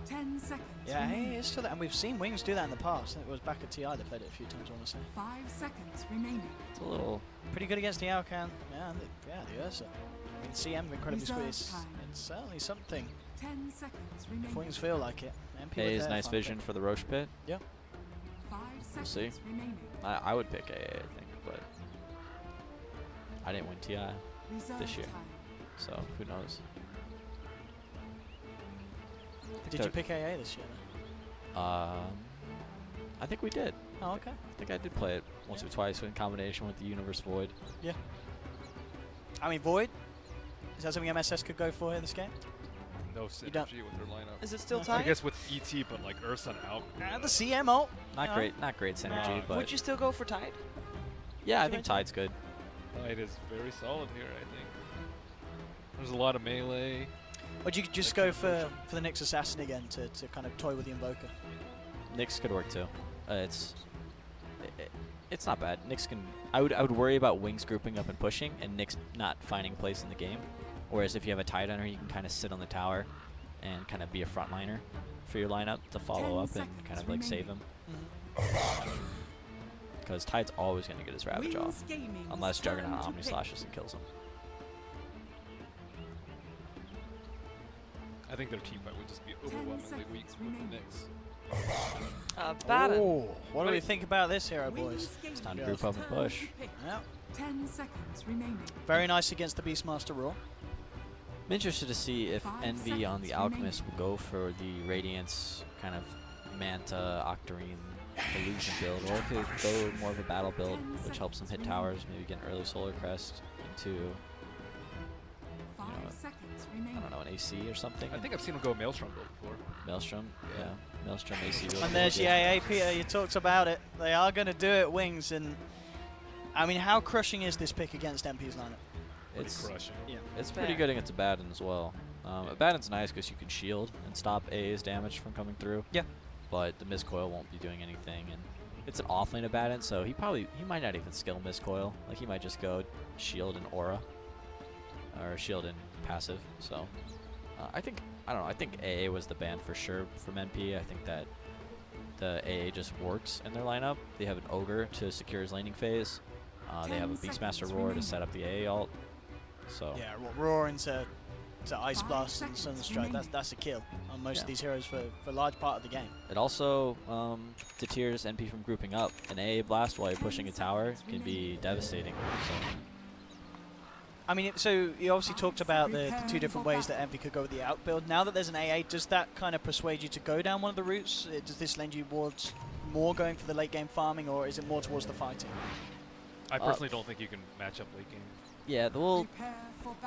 10 seconds. Yeah, hey, it's still that, and we've seen Wings do that in the past. It was back at TI, they played it a few times, I want to say. 5 seconds remaining. It's a little pretty good against the Alcan. Yeah, the Ursa. I mean, CM incredibly squeezed. It's certainly something. 10 seconds remaining. If Wings feel like it. MP A is nice vision for the Roche pit. Yeah. 5 We'll seconds see. remaining. I would pick AA, I think, but I didn't win TI this year, so who knows. Did you pick AA this year then? I think we did. Oh, okay. I think I did play it once or twice in combination with the Universe Void. Yeah. I mean, Void? Is that something MSS could go for in this game? No synergy with their lineup. Is it still tied? I guess with ET, but like Ursa and Alc. And the CM ult. Not great synergy, but would you still go for Tide? Yeah, I think Tide's good. Tide is very solid here, I think. There's a lot of melee. Or do you just go for the Nyx Assassin again to kind of toy with the Invoker? Nyx could work too. It's not bad. Nyx can. I would worry about Wings grouping up and pushing, and Nyx not finding a place in the game. Whereas if you have a Tide Hunter, you can kind of sit on the tower and kind of be a frontliner for your lineup to follow up and kind of like save him. Because Tide's always going to get his Ravage off, unless Juggernaut Omni Slashes and kills him. I think their team fight would just be overwhelmingly weak with the Nyx. Baron. What do we think about this hero, boys? It's time to group up and push. Yeah. 10 seconds remaining. Very nice against the Beastmaster Raw. I'm interested to see if Envy on the Alchemist will go for the Radiance kind of Manta, Octarine, Illusion build, or if he'll go more of a battle build, which helps him hit towers, maybe get an early Solar Crest into I don't know, an AC or something. I think I've seen him go Maelstrom before. Maelstrom, yeah. Maelstrom AC. And there's AA, Peter, you talked about it. They are going to do it, Wings, and I mean, how crushing is this pick against MP's lineup? It's crushing. Yeah. It's pretty good against Abaddon as well. Abaddon's nice because you can shield and stop AA's damage from coming through. Yeah. But the Mistcoil won't be doing anything, and it's an offlane Abaddon, so he might not even skill Mistcoil. Like, he might just go shield and aura, or shield and passive. So I think AA was the ban for sure from NP. I think that the AA just works in their lineup. They have an Ogre to secure his laning phase. They have a Beastmaster Roar to set up the AA ult. So yeah, Roar into Ice Blast and Sunstrike. That's a kill on most of these heroes for a large part of the game. It also deters NP from grouping up. An AA blast while you're pushing a tower can be devastating. So. I mean, so you obviously talked about the two different ways that NP could go with the outbuild. Now that there's an AA, does that kind of persuade you to go down one of the routes? Does this lend you towards more going for the late game farming, or is it more towards the fighting? I personally don't think you can match up late game. Yeah, well,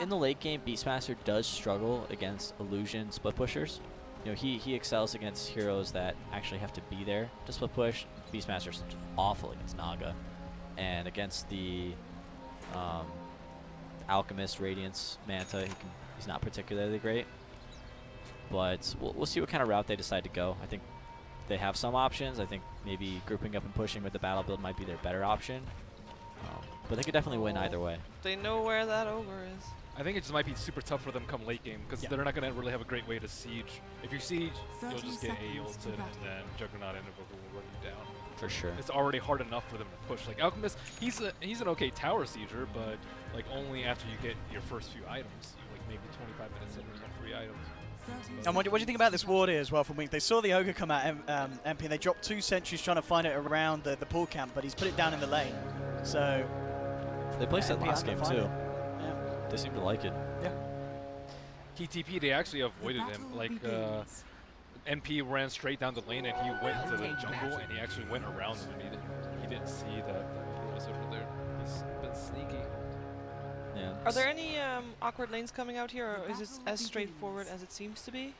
in the late game, Beastmaster does struggle against illusion split pushers. You know, he excels against heroes that actually have to be there to split push. Beastmaster's awful against Naga, and against the Alchemist, Radiance, Manta, he's not particularly great. But we'll see what kind of route they decide to go. I think they have some options. I think maybe grouping up and pushing with the battle build might be their better option. But they could definitely win either way. They know where that Ogre is. I think it just might be super tough for them come late game because they're not going to really have a great way to siege. If you siege, you'll just get A ulted and then Juggernaut and Invoker will run you down. For sure. It's already hard enough for them to push. Like Alchemist, he's an okay tower sieger, but like only after you get your first few items, like maybe 25 minutes in and 3 items. And what do you think about this ward here as well from Wink? They saw the Ogre come out MP and they dropped 2 sentries trying to find it around the pool camp, but he's put it down in the lane. So they placed that last game too. Yeah. They seem to like it. Yeah. TTP, they actually avoided him. Like MP ran straight down the lane and he went to the jungle and he actually went around him and he didn't see that he was over there. He's been sneaky. Yeah. Are there any awkward lanes coming out here, or is it as straightforward as it seems to be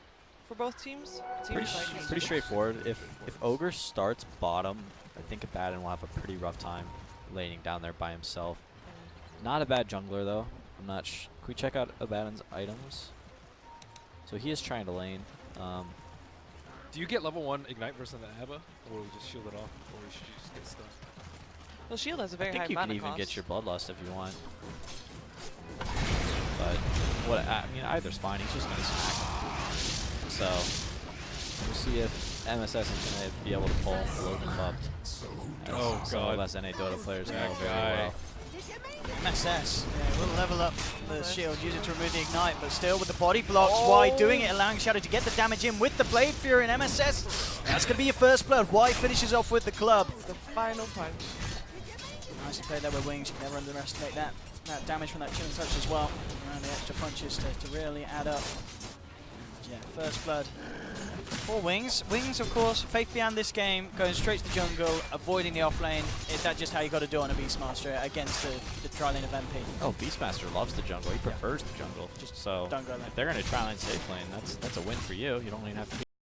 for both teams? Pretty straightforward. If Ogre starts bottom, I think Abaddon will have a pretty rough time laning down there by himself. Not a bad jungler though. I'm not. Can we check out Abaddon's items? So he is trying to lane. Do you get level 1 Ignite versus the Abba, or will you just shield it off, or should you just get stuck? Well, shield has a very high I think you can even get your Bloodlust if you want. But I mean, either's fine. He's just gonna smack. So we'll see if MSS is gonna be able to pull Logan up. Oh some god, of us NA Dota players know that very guy. well. MSS, yeah, will level up the shield, use it to remove the Ignite, but still with the body blocks, Y doing it, allowing Shadow to get the damage in with the Blade Fury and MSS. That's going to be your first blood. Y finishes off with the club. The final punch. Nicely played there with Wings. You can never underestimate that damage from that killing touch as well. And the extra punches to really add up. Yeah, first blood for Wings. Wings, of course, faith behind this game, going straight to the jungle, avoiding the offlane. Is that just how you got to do on a Beastmaster against the tri-lane of MP? Oh, Beastmaster loves the jungle. He prefers the jungle. So Don't go there. if they're going to try-lane safe lane, that's a win for you. You don't even have to